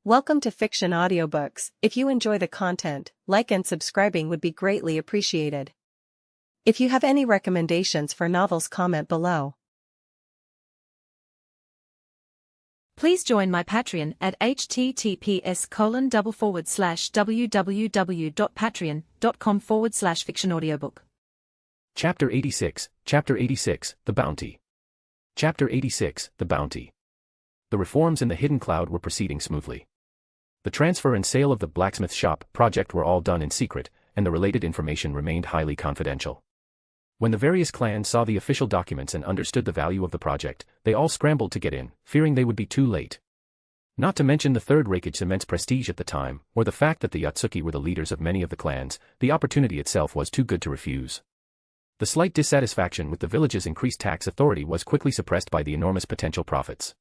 Welcome to Fiction Audiobooks. If you enjoy the content, like and subscribing would be greatly appreciated. If you have any recommendations for novels, comment below. Please join my Patreon at https://www.patreon.com/fictionaudiobook. Chapter 86, The Bounty. Chapter 86, The Bounty. The reforms in the Hidden Cloud were proceeding smoothly. The transfer and sale of the blacksmith shop project were all done in secret, and the related information remained highly confidential. When the various clans saw the official documents and understood the value of the project, they all scrambled to get in, fearing they would be too late. Not to mention the Third Raikage's immense prestige at the time, or the fact that the Yotsuki were the leaders of many of the clans, the opportunity itself was too good to refuse. The slight dissatisfaction with the village's increased tax authority was quickly suppressed by the enormous potential profits.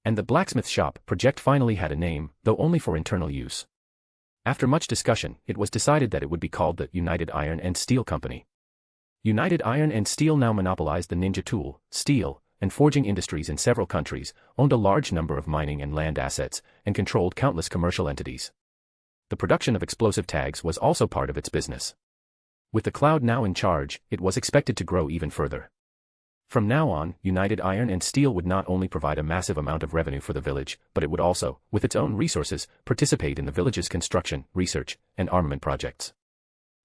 And the blacksmith shop project finally had a name, though only for internal use. After much discussion, it was decided that it would be called the United Iron and Steel Company. United Iron and Steel now monopolized the ninja tool, steel, and forging industries in several countries, owned a large number of mining and land assets, and controlled countless commercial entities. The production of explosive tags was also part of its business. With the Cloud now in charge, it was expected to grow even further. From now on, United Iron and Steel would not only provide a massive amount of revenue for the village, but it would also, with its own resources, participate in the village's construction, research, and armament projects.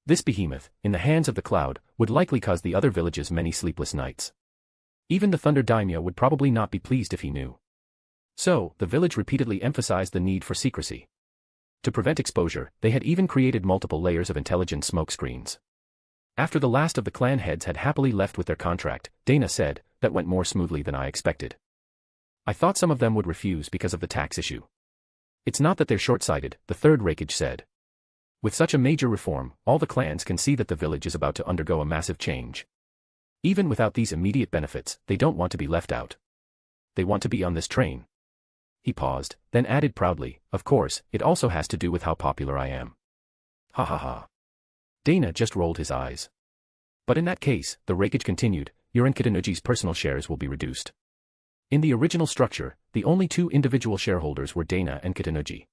This behemoth, in the hands of the Cloud, would likely cause the other villages many sleepless nights. Even the Thunder Daimyo would probably not be pleased if he knew. So, the village repeatedly emphasized the need for secrecy. To prevent exposure, they had even created multiple layers of intelligent smoke screens. After the last of the clan heads had happily left with their contract, Dana said, "That went more smoothly than I expected. I thought some of them would refuse because of the tax issue." "It's not that they're short-sighted," the Third Raikage said. "With such a major reform, all the clans can see that the village is about to undergo a massive change. Even without these immediate benefits, they don't want to be left out. They want to be on this train." He paused, then added proudly, "Of course, it also has to do with how popular I am." Ha ha ha. Dana just rolled his eyes. "But in that case," the Raikage continued, "your and Kitanuji's personal shares will be reduced." In the original structure, the only two individual shareholders were Dana and Kitanuji.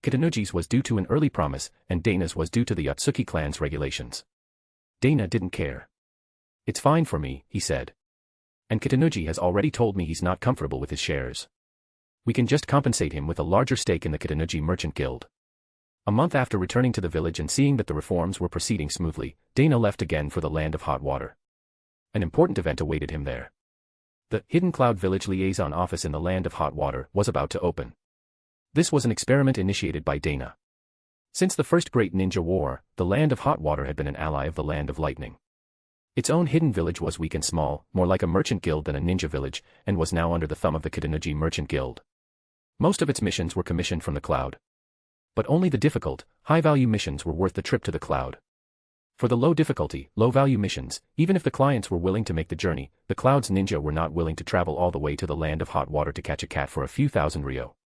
Kitanuji's was due to an early promise, and Dana's was due to the Yotsuki clan's regulations. Dana didn't care. "It's fine for me," he said. "And Kitanuji has already told me he's not comfortable with his shares. We can just compensate him with a larger stake in the Kitanuji Merchant Guild." A month after returning to the village and seeing that the reforms were proceeding smoothly, Dana left again for the Land of Hot Water. An important event awaited him there. The Hidden Cloud Village Liaison Office in the Land of Hot Water was about to open. This was an experiment initiated by Dana. Since the first Great Ninja War, the Land of Hot Water had been an ally of the Land of Lightning. Its own hidden village was weak and small, more like a merchant guild than a ninja village, and was now under the thumb of the Kitanuji Merchant Guild. Most of its missions were commissioned from the Cloud. But only the difficult, high-value missions were worth the trip to the Cloud. For the low-difficulty, low-value missions, even if the clients were willing to make the journey, the Cloud's ninja were not willing to travel all the way to the Land of Hot Water to catch a cat for a few thousand ryo.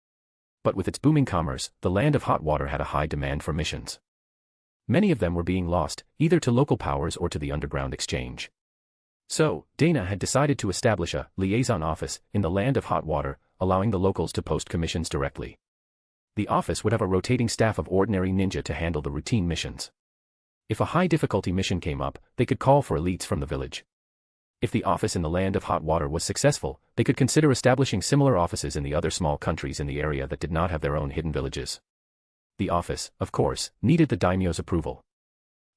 But with its booming commerce, the Land of Hot Water had a high demand for missions. Many of them were being lost, either to local powers or to the underground exchange. So, Dana had decided to establish a liaison office in the Land of Hot Water, allowing the locals to post commissions directly. The office would have a rotating staff of ordinary ninja to handle the routine missions. If a high-difficulty mission came up, they could call for elites from the village. If the office in the Land of Hot Water was successful, they could consider establishing similar offices in the other small countries in the area that did not have their own hidden villages. The office, of course, needed the daimyo's approval.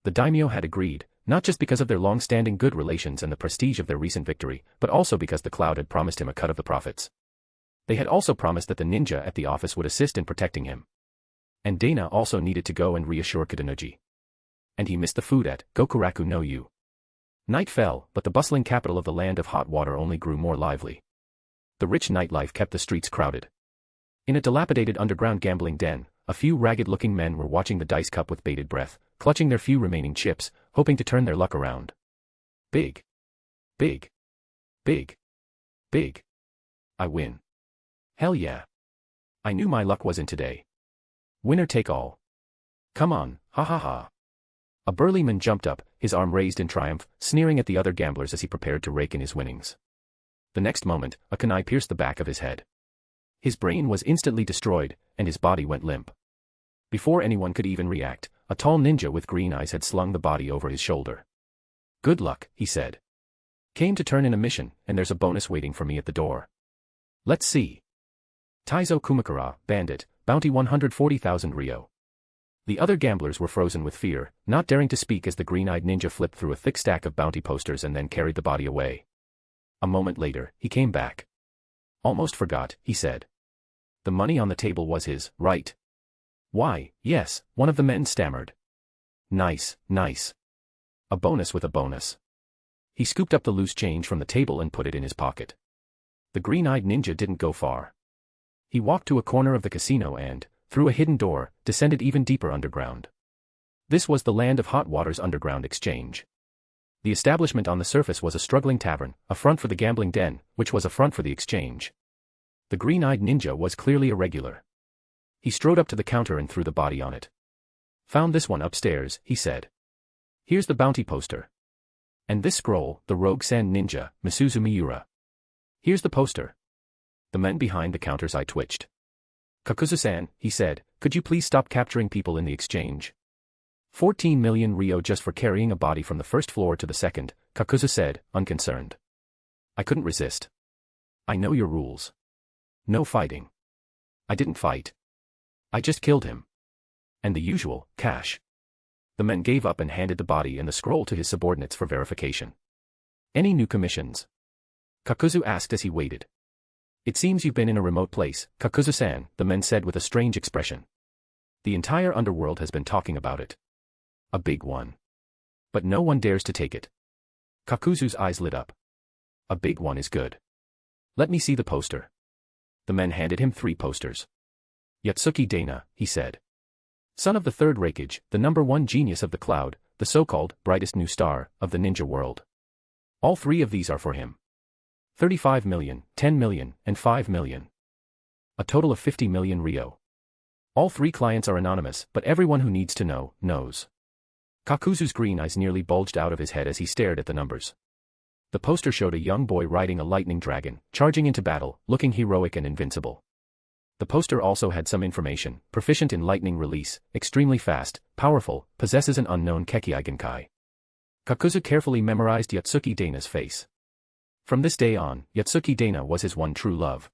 The daimyo had agreed, not just because of their long-standing good relations and the prestige of their recent victory, but also because the Cloud had promised him a cut of the profits. They had also promised that the ninja at the office would assist in protecting him. And Dana also needed to go and reassure Kitanuji. And he missed the food at Gokuraku no Yu. Night fell, but the bustling capital of the Land of Hot Water only grew more lively. The rich nightlife kept the streets crowded. In a dilapidated underground gambling den, a few ragged-looking men were watching the dice cup with bated breath, clutching their few remaining chips, hoping to turn their luck around. Big. Big. Big. Big. I win. Hell yeah. I knew my luck was in today. Winner take all. Come on, ha ha ha. A burly man jumped up, his arm raised in triumph, sneering at the other gamblers as he prepared to rake in his winnings. The next moment, a kunai pierced the back of his head. His brain was instantly destroyed, and his body went limp. Before anyone could even react, a tall ninja with green eyes had slung the body over his shoulder. "Good luck," he said. "Came to turn in a mission, and there's a bonus waiting for me at the door. Let's see. Taizo Kumakura, bandit, bounty 140,000 ryo." The other gamblers were frozen with fear, not daring to speak as the green-eyed ninja flipped through a thick stack of bounty posters and then carried the body away. A moment later, he came back. "Almost forgot," he said. The money on the table was his, right? "Why, yes," one of the men stammered. "Nice, nice. A bonus with a bonus." He scooped up the loose change from the table and put it in his pocket. The green-eyed ninja didn't go far. He walked to a corner of the casino and, through a hidden door, descended even deeper underground. This was the land of Hot Water's underground exchange. The establishment on the surface was a struggling tavern, a front for the gambling den, which was a front for the exchange. The green-eyed ninja was clearly irregular. He strode up to the counter and threw the body on it. "Found this one upstairs," he said. "Here's the bounty poster. And this scroll, the Rogue Sand Ninja, Misuzu Miura. Here's the poster." The men behind the counter's eye twitched. "Kakuzu-san," he said, "could you please stop capturing people in the exchange?" 14 million ryo just for carrying a body from the first floor to the second, Kakuzu said, unconcerned. "I couldn't resist. I know your rules. No fighting." "I didn't fight. I just killed him. And the usual, cash." The men gave up and handed the body and the scroll to his subordinates for verification. "Any new commissions?" Kakuzu asked as he waited. "It seems you've been in a remote place, Kakuzu-san," the men said with a strange expression. "The entire underworld has been talking about it. A big one. But no one dares to take it." Kakuzu's eyes lit up. "A big one is good. Let me see the poster." The men handed him 3 posters. "Yotsuki Dana," he said. "Son of the Third Raikage, the #1 genius of the cloud, the so-called brightest new star of the ninja world. All 3 of these are for him. 35 million, 10 million, and 5 million. A total of 50 million ryo. All 3 clients are anonymous, but everyone who needs to know, knows." Kakuzu's green eyes nearly bulged out of his head as he stared at the numbers. The poster showed a young boy riding a lightning dragon, charging into battle, looking heroic and invincible. The poster also had some information: proficient in lightning release, extremely fast, powerful, possesses an unknown Kekkei Genkai. Kakuzu carefully memorized Yotsuki Dana's face. From this day on, Yotsuki Dana was his one true love.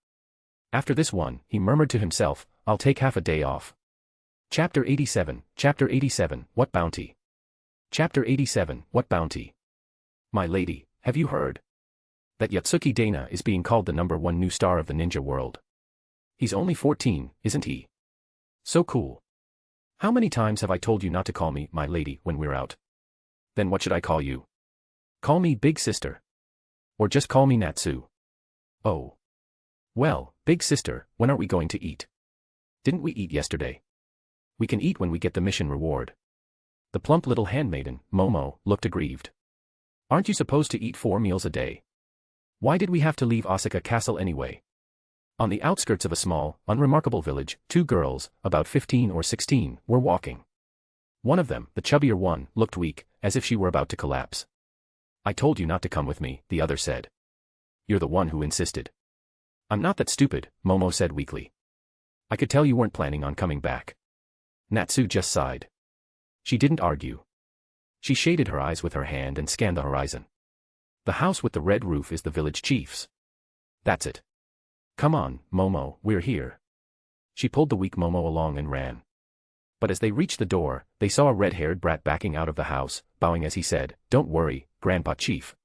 After this one, he murmured to himself, "I'll take half a day off." Chapter 87, What Bounty? Chapter 87, What Bounty? "My lady, have you heard? That Yotsuki Dana is being called the #1 new star of the ninja world. He's only 14, isn't he? So cool. How many times have I told you not to call me, my lady, when we're out? Then what should I call you? Call me big sister. Or just call me Natsu. Oh. Well, big sister, when are we going to eat? Didn't we eat yesterday? We can eat when we get the mission reward." The plump little handmaiden, Momo, looked aggrieved. "Aren't you supposed to eat 4 meals a day? Why did we have to leave Osaka Castle anyway?" On the outskirts of a small, unremarkable village, 2 girls, about 15 or 16, were walking. One of them, the chubbier one, looked weak, as if she were about to collapse. "I told you not to come with me," the other said. "You're the one who insisted." "I'm not that stupid," Momo said weakly. "I could tell you weren't planning on coming back." Natsu just sighed. She didn't argue. She shaded her eyes with her hand and scanned the horizon. "The house with the red roof is the village chief's. That's it. Come on, Momo, we're here." She pulled the weak Momo along and ran. But as they reached the door, they saw a red-haired brat backing out of the house, bowing as he said, "Don't worry, Grandpa Chief.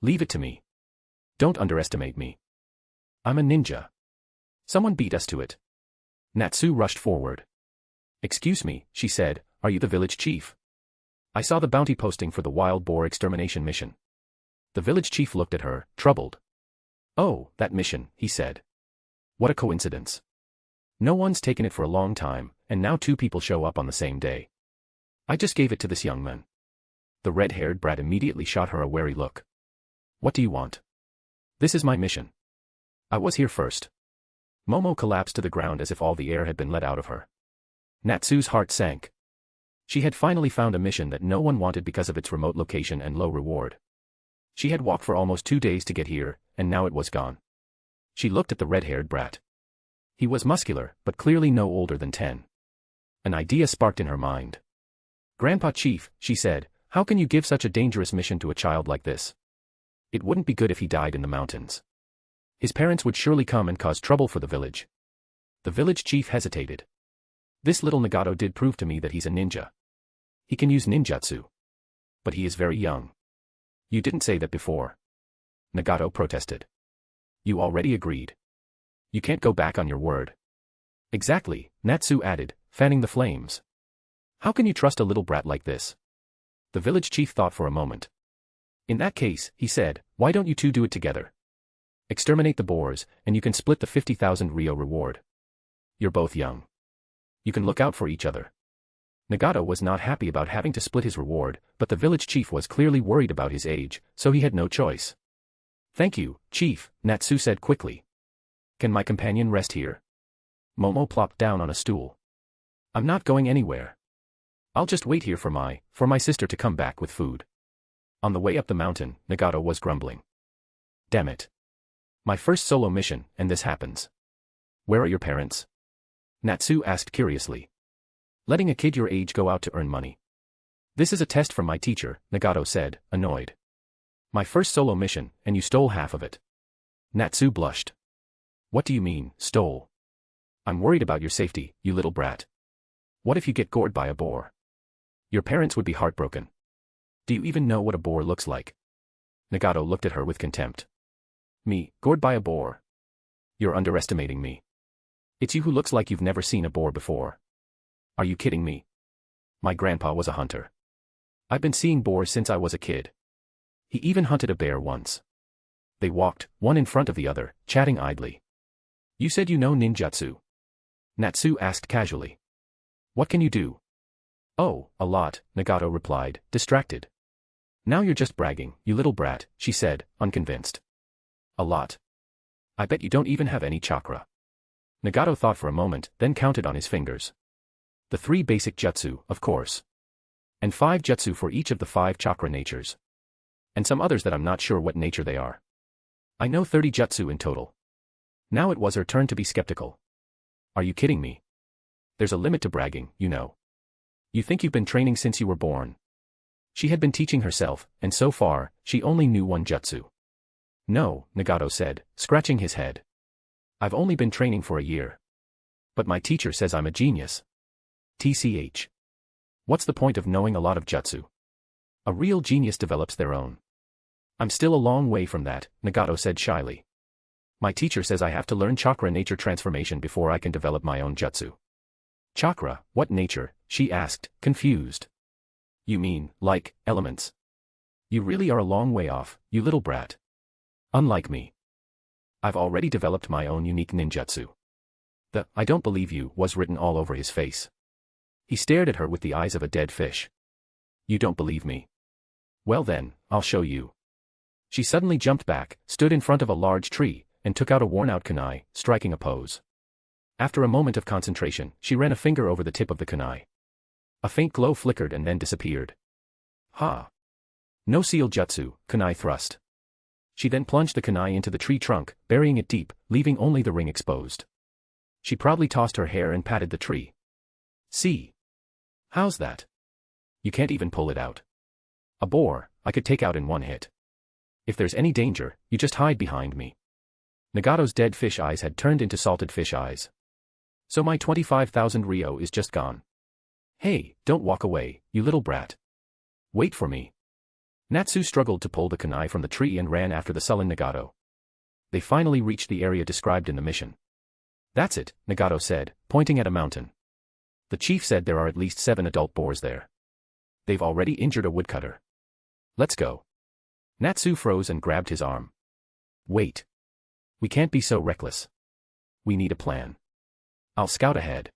Leave it to me. Don't underestimate me. I'm a ninja. Someone beat us to it." Natsu rushed forward. "Excuse me," she said, "are you the village chief? I saw the bounty posting for the wild boar extermination mission." The village chief looked at her, troubled. "Oh, that mission," he said. "What a coincidence. No one's taken it for a long time, and now 2 people show up on the same day. I just gave it to this young man." The red-haired brat immediately shot her a wary look. "What do you want?" "This is my mission. I was here first." Momo collapsed to the ground as if all the air had been let out of her. Natsu's heart sank. She had finally found a mission that no one wanted because of its remote location and low reward. She had walked for almost 2 days to get here, and now it was gone. She looked at the red-haired brat. He was muscular, but clearly no older than 10. An idea sparked in her mind. "Grandpa Chief," she said, "how can you give such a dangerous mission to a child like this? It wouldn't be good if he died in the mountains. His parents would surely come and cause trouble for the village." The village chief hesitated. "This little Nagato did prove to me that he's a ninja. He can use ninjutsu. But he is very young." "You didn't say that before." Nagato protested. "You already agreed. You can't go back on your word." "Exactly," Natsu added, fanning the flames. "How can you trust a little brat like this?" The village chief thought for a moment. "In that case," he said, "why don't you two do it together? Exterminate the boars, and you can split the 50,000 Ryo reward. You're both young. You can look out for each other." Nagato was not happy about having to split his reward, but the village chief was clearly worried about his age, so he had no choice. "Thank you, Chief," Natsu said quickly. "Can my companion rest here?" Momo plopped down on a stool. "I'm not going anywhere. I'll just wait here for my sister to come back with food." On the way up the mountain, Nagato was grumbling. "Damn it. My first solo mission, and this happens. Where are your parents?" Natsu asked curiously. "Letting a kid your age go out to earn money. This is a test from my teacher," Nagato said, annoyed. "My first solo mission, and you stole half of it." Natsu blushed. "What do you mean, stole? I'm worried about your safety, you little brat. What if you get gored by a boar? Your parents would be heartbroken. Do you even know what a boar looks like?" Nagato looked at her with contempt. "Me, gored by a boar? You're underestimating me. It's you who looks like you've never seen a boar before. Are you kidding me? My grandpa was a hunter. I've been seeing boars since I was a kid. He even hunted a bear once." They walked, one in front of the other, chatting idly. "You said you know ninjutsu?" Natsu asked casually. "What can you do?" "Oh, a lot," Nagato replied, distracted. "Now you're just bragging, you little brat," she said, unconvinced. "A lot? I bet you don't even have any chakra." Nagato thought for a moment, then counted on his fingers. "The 3 basic jutsu, of course. And 5 jutsu for each of the 5 chakra natures. And some others that I'm not sure what nature they are. I know 30 jutsu in total." Now it was her turn to be skeptical. "Are you kidding me? There's a limit to bragging, you know. You think you've been training since you were born." She had been teaching herself, and so far, she only knew 1 jutsu. "No," Nagato said, scratching his head. "I've only been training for a year. But my teacher says I'm a genius. TCH. What's the point of knowing a lot of jutsu? A real genius develops their own." "I'm still a long way from that," Nagato said shyly. "My teacher says I have to learn chakra nature transformation before I can develop my own jutsu." "Chakra, what nature?" she asked, confused. "You mean, like, elements? You really are a long way off, you little brat. Unlike me. I've already developed my own unique ninjutsu." The "I don't believe you" was written all over his face. He stared at her with the eyes of a dead fish. "You don't believe me? Well then, I'll show you." She suddenly jumped back, stood in front of a large tree, and took out a worn-out kunai, striking a pose. After a moment of concentration, she ran a finger over the tip of the kunai. A faint glow flickered and then disappeared. "Ha! No seal jutsu," kunai thrust. She then plunged the kunai into the tree trunk, burying it deep, leaving only the ring exposed. She proudly tossed her hair and patted the tree. "See? How's that? You can't even pull it out. A boar, I could take out in 1 hit. If there's any danger, you just hide behind me." Nagato's dead fish eyes had turned into salted fish eyes. "So my 25,000 Ryo is just gone. Hey, don't walk away, you little brat. Wait for me." Natsu struggled to pull the kunai from the tree and ran after the sullen Nagato. They finally reached the area described in the mission. "That's it," Nagato said, pointing at a mountain. "The chief said there are at least 7 adult boars there. They've already injured a woodcutter. Let's go." Natsu froze and grabbed his arm. "Wait. We can't be so reckless. We need a plan. I'll scout ahead.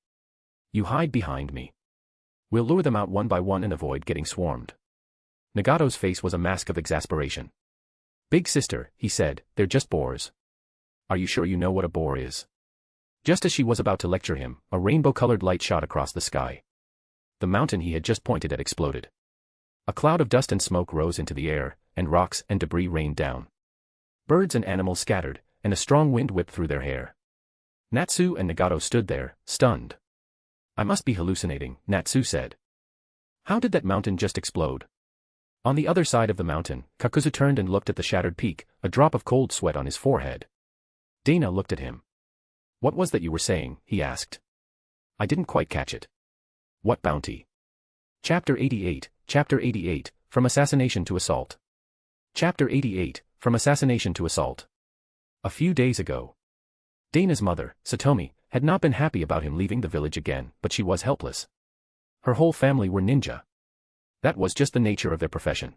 You hide behind me. We'll lure them out one by one and avoid getting swarmed." Nagato's face was a mask of exasperation. "Big sister," he said, "they're just boars. Are you sure you know what a boar is?" Just as she was about to lecture him, a rainbow-colored light shot across the sky. The mountain he had just pointed at exploded. A cloud of dust and smoke rose into the air, and rocks and debris rained down. Birds and animals scattered, and a strong wind whipped through their hair. Natsu and Nagato stood there, stunned. I must be hallucinating, Natsu said. How did that mountain just explode? On the other side of the mountain, Kakuzu turned and looked at the shattered peak, a drop of cold sweat on his forehead. Dana looked at him. What was that you were saying, he asked. I didn't quite catch it. What bounty? Chapter 88, From Assassination to Assault. Chapter 88, From Assassination to Assault. A few days ago. Dana's mother, Satomi, had not been happy about him leaving the village again, but she was helpless. Her whole family were ninja. That was just the nature of their profession.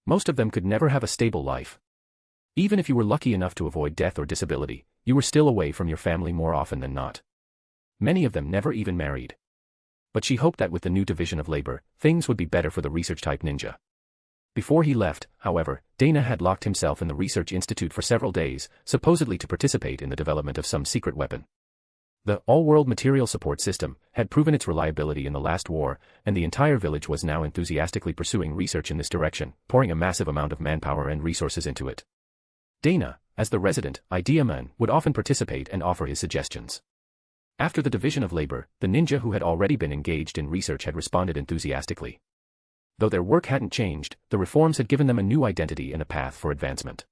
Most of them could never have a stable life. Even if you were lucky enough to avoid death or disability, you were still away from your family more often than not. Many of them never even married. But she hoped that with the new division of labor, things would be better for the research-type ninja. Before he left, however, Dana had locked himself in the research institute for several days, supposedly to participate in the development of some secret weapon. The all-world material support system had proven its reliability in the last war, and the entire village was now enthusiastically pursuing research in this direction, pouring a massive amount of manpower and resources into it. Dana, as the resident idea man, would often participate and offer his suggestions. After the division of labor, the ninja who had already been engaged in research had responded enthusiastically. Though their work hadn't changed, the reforms had given them a new identity and a path for advancement.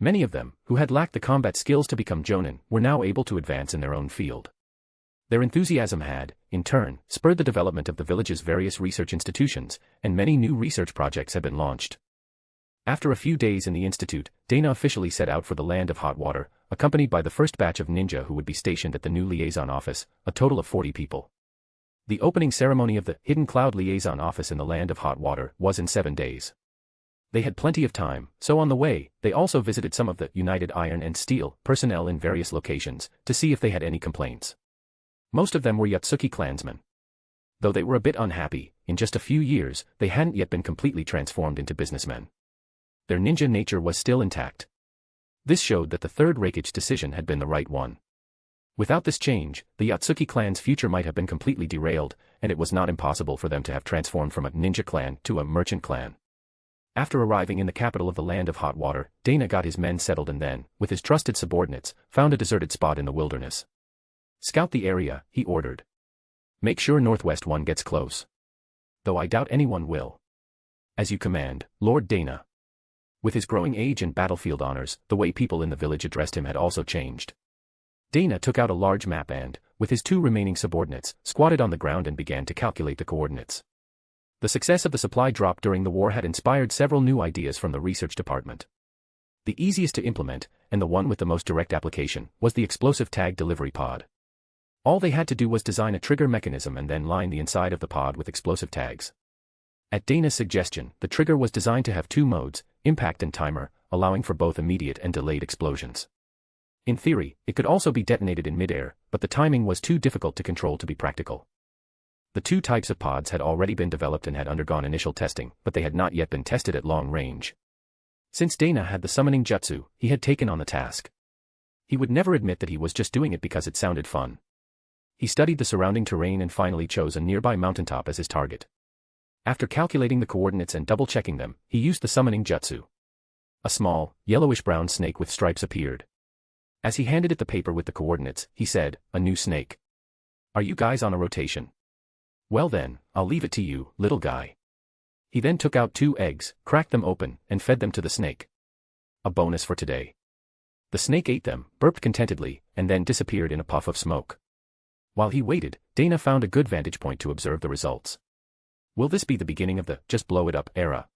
Many of them, who had lacked the combat skills to become jonin, were now able to advance in their own field. Their enthusiasm had, in turn, spurred the development of the village's various research institutions, and many new research projects had been launched. After a few days in the institute, Dana officially set out for the land of hot water, accompanied by the first batch of ninja who would be stationed at the new liaison office, a total of 40 people. The opening ceremony of the Hidden Cloud Liaison Office in the Land of Hot Water was in 7 days. They had plenty of time, so on the way, they also visited some of the United Iron and Steel personnel in various locations, to see if they had any complaints. Most of them were Yotsuki clansmen. Though they were a bit unhappy, in just a few years, they hadn't yet been completely transformed into businessmen. Their ninja nature was still intact. This showed that the Third Raikage decision had been the right one. Without this change, the Yotsuki clan's future might have been completely derailed, and it was not impossible for them to have transformed from a ninja clan to a merchant clan. After arriving in the capital of the Land of Hot Water, Dana got his men settled and then, with his trusted subordinates, found a deserted spot in the wilderness. Scout the area, he ordered. Make sure Northwest One gets close. Though I doubt anyone will. As you command, Lord Dana. With his growing age and battlefield honors, the way people in the village addressed him had also changed. Dana took out a large map and, with his 2 remaining subordinates, squatted on the ground and began to calculate the coordinates. The success of the supply drop during the war had inspired several new ideas from the research department. The easiest to implement, and the one with the most direct application, was the explosive tag delivery pod. All they had to do was design a trigger mechanism and then line the inside of the pod with explosive tags. At Dana's suggestion, the trigger was designed to have 2 modes, impact and timer, allowing for both immediate and delayed explosions. In theory, it could also be detonated in midair, but the timing was too difficult to control to be practical. The 2 types of pods had already been developed and had undergone initial testing, but they had not yet been tested at long range. Since Dana had the summoning jutsu, he had taken on the task. He would never admit that he was just doing it because it sounded fun. He studied the surrounding terrain and finally chose a nearby mountaintop as his target. After calculating the coordinates and double-checking them, he used the summoning jutsu. A small, yellowish-brown snake with stripes appeared. As he handed it the paper with the coordinates, he said, "A new snake. Are you guys on a rotation? Well then, I'll leave it to you, little guy." He then took out 2 eggs, cracked them open, and fed them to the snake. A bonus for today. The snake ate them, burped contentedly, and then disappeared in a puff of smoke. While he waited, Dana found a good vantage point to observe the results. Will this be the beginning of the just blow it up era?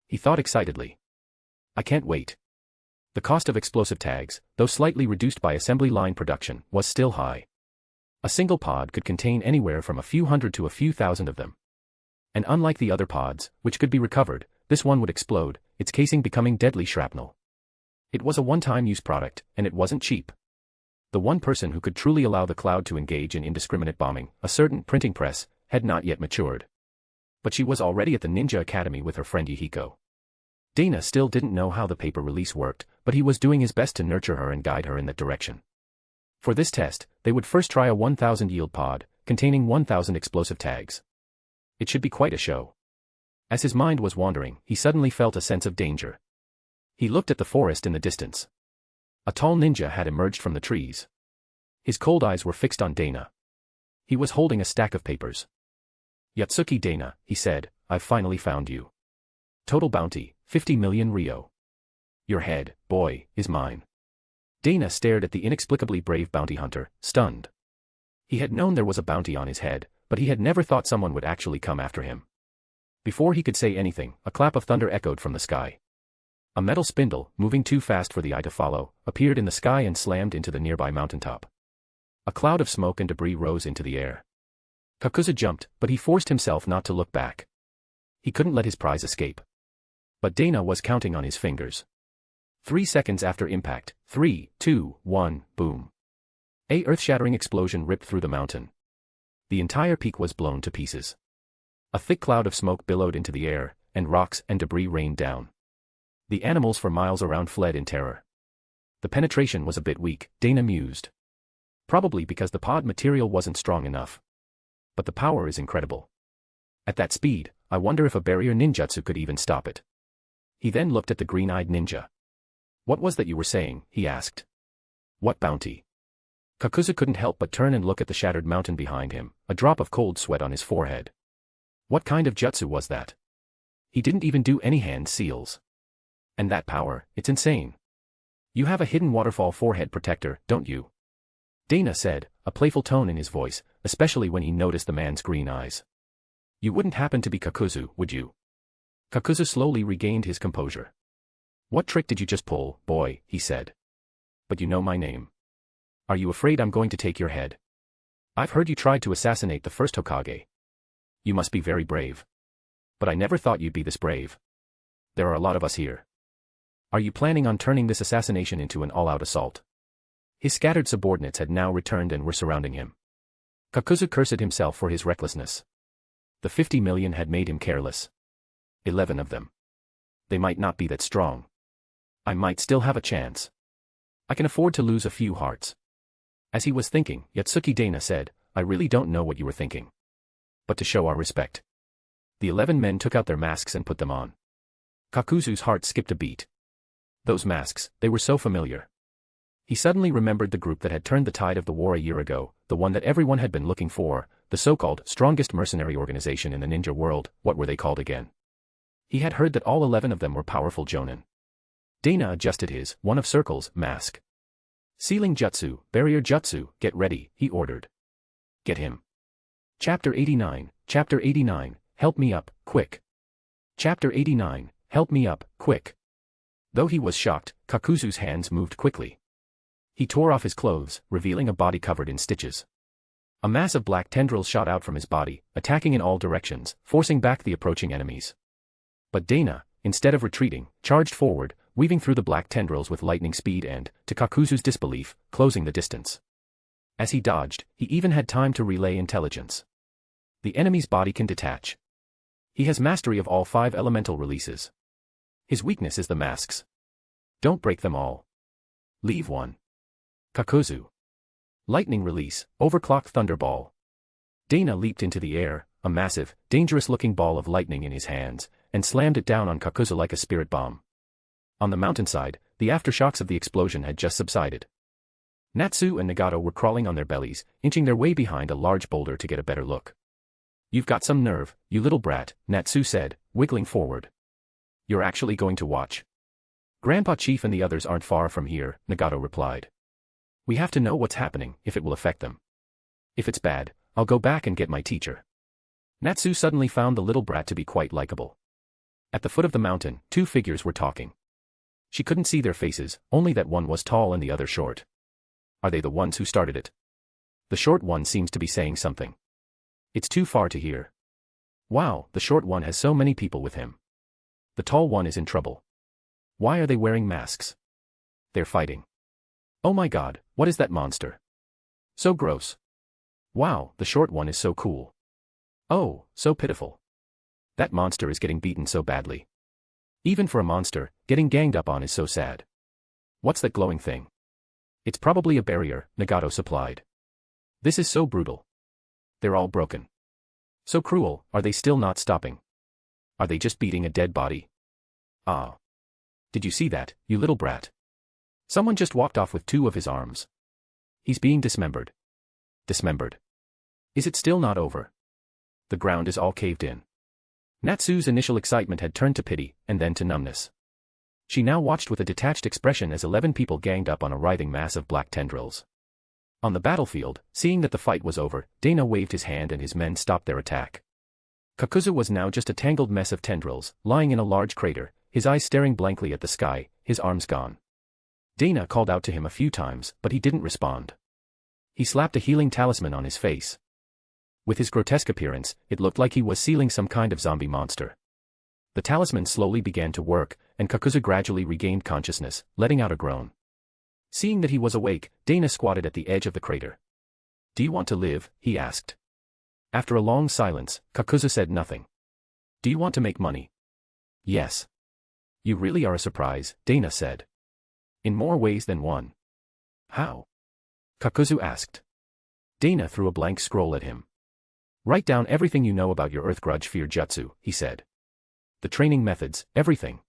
He thought excitedly. I can't wait. The cost of explosive tags, though slightly reduced by assembly line production, was still high. A single pod could contain anywhere from a few hundred to a few thousand of them. And unlike the other pods, which could be recovered, this one would explode, its casing becoming deadly shrapnel. It was a one-time use product, and it wasn't cheap. The one person who could truly allow the cloud to engage in indiscriminate bombing, a certain printing press, had not yet matured. But she was already at the Ninja Academy with her friend Yihiko. Dana still didn't know how the paper release worked, but he was doing his best to nurture her and guide her in that direction. For this test, they would first try a 1000 yield pod, containing 1000 explosive tags. It should be quite a show. As his mind was wandering, he suddenly felt a sense of danger. He looked at the forest in the distance. A tall ninja had emerged from the trees. His cold eyes were fixed on Dana. He was holding a stack of papers. Yotsuki Dana, he said, I've finally found you. Total bounty, 50 million Rio. Your head, boy, is mine. Dana stared at the inexplicably brave bounty hunter, stunned. He had known there was a bounty on his head, but he had never thought someone would actually come after him. Before he could say anything, a clap of thunder echoed from the sky. A metal spindle, moving too fast for the eye to follow, appeared in the sky and slammed into the nearby mountaintop. A cloud of smoke and debris rose into the air. Kakuzu jumped, but he forced himself not to look back. He couldn't let his prize escape. But Dana was counting on his fingers. 3 seconds after impact, 3, 2, 1, boom. A earth-shattering explosion ripped through the mountain. The entire peak was blown to pieces. A thick cloud of smoke billowed into the air, and rocks and debris rained down. The animals for miles around fled in terror. The penetration was a bit weak, Dana mused. Probably because the pod material wasn't strong enough. But the power is incredible. At that speed, I wonder if a barrier ninjutsu could even stop it. He then looked at the green-eyed ninja. What was that you were saying? He asked. What bounty? Kakuzu couldn't help but turn and look at the shattered mountain behind him, a drop of cold sweat on his forehead. What kind of jutsu was that? He didn't even do any hand seals. And that power, it's insane. You have a hidden waterfall forehead protector, don't you? Dana said, a playful tone in his voice, especially when he noticed the man's green eyes. You wouldn't happen to be Kakuzu, would you? Kakuzu slowly regained his composure. What trick did you just pull, boy, he said. But you know my name. Are you afraid I'm going to take your head? I've heard you tried to assassinate the first Hokage. You must be very brave. But I never thought you'd be this brave. There are a lot of us here. Are you planning on turning this assassination into an all-out assault? His scattered subordinates had now returned and were surrounding him. Kakuzu cursed himself for his recklessness. The 50 million had made him careless. 11 of them. They might not be that strong. I might still have a chance. I can afford to lose a few hearts. As he was thinking, Yotsuki Dana said, I really don't know what you were thinking. But to show our respect. The 11 men took out their masks and put them on. Kakuzu's heart skipped a beat. Those masks, they were so familiar. He suddenly remembered the group that had turned the tide of the war a year ago, the one that everyone had been looking for, the so-called strongest mercenary organization in the ninja world. What were they called again? He had heard that all 11 of them were powerful jonin. Dana adjusted his, one of circles, mask. Sealing jutsu, barrier jutsu, get ready, he ordered. Get him. Chapter 89, help me up, quick. Chapter 89, help me up, quick. Though he was shocked, Kakuzu's hands moved quickly. He tore off his clothes, revealing a body covered in stitches. A mass of black tendrils shot out from his body, attacking in all directions, forcing back the approaching enemies. But Dana, instead of retreating, charged forward, weaving through the black tendrils with lightning speed and, to Kakuzu's disbelief, closing the distance. As he dodged, he even had time to relay intelligence. The enemy's body can detach. He has mastery of all 5 elemental releases. His weakness is the masks. Don't break them all. Leave one. Kakuzu. Lightning release, overclocked thunderball. Dana leaped into the air, a massive, dangerous-looking ball of lightning in his hands, and slammed it down on Kakuzu like a spirit bomb. On the mountainside, the aftershocks of the explosion had just subsided. Natsu and Nagato were crawling on their bellies, inching their way behind a large boulder to get a better look. You've got some nerve, you little brat, Natsu said, wiggling forward. You're actually going to watch? Grandpa Chief and the others aren't far from here, Nagato replied. We have to know what's happening, if it will affect them. If it's bad, I'll go back and get my teacher. Natsu suddenly found the little brat to be quite likable. At the foot of the mountain, 2 figures were talking. She couldn't see their faces, only that one was tall and the other short. Are they the ones who started it? The short one seems to be saying something. It's too far to hear. Wow, the short one has so many people with him. The tall one is in trouble. Why are they wearing masks? They're fighting. Oh my god, what is that monster? So gross. Wow, the short one is so cool. Oh, so pitiful. That monster is getting beaten so badly. Even for a monster, getting ganged up on is so sad. What's that glowing thing? It's probably a barrier, Nagato supplied. This is so brutal. They're all broken. So cruel, are they still not stopping? Are they just beating a dead body? Ah. Did you see that, you little brat? Someone just walked off with 2 of his arms. He's being dismembered. Dismembered. Is it still not over? The ground is all caved in. Natsu's initial excitement had turned to pity, and then to numbness. She now watched with a detached expression as 11 people ganged up on a writhing mass of black tendrils. On the battlefield, seeing that the fight was over, Dana waved his hand and his men stopped their attack. Kakuzu was now just a tangled mess of tendrils, lying in a large crater, his eyes staring blankly at the sky, his arms gone. Dana called out to him a few times, but he didn't respond. He slapped a healing talisman on his face. With his grotesque appearance, it looked like he was sealing some kind of zombie monster. The talisman slowly began to work, and Kakuzu gradually regained consciousness, letting out a groan. Seeing that he was awake, Dana squatted at the edge of the crater. "Do you want to live?" he asked. After a long silence, Kakuzu said nothing. "Do you want to make money?" "Yes." "You really are a surprise," Dana said. "In more ways than one." "How?" Kakuzu asked. Dana threw a blank scroll at him. "Write down everything you know about your Earth Grudge Fear Jutsu," he said. "The training methods, everything."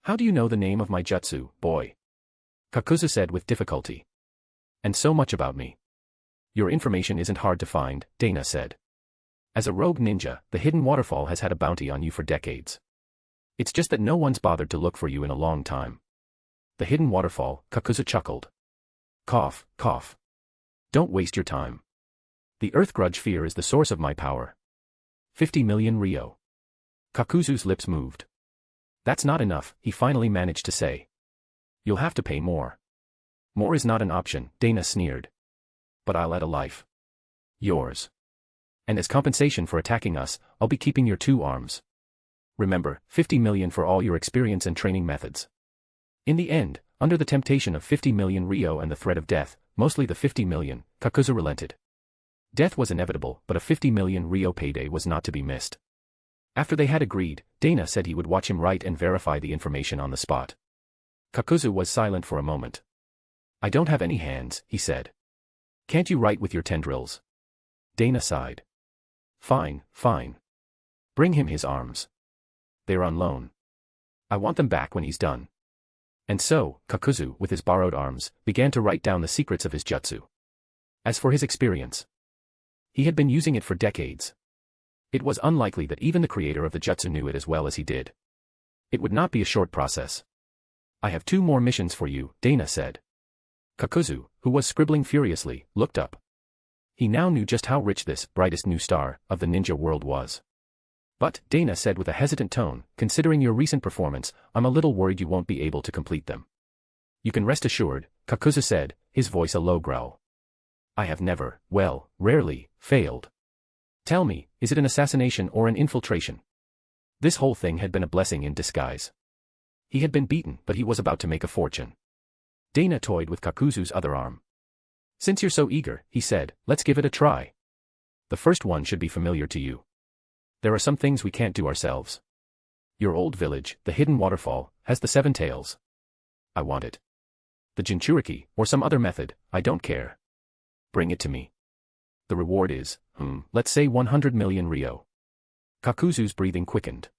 "How do you know the name of my jutsu, boy?" Kakuzu said with difficulty. "And so much about me." "Your information isn't hard to find," Dana said. "As a rogue ninja, the hidden waterfall has had a bounty on you for decades. It's just that no one's bothered to look for you in a long time." "The hidden waterfall," Kakuzu chuckled. "Cough, cough. Don't waste your time. The Earth Grudge Fear is the source of my power. 50 million ryo." Kakuzu's lips moved. "That's not enough," he finally managed to say. "You'll have to pay more." "More is not an option," Dana sneered. "But I'll add a life. Yours. And as compensation for attacking us, I'll be keeping your 2 arms. Remember, 50 million for all your experience and training methods." In the end, under the temptation of 50 million ryo and the threat of death, mostly the 50 million, Kakuzu relented. Death was inevitable, but a 50 million ryo payday was not to be missed. After they had agreed, Dana said he would watch him write and verify the information on the spot. Kakuzu was silent for a moment. "I don't have any hands," he said. "Can't you write with your tendrils?" Dana sighed. "Fine, fine. Bring him his arms. They're on loan. I want them back when he's done." And so, Kakuzu, with his borrowed arms, began to write down the secrets of his jutsu. As for his experience, he had been using it for decades. It was unlikely that even the creator of the jutsu knew it as well as he did. It would not be a short process. "I have 2 more missions for you," Dana said. Kakuzu, who was scribbling furiously, looked up. He now knew just how rich this brightest new star of the ninja world was. "But," Dana said with a hesitant tone, "considering your recent performance, I'm a little worried you won't be able to complete them." "You can rest assured," Kakuzu said, his voice a low growl. "I have never, well, rarely, failed. Tell me, is it an assassination or an infiltration?" This whole thing had been a blessing in disguise. He had been beaten, but he was about to make a fortune. Dana toyed with Kakuzu's other arm. "Since you're so eager," he said, "let's give it a try. The first one should be familiar to you. There are some things we can't do ourselves. Your old village, the hidden waterfall, has the 7 tails. I want it. The Jinchuriki, or some other method, I don't care. Bring it to me. The reward is, let's say 100 million ryo." Kakuzu's breathing quickened.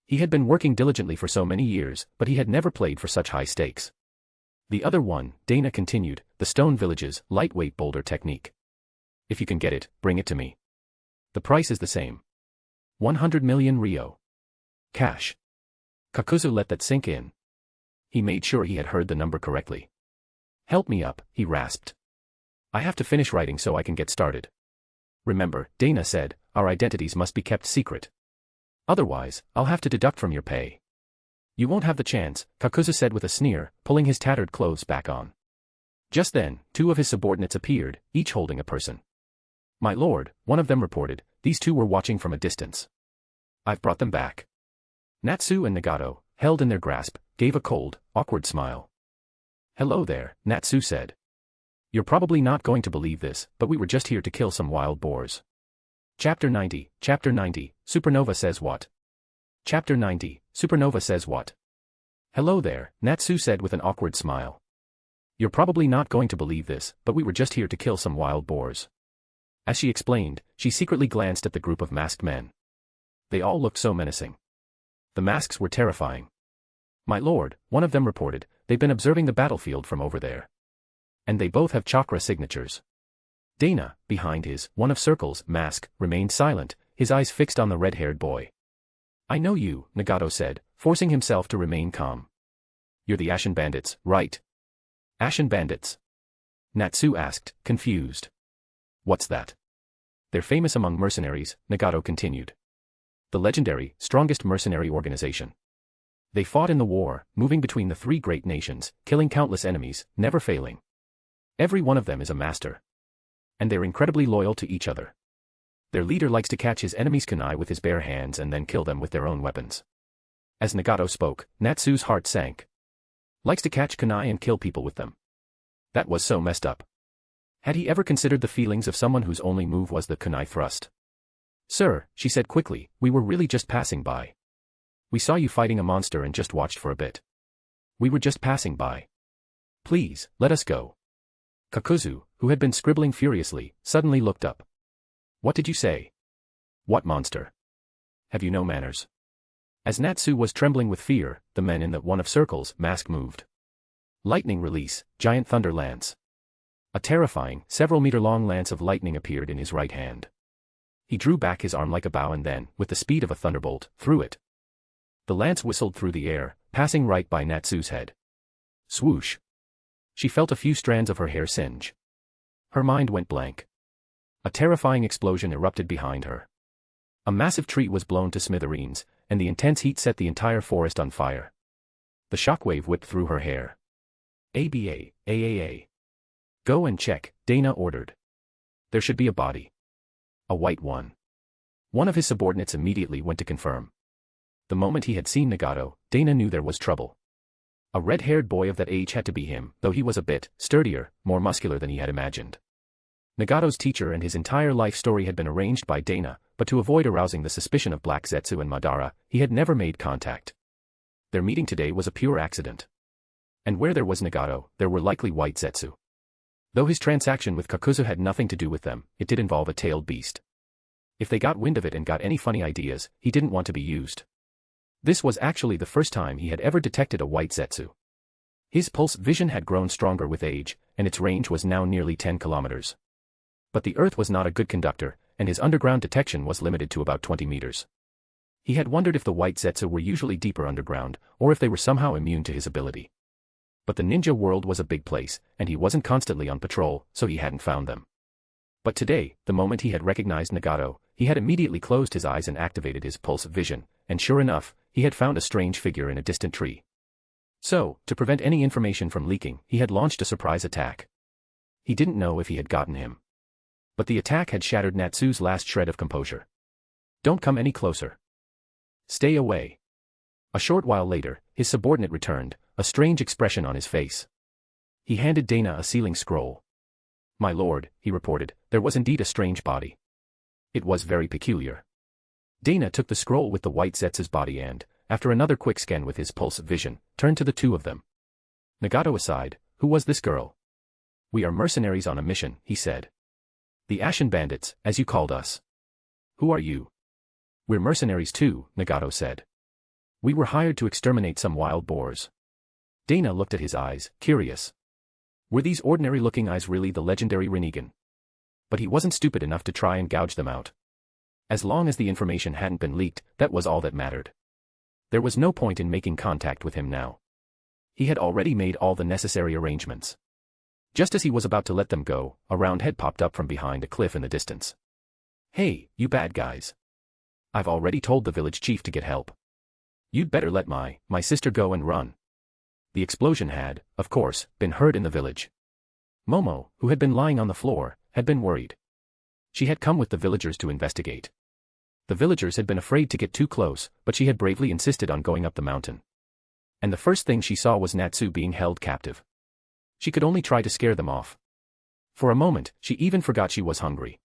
He had been working diligently for so many years, but he had never played for such high stakes. "The other one," Dana continued, "the Stone Village's lightweight boulder technique. If you can get it, bring it to me. The price is the same. 100 million ryo. Cash." Kakuzu let that sink in. He made sure he had heard the number correctly. "Help me up," he rasped. "I have to finish writing so I can get started." "Remember," Dana said, "our identities must be kept secret. Otherwise, I'll have to deduct from your pay." "You won't have the chance," Kakuzu said with a sneer, pulling his tattered clothes back on. Just then, 2 of his subordinates appeared, each holding a person. "My lord," one of them reported, "these 2 were watching from a distance. I've brought them back." Natsu and Nagato, held in their grasp, gave a cold, awkward smile. "Hello there," Natsu said. "You're probably not going to believe this, but we were just here to kill some wild boars." Chapter 90, Supernova says what? Chapter 90, Supernova says what? "Hello there," Natsu said with an awkward smile. "You're probably not going to believe this, but we were just here to kill some wild boars." As she explained, she secretly glanced at the group of masked men. They all looked so menacing. The masks were terrifying. "My lord," one of them reported, "they've been observing the battlefield from over there." And they both have chakra signatures. Dana, behind his one of circles mask, remained silent, his eyes fixed on the red-haired boy. I know you, Nagato said, forcing himself to remain calm. You're the Ashen Bandits, right? Ashen Bandits? Natsu asked, confused. What's that? They're famous among mercenaries, Nagato continued. The legendary, strongest mercenary organization. They fought in the war, moving between the three great nations, killing countless enemies, never failing. Every one of them is a master. And they're incredibly loyal to each other. Their leader likes to catch his enemy's kunai with his bare hands and then kill them with their own weapons. As Nagato spoke, Natsu's heart sank. Likes to catch kunai and kill people with them. That was so messed up. Had he ever considered the feelings of someone whose only move was the kunai thrust? Sir, she said quickly, we were really just passing by. We saw you fighting a monster and just watched for a bit. We were just passing by. Please, let us go. Kakuzu, who had been scribbling furiously, suddenly looked up. What did you say? What monster? Have you no manners? As Natsu was trembling with fear, the men in the one of circles mask moved. Lightning release, giant thunder lance. A terrifying, several-meter-long lance of lightning appeared in his right hand. He drew back his arm like a bow and then, with the speed of a thunderbolt, threw it. The lance whistled through the air, passing right by Natsu's head. Swoosh. She felt a few strands of her hair singe. Her mind went blank. A terrifying explosion erupted behind her. A massive tree was blown to smithereens, and the intense heat set the entire forest on fire. The shockwave whipped through her hair. ABA. Go and check, Dana ordered. There should be a body. A white one. One of his subordinates immediately went to confirm. The moment he had seen Nagato, Dana knew there was trouble. A red-haired boy of that age had to be him, though he was a bit sturdier, more muscular than he had imagined. Nagato's teacher and his entire life story had been arranged by Dana, but to avoid arousing the suspicion of Black Zetsu and Madara, he had never made contact. Their meeting today was a pure accident. And where there was Nagato, there were likely white Zetsu. Though his transaction with Kakuzu had nothing to do with them, it did involve a tailed beast. If they got wind of it and got any funny ideas, he didn't want to be used. This was actually the first time he had ever detected a white Zetsu. His pulse vision had grown stronger with age, and its range was now nearly 10 kilometers. But the Earth was not a good conductor, and his underground detection was limited to about 20 meters. He had wondered if the white Zetsu were usually deeper underground, or if they were somehow immune to his ability. But the ninja world was a big place, and he wasn't constantly on patrol, so he hadn't found them. But today, the moment he had recognized Nagato, he had immediately closed his eyes and activated his pulse vision, and sure enough, he had found a strange figure in a distant tree. So, to prevent any information from leaking, he had launched a surprise attack. He didn't know if he had gotten him. But the attack had shattered Natsu's last shred of composure. Don't come any closer. Stay away. A short while later, his subordinate returned, a strange expression on his face. He handed Dana a sealing scroll. My lord, he reported, there was indeed a strange body. It was very peculiar. Dana took the scroll with the white Zetsu's body and, after another quick scan with his pulse vision, turned to the two of them. Nagato aside, who was this girl? We are mercenaries on a mission, he said. The Ashen Bandits, as you called us. Who are you? We're mercenaries too, Nagato said. We were hired to exterminate some wild boars. Dana looked at his eyes, curious. Were these ordinary-looking eyes really the legendary Rinnegan? But he wasn't stupid enough to try and gouge them out. As long as the information hadn't been leaked, that was all that mattered. There was no point in making contact with him now. He had already made all the necessary arrangements. Just as he was about to let them go, a round head popped up from behind a cliff in the distance. Hey, you bad guys. I've already told the village chief to get help. You'd better let my sister go and run. The explosion had, of course, been heard in the village. Momo, who had been lying on the floor, had been worried. She had come with the villagers to investigate. The villagers had been afraid to get too close, but she had bravely insisted on going up the mountain. And the first thing she saw was Natsu being held captive. She could only try to scare them off. For a moment, she even forgot she was hungry.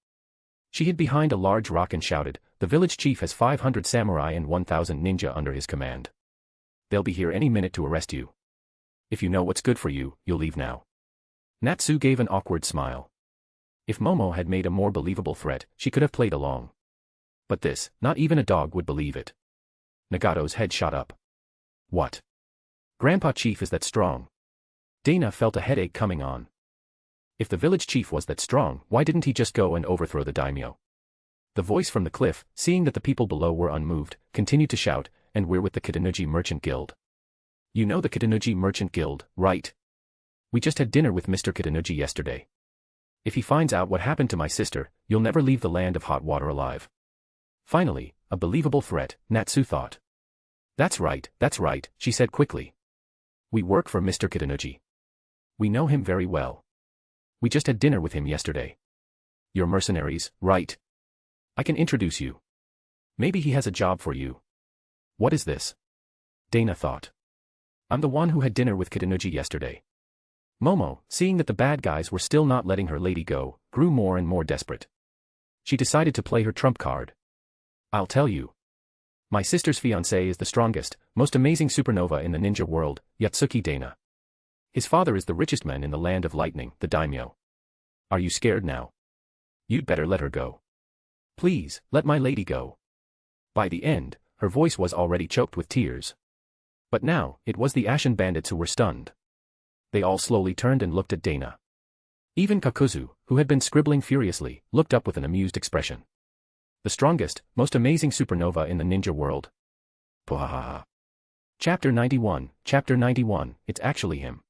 She hid behind a large rock and shouted, the village chief has 500 samurai and 1,000 ninja under his command. They'll be here any minute to arrest you. If you know what's good for you, you'll leave now. Natsu gave an awkward smile. If Momo had made a more believable threat, she could have played along. But this, not even a dog would believe it. Nagato's head shot up. What? Grandpa Chief is that strong? Dana felt a headache coming on. If the village chief was that strong, why didn't he just go and overthrow the daimyo? The voice from the cliff, seeing that the people below were unmoved, continued to shout, and we're with the Kitanuji Merchant Guild. You know the Kitanuji Merchant Guild, right? We just had dinner with Mr. Kitanuji yesterday. If he finds out what happened to my sister, you'll never leave the land of hot water alive. Finally, a believable threat, Natsu thought. That's right, she said quickly. We work for Mr. Kitanuji. We know him very well. We just had dinner with him yesterday. You're mercenaries, right? I can introduce you. Maybe he has a job for you. What is this? Dana thought. I'm the one who had dinner with Kitanuji yesterday. Momo, seeing that the bad guys were still not letting her lady go, grew more and more desperate. She decided to play her trump card. I'll tell you. My sister's fiancé is the strongest, most amazing supernova in the ninja world, Yotsuki Dana. His father is the richest man in the land of lightning, the daimyo. Are you scared now? You'd better let her go. Please, let my lady go. By the end, her voice was already choked with tears. But now, it was the Ashen Bandits who were stunned. They all slowly turned and looked at Dana. Even Kakuzu, who had been scribbling furiously, looked up with an amused expression. The strongest, most amazing supernova in the ninja world. Puhahaha. Chapter 91, it's actually him.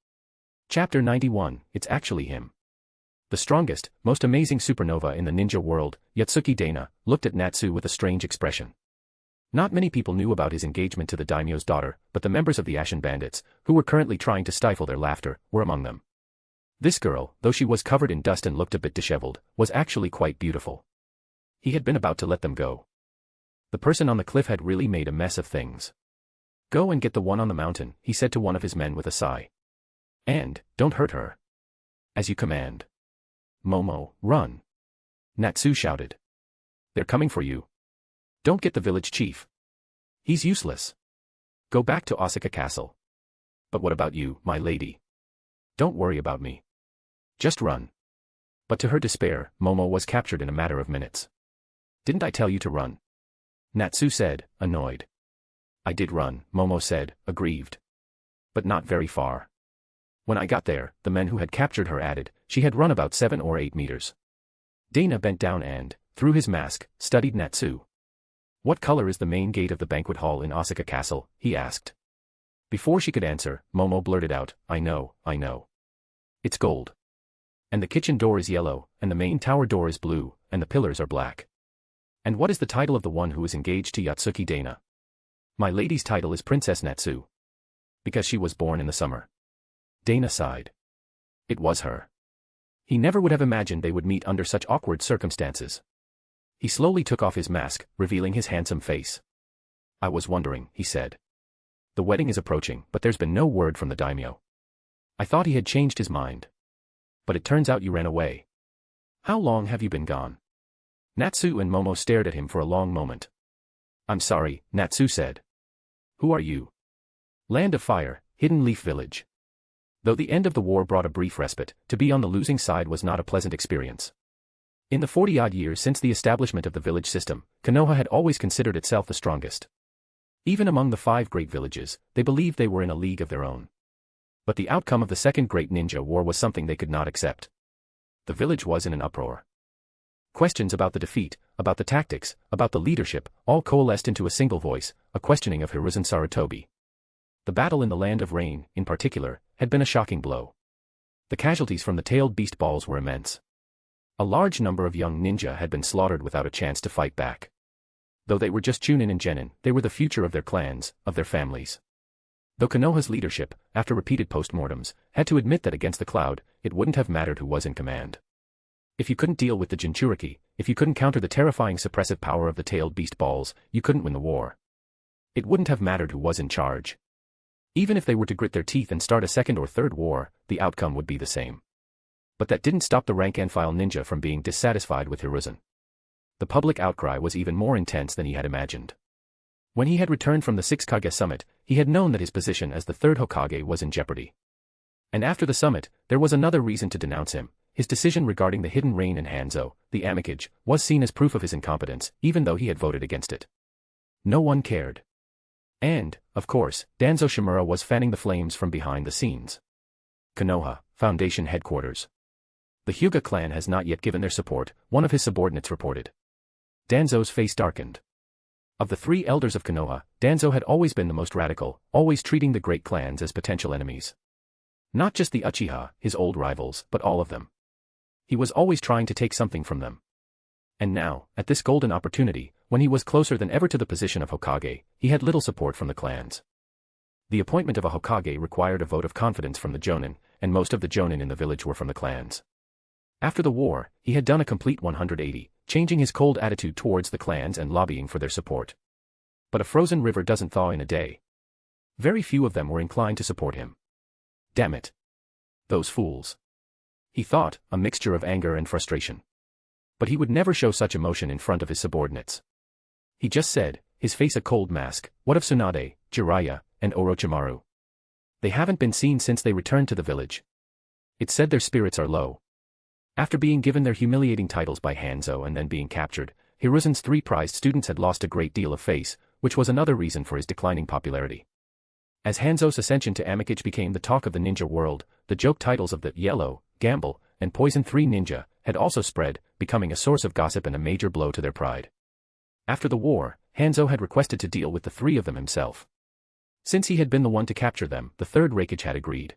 Chapter 91, it's actually him. The strongest, most amazing supernova in the ninja world, Yotsuki Dana, looked at Natsu with a strange expression. Not many people knew about his engagement to the daimyo's daughter, but the members of the Ashen Bandits, who were currently trying to stifle their laughter, were among them. This girl, though she was covered in dust and looked a bit disheveled, was actually quite beautiful. He had been about to let them go. The person on the cliff had really made a mess of things. Go and get the one on the mountain, he said to one of his men with a sigh. And, don't hurt her. As you command. Momo, run. Natsu shouted. They're coming for you. Don't get the village chief. He's useless. Go back to Osaka Castle. But what about you, my lady? Don't worry about me. Just run. But to her despair, Momo was captured in a matter of minutes. Didn't I tell you to run? Natsu said, annoyed. I did run, Momo said, aggrieved. But not very far. When I got there, the men who had captured her added, she had run about 7 or 8 meters. Dana bent down and, through his mask, studied Natsu. What color is the main gate of the banquet hall in Osaka Castle, he asked. Before she could answer, Momo blurted out, I know. It's gold. And the kitchen door is yellow, and the main tower door is blue, and the pillars are black. And what is the title of the one who is engaged to Yotsuki Dana? My lady's title is Princess Natsu. Because she was born in the summer. Dana sighed. It was her. He never would have imagined they would meet under such awkward circumstances. He slowly took off his mask, revealing his handsome face. I was wondering, he said. The wedding is approaching, but there's been no word from the daimyo. I thought he had changed his mind. But it turns out you ran away. How long have you been gone? Natsu and Momo stared at him for a long moment. I'm sorry, Natsu said. Who are you? Land of Fire, Hidden Leaf Village. Though the end of the war brought a brief respite, to be on the losing side was not a pleasant experience. In the 40-odd years since the establishment of the village system, Konoha had always considered itself the strongest. Even among the 5 great villages, they believed they were in a league of their own. But the outcome of the Second Great Ninja War was something they could not accept. The village was in an uproar. Questions about the defeat, about the tactics, about the leadership, all coalesced into a single voice, a questioning of Hiruzen Sarutobi. The battle in the Land of Rain, in particular, had been a shocking blow. The casualties from the tailed beast balls were immense. A large number of young ninja had been slaughtered without a chance to fight back. Though they were just Chunin and Genin, they were the future of their clans, of their families. Though Konoha's leadership, after repeated postmortems, had to admit that against the cloud, it wouldn't have mattered who was in command. If you couldn't deal with the Jinchuriki, if you couldn't counter the terrifying suppressive power of the tailed beast balls, you couldn't win the war. It wouldn't have mattered who was in charge. Even if they were to grit their teeth and start a second or third war, the outcome would be the same. But that didn't stop the rank-and-file ninja from being dissatisfied with Hiruzen. The public outcry was even more intense than he had imagined. When he had returned from the 6 Kage summit, he had known that his position as the 3rd Hokage was in jeopardy. And after the summit, there was another reason to denounce him. His decision regarding the Hidden Rain and Hanzo, the amicage, was seen as proof of his incompetence, even though he had voted against it. No one cared. And, of course, Danzo Shimura was fanning the flames from behind the scenes. Konoha, Foundation Headquarters. The Hyuga clan has not yet given their support, one of his subordinates reported. Danzo's face darkened. Of the three elders of Konoha, Danzo had always been the most radical, always treating the great clans as potential enemies. Not just the Uchiha, his old rivals, but all of them. He was always trying to take something from them. And now, at this golden opportunity, when he was closer than ever to the position of Hokage, he had little support from the clans. The appointment of a Hokage required a vote of confidence from the Jonin, and most of the Jonin in the village were from the clans. After the war, he had done a complete 180, changing his cold attitude towards the clans and lobbying for their support. But a frozen river doesn't thaw in a day. Very few of them were inclined to support him. Damn it. Those fools. He thought, a mixture of anger and frustration. But he would never show such emotion in front of his subordinates. He just said, his face a cold mask, what of Tsunade, Jiraiya, and Orochimaru? They haven't been seen since they returned to the village. It said their spirits are low. After being given their humiliating titles by Hanzo and then being captured, Hiruzen's three prized students had lost a great deal of face, which was another reason for his declining popularity. As Hanzo's ascension to Amakage became the talk of the ninja world, the joke titles of the Yellow, Gamble, and Poison 3 Ninja had also spread, becoming a source of gossip and a major blow to their pride. After the war, Hanzo had requested to deal with the three of them himself. Since he had been the one to capture them, the Third Raikage had agreed.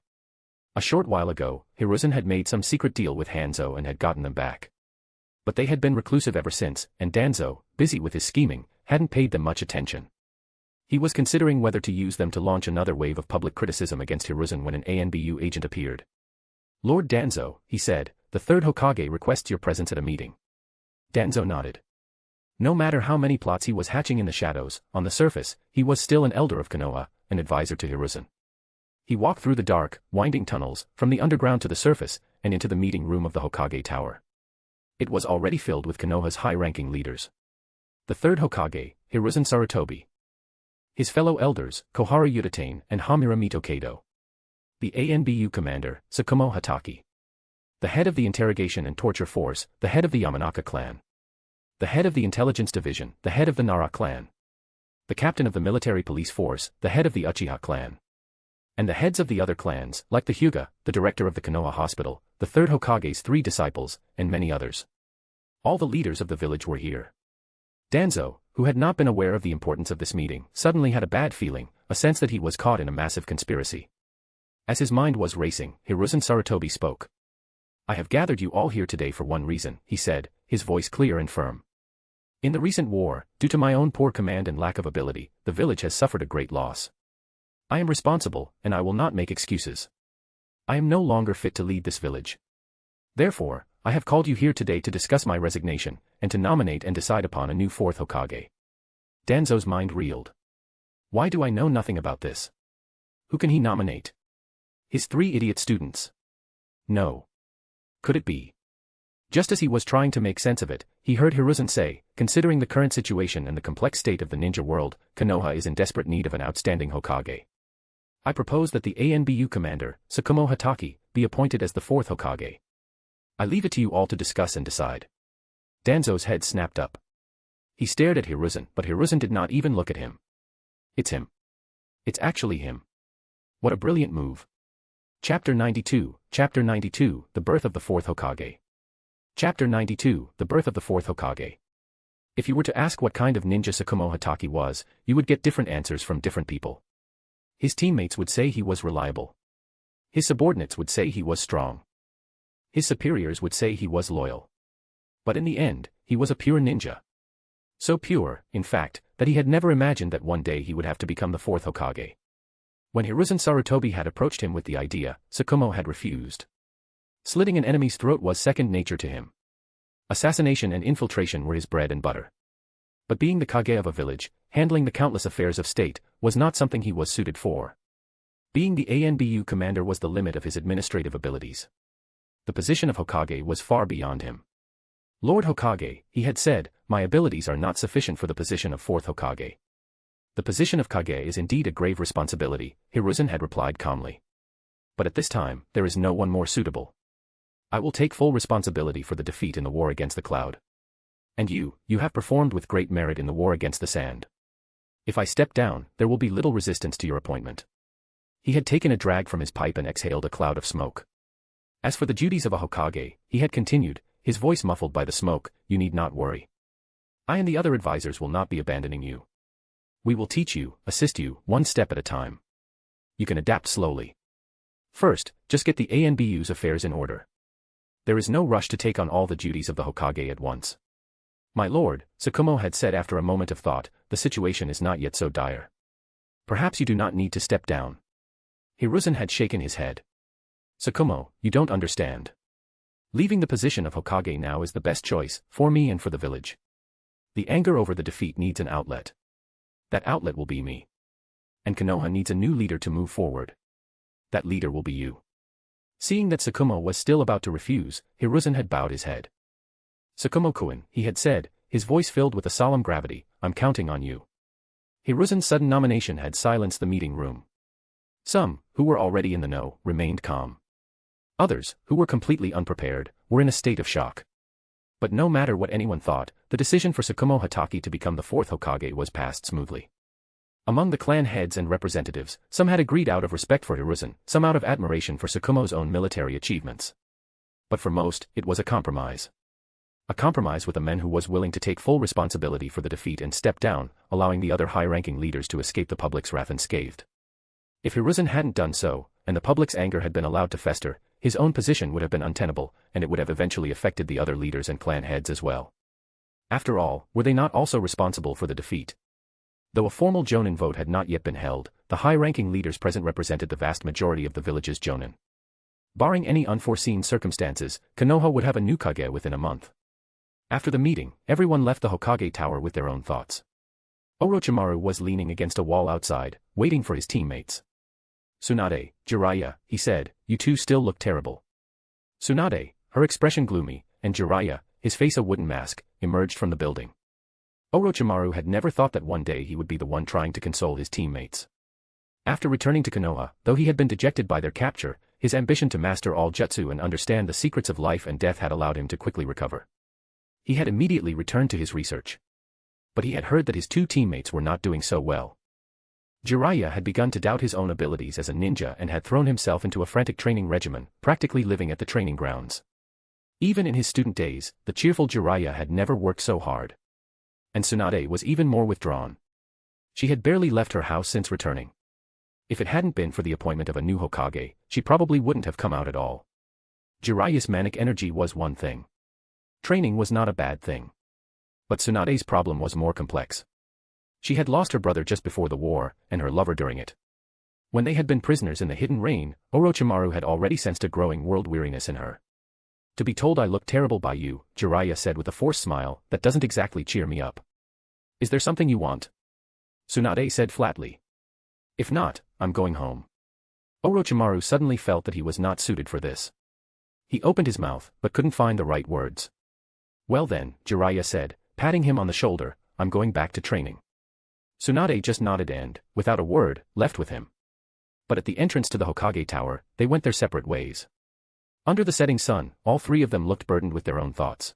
A short while ago, Hiruzen had made some secret deal with Hanzo and had gotten them back. But they had been reclusive ever since, and Danzo, busy with his scheming, hadn't paid them much attention. He was considering whether to use them to launch another wave of public criticism against Hiruzen when an ANBU agent appeared. Lord Danzo, he said, the third Hokage requests your presence at a meeting. Danzo nodded. No matter how many plots he was hatching in the shadows, on the surface, he was still an elder of Konoha, an advisor to Hiruzen. He walked through the dark, winding tunnels, from the underground to the surface, and into the meeting room of the Hokage Tower. It was already filled with Konoha's high-ranking leaders. The third Hokage, Hiruzen Sarutobi. His fellow elders, Kohara Utatane and Hamura Mitokado. The ANBU commander, Tsukumo Hatake. The head of the interrogation and torture force, the head of the Yamanaka clan. The head of the intelligence division, the head of the Nara clan. The captain of the military police force, the head of the Uchiha clan. And the heads of the other clans, like the Hyuga, the director of the Konoha hospital, the third Hokage's 3 disciples, and many others. All the leaders of the village were here. Danzo, who had not been aware of the importance of this meeting, suddenly had a bad feeling, a sense that he was caught in a massive conspiracy. As his mind was racing, Hiruzen Sarutobi spoke. I have gathered you all here today for one reason, he said, his voice clear and firm. In the recent war, due to my own poor command and lack of ability, the village has suffered a great loss. I am responsible, and I will not make excuses. I am no longer fit to lead this village. Therefore, I have called you here today to discuss my resignation, and to nominate and decide upon a new fourth Hokage. Danzo's mind reeled. Why do I know nothing about this? Who can he nominate? His 3 idiot students. No. Could it be? Just as he was trying to make sense of it, he heard Hiruzen say, considering the current situation and the complex state of the ninja world, Konoha is in desperate need of an outstanding Hokage. I propose that the ANBU commander, Tsukumo Hatake, be appointed as the 4th Hokage. I leave it to you all to discuss and decide. Danzo's head snapped up. He stared at Hiruzen, but Hiruzen did not even look at him. It's him. It's actually him. What a brilliant move. Chapter 92, The Birth of the 4th Hokage. Chapter 92, The Birth of the 4th Hokage. If you were to ask what kind of ninja Tsukumo Hatake was, you would get different answers from different people. His teammates would say he was reliable. His subordinates would say he was strong. His superiors would say he was loyal. But in the end, he was a pure ninja. So pure, in fact, that he had never imagined that one day he would have to become the 4th Hokage. When Hiruzen Sarutobi had approached him with the idea, Tsukumo had refused. Slitting an enemy's throat was second nature to him. Assassination and infiltration were his bread and butter. But being the Kage of a village, handling the countless affairs of state, was not something he was suited for. Being the ANBU commander was the limit of his administrative abilities. The position of Hokage was far beyond him. Lord Hokage, he had said, my abilities are not sufficient for the position of 4th Hokage. The position of Kage is indeed a grave responsibility, Hiruzen had replied calmly. But at this time, there is no one more suitable. I will take full responsibility for the defeat in the war against the cloud. And you have performed with great merit in the war against the sand. If I step down, there will be little resistance to your appointment. He had taken a drag from his pipe and exhaled a cloud of smoke. As for the duties of a Hokage, he had continued, his voice muffled by the smoke, you need not worry. I and the other advisors will not be abandoning you. We will teach you, assist you, one step at a time. You can adapt slowly. First, just get the ANBU's affairs in order. There is no rush to take on all the duties of the Hokage at once. My lord, Tsukumo had said after a moment of thought, the situation is not yet so dire. Perhaps you do not need to step down. Hiruzen had shaken his head. Tsukumo, you don't understand. Leaving the position of Hokage now is the best choice, for me and for the village. The anger over the defeat needs an outlet. That outlet will be me. And Konoha needs a new leader to move forward. That leader will be you. Seeing that Tsukumo was still about to refuse, Hiruzen had bowed his head. Tsukumo-kun, he had said, his voice filled with a solemn gravity, I'm counting on you. Hiruzen's sudden nomination had silenced the meeting room. Some, who were already in the know, remained calm. Others, who were completely unprepared, were in a state of shock. But no matter what anyone thought, the decision for Tsukumo Hatake to become the fourth Hokage was passed smoothly. Among the clan heads and representatives, some had agreed out of respect for Hiruzen, some out of admiration for Tsukumo's own military achievements. But for most, it was a compromise. A compromise with a man who was willing to take full responsibility for the defeat and step down, allowing the other high-ranking leaders to escape the public's wrath unscathed. If Hiruzen hadn't done so, and the public's anger had been allowed to fester, his own position would have been untenable, and it would have eventually affected the other leaders and clan heads as well. After all, were they not also responsible for the defeat? Though a formal Jonin vote had not yet been held, the high-ranking leaders present represented the vast majority of the village's Jonin. Barring any unforeseen circumstances, Konoha would have a new Kage within a month. After the meeting, everyone left the Hokage Tower with their own thoughts. Orochimaru was leaning against a wall outside, waiting for his teammates. Tsunade, Jiraiya, he said, you two still look terrible. Tsunade, her expression gloomy, and Jiraiya, his face a wooden mask, emerged from the building. Orochimaru had never thought that one day he would be the one trying to console his teammates. After returning to Konoha, though he had been dejected by their capture, his ambition to master all jutsu and understand the secrets of life and death had allowed him to quickly recover. He had immediately returned to his research. But he had heard that his two teammates were not doing so well. Jiraiya had begun to doubt his own abilities as a ninja and had thrown himself into a frantic training regimen, practically living at the training grounds. Even in his student days, the cheerful Jiraiya had never worked so hard. And Tsunade was even more withdrawn. She had barely left her house since returning. If it hadn't been for the appointment of a new Hokage, she probably wouldn't have come out at all. Jiraiya's manic energy was one thing. Training was not a bad thing. But Tsunade's problem was more complex. She had lost her brother just before the war, and her lover during it. When they had been prisoners in the hidden rain, Orochimaru had already sensed a growing world weariness in her. To be told I look terrible by you, Jiraiya said with a forced smile, that doesn't exactly cheer me up. Is there something you want? Tsunade said flatly. If not, I'm going home. Orochimaru suddenly felt that he was not suited for this. He opened his mouth, but couldn't find the right words. Well then, Jiraiya said, patting him on the shoulder, I'm going back to training. Tsunade just nodded and, without a word, left with him. But at the entrance to the Hokage Tower, they went their separate ways. Under the setting sun, all three of them looked burdened with their own thoughts.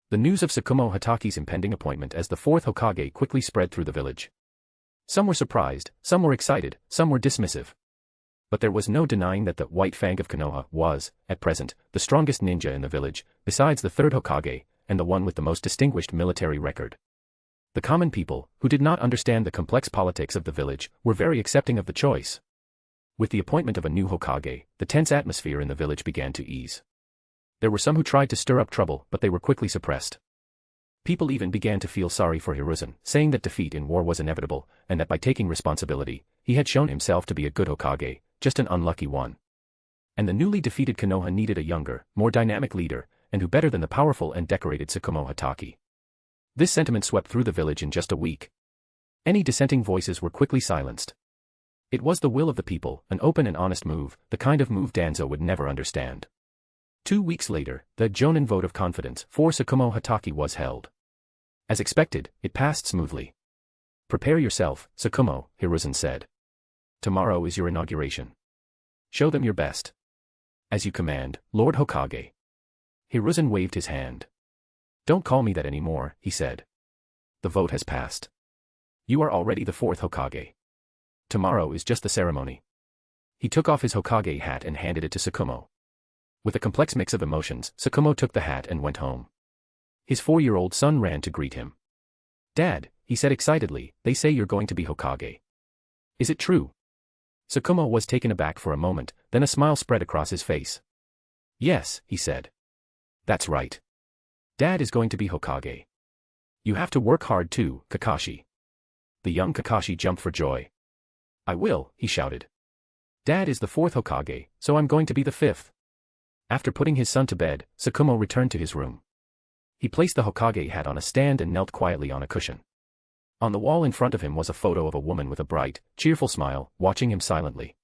The news of Tsukumo Hatake's impending appointment as the fourth Hokage quickly spread through the village. Some were surprised, some were excited, some were dismissive. But there was no denying that the White Fang of Konoha was, at present, the strongest ninja in the village, besides the third Hokage, and the one with the most distinguished military record. The common people, who did not understand the complex politics of the village, were very accepting of the choice. With the appointment of a new Hokage, the tense atmosphere in the village began to ease. There were some who tried to stir up trouble, but they were quickly suppressed. People even began to feel sorry for Hiruzen, saying that defeat in war was inevitable, and that by taking responsibility, he had shown himself to be a good Hokage, just an unlucky one. And the newly defeated Konoha needed a younger, more dynamic leader, and who better than the powerful and decorated Tsukumo Hatake. This sentiment swept through the village in just a week. Any dissenting voices were quickly silenced. It was the will of the people, an open and honest move, the kind of move Danzo would never understand. 2 weeks later, the Jonin vote of confidence for Tsukumo Hatake was held. As expected, it passed smoothly. Prepare yourself, Tsukumo, Hiruzen said. Tomorrow is your inauguration. Show them your best. As you command, Lord Hokage. Hiruzen waved his hand. Don't call me that anymore, he said. The vote has passed. You are already the fourth Hokage. Tomorrow is just the ceremony. He took off his Hokage hat and handed it to Tsukumo. With a complex mix of emotions, Tsukumo took the hat and went home. His 4-year-old son ran to greet him. "Dad," he said excitedly, "they say you're going to be Hokage. Is it true?" Tsukumo was taken aback for a moment, then a smile spread across his face. "Yes," he said. "That's right. Dad is going to be Hokage. You have to work hard too, Kakashi." The young Kakashi jumped for joy. "I will," he shouted. "Dad is the 4th Hokage, so I'm going to be the 5th." After putting his son to bed, Tsukumo returned to his room. He placed the Hokage hat on a stand and knelt quietly on a cushion. On the wall in front of him was a photo of a woman with a bright, cheerful smile, watching him silently.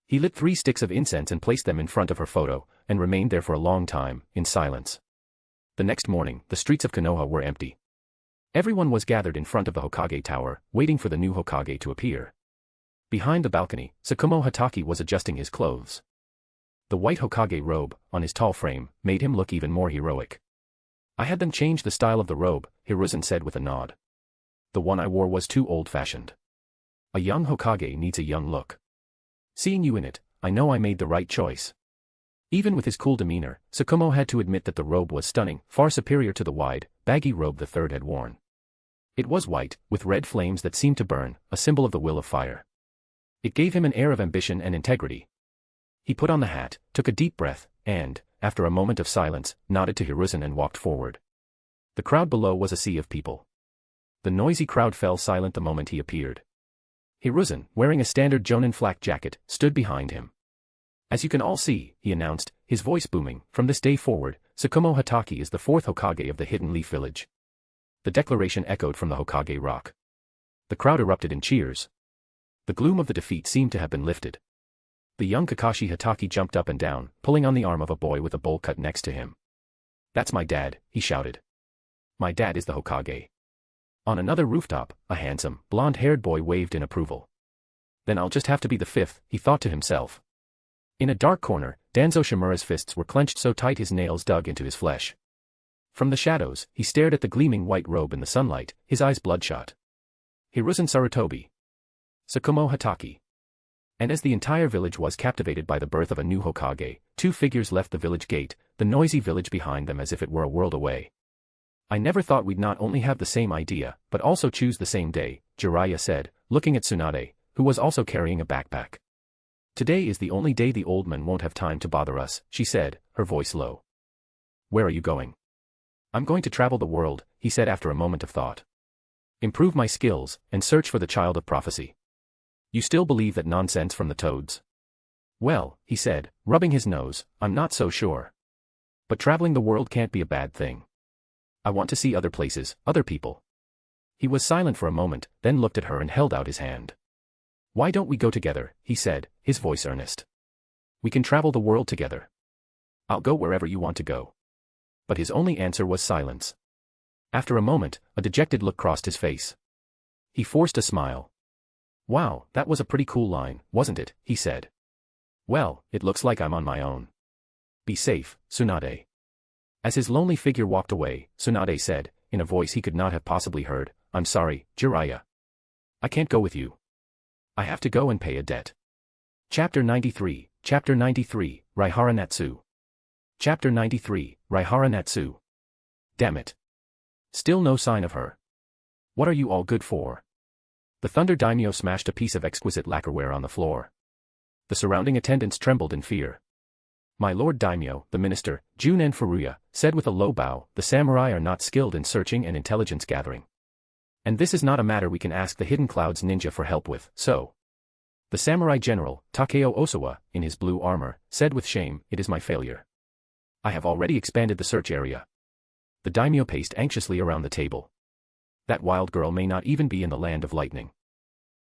He lit 3 sticks of incense and placed them in front of her photo, and remained there for a long time, in silence. The next morning, the streets of Konoha were empty. Everyone was gathered in front of the Hokage tower, waiting for the new Hokage to appear. Behind the balcony, Tsukumo Hatake was adjusting his clothes. The white Hokage robe, on his tall frame, made him look even more heroic. "I had them change the style of the robe," Hiruzen said with a nod. "The one I wore was too old-fashioned. A young Hokage needs a young look. Seeing you in it, I know I made the right choice." Even with his cool demeanor, Tsukumo had to admit that the robe was stunning, far superior to the wide, baggy robe the third had worn. It was white, with red flames that seemed to burn, a symbol of the will of fire. It gave him an air of ambition and integrity. He put on the hat, took a deep breath, and, after a moment of silence, nodded to Hiruzen and walked forward. The crowd below was a sea of people. The noisy crowd fell silent the moment he appeared. Hiruzen, wearing a standard Jonin flak jacket, stood behind him. "As you can all see," he announced, his voice booming, "from this day forward, Tsukumo Hatake is the 4th Hokage of the Hidden Leaf Village." The declaration echoed from the Hokage Rock. The crowd erupted in cheers. The gloom of the defeat seemed to have been lifted. The young Kakashi Hatake jumped up and down, pulling on the arm of a boy with a bowl cut next to him. "That's my dad," he shouted. "My dad is the Hokage." On another rooftop, a handsome, blonde-haired boy waved in approval. "Then I'll just have to be the 5th, he thought to himself. In a dark corner, Danzo Shimura's fists were clenched so tight his nails dug into his flesh. From the shadows, he stared at the gleaming white robe in the sunlight, his eyes bloodshot. Hiruzen Sarutobi. Tsukumo Hatake. And as the entire village was captivated by the birth of a new Hokage, 2 figures left the village gate, the noisy village behind them as if it were a world away. "I never thought we'd not only have the same idea, but also choose the same day," Jiraiya said, looking at Tsunade, who was also carrying a backpack. "Today is the only day the old man won't have time to bother us," she said, her voice low. "Where are you going?" "I'm going to travel the world," he said after a moment of thought. "Improve my skills, and search for the child of prophecy." "You still believe that nonsense from the toads?" "Well," he said, rubbing his nose, "I'm not so sure. But traveling the world can't be a bad thing. I want to see other places, other people." He was silent for a moment, then looked at her and held out his hand. "Why don't we go together?" he said, his voice earnest. "We can travel the world together. I'll go wherever you want to go." But his only answer was silence. After a moment, a dejected look crossed his face. He forced a smile. "Wow, that was a pretty cool line, wasn't it?" he said. "Well, it looks like I'm on my own. Be safe, Tsunade." As his lonely figure walked away, Tsunade said, in a voice he could not have possibly heard, "I'm sorry, Jiraiya. I can't go with you. I have to go and pay a debt." Chapter 93, Raihara Natsu. Chapter 93, Raihara Natsu. Damn it. Still no sign of her. What are you all good for? The Thunder Daimyo smashed a piece of exquisite lacquerware on the floor. The surrounding attendants trembled in fear. "My Lord Daimyo," the minister, Junen Furuya, said with a low bow, "the samurai are not skilled in searching and intelligence gathering. And this is not a matter we can ask the Hidden Clouds ninja for help with, so." The samurai general, Takeo Osawa, in his blue armor, said with shame, "It is my failure. I have already expanded the search area." The daimyo paced anxiously around the table. "That wild girl may not even be in the land of lightning.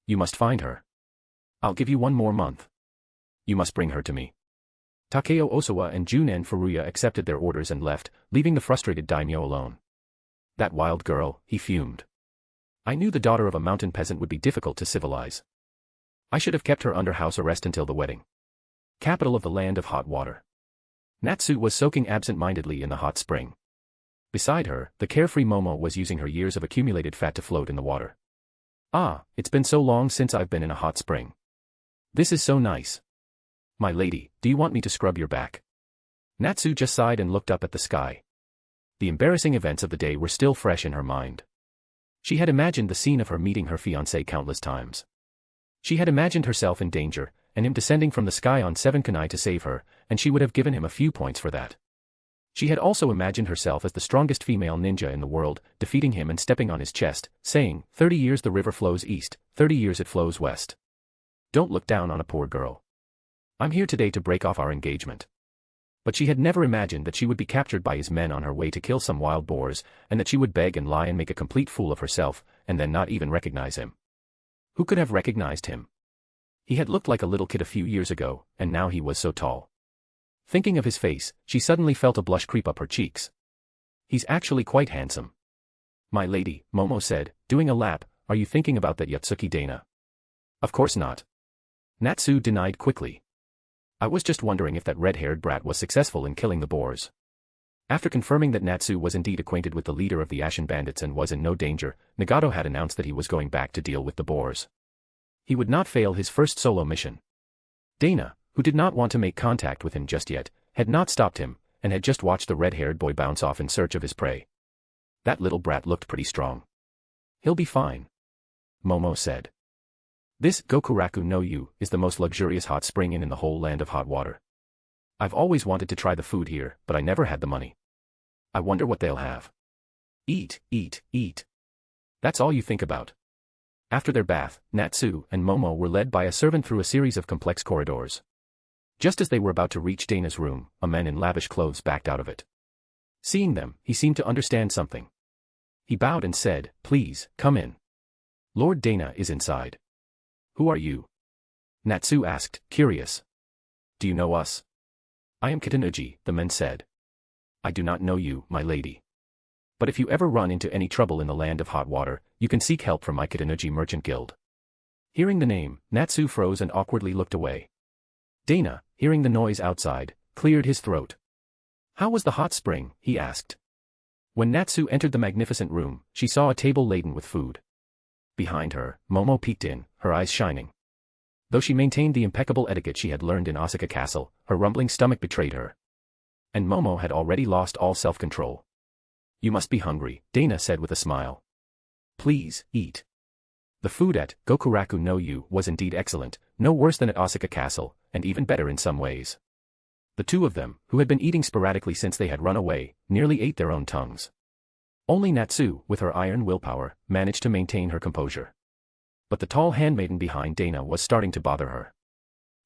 You must find her. I'll give you 1 more month. You must bring her to me." Takeo Osawa and Junen Furuya accepted their orders and left, leaving the frustrated daimyo alone. "That wild girl," he fumed. "I knew the daughter of a mountain peasant would be difficult to civilize. I should have kept her under house arrest until the wedding. Capital of the land of hot water." Natsu was soaking absent-mindedly in the hot spring. Beside her, the carefree Momo was using her years of accumulated fat to float in the water. "Ah, it's been so long since I've been in a hot spring. This is so nice. My lady, do you want me to scrub your back?" Natsu just sighed and looked up at the sky. The embarrassing events of the day were still fresh in her mind. She had imagined the scene of her meeting her fiancé countless times. She had imagined herself in danger, and him descending from the sky on 7 kunai to save her, and she would have given him a few points for that. She had also imagined herself as the strongest female ninja in the world, defeating him and stepping on his chest, saying, 30 years the river flows east, 30 years it flows west. Don't look down on a poor girl. I'm here today to break off our engagement. But she had never imagined that she would be captured by his men on her way to kill some wild boars, and that she would beg and lie and make a complete fool of herself, and then not even recognize him. Who could have recognized him? He had looked like a little kid a few years ago, and now he was so tall. Thinking of his face, she suddenly felt a blush creep up her cheeks. He's actually quite handsome. My lady, Momo said, doing a lap, are you thinking about that Yotsuki Dana? Of course not. Natsu denied quickly. I was just wondering if that red-haired brat was successful in killing the boars. After confirming that Natsu was indeed acquainted with the leader of the Ashen Bandits and was in no danger, Nagato had announced that he was going back to deal with the boars. He would not fail his first solo mission. Dana, who did not want to make contact with him just yet, had not stopped him, and had just watched the red-haired boy bounce off in search of his prey. That little brat looked pretty strong. He'll be fine. Momo said. This Gokuraku no Yu is the most luxurious hot spring in the whole land of hot water. I've always wanted to try the food here, but I never had the money. I wonder what they'll have. Eat, eat, eat. That's all you think about. After their bath, Natsu and Momo were led by a servant through a series of complex corridors. Just as they were about to reach Dana's room, a man in lavish clothes backed out of it. Seeing them, he seemed to understand something. He bowed and said, please, come in. Lord Dana is inside. Who are you? Natsu asked, curious. Do you know us? I am Kitanuji, the man said. I do not know you, my lady. But if you ever run into any trouble in the land of hot water, you can seek help from my Kitanuji Merchant Guild. Hearing the name, Natsu froze and awkwardly looked away. Dana, hearing the noise outside, cleared his throat. How was the hot spring? He asked. When Natsu entered the magnificent room, she saw a table laden with food. Behind her, Momo peeked in, her eyes shining. Though she maintained the impeccable etiquette she had learned in Osaka Castle, her rumbling stomach betrayed her. And Momo had already lost all self-control. You must be hungry, Dana said with a smile. Please, eat. The food at Gokuraku no Yu was indeed excellent, no worse than at Osaka Castle, and even better in some ways. The two of them, who had been eating sporadically since they had run away, nearly ate their own tongues. Only Natsu, with her iron willpower, managed to maintain her composure. But the tall handmaiden behind Dana was starting to bother her.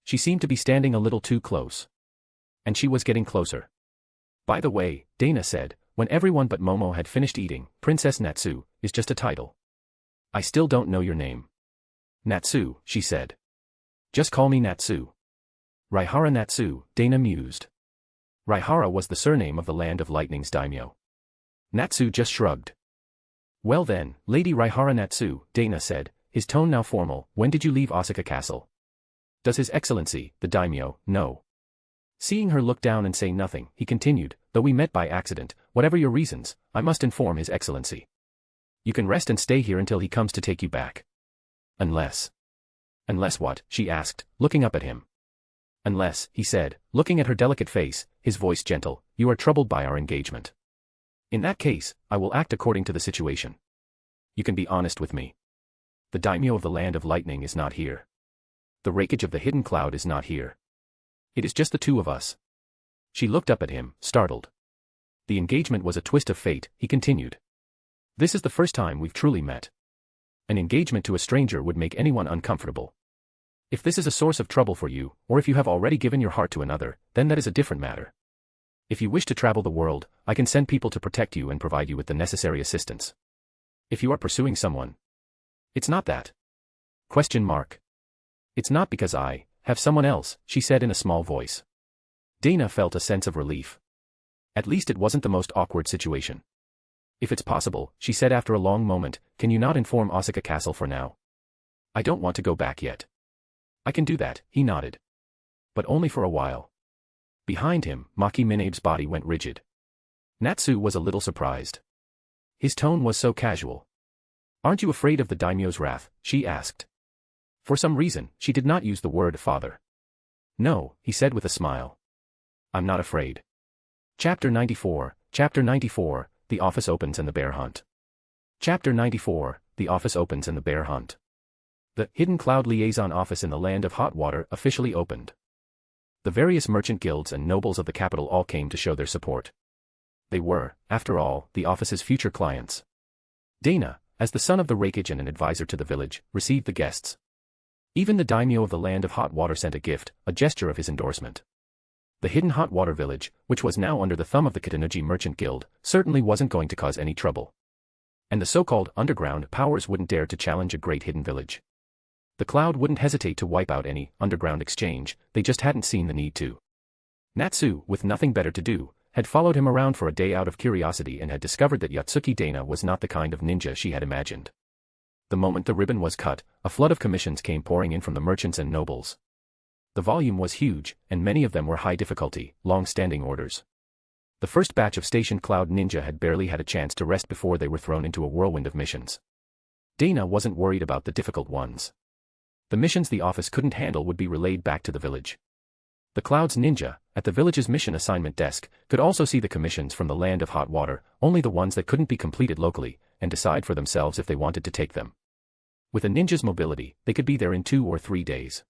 She seemed to be standing a little too close. And she was getting closer. By the way, Dana said, when everyone but Momo had finished eating, Princess Natsu is just a title. I still don't know your name. Natsu, she said. Just call me Natsu. Raihara Natsu, Dana mused. Raihara was the surname of the Land of Lightning's Daimyo. Natsu just shrugged. Well then, Lady Raihara Natsu, Dana said, his tone now formal, when did you leave Osaka Castle? Does His Excellency, the Daimyo, know? Seeing her look down and say nothing, he continued, though we met by accident, whatever your reasons, I must inform His Excellency. You can rest and stay here until he comes to take you back. Unless. Unless what? She asked, looking up at him. Unless, he said, looking at her delicate face, his voice gentle, you are troubled by our engagement. In that case, I will act according to the situation. You can be honest with me. The daimyo of the Land of Lightning is not here. The Raikage of the Hidden Cloud is not here. It is just the two of us. She looked up at him, startled. The engagement was a twist of fate, he continued. This is the first time we've truly met. An engagement to a stranger would make anyone uncomfortable. If this is a source of trouble for you, or if you have already given your heart to another, then that is a different matter. If you wish to travel the world, I can send people to protect you and provide you with the necessary assistance. If you are pursuing someone. It's not that. Question mark. It's not because I have someone else, she said in a small voice. Dana felt a sense of relief. At least it wasn't the most awkward situation. If it's possible, she said after a long moment, can you not inform Osaka Castle for now? I don't want to go back yet. I can do that, he nodded. But only for a while. Behind him, Maki Minabe's body went rigid. Natsu was a little surprised. His tone was so casual. Aren't you afraid of the daimyo's wrath? She asked. For some reason, she did not use the word father. No, he said with a smile. I'm not afraid. Chapter 94, The Office Opens and the Bear Hunt. Chapter 94, The Office Opens and the Bear Hunt. The Hidden Cloud Liaison Office in the Land of Hot Water officially opened. The various merchant guilds and nobles of the capital all came to show their support. They were, after all, the office's future clients. Dana, as the son of the Raikage and an advisor to the village, received the guests. Even the Daimyo of the Land of Hot Water sent a gift, a gesture of his endorsement. The hidden hot water village, which was now under the thumb of the Katanuji Merchant Guild, certainly wasn't going to cause any trouble. And the so-called underground powers wouldn't dare to challenge a great hidden village. The Cloud wouldn't hesitate to wipe out any underground exchange, they just hadn't seen the need to. Natsu, with nothing better to do, had followed him around for a day out of curiosity and had discovered that Yotsuki Dana was not the kind of ninja she had imagined. The moment the ribbon was cut, a flood of commissions came pouring in from the merchants and nobles. The volume was huge, and many of them were high-difficulty, long-standing orders. The first batch of stationed Cloud Ninja had barely had a chance to rest before they were thrown into a whirlwind of missions. Dana wasn't worried about the difficult ones. The missions the office couldn't handle would be relayed back to the village. The Cloud's ninja, at the village's mission assignment desk, could also see the commissions from the Land of Hot Water, only the ones that couldn't be completed locally, and decide for themselves if they wanted to take them. With a ninja's mobility, they could be there in 2 or 3 days.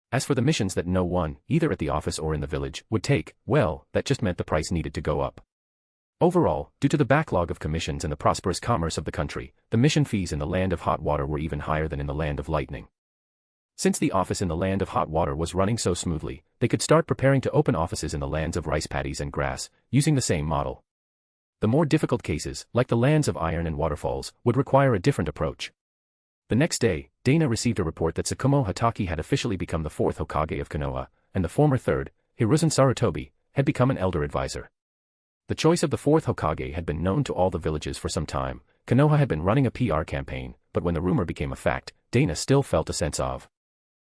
As for the missions that no one, either at the office or in the village, would take, well, that just meant the price needed to go up. Overall, due to the backlog of commissions and the prosperous commerce of the country, the mission fees in the Land of Hot Water were even higher than in the Land of Lightning. Since the office in the Land of Hot Water was running so smoothly, they could start preparing to open offices in the lands of rice paddies and grass, using the same model. The more difficult cases, like the lands of iron and waterfalls, would require a different approach. The next day, Dana received a report that Tsukumo Hatake had officially become the 4th Hokage of Konoha, and the former 3rd, Hiruzen Sarutobi, had become an elder advisor. The choice of the 4th Hokage had been known to all the villages for some time. Konoha had been running a PR campaign, but when the rumor became a fact, Dana still felt a sense of.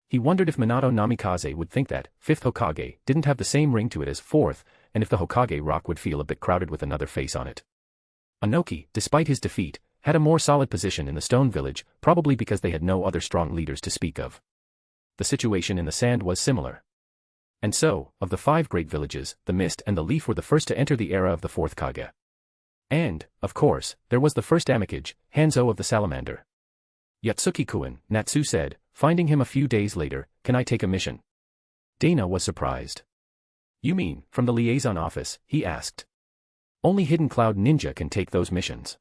He wondered if Minato Namikaze would think that 5th Hokage didn't have the same ring to it as 4th, and if the Hokage rock would feel a bit crowded with another face on it. Anoki, despite his defeat, had a more solid position in the Stone Village, probably because they had no other strong leaders to speak of. The situation in the Sand was similar. And so, of the 5 great villages, the Mist and the Leaf were the first to enter the era of the 4th Kage. And, of course, there was the first Amikage, Hanzo of the Salamander. Yotsuki-kun, Natsu said, finding him a few days later, "Can I take a mission?" Dana was surprised. "You mean, from the liaison office?" he asked. "Only Hidden Cloud Ninja can take those missions.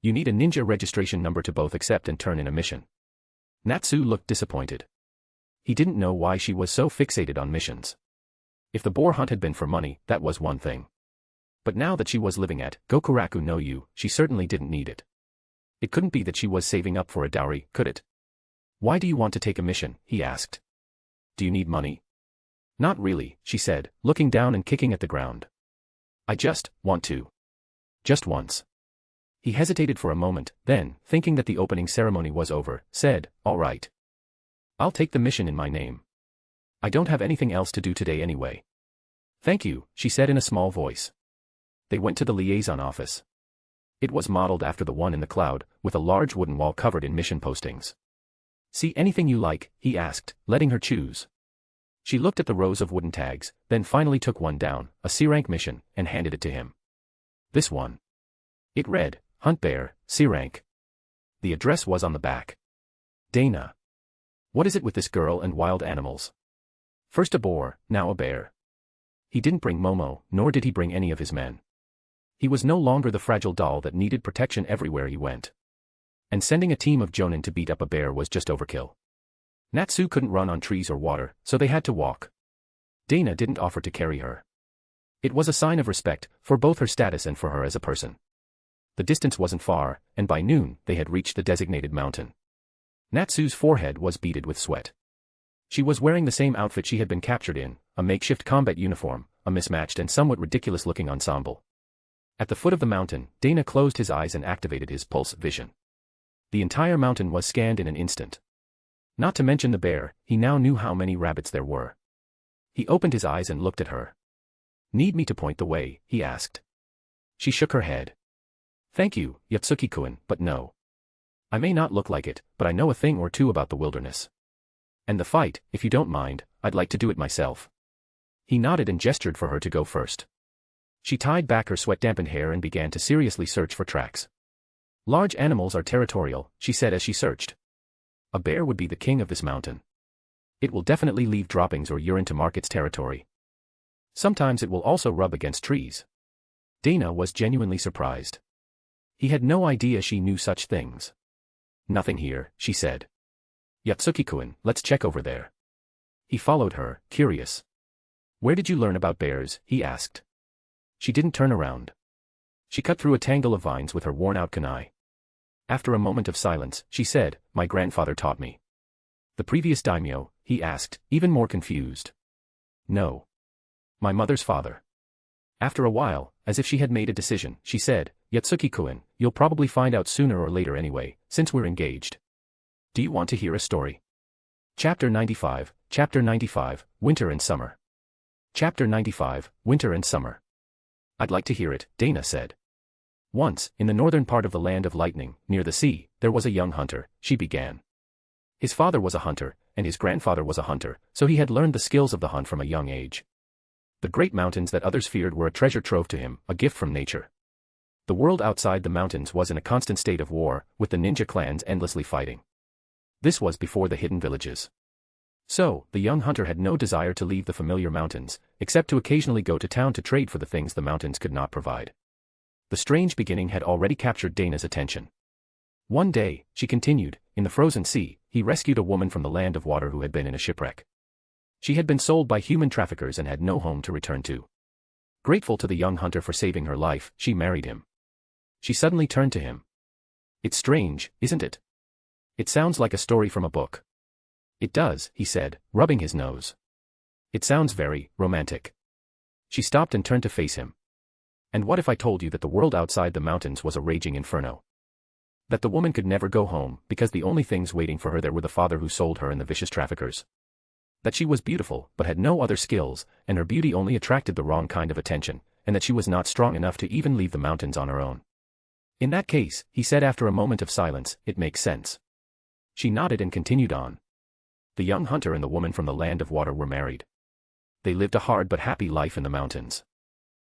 You need a ninja registration number to both accept and turn in a mission." Natsu looked disappointed. He didn't know why she was so fixated on missions. If the boar hunt had been for money, that was one thing. But now that she was living at Gokuraku no Yu, she certainly didn't need it. It couldn't be that she was saving up for a dowry, could it? "Why do you want to take a mission?" he asked. "Do you need money?" "Not really," she said, looking down and kicking at the ground. "I just want to. Just once." He hesitated for a moment, then, thinking that the opening ceremony was over, said, "All right. I'll take the mission in my name. I don't have anything else to do today anyway." "Thank you," she said in a small voice. They went to the liaison office. It was modeled after the one in the Cloud, with a large wooden wall covered in mission postings. "See anything you like?" he asked, letting her choose. She looked at the rows of wooden tags, then finally took one down, a C-rank mission, and handed it to him. "This one." It read, "Hunt Bear, C-rank." The address was on the back. Dana. What is it with this girl and wild animals? First a boar, now a bear. He didn't bring Momo, nor did he bring any of his men. He was no longer the fragile doll that needed protection everywhere he went. And sending a team of jonin to beat up a bear was just overkill. Natsu couldn't run on trees or water, so they had to walk. Dana didn't offer to carry her. It was a sign of respect, for both her status and for her as a person. The distance wasn't far, and by noon, they had reached the designated mountain. Natsu's forehead was beaded with sweat. She was wearing the same outfit she had been captured in, a makeshift combat uniform, a mismatched and somewhat ridiculous-looking ensemble. At the foot of the mountain, Dana closed his eyes and activated his pulse vision. The entire mountain was scanned in an instant. Not to mention the bear, he now knew how many rabbits there were. He opened his eyes and looked at her. "Need me to point the way?" he asked. She shook her head. "Thank you, Yotsuki-kun, but no. I may not look like it, but I know a thing or two about the wilderness. And the fight, if you don't mind, I'd like to do it myself." He nodded and gestured for her to go first. She tied back her sweat-dampened hair and began to seriously search for tracks. Large animals are territorial, she said as she searched. A bear would be the king of this mountain. It will definitely leave droppings or urine to mark its territory. Sometimes it will also rub against trees. Dana was genuinely surprised. He had no idea she knew such things. Nothing here, she said. Yotsuki-kun, let's check over there. He followed her, curious. Where did you learn about bears? He asked. She didn't turn around. She cut through a tangle of vines with her worn-out kunai. After a moment of silence, she said, my grandfather taught me. The previous daimyo? He asked, even more confused. No. My mother's father. After a while, as if she had made a decision, she said, Yotsuki-kun, you'll probably find out sooner or later anyway, since we're engaged. Do you want to hear a story? Chapter 95, Winter and Summer. Chapter 95, Winter and Summer. I'd like to hear it, Dana said. Once, in the northern part of the land of lightning, near the sea, there was a young hunter, she began. His father was a hunter, and his grandfather was a hunter, so he had learned the skills of the hunt from a young age. The great mountains that others feared were a treasure trove to him, a gift from nature. The world outside the mountains was in a constant state of war, with the ninja clans endlessly fighting. This was before the hidden villages. So, the young hunter had no desire to leave the familiar mountains, except to occasionally go to town to trade for the things the mountains could not provide. The strange beginning had already captured Dana's attention. One day, she continued, in the frozen sea, he rescued a woman from the land of water who had been in a shipwreck. She had been sold by human traffickers and had no home to return to. Grateful to the young hunter for saving her life, she married him. She suddenly turned to him. It's strange, isn't it? It sounds like a story from a book. It does, he said, rubbing his nose. It sounds very romantic. She stopped and turned to face him. And what if I told you that the world outside the mountains was a raging inferno? That the woman could never go home, because the only things waiting for her there were the father who sold her and the vicious traffickers. That she was beautiful, but had no other skills, and her beauty only attracted the wrong kind of attention, and that she was not strong enough to even leave the mountains on her own. In that case, he said after a moment of silence, it makes sense. She nodded and continued on. The young hunter and the woman from the land of water were married. They lived a hard but happy life in the mountains.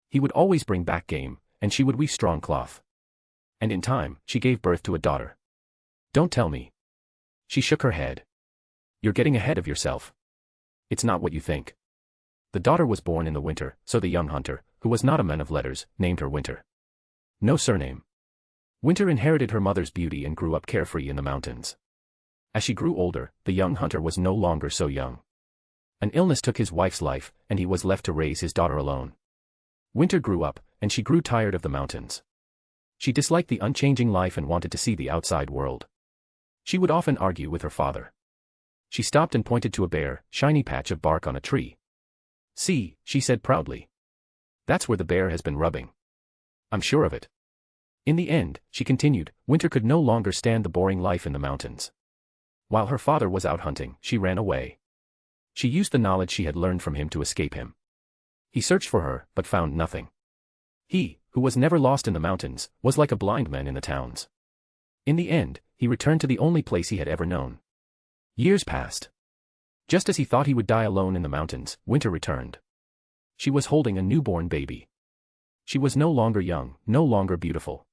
He would always bring back game, and she would weave strong cloth. And in time, she gave birth to a daughter. Don't tell me. She shook her head. You're getting ahead of yourself. It's not what you think. The daughter was born in the winter, so the young hunter, who was not a man of letters, named her Winter. No surname. Winter inherited her mother's beauty and grew up carefree in the mountains. As she grew older, the young hunter was no longer so young. An illness took his wife's life, and he was left to raise his daughter alone. Winter grew up, and she grew tired of the mountains. She disliked the unchanging life and wanted to see the outside world. She would often argue with her father. She stopped and pointed to a bare, shiny patch of bark on a tree. See, she said proudly. That's where the bear has been rubbing. I'm sure of it. In the end, she continued, Winter could no longer stand the boring life in the mountains. While her father was out hunting, she ran away. She used the knowledge she had learned from him to escape him. He searched for her, but found nothing. He, who was never lost in the mountains, was like a blind man in the towns. In the end, he returned to the only place he had ever known. Years passed. Just as he thought he would die alone in the mountains, Winter returned. She was holding a newborn baby. She was no longer young, no longer beautiful.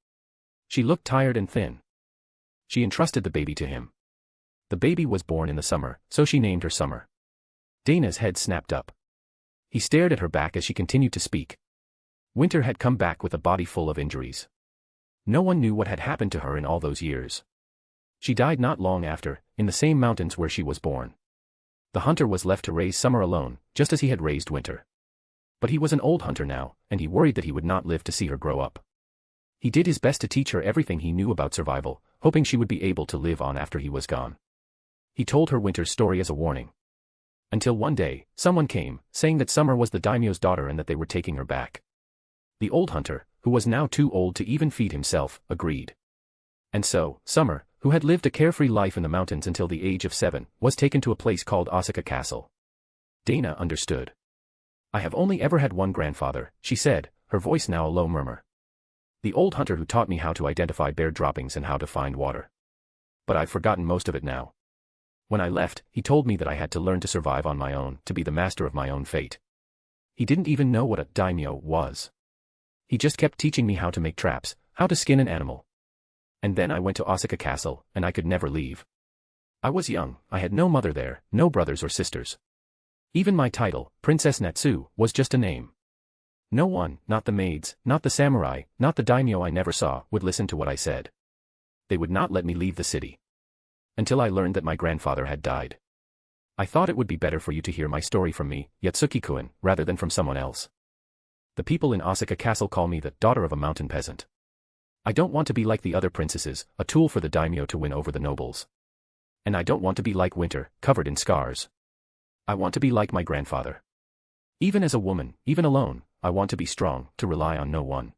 She looked tired and thin. She entrusted the baby to him. The baby was born in the summer, so she named her Summer. Dana's head snapped up. He stared at her back as she continued to speak. Winter had come back with a body full of injuries. No one knew what had happened to her in all those years. She died not long after, in the same mountains where she was born. The hunter was left to raise Summer alone, just as he had raised Winter. But he was an old hunter now, and he worried that he would not live to see her grow up. He did his best to teach her everything he knew about survival, hoping she would be able to live on after he was gone. He told her Winter's story as a warning. Until one day, someone came, saying that Summer was the daimyo's daughter and that they were taking her back. The old hunter, who was now too old to even feed himself, agreed. And so, Summer, who had lived a carefree life in the mountains until the age of 7, was taken to a place called Osaka Castle. Dana understood. I have only ever had one grandfather, she said, her voice now a low murmur. The old hunter who taught me how to identify bear droppings and how to find water. But I've forgotten most of it now. When I left, he told me that I had to learn to survive on my own, to be the master of my own fate. He didn't even know what a daimyo was. He just kept teaching me how to make traps, how to skin an animal. And then I went to Osaka Castle, and I could never leave. I was young, I had no mother there, no brothers or sisters. Even my title, Princess Natsu, was just a name. No one, not the maids, not the samurai, not the daimyo I never saw, would listen to what I said. They would not let me leave the city. Until I learned that my grandfather had died. I thought it would be better for you to hear my story from me, Yotsuki-kun, rather than from someone else. The people in Osaka Castle call me the daughter of a mountain peasant. I don't want to be like the other princesses, a tool for the daimyo to win over the nobles. And I don't want to be like Winter, covered in scars. I want to be like my grandfather. Even as a woman, even alone, I want to be strong, to rely on no one.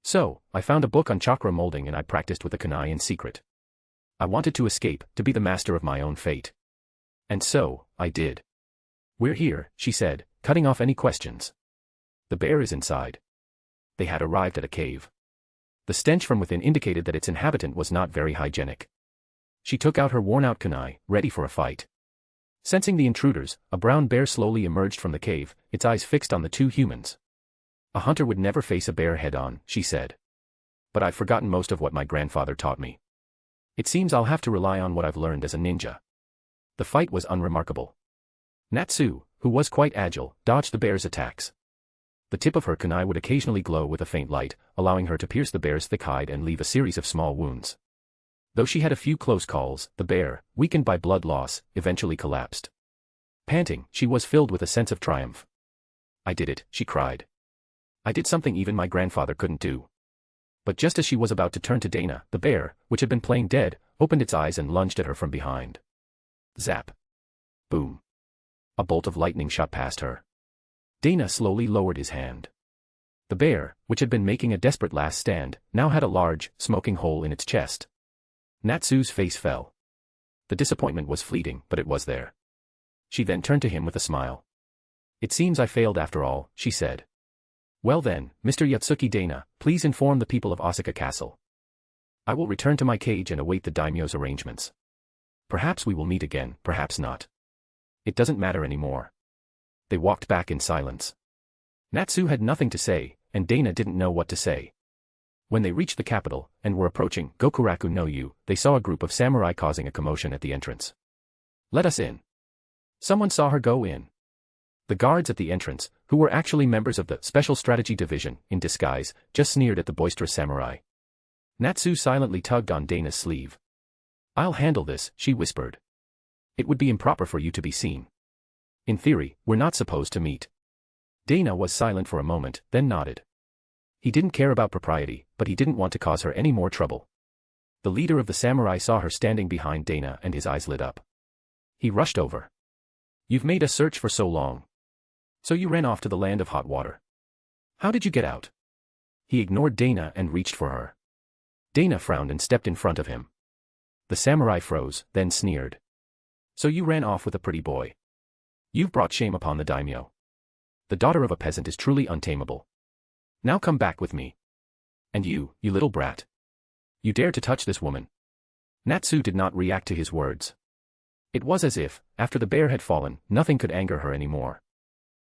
So, I found a book on chakra molding and I practiced with the kunai in secret. I wanted to escape, to be the master of my own fate. And so, I did. We're here, she said, cutting off any questions. The bear is inside. They had arrived at a cave. The stench from within indicated that its inhabitant was not very hygienic. She took out her worn-out kunai, ready for a fight. Sensing the intruders, a brown bear slowly emerged from the cave, its eyes fixed on the two humans. A hunter would never face a bear head-on, she said. But I've forgotten most of what my grandfather taught me. It seems I'll have to rely on what I've learned as a ninja. The fight was unremarkable. Natsu, who was quite agile, dodged the bear's attacks. The tip of her kunai would occasionally glow with a faint light, allowing her to pierce the bear's thick hide and leave a series of small wounds. Though she had a few close calls, the bear, weakened by blood loss, eventually collapsed. Panting, she was filled with a sense of triumph. I did it, she cried. I did something even my grandfather couldn't do. But just as she was about to turn to Dana, the bear, which had been playing dead, opened its eyes and lunged at her from behind. Zap. Boom. A bolt of lightning shot past her. Dana slowly lowered his hand. The bear, which had been making a desperate last stand, now had a large, smoking hole in its chest. Natsu's face fell. The disappointment was fleeting, but it was there. She then turned to him with a smile. It seems I failed after all, she said. Well then, Mr. Yotsuki Dana, please inform the people of Osaka Castle. I will return to my cage and await the daimyo's arrangements. Perhaps we will meet again, perhaps not. It doesn't matter anymore. They walked back in silence. Natsu had nothing to say, and Dana didn't know what to say. When they reached the capital, and were approaching Gokuraku no Yu, they saw a group of samurai causing a commotion at the entrance. Let us in. Someone saw her go in. The guards at the entrance, who were actually members of the Special Strategy Division, in disguise, just sneered at the boisterous samurai. Natsu silently tugged on Dana's sleeve. I'll handle this, she whispered. It would be improper for you to be seen. In theory, we're not supposed to meet. Dana was silent for a moment, then nodded. He didn't care about propriety, but he didn't want to cause her any more trouble. The leader of the samurai saw her standing behind Dana and his eyes lit up. He rushed over. You've made us search for so long. So you ran off to the land of hot water. How did you get out? He ignored Dana and reached for her. Dana frowned and stepped in front of him. The samurai froze, then sneered. So you ran off with a pretty boy. You've brought shame upon the daimyo. The daughter of a peasant is truly untamable. Now come back with me. And you little brat. You dare to touch this woman. Natsu did not react to his words. It was as if, after the bear had fallen, nothing could anger her anymore.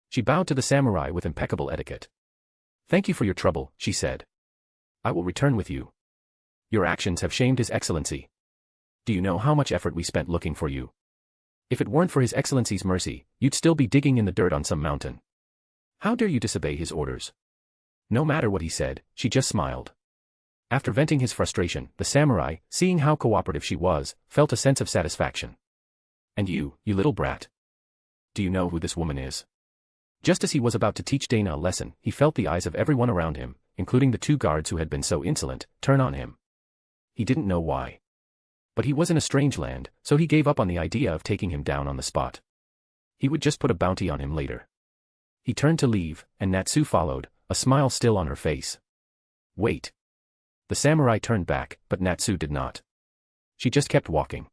She bowed to the samurai with impeccable etiquette. Thank you for your trouble, she said. I will return with you. Your actions have shamed His Excellency. Do you know how much effort we spent looking for you? If it weren't for His Excellency's mercy, you'd still be digging in the dirt on some mountain. How dare you disobey his orders? No matter what he said, she just smiled. After venting his frustration, the samurai, seeing how cooperative she was, felt a sense of satisfaction. And you little brat. Do you know who this woman is? Just as he was about to teach Dana a lesson, he felt the eyes of everyone around him, including the two guards who had been so insolent, turn on him. He didn't know why. But he was in a strange land, so he gave up on the idea of taking him down on the spot. He would just put a bounty on him later. He turned to leave, and Natsu followed, a smile still on her face. Wait. The samurai turned back, but Natsu did not. She just kept walking.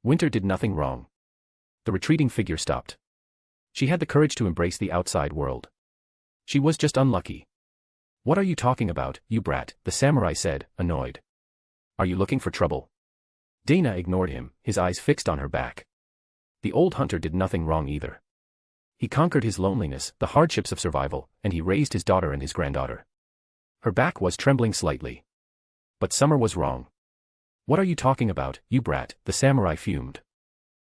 Winter did nothing wrong. The retreating figure stopped. She had the courage to embrace the outside world. She was just unlucky. What are you talking about, you brat? The samurai said, annoyed. Are you looking for trouble? Dana ignored him, his eyes fixed on her back. The old hunter did nothing wrong either. He conquered his loneliness, the hardships of survival, and he raised his daughter and his granddaughter. Her back was trembling slightly. But Summer was wrong. "What are you talking about, you brat?" the samurai fumed.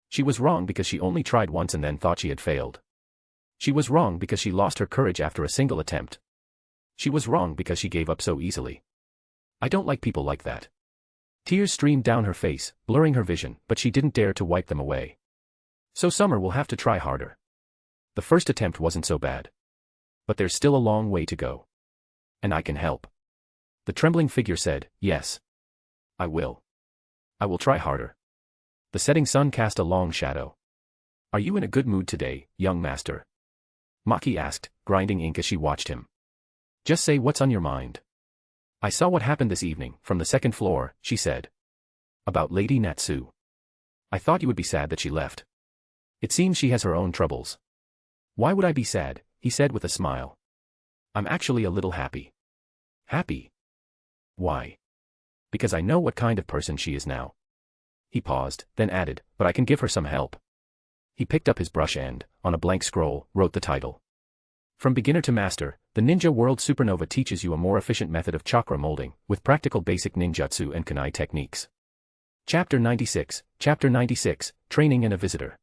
She was wrong because she only tried once and then thought she had failed. She was wrong because she lost her courage after a single attempt. She was wrong because she gave up so easily. "I don't like people like that." Tears streamed down her face, blurring her vision, but she didn't dare to wipe them away. "So Summer will have to try harder. The first attempt wasn't so bad. But there's still a long way to go. And I can help." The trembling figure said, "Yes. I will. I will try harder." The setting sun cast a long shadow. "Are you in a good mood today, young master?" Maki asked, grinding ink as she watched him. "Just say what's on your mind." "I saw what happened this evening, from the second floor," she said. "About Lady Natsu. I thought you would be sad that she left. It seems she has her own troubles." "Why would I be sad?" he said with a smile. "I'm actually a little happy." "Happy? Why?" "Because I know what kind of person she is now." He paused, then added, "But I can give her some help." He picked up his brush and, on a blank scroll, wrote the title. "From Beginner to Master, the Ninja World Supernova teaches you a more efficient method of chakra molding, with practical basic ninjutsu and kunai techniques." Chapter 96, Chapter 96, Training and a Visitor.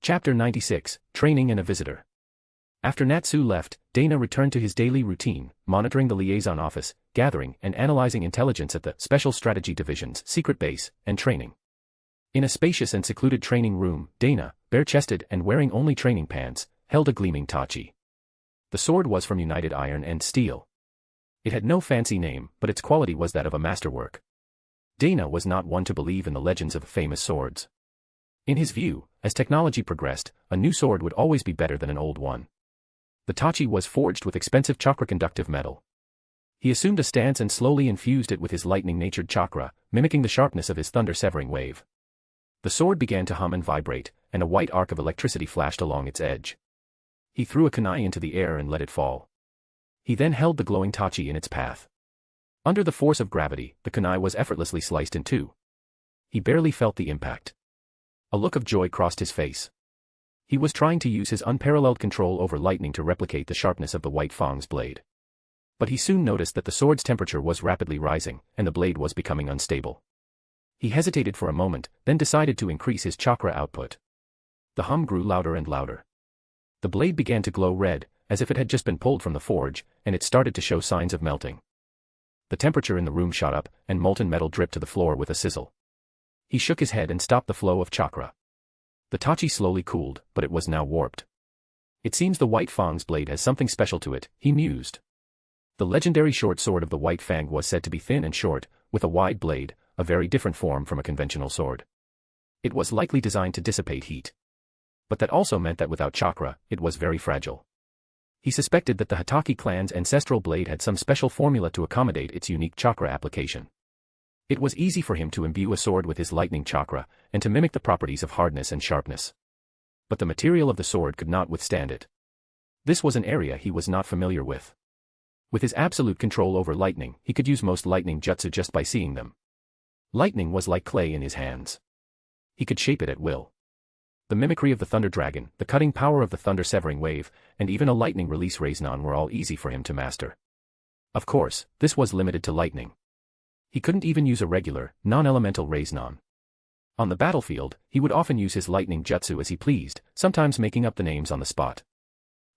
Chapter 96, Training and a Visitor. After Natsu left, Dana returned to his daily routine, monitoring the liaison office, gathering and analyzing intelligence at the Special Strategy Division's secret base, and training. In a spacious and secluded training room, Dana, bare-chested and wearing only training pants, held a gleaming tachi. The sword was from United Iron and Steel. It had no fancy name, but its quality was that of a masterwork. Dana was not one to believe in the legends of famous swords. In his view, as technology progressed, a new sword would always be better than an old one. The tachi was forged with expensive chakra-conductive metal. He assumed a stance and slowly infused it with his lightning-natured chakra, mimicking the sharpness of his thunder-severing wave. The sword began to hum and vibrate, and a white arc of electricity flashed along its edge. He threw a kunai into the air and let it fall. He then held the glowing tachi in its path. Under the force of gravity, the kunai was effortlessly sliced in two. He barely felt the impact. A look of joy crossed his face. He was trying to use his unparalleled control over lightning to replicate the sharpness of the white fang's blade. But he soon noticed that the sword's temperature was rapidly rising, and the blade was becoming unstable. He hesitated for a moment, then decided to increase his chakra output. The hum grew louder and louder. The blade began to glow red, as if it had just been pulled from the forge, and it started to show signs of melting. The temperature in the room shot up, and molten metal dripped to the floor with a sizzle. He shook his head and stopped the flow of chakra. The tachi slowly cooled, but it was now warped. "It seems the White Fang's blade has something special to it," he mused. The legendary short sword of the White Fang was said to be thin and short, with a wide blade, a very different form from a conventional sword. It was likely designed to dissipate heat. But that also meant that without chakra, it was very fragile. He suspected that the Hitaki clan's ancestral blade had some special formula to accommodate its unique chakra application. It was easy for him to imbue a sword with his lightning chakra, and to mimic the properties of hardness and sharpness. But the material of the sword could not withstand it. This was an area he was not familiar with. With his absolute control over lightning, he could use most lightning jutsu just by seeing them. Lightning was like clay in his hands. He could shape it at will. The mimicry of the thunder dragon, the cutting power of the thunder-severing wave, and even a lightning release raisnon were all easy for him to master. Of course, this was limited to lightning. He couldn't even use a regular, non-elemental raisnon. On the battlefield, he would often use his lightning jutsu as he pleased, sometimes making up the names on the spot.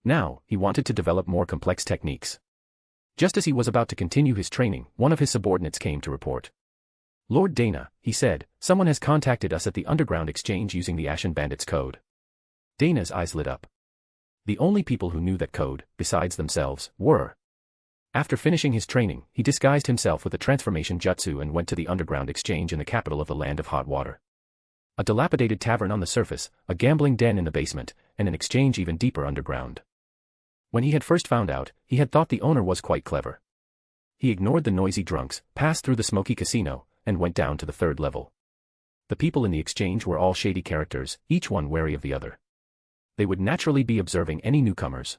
Now, he wanted to develop more complex techniques. Just as he was about to continue his training, one of his subordinates came to report. "Lord Dana," he said, "someone has contacted us at the Underground Exchange using the Ashen Bandits code." Dana's eyes lit up. The only people who knew that code, besides themselves, were. After finishing his training, he disguised himself with a transformation jutsu and went to the Underground Exchange in the capital of the Land of Hot Water. A dilapidated tavern on the surface, a gambling den in the basement, and an exchange even deeper underground. When he had first found out, he had thought the owner was quite clever. He ignored the noisy drunks, passed through the smoky casino, and went down to the third level. The people in the exchange were all shady characters, each one wary of the other. They would naturally be observing any newcomers.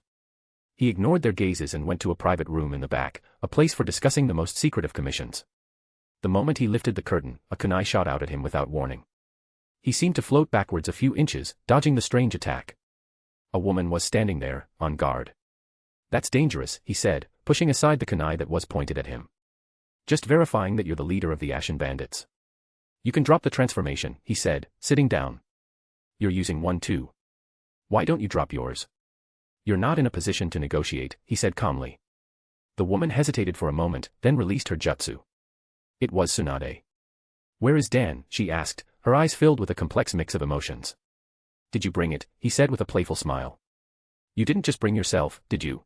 He ignored their gazes and went to a private room in the back, a place for discussing the most secret of commissions. The moment he lifted the curtain, a kunai shot out at him without warning. He seemed to float backwards a few inches, dodging the strange attack. A woman was standing there, on guard. "That's dangerous," he said, pushing aside the kunai that was pointed at him. Just verifying that you're the leader of the Ashen Bandits. You can drop the transformation, he said, sitting down. You're using one too. Why don't you drop yours? You're not in a position to negotiate, he said calmly. The woman hesitated for a moment, then released her jutsu. It was Tsunade. Where is Dan? She asked, her eyes filled with a complex mix of emotions. Did you bring it? He said with a playful smile. You didn't just bring yourself, did you?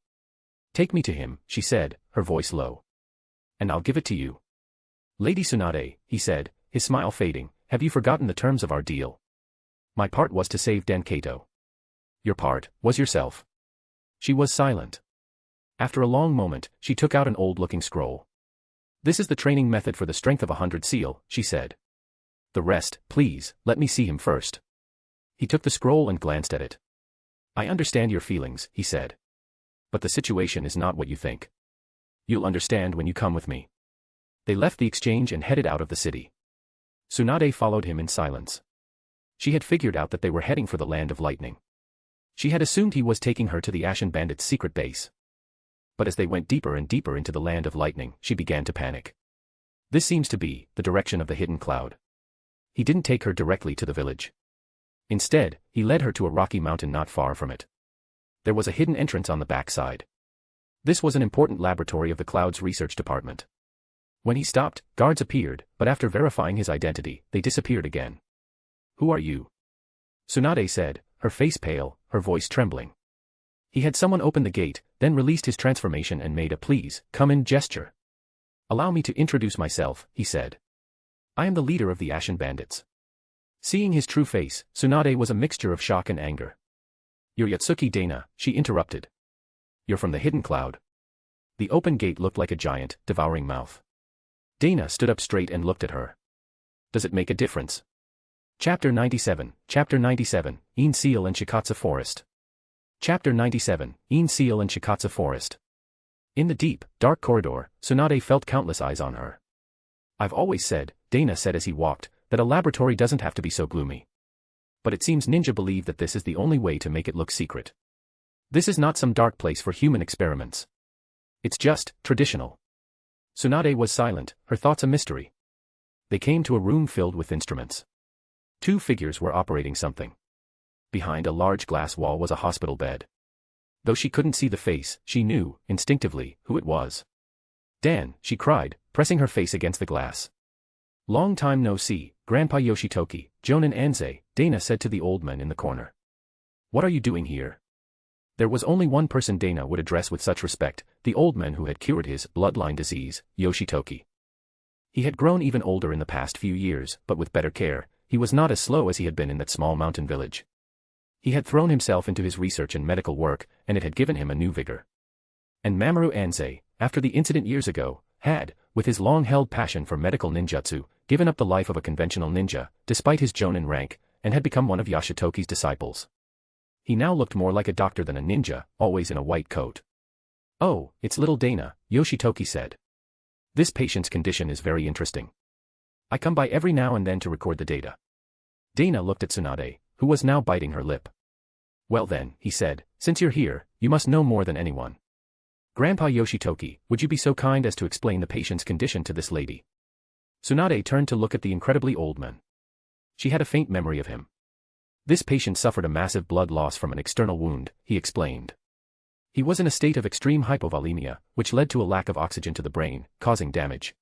Take me to him, she said, her voice low. And I'll give it to you. Lady Tsunade, he said, his smile fading, have you forgotten the terms of our deal? My part was to save Dankato. Your part was yourself. She was silent. After a long moment, she took out an old-looking scroll. This is the training method for the strength of 100 seal, she said. The rest, please, let me see him first. He took the scroll and glanced at it. I understand your feelings, he said. But the situation is not what you think. You'll understand when you come with me. They left the exchange and headed out of the city. Tsunade followed him in silence. She had figured out that they were heading for the Land of Lightning. She had assumed he was taking her to the Ashen Bandits' secret base. But as they went deeper and deeper into the Land of Lightning, she began to panic. This seems to be the direction of the hidden cloud. He didn't take her directly to the village. Instead, he led her to a rocky mountain not far from it. There was a hidden entrance on the backside. This was an important laboratory of the cloud's research department. When he stopped, guards appeared, but after verifying his identity, they disappeared again. Who are you? Tsunade said, her face pale, her voice trembling. He had someone open the gate, then released his transformation and made a please, come in gesture. Allow me to introduce myself, he said. I am the leader of the Ashen Bandits. Seeing his true face, Tsunade was a mixture of shock and anger. You're Yotsuki Dana, she interrupted. You're from the hidden cloud. The open gate looked like a giant, devouring mouth. Dana stood up straight and looked at her. Does it make a difference? Chapter 97, Een Seal and Shikatsu Forest. Chapter 97, Een Seal and Shikatsu Forest. In the deep, dark corridor, Tsunade felt countless eyes on her. I've always said, Dana said as he walked, that a laboratory doesn't have to be so gloomy. But it seems ninja believe that this is the only way to make it look secret. This is not some dark place for human experiments. It's just, traditional. Tsunade was silent, her thoughts a mystery. They came to a room filled with instruments. Two figures were operating something. Behind a large glass wall was a hospital bed. Though she couldn't see the face, she knew, instinctively, who it was. Dan, she cried, pressing her face against the glass. Long time no see, Grandpa Yoshitoki, Jonin Anze, Dana said to the old man in the corner. What are you doing here? There was only one person Dana would address with such respect, the old man who had cured his bloodline disease, Yoshitoki. He had grown even older in the past few years, but with better care, he was not as slow as he had been in that small mountain village. He had thrown himself into his research and medical work, and it had given him a new vigor. And Mamoru Anze, after the incident years ago, had, with his long-held passion for medical ninjutsu, given up the life of a conventional ninja, despite his jonin rank, and had become one of Yoshitoki's disciples. He now looked more like a doctor than a ninja, always in a white coat. Oh, it's little Dana, Yoshitoki said. This patient's condition is very interesting. I come by every now and then to record the data. Dana looked at Tsunade, who was now biting her lip. Well then, he said, since you're here, you must know more than anyone. Grandpa Yoshitoki, would you be so kind as to explain the patient's condition to this lady? Tsunade turned to look at the incredibly old man. She had a faint memory of him. This patient suffered a massive blood loss from an external wound, he explained. He was in a state of extreme hypovolemia, which led to a lack of oxygen to the brain, causing damage.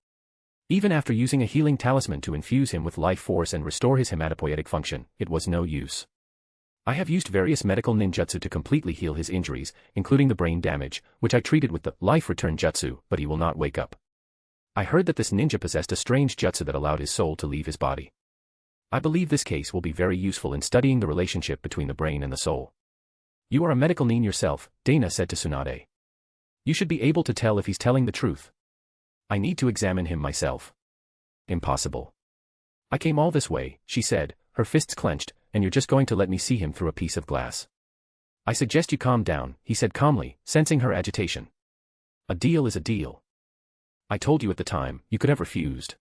Even after using a healing talisman to infuse him with life force and restore his hematopoietic function, it was no use. I have used various medical ninjutsu to completely heal his injuries, including the brain damage, which I treated with the life return jutsu, but he will not wake up. I heard that this ninja possessed a strange jutsu that allowed his soul to leave his body. I believe this case will be very useful in studying the relationship between the brain and the soul. You are a medical nin yourself, Dana said to Tsunade. You should be able to tell if he's telling the truth. I need to examine him myself. Impossible. I came all this way, she said, her fists clenched, and you're just going to let me see him through a piece of glass. I suggest you calm down, he said calmly, sensing her agitation. A deal is a deal. I told you at the time, you could have refused.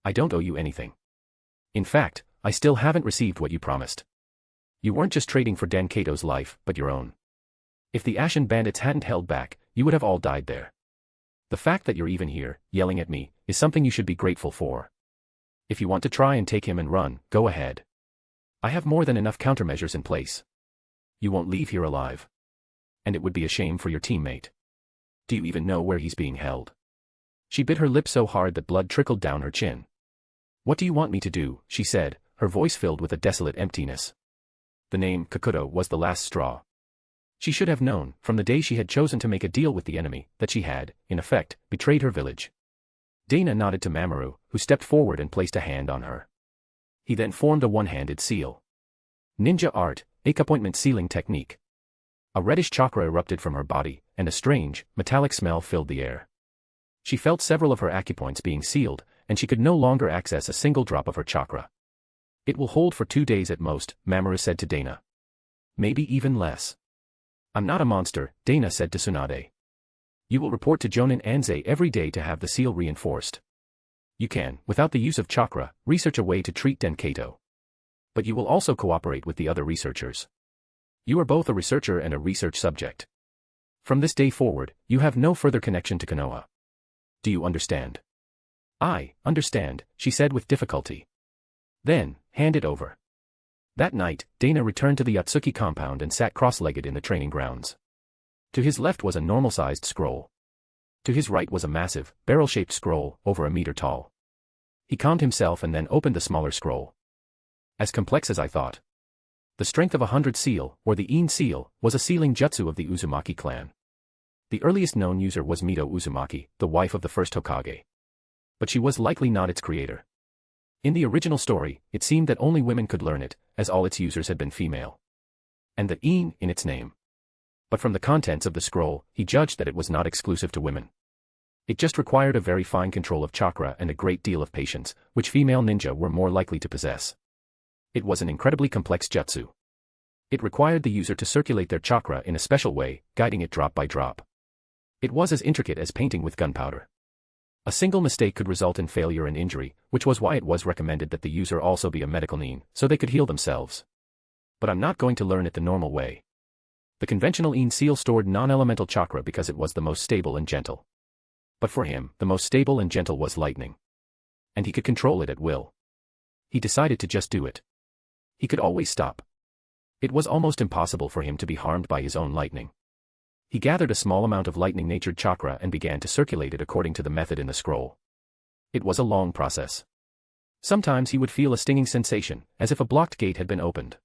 I don't owe you anything. In fact, I still haven't received what you promised. You weren't just trading for Dankato's life, but your own. If the Ashen Bandits hadn't held back, you would have all died there. The fact that you're even here, yelling at me, is something you should be grateful for. If you want to try and take him and run, go ahead. I have more than enough countermeasures in place. You won't leave here alive. And it would be a shame for your teammate. Do you even know where he's being held? She bit her lip so hard that blood trickled down her chin. What do you want me to do, she said, her voice filled with a desolate emptiness. The name Kakuto was the last straw. She should have known, from the day she had chosen to make a deal with the enemy, that she had, in effect, betrayed her village. Dana nodded to Mamoru, who stepped forward and placed a hand on her. He then formed a one-handed seal. Ninja art, appointment sealing technique. A reddish chakra erupted from her body, and a strange, metallic smell filled the air. She felt several of her acupoints being sealed, and she could no longer access a single drop of her chakra. It will hold for 2 days at most, Mamoru said to Dana. Maybe even less. I'm not a monster, Dana said to Tsunade. You will report to Jonin Anze every day to have the seal reinforced. You can, without the use of chakra, research a way to treat Denkato. But you will also cooperate with the other researchers. You are both a researcher and a research subject. From this day forward, you have no further connection to Konoha. Do you understand? I understand, she said with difficulty. Then, hand it over. That night, Dana returned to the Yotsuki compound and sat cross-legged in the training grounds. To his left was a normal-sized scroll. To his right was a massive, barrel-shaped scroll, over a meter tall. He calmed himself and then opened the smaller scroll. As complex as I thought. The strength of 100 seal, or the In seal, was a sealing jutsu of the Uzumaki clan. The earliest known user was Mito Uzumaki, the wife of the first Hokage. But she was likely not its creator. In the original story, it seemed that only women could learn it, as all its users had been female. And the In in its name. But from the contents of the scroll, he judged that it was not exclusive to women. It just required a very fine control of chakra and a great deal of patience, which female ninja were more likely to possess. It was an incredibly complex jutsu. It required the user to circulate their chakra in a special way, guiding it drop by drop. It was as intricate as painting with gunpowder. A single mistake could result in failure and injury, which was why it was recommended that the user also be a medical nin, so they could heal themselves. But I'm not going to learn it the normal way. The conventional In seal stored non-elemental chakra because it was the most stable and gentle. But for him, the most stable and gentle was lightning. And he could control it at will. He decided to just do it. He could always stop. It was almost impossible for him to be harmed by his own lightning. He gathered a small amount of lightning-natured chakra and began to circulate it according to the method in the scroll. It was a long process. Sometimes he would feel a stinging sensation, as if a blocked gate had been opened.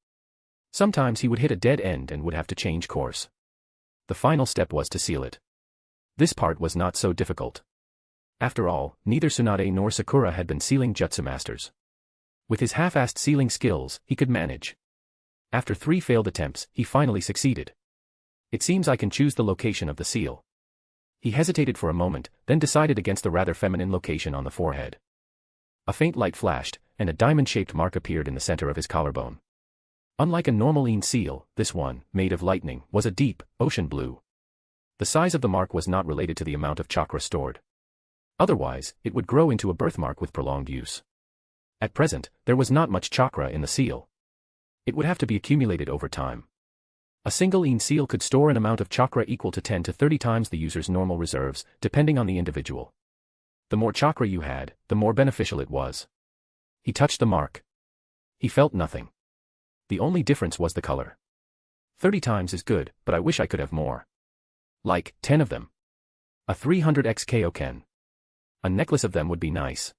Sometimes he would hit a dead end and would have to change course. The final step was to seal it. This part was not so difficult. After all, neither Tsunade nor Sakura had been sealing jutsu masters. With his half-assed sealing skills, he could manage. After 3 failed attempts, he finally succeeded. It seems I can choose the location of the seal. He hesitated for a moment, then decided against the rather feminine location on the forehead. A faint light flashed, and a diamond-shaped mark appeared in the center of his collarbone. Unlike a normal In seal, this one, made of lightning, was a deep, ocean blue. The size of the mark was not related to the amount of chakra stored. Otherwise, it would grow into a birthmark with prolonged use. At present, there was not much chakra in the seal. It would have to be accumulated over time. A single In seal could store an amount of chakra equal to 10 to 30 times the user's normal reserves, depending on the individual. The more chakra you had, the more beneficial it was. He touched the mark. He felt nothing. The only difference was the color. 30 times is good, but I wish I could have more. Like, 10 of them. A 300x Kaioken. A necklace of them would be nice.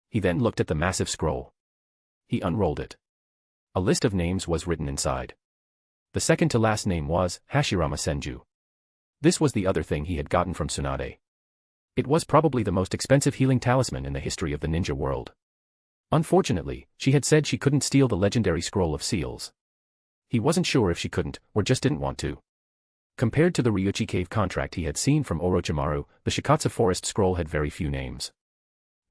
He then looked at the massive scroll. He unrolled it. A list of names was written inside. The second to last name was Hashirama Senju. This was the other thing he had gotten from Tsunade. It was probably the most expensive healing talisman in the history of the ninja world. Unfortunately, she had said she couldn't steal the legendary scroll of seals. He wasn't sure if she couldn't, or just didn't want to. Compared to the Ryuchi Cave contract he had seen from Orochimaru, the Shikatsu Forest scroll had very few names.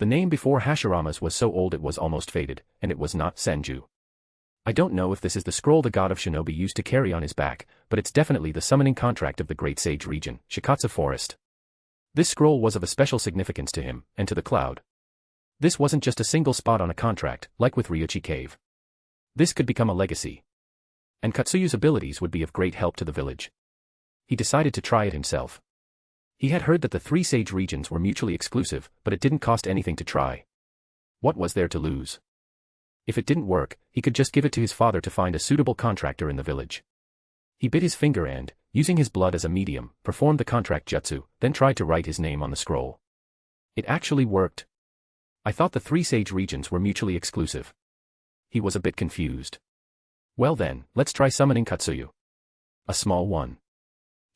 The name before Hashirama's was so old it was almost faded, and it was not Senju. I don't know if this is the scroll the god of shinobi used to carry on his back, but it's definitely the summoning contract of the Great Sage region, Shikatsu Forest. This scroll was of a special significance to him, and to the cloud. This wasn't just a single spot on a contract, like with Ryuchi Cave. This could become a legacy. And Katsuyu's abilities would be of great help to the village. He decided to try it himself. He had heard that the three sage regions were mutually exclusive, but it didn't cost anything to try. What was there to lose? If it didn't work, he could just give it to his father to find a suitable contractor in the village. He bit his finger and, using his blood as a medium, performed the contract jutsu, then tried to write his name on the scroll. It actually worked. I thought the three sage regions were mutually exclusive. He was a bit confused. Well then, let's try summoning Katsuyu. A small one.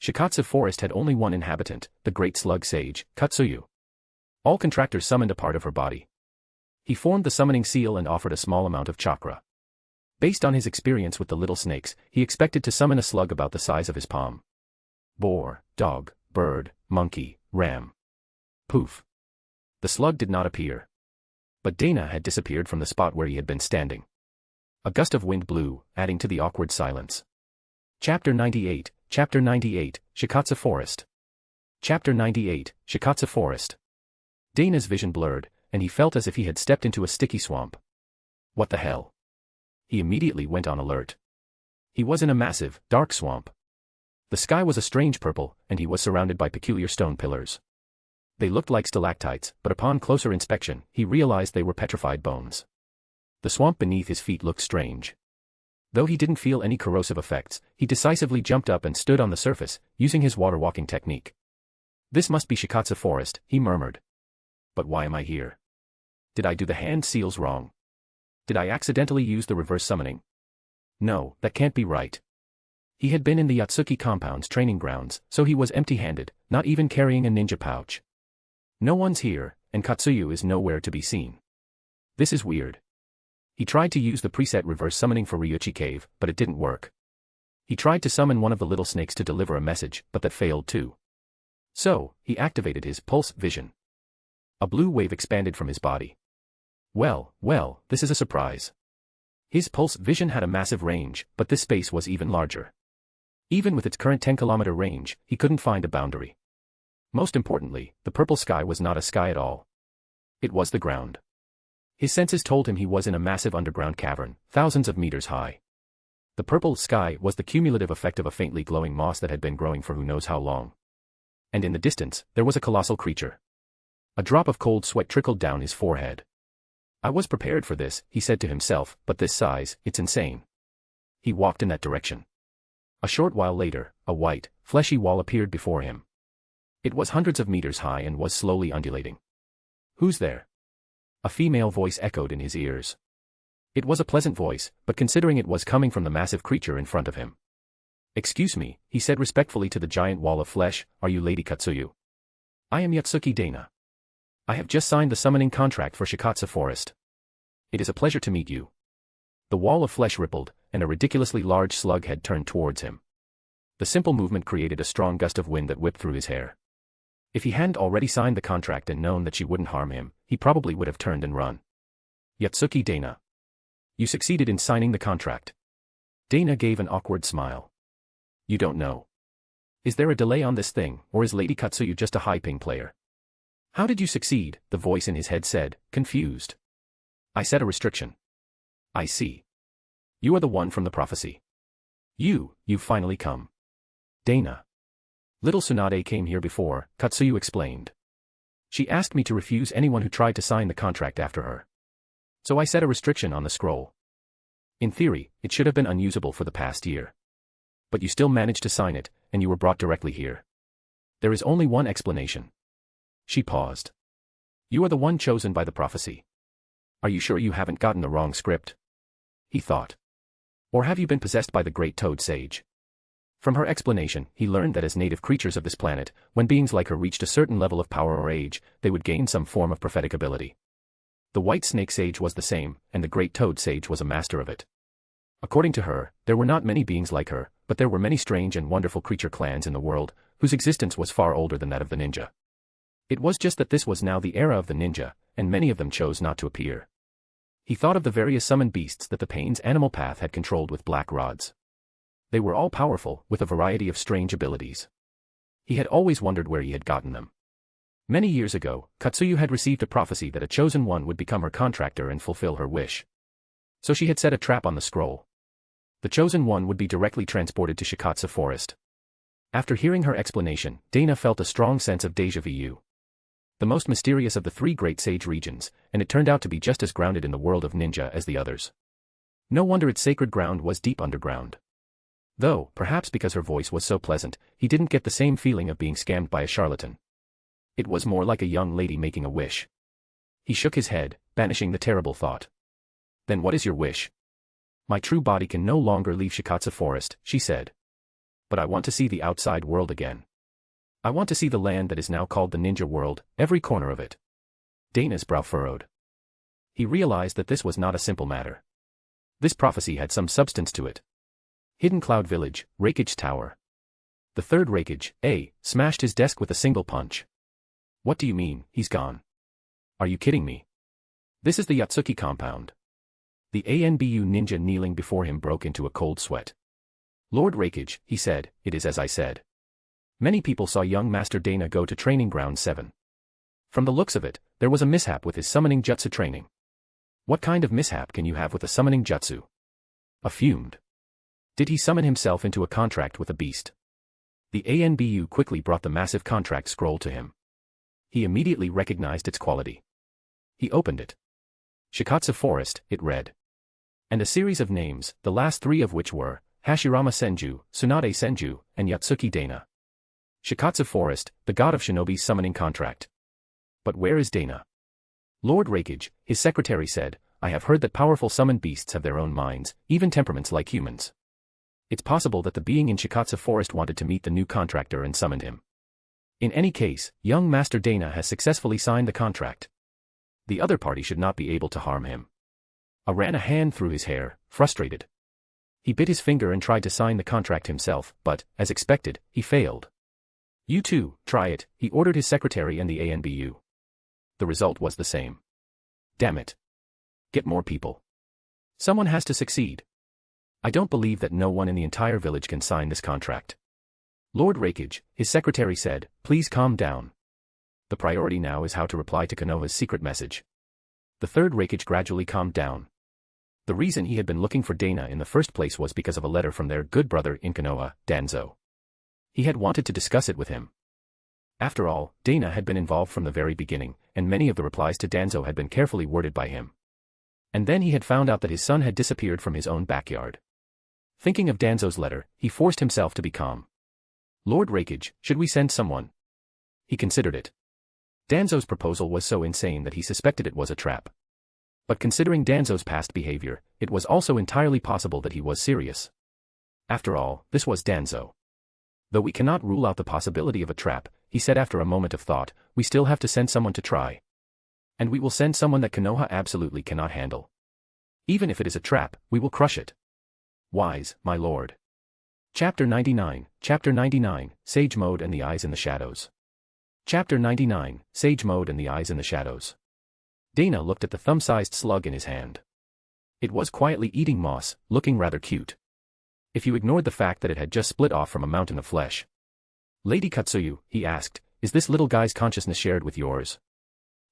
Shikatsu Forest had only one inhabitant, the great slug sage, Katsuyu. All contractors summoned a part of her body. He formed the summoning seal and offered a small amount of chakra. Based on his experience with the little snakes, he expected to summon a slug about the size of his palm. Boar, dog, bird, monkey, ram. Poof. The slug did not appear. But Dana had disappeared from the spot where he had been standing. A gust of wind blew, adding to the awkward silence. Chapter 98, Shikatsu Forest. Chapter 98, Shikatsu Forest. Dana's vision blurred, and he felt as if he had stepped into a sticky swamp. What the hell? He immediately went on alert. He was in a massive, dark swamp. The sky was a strange purple, and he was surrounded by peculiar stone pillars. They looked like stalactites, but upon closer inspection, he realized they were petrified bones. The swamp beneath his feet looked strange. Though he didn't feel any corrosive effects, he decisively jumped up and stood on the surface, using his water walking technique. This must be Shikatsu Forest, he murmured. But why am I here? Did I do the hand seals wrong? Did I accidentally use the reverse summoning? No, that can't be right. He had been in the Yotsuki compound's training grounds, so he was empty-handed, not even carrying a ninja pouch. No one's here, and Katsuyu is nowhere to be seen. This is weird. He tried to use the preset reverse summoning for Ryuchi Cave, but it didn't work. He tried to summon one of the little snakes to deliver a message, but that failed too. So, he activated his pulse vision. A blue wave expanded from his body. Well, this is a surprise. His pulse vision had a massive range, but this space was even larger. Even with its current 10-kilometer range, he couldn't find a boundary. Most importantly, the purple sky was not a sky at all. It was the ground. His senses told him he was in a massive underground cavern, thousands of meters high. The purple sky was the cumulative effect of a faintly glowing moss that had been growing for who knows how long. And in the distance, there was a colossal creature. A drop of cold sweat trickled down his forehead. I was prepared for this, he said to himself, but this size, it's insane. He walked in that direction. A short while later, a white, fleshy wall appeared before him. It was hundreds of meters high and was slowly undulating. Who's there? A female voice echoed in his ears. It was a pleasant voice, but considering it was coming from the massive creature in front of him. Excuse me, he said respectfully to the giant wall of flesh, are you Lady Katsuyu? I am Yotsuki Dana. I have just signed the summoning contract for Shikatsu Forest. It is a pleasure to meet you. The wall of flesh rippled, and a ridiculously large slug head turned towards him. The simple movement created a strong gust of wind that whipped through his hair. If he hadn't already signed the contract and known that she wouldn't harm him, he probably would have turned and run. Yotsuki Dana. You succeeded in signing the contract. Dana gave an awkward smile. You don't know. Is there a delay on this thing, or is Lady Katsuyu just a high-ping player? How did you succeed? The voice in his head said, confused. I set a restriction. I see. You are the one from the prophecy. You've finally come. Dana. Little Tsunade came here before, Katsuyu explained. She asked me to refuse anyone who tried to sign the contract after her. So I set a restriction on the scroll. In theory, it should have been unusable for the past year. But you still managed to sign it, and you were brought directly here. There is only one explanation. She paused. You are the one chosen by the prophecy. Are you sure you haven't gotten the wrong script? He thought. Or have you been possessed by the great toad sage? From her explanation, he learned that as native creatures of this planet, when beings like her reached a certain level of power or age, they would gain some form of prophetic ability. The white snake sage was the same, and the great toad sage was a master of it. According to her, there were not many beings like her, but there were many strange and wonderful creature clans in the world, whose existence was far older than that of the ninja. It was just that this was now the era of the ninja, and many of them chose not to appear. He thought of the various summoned beasts that the Pain's animal path had controlled with black rods. They were all powerful, with a variety of strange abilities. He had always wondered where he had gotten them. Many years ago, Katsuyu had received a prophecy that a chosen one would become her contractor and fulfill her wish. So she had set a trap on the scroll. The chosen one would be directly transported to Shikatsu Forest. After hearing her explanation, Dana felt a strong sense of déjà vu. The most mysterious of the three great sage regions, and it turned out to be just as grounded in the world of ninja as the others. No wonder its sacred ground was deep underground. Though, perhaps because her voice was so pleasant, he didn't get the same feeling of being scammed by a charlatan. It was more like a young lady making a wish. He shook his head, banishing the terrible thought. Then what is your wish? My true body can no longer leave Shikatsu Forest, she said. But I want to see the outside world again. I want to see the land that is now called the ninja world, every corner of it. Dana's brow furrowed. He realized that this was not a simple matter. This prophecy had some substance to it. Hidden Cloud Village, Raikage Tower. The Third Raikage, smashed his desk with a single punch. What do you mean, he's gone? Are you kidding me? This is the Yotsuki compound. The ANBU ninja kneeling before him broke into a cold sweat. Lord Raikage, he said, it is as I said. Many people saw young Master Dana go to Training Ground 7. From the looks of it, there was a mishap with his summoning jutsu training. What kind of mishap can you have with a summoning jutsu? A fumed. Did he summon himself into a contract with a beast? The ANBU quickly brought the massive contract scroll to him. He immediately recognized its quality. He opened it. Shikatsu Forest, it read. And a series of names, the last three of which were Hashirama Senju, Tsunade Senju, and Yotsuki Dana. Shikatsu Forest, the god of shinobi's summoning contract. But where is Dana? Lord Raikage, his secretary said, I have heard that powerful summoned beasts have their own minds, even temperaments like humans. It's possible that the being in Shikatsu Forest wanted to meet the new contractor and summoned him. In any case, young Master Dana has successfully signed the contract. The other party should not be able to harm him. I ran a hand through his hair, frustrated. He bit his finger and tried to sign the contract himself, but, as expected, he failed. You too, try it, he ordered his secretary and the ANBU. The result was the same. Damn it. Get more people. Someone has to succeed. I don't believe that no one in the entire village can sign this contract. Lord Raikage, his secretary said, please calm down. The priority now is how to reply to Konoha's secret message. The Third Raikage gradually calmed down. The reason he had been looking for Dana in the first place was because of a letter from their good brother in Konoha, Danzo. He had wanted to discuss it with him. After all, Dana had been involved from the very beginning, and many of the replies to Danzo had been carefully worded by him. And then he had found out that his son had disappeared from his own backyard. Thinking of Danzo's letter, he forced himself to be calm. Lord Raikage, should we send someone? He considered it. Danzo's proposal was so insane that he suspected it was a trap. But considering Danzo's past behavior, it was also entirely possible that he was serious. After all, this was Danzo. Though we cannot rule out the possibility of a trap, he said after a moment of thought, we still have to send someone to try. And we will send someone that Konoha absolutely cannot handle. Even if it is a trap, we will crush it. Wise, my lord. Chapter 99, Sage Mode and the Eyes in the Shadows. Chapter 99, Sage Mode and the Eyes in the Shadows. Dana looked at the thumb-sized slug in his hand. It was quietly eating moss, looking rather cute. If you ignored the fact that it had just split off from a mountain of flesh. Lady Katsuyu, he asked, is this little guy's consciousness shared with yours?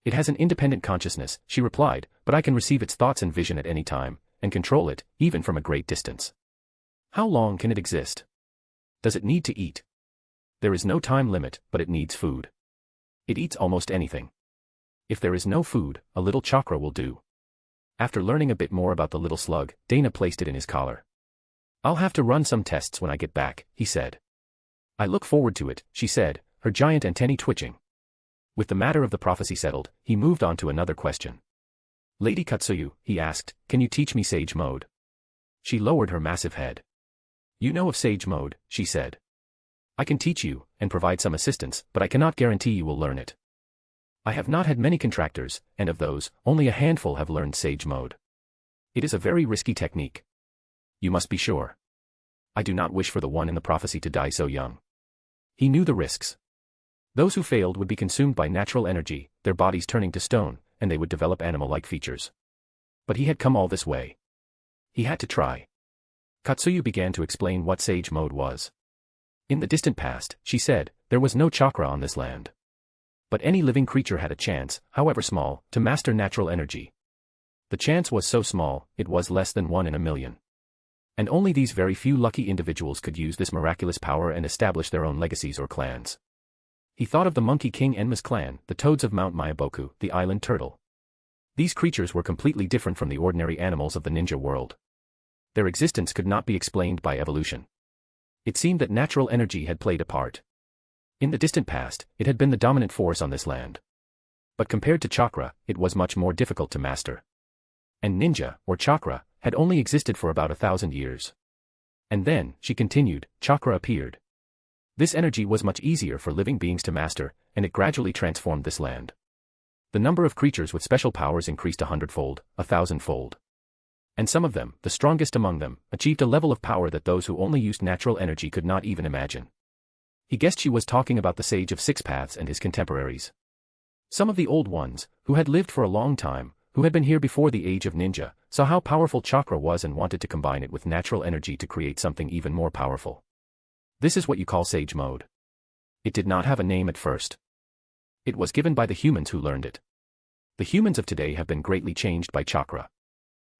It has an independent consciousness, she replied, but I can receive its thoughts and vision at any time, and control it, even from a great distance. How long can it exist? Does it need to eat? There is no time limit, but it needs food. It eats almost anything. If there is no food, a little chakra will do. After learning a bit more about the little slug, Dana placed it in his collar. I'll have to run some tests when I get back, he said. I look forward to it, she said, her giant antennae twitching. With the matter of the prophecy settled, he moved on to another question. Lady Katsuyu, he asked, can you teach me Sage Mode? She lowered her massive head. You know of Sage Mode, she said. I can teach you, and provide some assistance, but I cannot guarantee you will learn it. I have not had many contractors, and of those, only a handful have learned Sage Mode. It is a very risky technique. You must be sure. I do not wish for the one in the prophecy to die so young. He knew the risks. Those who failed would be consumed by natural energy, their bodies turning to stone, and they would develop animal-like features. But he had come all this way. He had to try. Katsuyu began to explain what Sage Mode was. In the distant past, she said, there was no chakra on this land. But any living creature had a chance, however small, to master natural energy. The chance was so small, it was less than 1 in a million. And only these very few lucky individuals could use this miraculous power and establish their own legacies or clans. He thought of the Monkey King Enma's clan, the toads of Mount Mayaboku, the island turtle. These creatures were completely different from the ordinary animals of the ninja world. Their existence could not be explained by evolution. It seemed that natural energy had played a part. In the distant past, it had been the dominant force on this land. But compared to chakra, it was much more difficult to master. And ninja, or chakra, had only existed for about 1,000 years. And then, she continued, chakra appeared. This energy was much easier for living beings to master, and it gradually transformed this land. The number of creatures with special powers increased 100-fold, 1,000-fold. And some of them, the strongest among them, achieved a level of power that those who only used natural energy could not even imagine. He guessed she was talking about the Sage of Six Paths and his contemporaries. Some of the old ones, who had lived for a long time, who had been here before the age of ninja, saw how powerful chakra was and wanted to combine it with natural energy to create something even more powerful. This is what you call sage mode. It did not have a name at first. It was given by the humans who learned it. The humans of today have been greatly changed by chakra.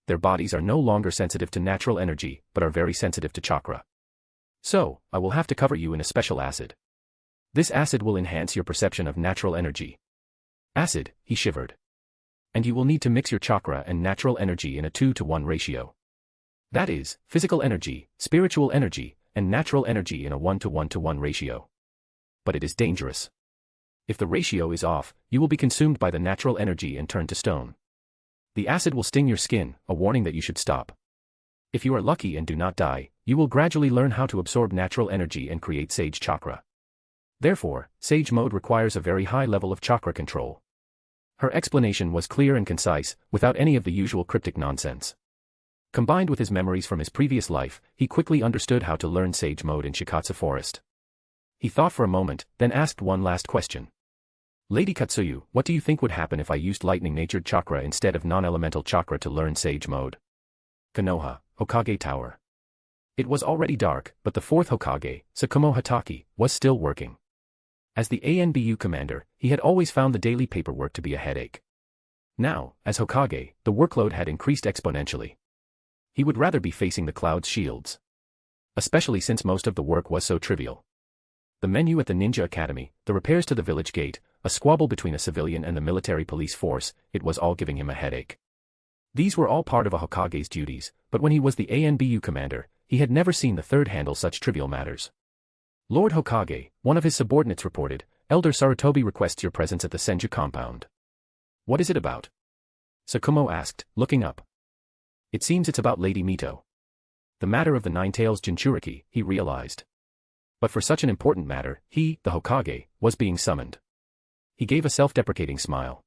Their bodies are no longer sensitive to natural energy, but are very sensitive to chakra. So, I will have to cover you in a special acid. This acid will enhance your perception of natural energy. Acid, he shivered. And you will need to mix your chakra and natural energy in a 2-to-1 ratio. That is, physical energy, spiritual energy, and natural energy in a 1-to-1-to-1 ratio. But it is dangerous. If the ratio is off, you will be consumed by the natural energy and turn to stone. The acid will sting your skin, a warning that you should stop. If you are lucky and do not die, you will gradually learn how to absorb natural energy and create sage chakra. Therefore, sage mode requires a very high level of chakra control. Her explanation was clear and concise, without any of the usual cryptic nonsense. Combined with his memories from his previous life, he quickly understood how to learn sage mode in Shikatsu Forest. He thought for a moment, then asked one last question. Lady Katsuyu, what do you think would happen if I used lightning-natured chakra instead of non-elemental chakra to learn sage mode? Konoha, Hokage Tower. It was already dark, but the fourth Hokage, Tsukumo Hatake, was still working. As the ANBU commander, he had always found the daily paperwork to be a headache. Now, as Hokage, the workload had increased exponentially. He would rather be facing the cloud's shields. Especially since most of the work was so trivial. The menu at the Ninja Academy, the repairs to the village gate, a squabble between a civilian and the military police force, it was all giving him a headache. These were all part of a Hokage's duties, but when he was the ANBU commander, he had never seen the third handle such trivial matters. Lord Hokage, one of his subordinates reported, Elder Sarutobi requests your presence at the Senju compound. What is it about? Tsukumo asked, looking up. It seems it's about Lady Mito. The matter of the Nine-Tails Jinchuriki, he realized. But for such an important matter, he, the Hokage, was being summoned. He gave a self-deprecating smile.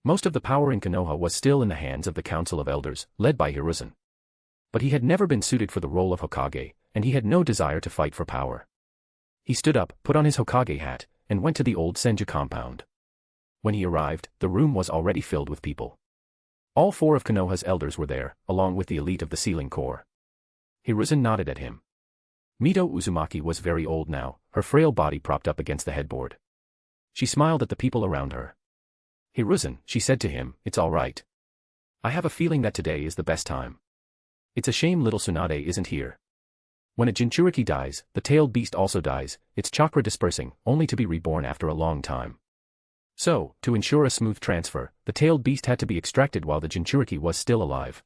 Most of the power in Konoha was still in the hands of the Council of Elders, led by Hiruzen. But he had never been suited for the role of Hokage, and he had no desire to fight for power. He stood up, put on his Hokage hat, and went to the old Senju compound. When he arrived, the room was already filled with people. All four of Konoha's elders were there, along with the elite of the Sealing Corps. Hiruzen nodded at him. Mito Uzumaki was very old now, her frail body propped up against the headboard. She smiled at the people around her. Hiruzen, she said to him, it's all right. I have a feeling that today is the best time. It's a shame little Tsunade isn't here. When a Jinchuriki dies, the tailed beast also dies, its chakra dispersing, only to be reborn after a long time. So, to ensure a smooth transfer, the tailed beast had to be extracted while the Jinchuriki was still alive.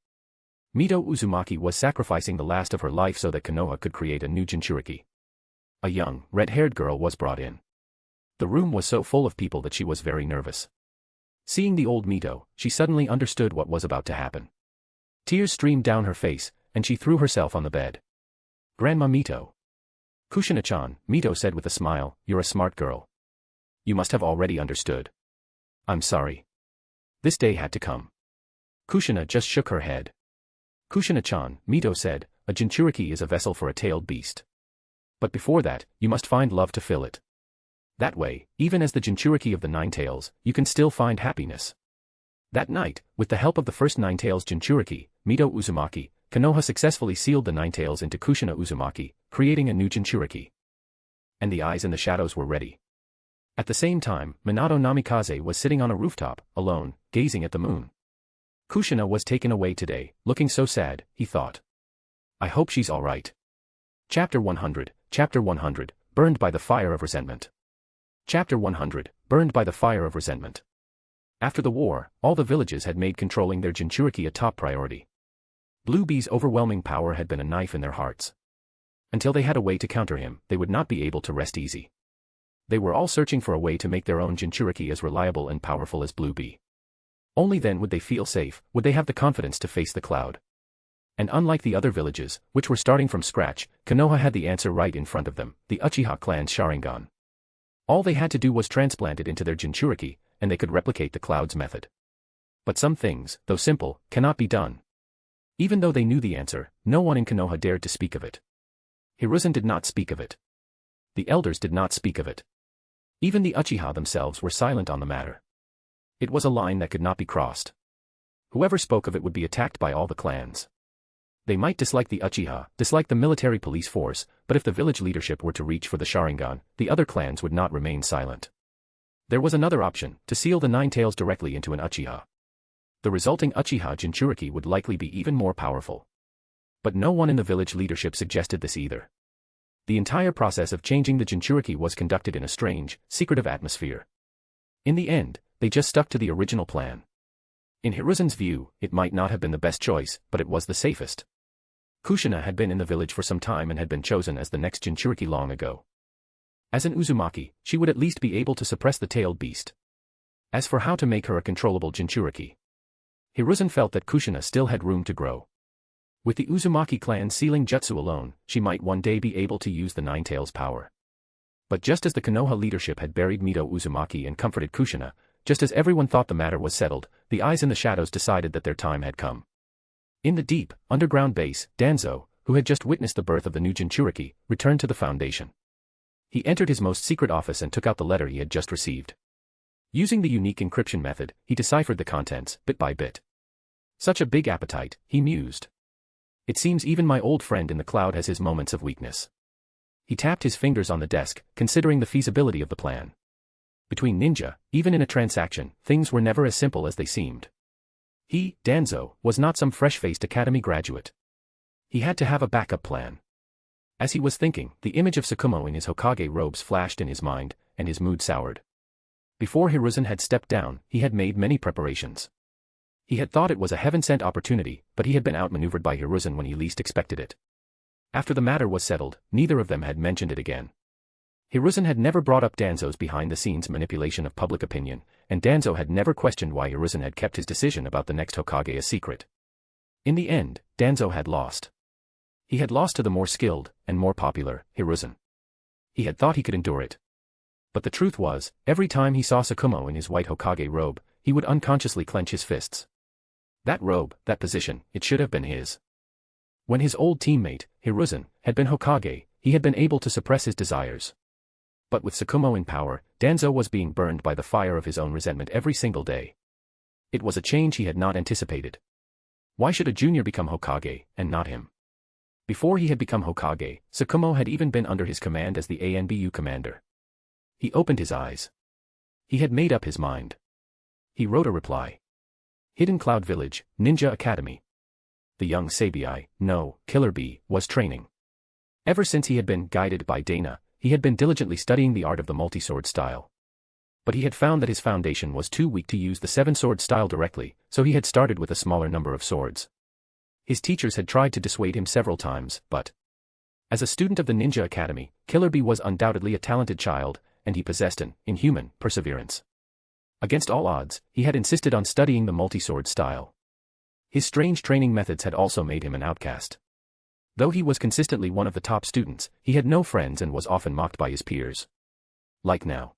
Mito Uzumaki was sacrificing the last of her life so that Konoha could create a new Jinchuriki. A young, red-haired girl was brought in. The room was so full of people that she was very nervous. Seeing the old Mito, she suddenly understood what was about to happen. Tears streamed down her face, and she threw herself on the bed. Grandma Mito. Kushina-chan, Mito said with a smile, you're a smart girl. You must have already understood. I'm sorry. This day had to come. Kushina just shook her head. Kushina-chan, Mito said, a Jinchuriki is a vessel for a tailed beast. But before that, you must find love to fill it. That way, even as the Jinchuriki of the Nine Tails, you can still find happiness. That night, with the help of the first Nine Tails Jinchuriki, Mito Uzumaki, Konoha successfully sealed the Nine Tails into Kushina Uzumaki, creating a new Jinchuriki. And the eyes and the shadows were ready. At the same time, Minato Namikaze was sitting on a rooftop, alone, gazing at the moon. Kushina was taken away today, looking so sad, he thought. I hope she's alright. Chapter 100, Burned by the Fire of Resentment. Chapter 100, Burned by the Fire of Resentment. After the war, all the villages had made controlling their Jinchuriki a top priority. Blue Bee's overwhelming power had been a knife in their hearts. Until they had a way to counter him, they would not be able to rest easy. They were all searching for a way to make their own Jinchuriki as reliable and powerful as Blue Bee. Only then would they feel safe, would they have the confidence to face the cloud. And unlike the other villages, which were starting from scratch, Konoha had the answer right in front of them, the Uchiha clan's Sharingan. All they had to do was transplant it into their Jinchuriki, and they could replicate the cloud's method. But some things, though simple, cannot be done. Even though they knew the answer, no one in Konoha dared to speak of it. Hiruzen did not speak of it. The elders did not speak of it. Even the Uchiha themselves were silent on the matter. It was a line that could not be crossed. Whoever spoke of it would be attacked by all the clans. They might dislike the Uchiha, dislike the military police force, but if the village leadership were to reach for the Sharingan, the other clans would not remain silent. There was another option, to seal the Nine Tails directly into an Uchiha. The resulting Uchiha Jinchuriki would likely be even more powerful. But no one in the village leadership suggested this either. The entire process of changing the Jinchuriki was conducted in a strange, secretive atmosphere. In the end, they just stuck to the original plan. In Hiruzen's view, it might not have been the best choice, but it was the safest. Kushina had been in the village for some time and had been chosen as the next Jinchuriki long ago. As an Uzumaki, she would at least be able to suppress the tailed beast. As for how to make her a controllable Jinchuriki, Hiruzen felt that Kushina still had room to grow. With the Uzumaki clan sealing jutsu alone, she might one day be able to use the Nine Tails power. But just as the Konoha leadership had buried Mito Uzumaki and comforted Kushina, just as everyone thought the matter was settled, the eyes in the shadows decided that their time had come. In the deep, underground base, Danzo, who had just witnessed the birth of the new Jinchuriki, returned to the foundation. He entered his most secret office and took out the letter he had just received. Using the unique encryption method, he deciphered the contents, bit by bit. Such a big appetite, he mused. It seems even my old friend in the cloud has his moments of weakness. He tapped his fingers on the desk, considering the feasibility of the plan. Between ninja, even in a transaction, things were never as simple as they seemed. He, Danzo, was not some fresh-faced academy graduate. He had to have a backup plan. As he was thinking, the image of Tsukumo in his Hokage robes flashed in his mind, and his mood soured. Before Hiruzen had stepped down, he had made many preparations. He had thought it was a heaven-sent opportunity, but he had been outmaneuvered by Hiruzen when he least expected it. After the matter was settled, neither of them had mentioned it again. Hiruzen had never brought up Danzo's behind-the-scenes manipulation of public opinion, and Danzo had never questioned why Hiruzen had kept his decision about the next Hokage a secret. In the end, Danzo had lost. He had lost to the more skilled, and more popular, Hiruzen. He had thought he could endure it. But the truth was, every time he saw Tsukumo in his white Hokage robe, he would unconsciously clench his fists. That robe, that position, it should have been his. When his old teammate, Hiruzen, had been Hokage, he had been able to suppress his desires. But with Tsukumo in power, Danzo was being burned by the fire of his own resentment every single day. It was a change he had not anticipated. Why should a junior become Hokage, and not him? Before he had become Hokage, Tsukumo had even been under his command as the ANBU commander. He opened his eyes. He had made up his mind. He wrote a reply. Hidden Cloud Village, Ninja Academy. The young Sabai, no, Killer Bee, was training. Ever since he had been guided by Dana, he had been diligently studying the art of the multi-sword style. But he had found that his foundation was too weak to use the seven-sword style directly, so he had started with a smaller number of swords. His teachers had tried to dissuade him several times, but as a student of the Ninja Academy, Killer Bee was undoubtedly a talented child, and he possessed an inhuman perseverance. Against all odds, he had insisted on studying the multi-sword style. His strange training methods had also made him an outcast. Though he was consistently one of the top students, he had no friends and was often mocked by his peers. Like now.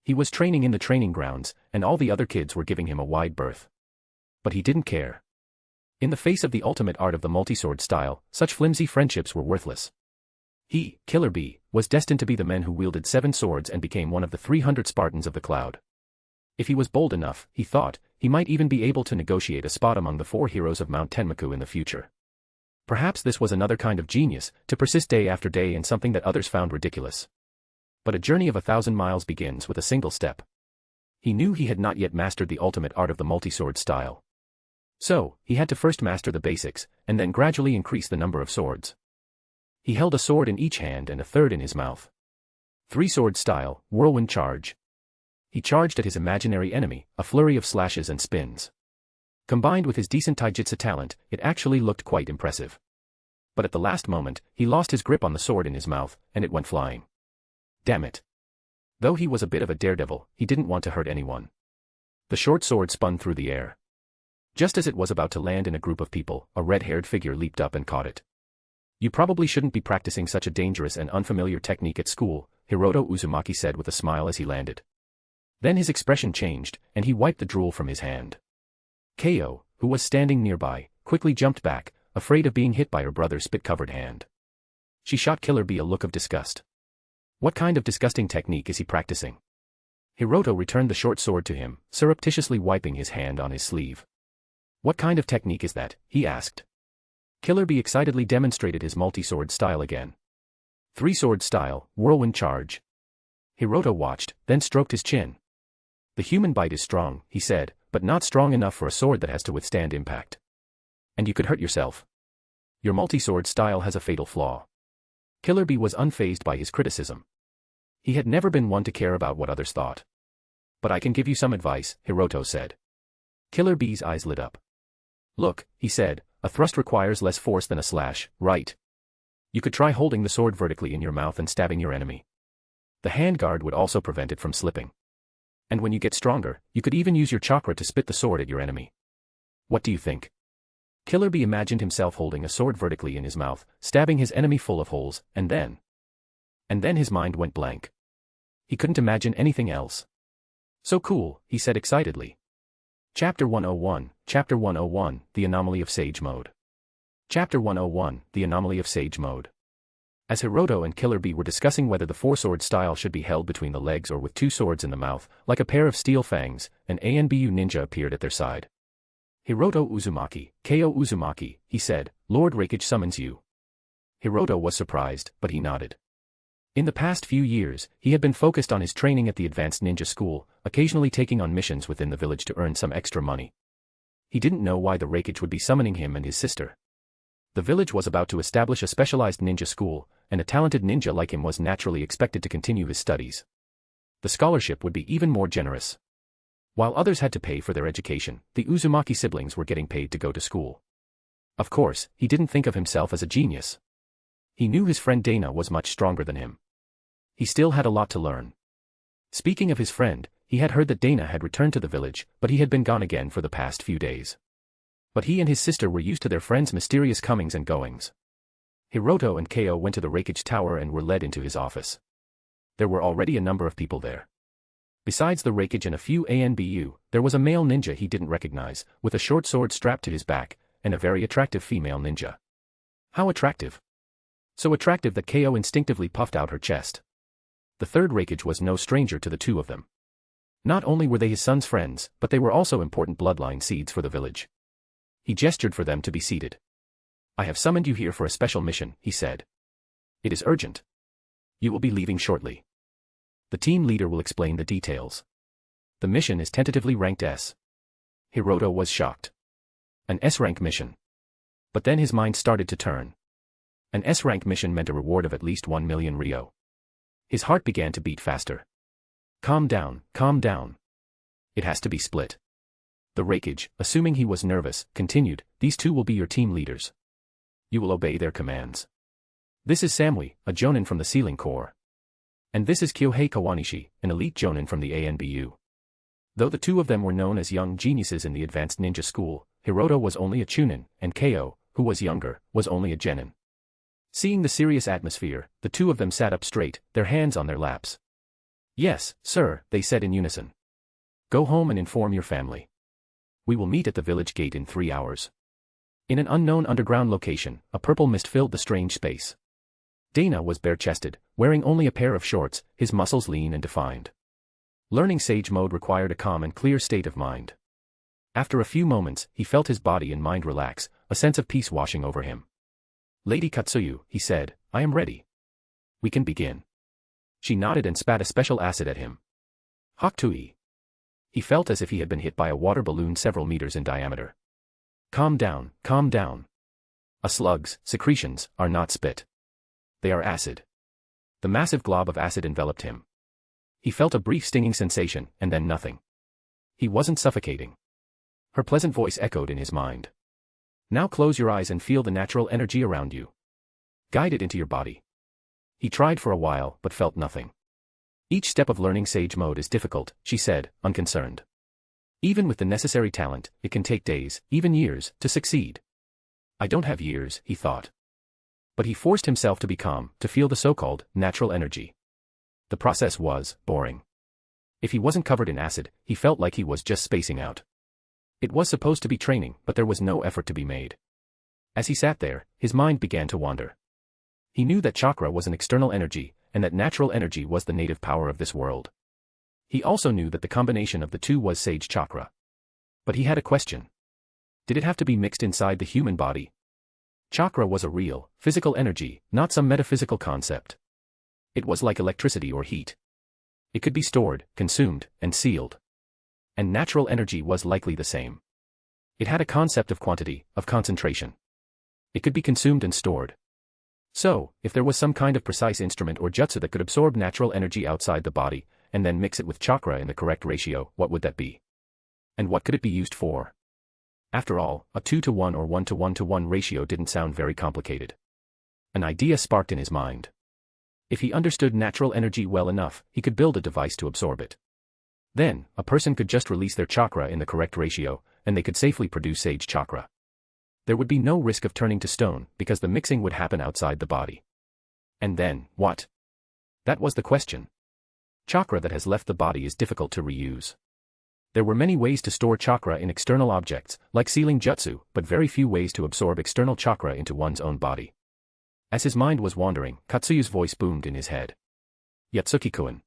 He was training in the training grounds, and all the other kids were giving him a wide berth. But he didn't care. In the face of the ultimate art of the multi-sword style, such flimsy friendships were worthless. He, Killer Bee, was destined to be the man who wielded 7 swords and became one of the 300 Spartans of the cloud. If he was bold enough, he thought, he might even be able to negotiate a spot among the 4 heroes of Mount Tenmaku in the future. Perhaps this was another kind of genius, to persist day after day in something that others found ridiculous. But a journey of 1,000 miles begins with a single step. He knew he had not yet mastered the ultimate art of the multi-sword style. So, he had to first master the basics, and then gradually increase the number of swords. He held a sword in each hand and a third in his mouth. Three-sword style, whirlwind charge. He charged at his imaginary enemy, a flurry of slashes and spins. Combined with his decent taijutsu talent, it actually looked quite impressive. But at the last moment, he lost his grip on the sword in his mouth, and it went flying. Damn it. Though he was a bit of a daredevil, he didn't want to hurt anyone. The short sword spun through the air. Just as it was about to land in a group of people, a red-haired figure leaped up and caught it. You probably shouldn't be practicing such a dangerous and unfamiliar technique at school, Hiroto Uzumaki said with a smile as he landed. Then his expression changed, and he wiped the drool from his hand. Ko, who was standing nearby, quickly jumped back, afraid of being hit by her brother's spit-covered hand. She shot Killer Bee a look of disgust. What kind of disgusting technique is he practicing? Hiroto returned the short sword to him, surreptitiously wiping his hand on his sleeve. What kind of technique is that? He asked. Killer Bee excitedly demonstrated his multi-sword style again. Three-sword style, whirlwind charge. Hiroto watched, then stroked his chin. The human bite is strong, he said, but not strong enough for a sword that has to withstand impact. And you could hurt yourself. Your multi-sword style has a fatal flaw. Killer Bee was unfazed by his criticism. He had never been one to care about what others thought. But I can give you some advice, Hiroto said. Killer Bee's eyes lit up. Look, he said, a thrust requires less force than a slash, right? You could try holding the sword vertically in your mouth and stabbing your enemy. The handguard would also prevent it from slipping. And when you get stronger, you could even use your chakra to spit the sword at your enemy. What do you think? Killer Bee imagined himself holding a sword vertically in his mouth, stabbing his enemy full of holes, and then his mind went blank. He couldn't imagine anything else. So cool, he said excitedly. Chapter 101, The Anomaly of Sage Mode. Chapter 101, The Anomaly of Sage Mode. As Hiroto and Killer Bee were discussing whether the four-sword style should be held between the legs or with two swords in the mouth, like a pair of steel fangs, an ANBU ninja appeared at their side. Hiroto Uzumaki, Ko Uzumaki, he said, Lord Raikage summons you. Hiroto was surprised, but he nodded. In the past few years, he had been focused on his training at the advanced ninja school, occasionally taking on missions within the village to earn some extra money. He didn't know why the Raikage would be summoning him and his sister. The village was about to establish a specialized ninja school, and a talented ninja like him was naturally expected to continue his studies. The scholarship would be even more generous. While others had to pay for their education, the Uzumaki siblings were getting paid to go to school. Of course, he didn't think of himself as a genius. He knew his friend Dana was much stronger than him. He still had a lot to learn. Speaking of his friend, he had heard that Dana had returned to the village, but he had been gone again for the past few days. But he and his sister were used to their friend's mysterious comings and goings. Hiroto and Ko went to the Raikage Tower and were led into his office. There were already a number of people there. Besides the Raikage and a few ANBU, there was a male ninja he didn't recognize, with a short sword strapped to his back, and a very attractive female ninja. How attractive? So attractive that Ko instinctively puffed out her chest. The third Raikage was no stranger to the two of them. Not only were they his son's friends, but they were also important bloodline seeds for the village. He gestured for them to be seated. I have summoned you here for a special mission, he said. It is urgent. You will be leaving shortly. The team leader will explain the details. The mission is tentatively ranked S. Hiroto was shocked. An S-rank mission. But then his mind started to turn. An S-rank mission meant a reward of at least 1 million Ryo. His heart began to beat faster. Calm down, calm down. It has to be split. The Raikage, assuming he was nervous, continued, these two will be your team leaders. You will obey their commands. This is Samui, a jonin from the Sealing Corps. And this is Kyohei Kawanishi, an elite jonin from the ANBU. Though the two of them were known as young geniuses in the advanced ninja school, Hiroto was only a chunin, and Ko, who was younger, was only a genin. Seeing the serious atmosphere, the two of them sat up straight, their hands on their laps. Yes, sir, they said in unison. Go home and inform your family. We will meet at the village gate in 3 hours. In an unknown underground location, a purple mist filled the strange space. Dana was bare-chested, wearing only a pair of shorts, his muscles lean and defined. Learning Sage Mode required a calm and clear state of mind. After a few moments, he felt his body and mind relax, a sense of peace washing over him. Lady Katsuyu, he said, I am ready. We can begin. She nodded and spat a special acid at him. Haktui. He felt as if he had been hit by a water balloon several meters in diameter. Calm down, calm down. A slug's secretions are not spit. They are acid. The massive glob of acid enveloped him. He felt a brief stinging sensation, and then nothing. He wasn't suffocating. Her pleasant voice echoed in his mind. Now close your eyes and feel the natural energy around you. Guide it into your body. He tried for a while, but felt nothing. Each step of learning sage mode is difficult, she said, unconcerned. Even with the necessary talent, it can take days, even years, to succeed. I don't have years, he thought. But he forced himself to be calm, to feel the so-called natural energy. The process was boring. If he wasn't covered in acid, he felt like he was just spacing out. It was supposed to be training, but there was no effort to be made. As he sat there, his mind began to wander. He knew that chakra was an external energy, and that natural energy was the native power of this world. He also knew that the combination of the two was sage chakra. But he had a question. Did it have to be mixed inside the human body? Chakra was a real, physical energy, not some metaphysical concept. It was like electricity or heat. It could be stored, consumed, and sealed. And natural energy was likely the same. It had a concept of quantity, of concentration. It could be consumed and stored. So, if there was some kind of precise instrument or jutsu that could absorb natural energy outside the body, and then mix it with chakra in the correct ratio, what would that be? And what could it be used for? After all, a 2-to-1 or 1-to-1-to-1 ratio didn't sound very complicated. An idea sparked in his mind. If he understood natural energy well enough, he could build a device to absorb it. Then, a person could just release their chakra in the correct ratio, and they could safely produce sage chakra. There would be no risk of turning to stone, because the mixing would happen outside the body. And then, what? That was the question. Chakra that has left the body is difficult to reuse. There were many ways to store chakra in external objects, like sealing jutsu, but very few ways to absorb external chakra into one's own body. As his mind was wandering, Katsuyu's voice boomed in his head. Yotsuki-kun.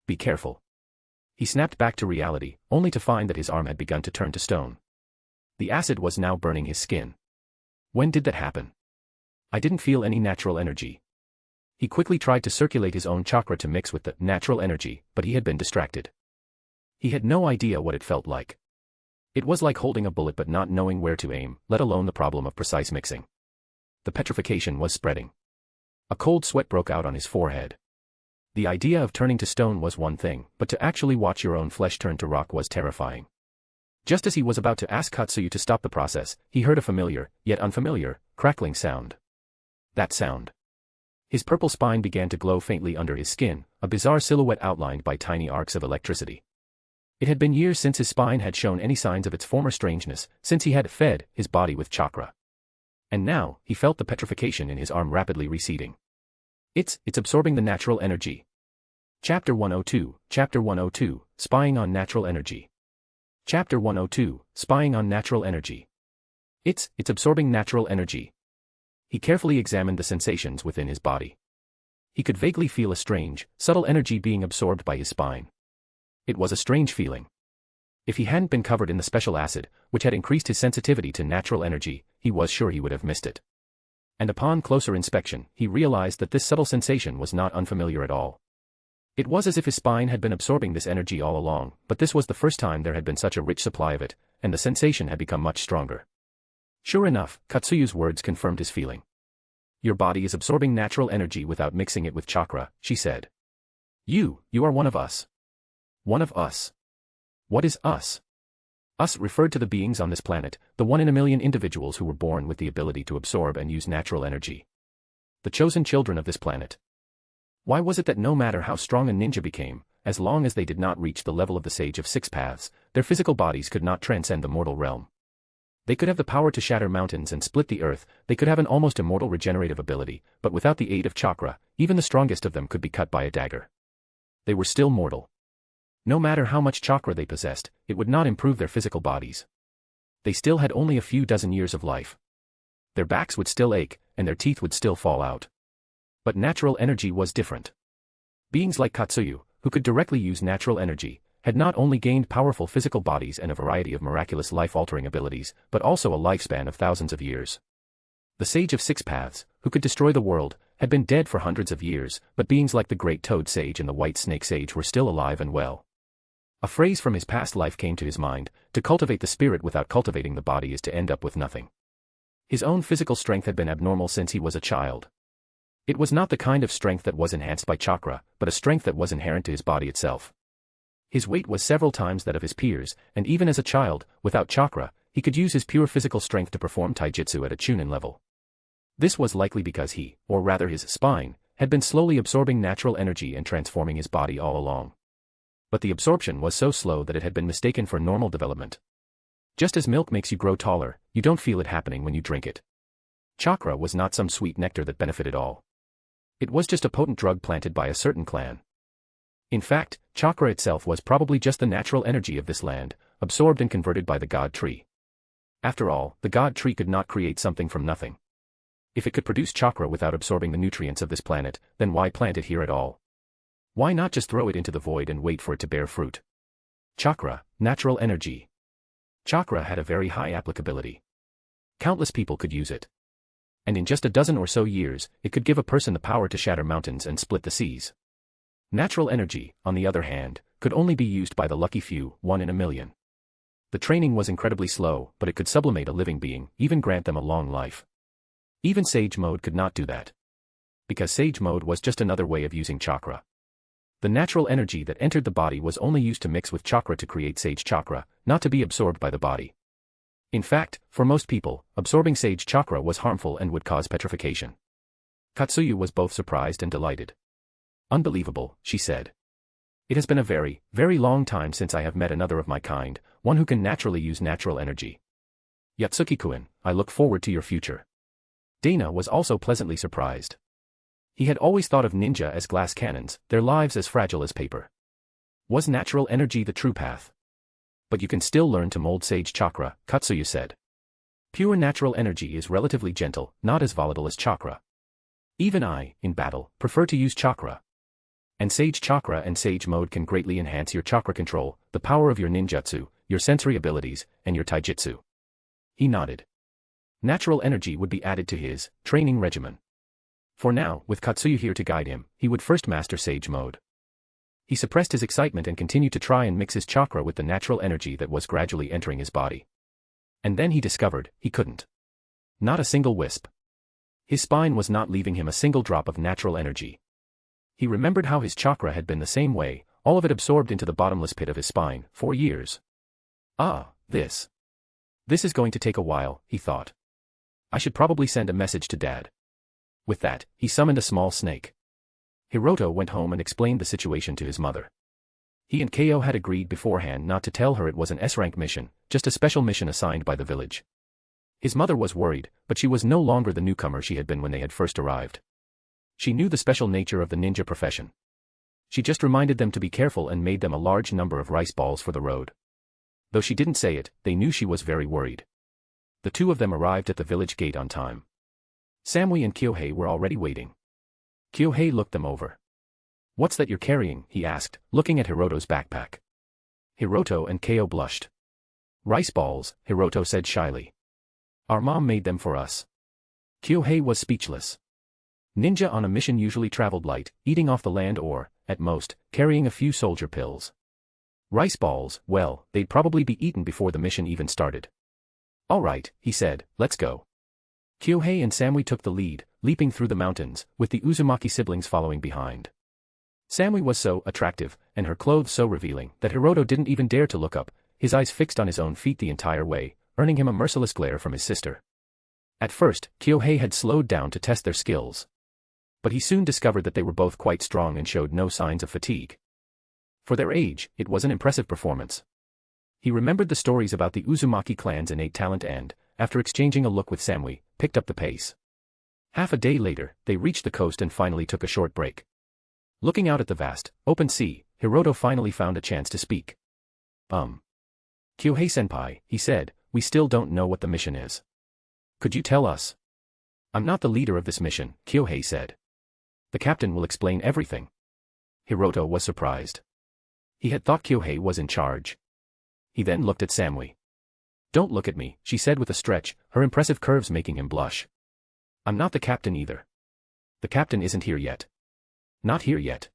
Be careful. He snapped back to reality, only to find that his arm had begun to turn to stone. The acid was now burning his skin. When did that happen? I didn't feel any natural energy. He quickly tried to circulate his own chakra to mix with the natural energy, but he had been distracted. He had no idea what it felt like. It was like holding a bullet but not knowing where to aim, let alone the problem of precise mixing. The petrification was spreading. A cold sweat broke out on his forehead. The idea of turning to stone was one thing, but to actually watch your own flesh turn to rock was terrifying. Just as he was about to ask Katsuyu to stop the process, he heard a familiar, yet unfamiliar, crackling sound. That sound. His purple spine began to glow faintly under his skin, a bizarre silhouette outlined by tiny arcs of electricity. It had been years since his spine had shown any signs of its former strangeness, since he had fed his body with chakra. And now, he felt the petrification in his arm rapidly receding. It's absorbing the natural energy. Chapter 102, Spying on Natural Energy. Chapter 102, Spying on Natural Energy. It's absorbing natural energy. He carefully examined the sensations within his body. He could vaguely feel a strange, subtle energy being absorbed by his spine. It was a strange feeling. If he hadn't been covered in the special acid, which had increased his sensitivity to natural energy, he was sure he would have missed it. And upon closer inspection, he realized that this subtle sensation was not unfamiliar at all. It was as if his spine had been absorbing this energy all along, but this was the first time there had been such a rich supply of it, and the sensation had become much stronger. Sure enough, Katsuyu's words confirmed his feeling. Your body is absorbing natural energy without mixing it with chakra, she said. You are one of us. One of us. What is us? Us referred to the beings on this planet, the 1 in a million individuals who were born with the ability to absorb and use natural energy. The chosen children of this planet. Why was it that no matter how strong a ninja became, as long as they did not reach the level of the Sage of Six Paths, their physical bodies could not transcend the mortal realm? They could have the power to shatter mountains and split the earth, they could have an almost immortal regenerative ability, but without the aid of chakra, even the strongest of them could be cut by a dagger. They were still mortal. No matter how much chakra they possessed, it would not improve their physical bodies. They still had only a few dozen years of life. Their backs would still ache, and their teeth would still fall out. But natural energy was different. Beings like Katsuyu, who could directly use natural energy, had not only gained powerful physical bodies and a variety of miraculous life-altering abilities, but also a lifespan of thousands of years. The Sage of Six Paths, who could destroy the world, had been dead for hundreds of years, but beings like the Great Toad Sage and the White Snake Sage were still alive and well. A phrase from his past life came to his mind: to cultivate the spirit without cultivating the body is to end up with nothing. His own physical strength had been abnormal since he was a child. It was not the kind of strength that was enhanced by chakra, but a strength that was inherent to his body itself. His weight was several times that of his peers, and even as a child, without chakra, he could use his pure physical strength to perform taijutsu at a chunin level. This was likely because he, or rather his spine, had been slowly absorbing natural energy and transforming his body all along. But the absorption was so slow that it had been mistaken for normal development. Just as milk makes you grow taller, you don't feel it happening when you drink it. Chakra was not some sweet nectar that benefited all. It was just a potent drug planted by a certain clan. In fact, chakra itself was probably just the natural energy of this land, absorbed and converted by the god tree. After all, the god tree could not create something from nothing. If it could produce chakra without absorbing the nutrients of this planet, then why plant it here at all? Why not just throw it into the void and wait for it to bear fruit? Chakra, natural energy. Chakra had a very high applicability. Countless people could use it. And in just a dozen or so years, it could give a person the power to shatter mountains and split the seas. Natural energy, on the other hand, could only be used by the lucky few, 1 in a million. The training was incredibly slow, but it could sublimate a living being, even grant them a long life. Even Sage Mode could not do that. Because Sage Mode was just another way of using chakra. The natural energy that entered the body was only used to mix with chakra to create Sage Chakra, not to be absorbed by the body. In fact, for most people, absorbing Sage Chakra was harmful and would cause petrification. Katsuyu was both surprised and delighted. Unbelievable, she said. It has been a very, very long time since I have met another of my kind, one who can naturally use natural energy. Yotsuki-kun, I look forward to your future. Dana was also pleasantly surprised. He had always thought of ninja as glass cannons, their lives as fragile as paper. Was natural energy the true path? But you can still learn to mold Sage Chakra, Katsuyu said. Pure natural energy is relatively gentle, not as volatile as chakra. Even I, in battle, prefer to use chakra. And Sage Chakra and Sage Mode can greatly enhance your chakra control, the power of your ninjutsu, your sensory abilities, and your taijutsu. He nodded. Natural energy would be added to his training regimen. For now, with Katsuyu here to guide him, he would first master Sage Mode. He suppressed his excitement and continued to try and mix his chakra with the natural energy that was gradually entering his body. And then he discovered he couldn't. Not a single wisp. His spine was not leaving him a single drop of natural energy. He remembered how his chakra had been the same way, all of it absorbed into the bottomless pit of his spine, for years. This is going to take a while, he thought. I should probably send a message to Dad. With that, he summoned a small snake. Hiroto went home and explained the situation to his mother. He and Ko had agreed beforehand not to tell her it was an S-rank mission, just a special mission assigned by the village. His mother was worried, but she was no longer the newcomer she had been when they had first arrived. She knew the special nature of the ninja profession. She just reminded them to be careful and made them a large number of rice balls for the road. Though she didn't say it, they knew she was very worried. The two of them arrived at the village gate on time. Samui and Kyohei were already waiting. Kyohei looked them over. What's that you're carrying? He asked, looking at Hiroto's backpack. Hiroto and Ko blushed. Rice balls, Hiroto said shyly. Our mom made them for us. Kyohei was speechless. Ninja on a mission usually traveled light, eating off the land or, at most, carrying a few soldier pills. Rice balls, well, they'd probably be eaten before the mission even started. All right, he said, let's go. Kyohei and Samui took the lead, leaping through the mountains, with the Uzumaki siblings following behind. Samui was so attractive, and her clothes so revealing, that Hiroto didn't even dare to look up, his eyes fixed on his own feet the entire way, earning him a merciless glare from his sister. At first, Kyohei had slowed down to test their skills. But he soon discovered that they were both quite strong and showed no signs of fatigue. For their age, it was an impressive performance. He remembered the stories about the Uzumaki clan's innate talent and, after exchanging a look with Samui, picked up the pace. Half a day later, they reached the coast and finally took a short break. Looking out at the vast, open sea, Hiroto finally found a chance to speak. Kyohei-senpai, he said, we still don't know what the mission is. Could you tell us? I'm not the leader of this mission, Kyohei said. The captain will explain everything. Hiroto was surprised. He had thought Kyohei was in charge. He then looked at Samui. Don't look at me, she said with a stretch, her impressive curves making him blush. I'm not the captain either. The captain isn't here yet. Not here yet?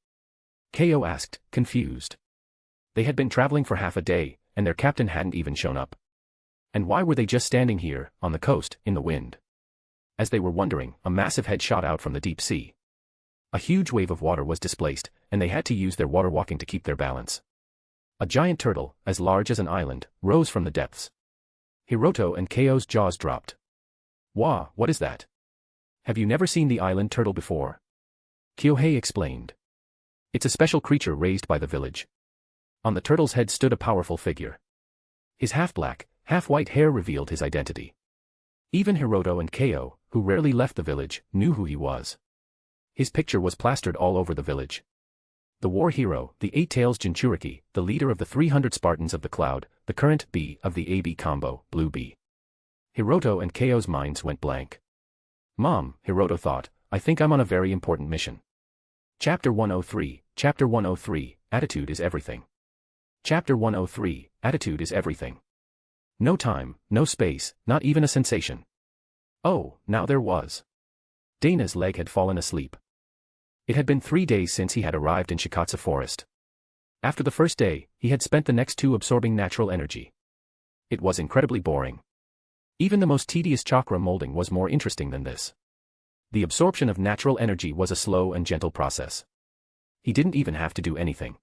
Ko asked, confused. They had been traveling for half a day, and their captain hadn't even shown up. And why were they just standing here, on the coast, in the wind? As they were wondering, a massive head shot out from the deep sea. A huge wave of water was displaced, and they had to use their water walking to keep their balance. A giant turtle, as large as an island, rose from the depths. Hiroto and Keio's jaws dropped. "Wah, what is that? Have you never seen the island turtle before?" Kyohei explained. "It's a special creature raised by the village." On the turtle's head stood a powerful figure. His half-black, half-white hair revealed his identity. Even Hiroto and Keio, who rarely left the village, knew who he was. His picture was plastered all over the village. The war hero, the Eight-Tails Jinchuriki, the leader of the 300 Spartans of the Cloud, the current B of the AB combo, Blue B. Hiroto and Keio's minds went blank. "Mom," Hiroto thought, "I think I'm on a very important mission." Chapter 103, Chapter 103, Attitude is Everything. Chapter 103, Attitude is Everything. No time, no space, not even a sensation. Oh, now there was. Dana's leg had fallen asleep. It had been 3 days since he had arrived in Shikatsu Forest. After the first day, he had spent the next 2 absorbing natural energy. It was incredibly boring. Even the most tedious chakra molding was more interesting than this. The absorption of natural energy was a slow and gentle process. He didn't even have to do anything.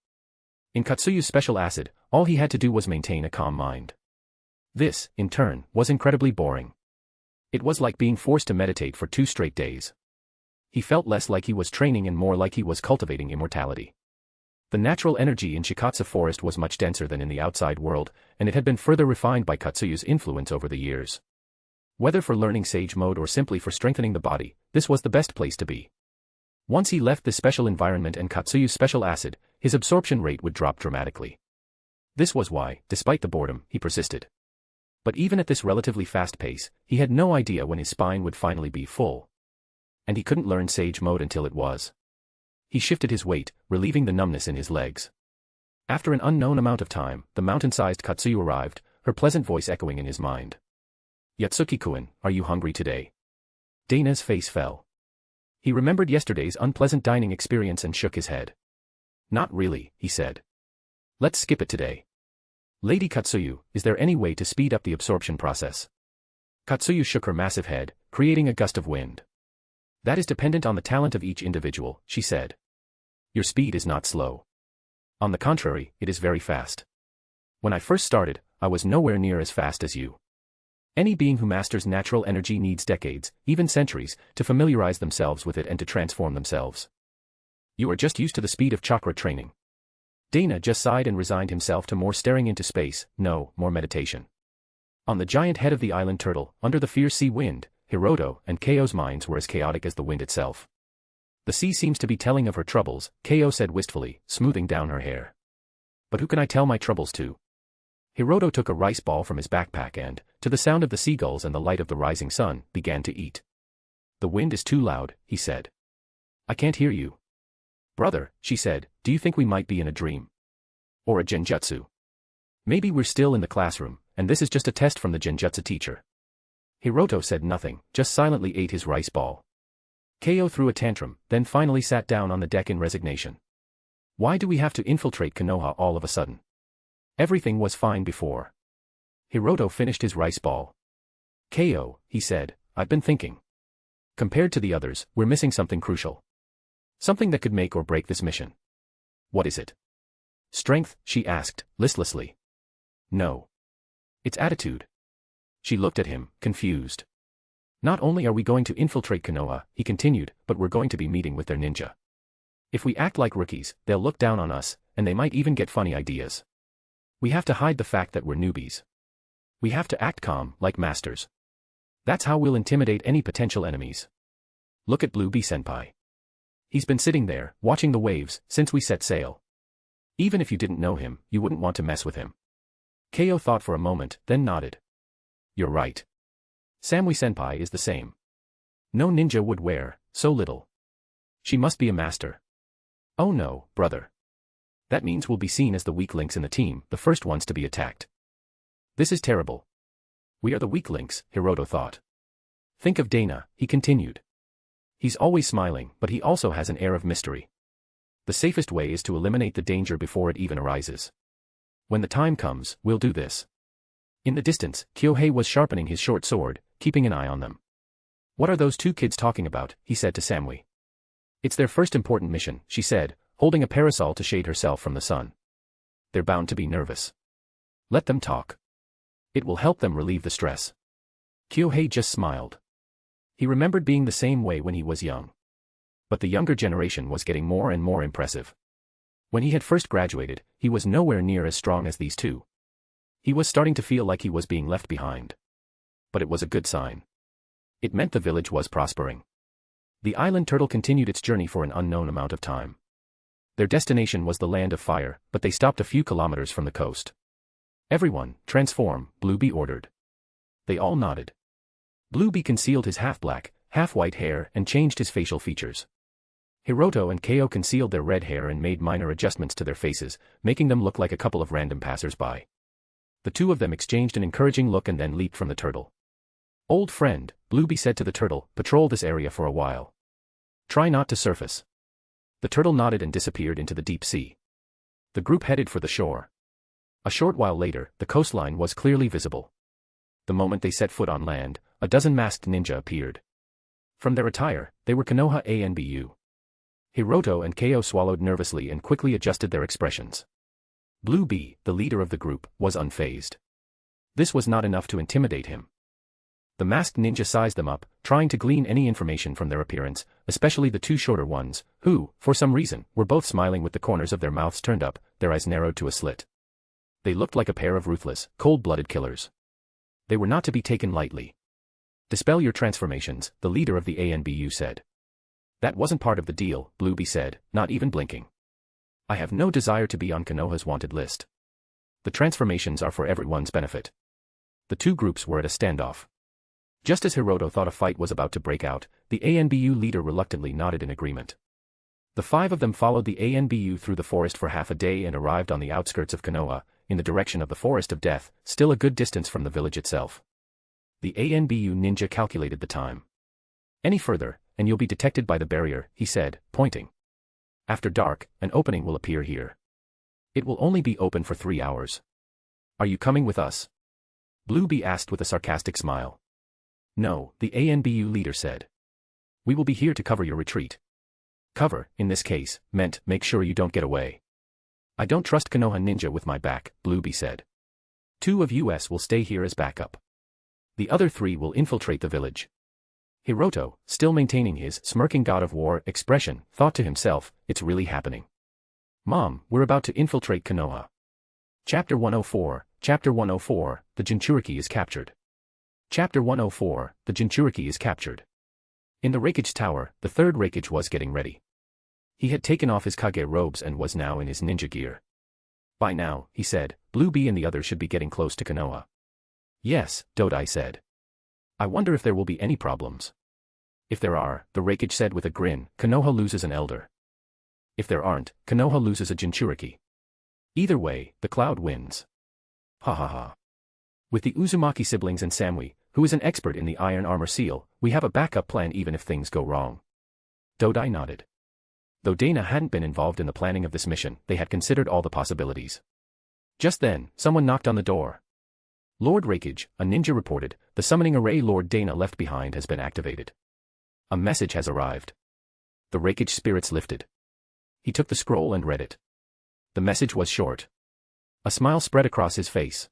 In Katsuyu's special acid, all he had to do was maintain a calm mind. This, in turn, was incredibly boring. It was like being forced to meditate for 2 straight days. He felt less like he was training and more like he was cultivating immortality. The natural energy in Shikatsu Forest was much denser than in the outside world, and it had been further refined by Katsuyu's influence over the years. Whether for learning sage mode or simply for strengthening the body, this was the best place to be. Once he left this special environment and Katsuyu's special acid, his absorption rate would drop dramatically. This was why, despite the boredom, he persisted. But even at this relatively fast pace, he had no idea when his spine would finally be full. And he couldn't learn sage mode until it was. He shifted his weight, relieving the numbness in his legs. After an unknown amount of time, the mountain-sized Katsuyu arrived, her pleasant voice echoing in his mind. "Yotsuki-kun, are you hungry today?" Dana's face fell. He remembered yesterday's unpleasant dining experience and shook his head. "Not really," he said. "Let's skip it today." "Lady Katsuyu, is there any way to speed up the absorption process?" Katsuyu shook her massive head, creating a gust of wind. "That is dependent on the talent of each individual," she said. "Your speed is not slow. On the contrary, it is very fast. When I first started, I was nowhere near as fast as you. Any being who masters natural energy needs decades, even centuries, to familiarize themselves with it and to transform themselves. You are just used to the speed of chakra training." Dana just sighed and resigned himself to more staring into space, no, more meditation. On the giant head of the island turtle, under the fierce sea wind, Hiroto and Keio's minds were as chaotic as the wind itself. "The sea seems to be telling of her troubles," Keio said wistfully, smoothing down her hair. "But who can I tell my troubles to?" Hiroto took a rice ball from his backpack and, to the sound of the seagulls and the light of the rising sun, began to eat. "The wind is too loud," he said. "I can't hear you." "Brother," she said, "do you think we might be in a dream? Or a genjutsu? Maybe we're still in the classroom, and this is just a test from the genjutsu teacher." Hiroto said nothing, just silently ate his rice ball. Keio threw a tantrum, then finally sat down on the deck in resignation. "Why do we have to infiltrate Konoha all of a sudden? Everything was fine before." Hiroto finished his rice ball. "Keio," he said, "I've been thinking. Compared to the others, we're missing something crucial. Something that could make or break this mission." "What is it?" "Strength?" she asked, listlessly. "No. It's attitude." She looked at him, confused. "Not only are we going to infiltrate Konoha," he continued, "but we're going to be meeting with their ninja. If we act like rookies, they'll look down on us, and they might even get funny ideas. We have to hide the fact that we're newbies. We have to act calm, like masters. That's how we'll intimidate any potential enemies. Look at Blue B-senpai. He's been sitting there, watching the waves, since we set sail. Even if you didn't know him, you wouldn't want to mess with him." Keio thought for a moment, then nodded. "You're right. Samui-senpai is the same. No ninja would wear so little. She must be a master." "Oh no, brother. That means we'll be seen as the weak links in the team, the first ones to be attacked. This is terrible. We are the weak links," Hiroto thought. "Think of Dana," he continued. "He's always smiling, but he also has an air of mystery. The safest way is to eliminate the danger before it even arises. When the time comes, we'll do this. In the distance, Kyohei was sharpening his short sword, keeping an eye on them. What are those two kids talking about? He said to Samui. It's their first important mission, she said, holding a parasol to shade herself from the sun. They're bound to be nervous. Let them talk. It will help them relieve the stress. Kyohei just smiled. He remembered being the same way when he was young. But the younger generation was getting more and more impressive. When he had first graduated, he was nowhere near as strong as these two. He was starting to feel like he was being left behind. But it was a good sign. It meant the village was prospering. The island turtle continued its journey for an unknown amount of time. Their destination was the land of fire, but they stopped a few kilometers from the coast. Everyone, transform, Blueby ordered. They all nodded. Blueby concealed his half-black, half-white hair and changed his facial features. Hiroto and Keo concealed their red hair and made minor adjustments to their faces, making them look like a couple of random passers-by. The two of them exchanged an encouraging look and then leaped from the turtle. Old friend, Blueby said to the turtle, patrol this area for a while. Try not to surface. The turtle nodded and disappeared into the deep sea. The group headed for the shore. A short while later, the coastline was clearly visible. The moment they set foot on land, a dozen masked ninja appeared. From their attire, they were Konoha ANBU. Hiroto and Keo swallowed nervously and quickly adjusted their expressions. Blueby, the leader of the group, was unfazed. This was not enough to intimidate him. The masked ninja sized them up, trying to glean any information from their appearance, especially the two shorter ones, who, for some reason, were both smiling with the corners of their mouths turned up, their eyes narrowed to a slit. They looked like a pair of ruthless, cold-blooded killers. They were not to be taken lightly. Dispel your transformations, the leader of the ANBU said. That wasn't part of the deal, Blueby said, not even blinking. I have no desire to be on Konoha's wanted list. The transformations are for everyone's benefit. The two groups were at a standoff. Just as Hiroto thought a fight was about to break out, the ANBU leader reluctantly nodded in agreement. The five of them followed the ANBU through the forest for half a day and arrived on the outskirts of Konoha, in the direction of the Forest of Death, still a good distance from the village itself. The ANBU ninja calculated the time. Any further, and you'll be detected by the barrier, he said, pointing. After dark, an opening will appear here. It will only be open for 3 hours. Are you coming with us? Blueby asked with a sarcastic smile. No, the ANBU leader said. We will be here to cover your retreat. Cover, in this case, meant make sure you don't get away. I don't trust Konoha ninja with my back, Blueby said. 2 of us will stay here as backup. The other 3 will infiltrate the village. Hiroto, still maintaining his smirking god of war expression, thought to himself, it's really happening. Mom, we're about to infiltrate Konoha. Chapter 104, Chapter 104, the Jinchuriki is captured. Chapter 104, the Jinchuriki is captured. In the Raikage Tower, the Third Raikage was getting ready. He had taken off his Kage robes and was now in his ninja gear. By now, he said, Blueby and the others should be getting close to Konoha. Yes, Dodai said. I wonder if there will be any problems. If there are, the Raikage said with a grin, Konoha loses an elder. If there aren't, Konoha loses a Jinchuriki. Either way, the cloud wins. Ha ha ha. With the Uzumaki siblings and Samui, who is an expert in the iron armor seal, we have a backup plan even if things go wrong. Dodai nodded. Though Dana hadn't been involved in the planning of this mission, they had considered all the possibilities. Just then, someone knocked on the door. Lord Raikage, a ninja reported, the summoning array Lord Dana left behind has been activated. A message has arrived. The Raikage spirits lifted. He took the scroll and read it. The message was short. A smile spread across his face.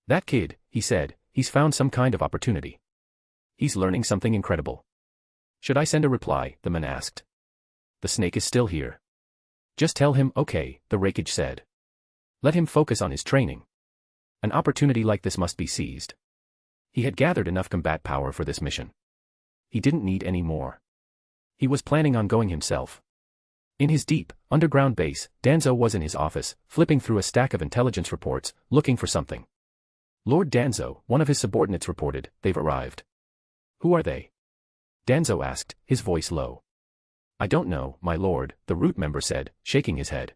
That kid, he said, he's found some kind of opportunity. He's learning something incredible. Should I send a reply? The man asked. The snake is still here. Just tell him, okay, the Raikage said. Let him focus on his training. An opportunity like this must be seized. He had gathered enough combat power for this mission. He didn't need any more. He was planning on going himself. In his deep, underground base, Danzo was in his office, flipping through a stack of intelligence reports, looking for something. Lord Danzo, one of his subordinates reported, they've arrived. Who are they? Danzo asked, his voice low. I don't know, my lord, the root member said, shaking his head.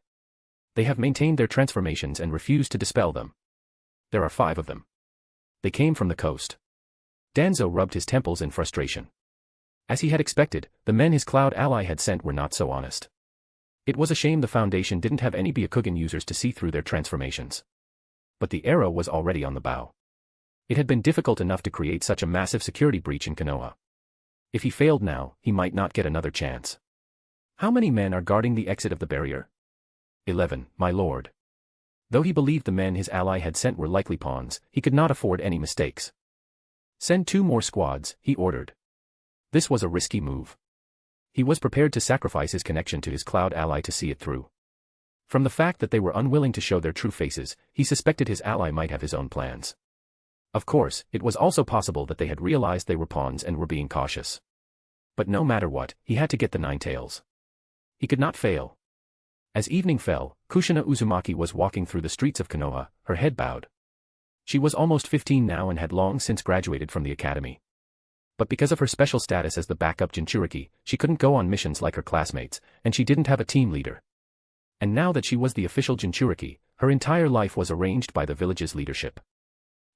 They have maintained their transformations and refused to dispel them. There are 5 of them. They came from the coast. Danzo rubbed his temples in frustration. As he had expected, the men his cloud ally had sent were not so honest. It was a shame the Foundation didn't have any Byakugan users to see through their transformations. But the arrow was already on the bow. It had been difficult enough to create such a massive security breach in Konoha. If he failed now, he might not get another chance. How many men are guarding the exit of the barrier? 11, my lord. Though he believed the men his ally had sent were likely pawns, he could not afford any mistakes. Send 2 more squads, he ordered. This was a risky move. He was prepared to sacrifice his connection to his cloud ally to see it through. From the fact that they were unwilling to show their true faces, he suspected his ally might have his own plans. Of course, it was also possible that they had realized they were pawns and were being cautious. But no matter what, he had to get the 9 tails. He could not fail. As evening fell, Kushina Uzumaki was walking through the streets of Konoha, her head bowed. She was almost 15 now and had long since graduated from the academy. But because of her special status as the backup Jinchuriki, she couldn't go on missions like her classmates, and she didn't have a team leader. And now that she was the official Jinchuriki, her entire life was arranged by the village's leadership.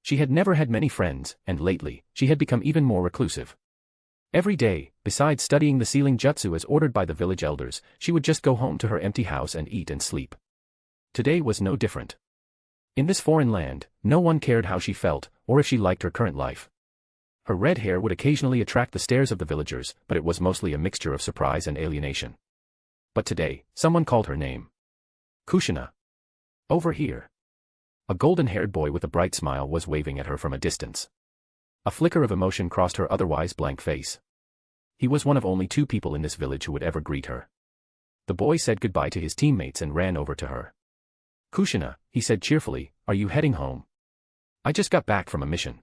She had never had many friends, and lately, she had become even more reclusive. Every day, besides studying the sealing jutsu as ordered by the village elders, she would just go home to her empty house and eat and sleep. Today was no different. In this foreign land, no one cared how she felt, or if she liked her current life. Her red hair would occasionally attract the stares of the villagers, but it was mostly a mixture of surprise and alienation. But today, someone called her name. Kushina. Over here. A golden-haired boy with a bright smile was waving at her from a distance. A flicker of emotion crossed her otherwise blank face. He was one of only 2 people in this village who would ever greet her. The boy said goodbye to his teammates and ran over to her. Kushina, he said cheerfully, are you heading home? I just got back from a mission.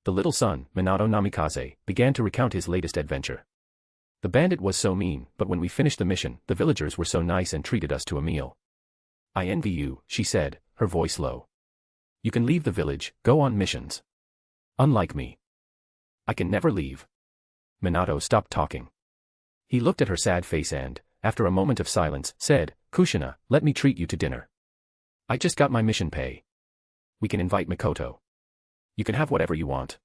The little son, Minato Namikaze, began to recount his latest adventure. The bandit was so mean, but when we finished the mission, the villagers were so nice and treated us to a meal. I envy you, she said, her voice low. You can leave the village, go on missions. Unlike me. I can never leave. Minato stopped talking. He looked at her sad face and, after a moment of silence, said, Kushina, let me treat you to dinner. I just got my mission pay. We can invite Mikoto. You can have whatever you want.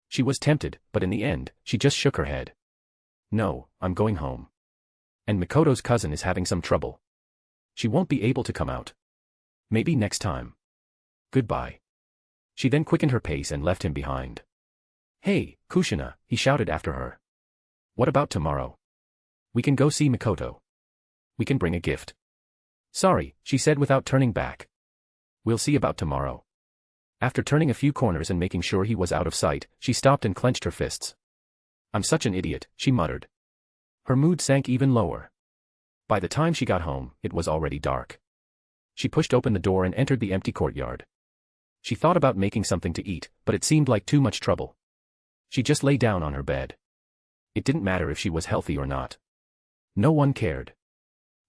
She was tempted, but in the end, she just shook her head. No, I'm going home. And Mikoto's cousin is having some trouble. She won't be able to come out. Maybe next time. Goodbye. She then quickened her pace and left him behind. Hey, Kushina, he shouted after her. What about tomorrow? We can go see Mikoto. We can bring a gift. Sorry, she said without turning back. We'll see about tomorrow. After turning a few corners and making sure he was out of sight, she stopped and clenched her fists. I'm such an idiot, she muttered. Her mood sank even lower. By the time she got home, it was already dark. She pushed open the door and entered the empty courtyard. She thought about making something to eat, but it seemed like too much trouble. She just lay down on her bed. It didn't matter if she was healthy or not. No one cared.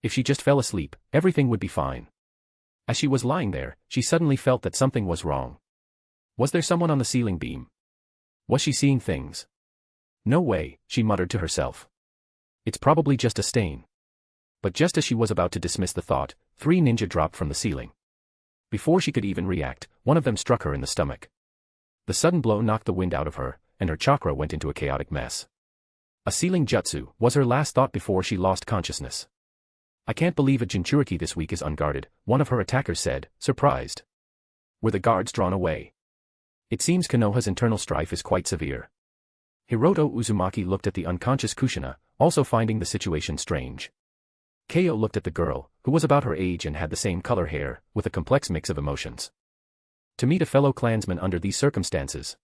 If she just fell asleep, everything would be fine. As she was lying there, she suddenly felt that something was wrong. Was there someone on the ceiling beam? Was she seeing things? No way, she muttered to herself. It's probably just a stain. But just as she was about to dismiss the thought, 3 ninja dropped from the ceiling. Before she could even react, one of them struck her in the stomach. The sudden blow knocked the wind out of her, and her chakra went into a chaotic mess. A sealing jutsu was her last thought before she lost consciousness. I can't believe a Jinchuriki this week is unguarded, one of her attackers said, surprised. Were the guards drawn away? It seems Konoha's internal strife is quite severe. Hiroto Uzumaki looked at the unconscious Kushina, also finding the situation strange. Keio looked at the girl, who was about her age and had the same color hair, with a complex mix of emotions. To meet a fellow clansman under these circumstances.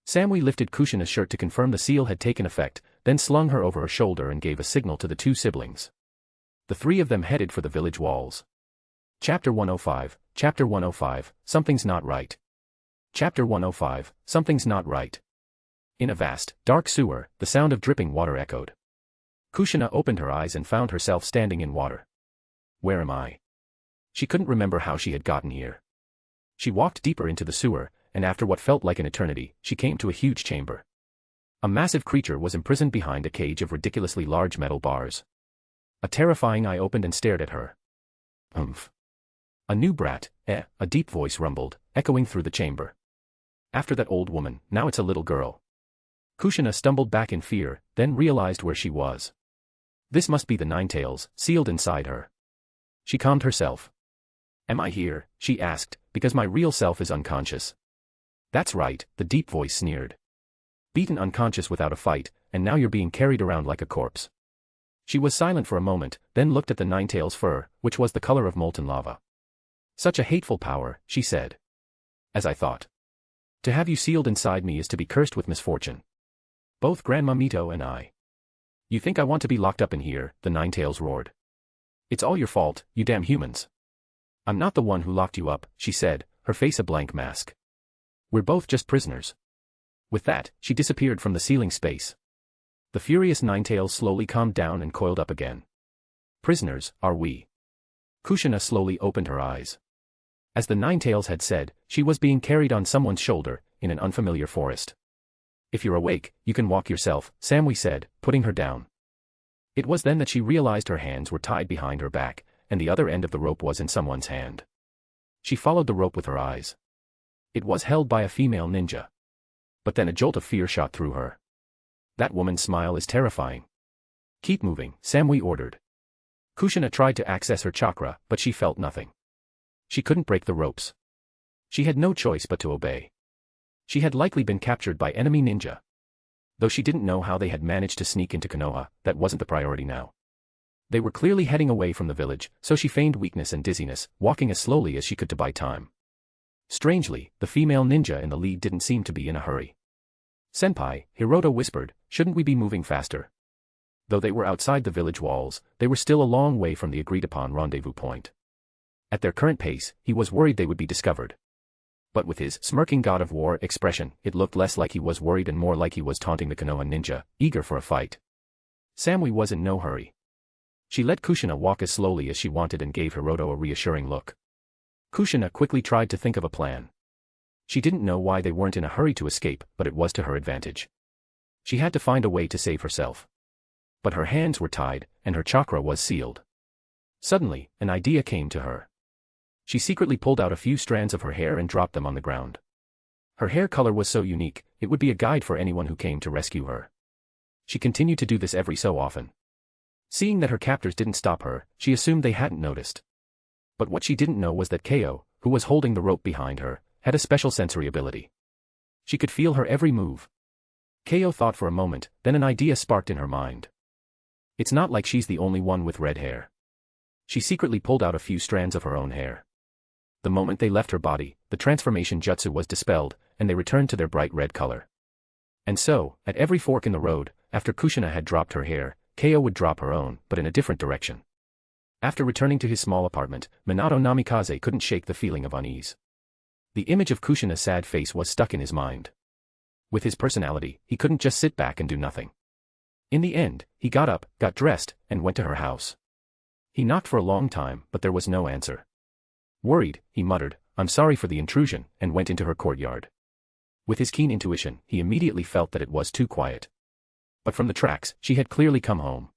Samui lifted Kushina's shirt to confirm the seal had taken effect, then slung her over her shoulder and gave a signal to the 2 siblings. The 3 of them headed for the village walls. Chapter 105, Chapter 105, Something's Not Right. Chapter 105, Something's Not Right. In a vast, dark sewer, the sound of dripping water echoed. Kushina opened her eyes and found herself standing in water. Where am I? She couldn't remember how she had gotten here. She walked deeper into the sewer, and after what felt like an eternity, she came to a huge chamber. A massive creature was imprisoned behind a cage of ridiculously large metal bars. A terrifying eye opened and stared at her. Umph. A new brat, a deep voice rumbled, echoing through the chamber. After that old woman, now it's a little girl. Kushina stumbled back in fear, then realized where she was. This must be the 9 tails, sealed inside her. She calmed herself. Am I here? She asked, because my real self is unconscious. That's right, the deep voice sneered. Beaten unconscious without a fight, and now you're being carried around like a corpse. She was silent for a moment, then looked at the Ninetales' fur, which was the color of molten lava. Such a hateful power, she said. As I thought. To have you sealed inside me is to be cursed with misfortune. Both Grandma Mito and I. You think I want to be locked up in here, the Ninetales roared. It's all your fault, you damn humans. I'm not the one who locked you up, she said, her face a blank mask. We're both just prisoners. With that, she disappeared from the ceiling space. The furious Ninetales slowly calmed down and coiled up again. Prisoners, are we? Kushina slowly opened her eyes. As the Ninetales had said, she was being carried on someone's shoulder, in an unfamiliar forest. If you're awake, you can walk yourself, Samui said, putting her down. It was then that she realized her hands were tied behind her back, and the other end of the rope was in someone's hand. She followed the rope with her eyes. It was held by a female ninja. But then a jolt of fear shot through her. That woman's smile is terrifying. Keep moving, Samui ordered. Kushina tried to access her chakra, but she felt nothing. She couldn't break the ropes. She had no choice but to obey. She had likely been captured by enemy ninja. Though she didn't know how they had managed to sneak into Konoha, that wasn't the priority now. They were clearly heading away from the village, so she feigned weakness and dizziness, walking as slowly as she could to buy time. Strangely, the female ninja in the lead didn't seem to be in a hurry. Senpai, Hiroto whispered, shouldn't we be moving faster? Though they were outside the village walls, they were still a long way from the agreed-upon rendezvous point. At their current pace, he was worried they would be discovered. But with his smirking god of war expression, it looked less like he was worried and more like he was taunting the Konoha ninja, eager for a fight. Samui was in no hurry. She let Kushina walk as slowly as she wanted and gave Hiroto a reassuring look. Kushina quickly tried to think of a plan. She didn't know why they weren't in a hurry to escape, but it was to her advantage. She had to find a way to save herself. But her hands were tied, and her chakra was sealed. Suddenly, an idea came to her. She secretly pulled out a few strands of her hair and dropped them on the ground. Her hair color was so unique, it would be a guide for anyone who came to rescue her. She continued to do this every so often. Seeing that her captors didn't stop her, she assumed they hadn't noticed. But what she didn't know was that Keo, who was holding the rope behind her, had a special sensory ability. She could feel her every move. Keo thought for a moment, then an idea sparked in her mind. It's not like she's the only one with red hair. She secretly pulled out a few strands of her own hair. The moment they left her body, the transformation jutsu was dispelled, and they returned to their bright red color. And so, at every fork in the road, after Kushina had dropped her hair, Keo would drop her own, but in a different direction. After returning to his small apartment, Minato Namikaze couldn't shake the feeling of unease. The image of Kushina's sad face was stuck in his mind. With his personality, he couldn't just sit back and do nothing. In the end, he got up, got dressed, and went to her house. He knocked for a long time, but there was no answer. Worried, he muttered, "I'm sorry for the intrusion," and went into her courtyard. With his keen intuition, he immediately felt that it was too quiet. But from the tracks, she had clearly come home.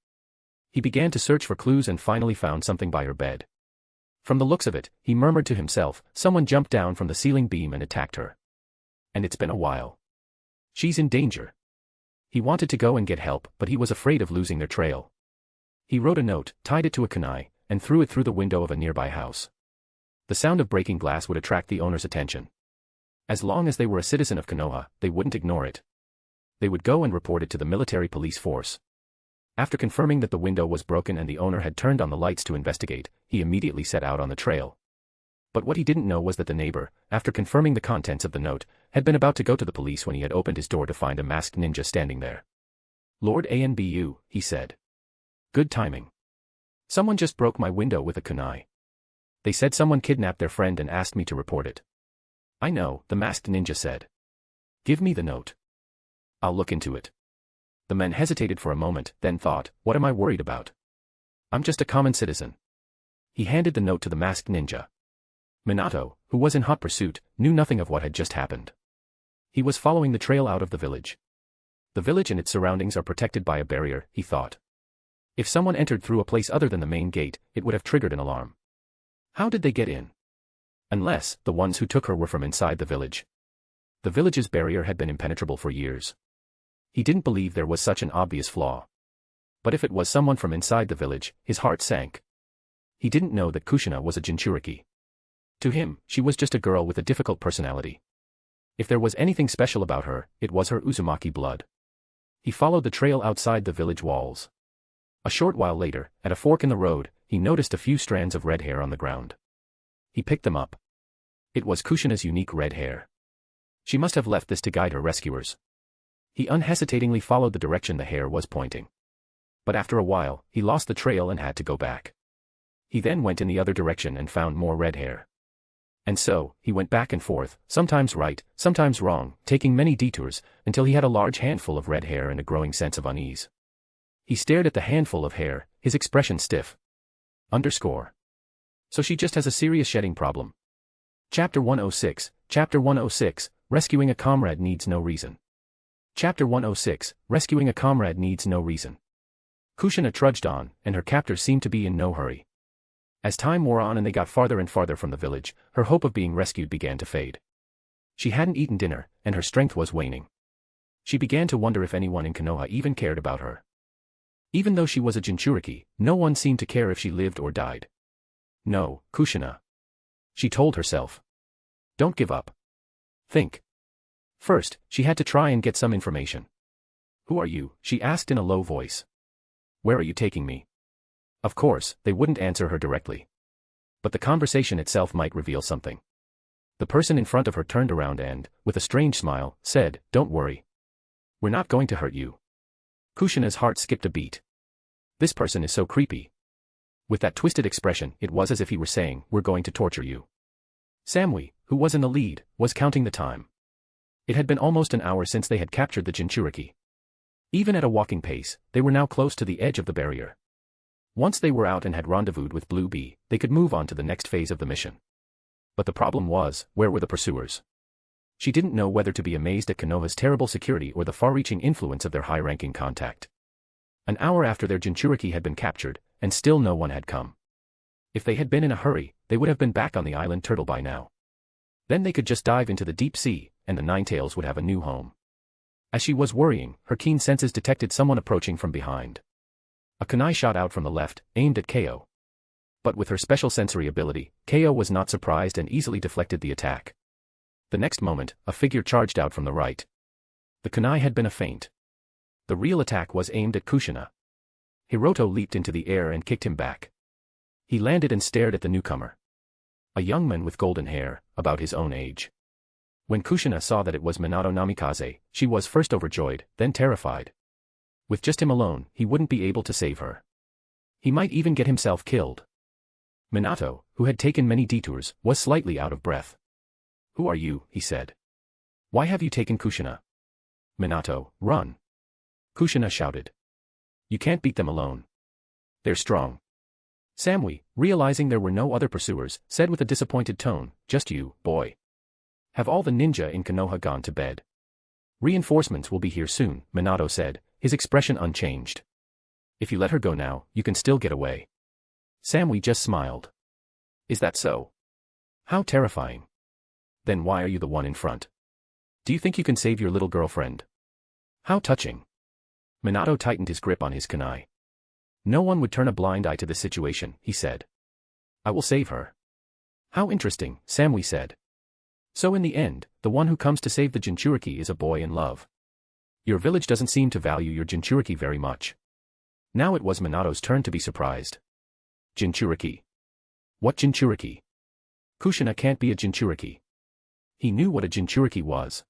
He began to search for clues and finally found something by her bed. From the looks of it, he murmured to himself, someone jumped down from the ceiling beam and attacked her. And it's been a while. She's in danger. He wanted to go and get help, but he was afraid of losing their trail. He wrote a note, tied it to a kunai, and threw it through the window of a nearby house. The sound of breaking glass would attract the owner's attention. As long as they were a citizen of Konoha, they wouldn't ignore it. They would go and report it to the military police force. After confirming that the window was broken and the owner had turned on the lights to investigate, he immediately set out on the trail. But what he didn't know was that the neighbor, after confirming the contents of the note, had been about to go to the police when he had opened his door to find a masked ninja standing there. "Lord Anbu," he said. "Good timing. Someone just broke my window with a kunai. They said someone kidnapped their friend and asked me to report it." "I know," the masked ninja said. "Give me the note. I'll look into it." The man hesitated for a moment, then thought, what am I worried about? I'm just a common citizen. He handed the note to the masked ninja. Minato, who was in hot pursuit, knew nothing of what had just happened. He was following the trail out of the village. The village and its surroundings are protected by a barrier, he thought. If someone entered through a place other than the main gate, it would have triggered an alarm. How did they get in? Unless, the ones who took her were from inside the village. The village's barrier had been impenetrable for years. He didn't believe there was such an obvious flaw. But if it was someone from inside the village, his heart sank. He didn't know that Kushina was a Jinchuriki. To him, she was just a girl with a difficult personality. If there was anything special about her, it was her Uzumaki blood. He followed the trail outside the village walls. A short while later, at a fork in the road, he noticed a few strands of red hair on the ground. He picked them up. It was Kushina's unique red hair. She must have left this to guide her rescuers. He unhesitatingly followed the direction the hair was pointing. But after a while, he lost the trail and had to go back. He then went in the other direction and found more red hair. And so, he went back and forth, sometimes right, sometimes wrong, taking many detours, until he had a large handful of red hair and a growing sense of unease. He stared at the handful of hair, his expression stiff. So she just has a serious shedding problem. Chapter 106, Rescuing a Comrade Needs No Reason. Chapter 106, Rescuing a Comrade Needs No Reason. Kushina trudged on, and her captors seemed to be in no hurry. As time wore on and they got farther and farther from the village, her hope of being rescued began to fade. She hadn't eaten dinner, and her strength was waning. She began to wonder if anyone in Konoha even cared about her. Even though she was a Jinchuriki, no one seemed to care if she lived or died. No, Kushina. She told herself. Don't give up. Think. First, she had to try and get some information. Who are you? She asked in a low voice. Where are you taking me? Of course, they wouldn't answer her directly. But the conversation itself might reveal something. The person in front of her turned around and, with a strange smile, said, Don't worry. We're not going to hurt you. Kushina's heart skipped a beat. This person is so creepy. With that twisted expression, it was as if he were saying, We're going to torture you. Samui, who was in the lead, was counting the time. It had been almost an hour since they had captured the Jinchuriki. Even at a walking pace, they were now close to the edge of the barrier. Once they were out and had rendezvoused with Blue Bee, they could move on to the next phase of the mission. But the problem was, where were the pursuers? She didn't know whether to be amazed at Konoha's terrible security or the far-reaching influence of their high-ranking contact. An hour after their Jinchuriki had been captured, and still no one had come. If they had been in a hurry, they would have been back on the island Turtle by now. Then they could just dive into the deep sea, and the Ninetales would have a new home. As she was worrying, her keen senses detected someone approaching from behind. A kunai shot out from the left, aimed at Ko. But with her special sensory ability, Ko was not surprised and easily deflected the attack. The next moment, a figure charged out from the right. The kunai had been a feint. The real attack was aimed at Kushina. Hiroto leaped into the air and kicked him back. He landed and stared at the newcomer. A young man with golden hair, about his own age. When Kushina saw that it was Minato Namikaze, she was first overjoyed, then terrified. With just him alone, he wouldn't be able to save her. He might even get himself killed. Minato, who had taken many detours, was slightly out of breath. Who are you? He said. Why have you taken Kushina? Minato, run. Kushina shouted. You can't beat them alone. They're strong. Samui, realizing there were no other pursuers, said with a disappointed tone, just you, boy. Have all the ninja in Konoha gone to bed? Reinforcements will be here soon, Minato said, his expression unchanged. If you let her go now, you can still get away. Samui just smiled. Is that so? How terrifying. Then why are you the one in front? Do you think you can save your little girlfriend? How touching. Minato tightened his grip on his kunai. No one would turn a blind eye to this situation, he said. I will save her. How interesting, Samui said. So in the end, the one who comes to save the Jinchuriki is a boy in love. Your village doesn't seem to value your Jinchuriki very much. Now it was Minato's turn to be surprised. Jinchuriki? What Jinchuriki? Kushina can't be a Jinchuriki. He knew what a Jinchuriki was.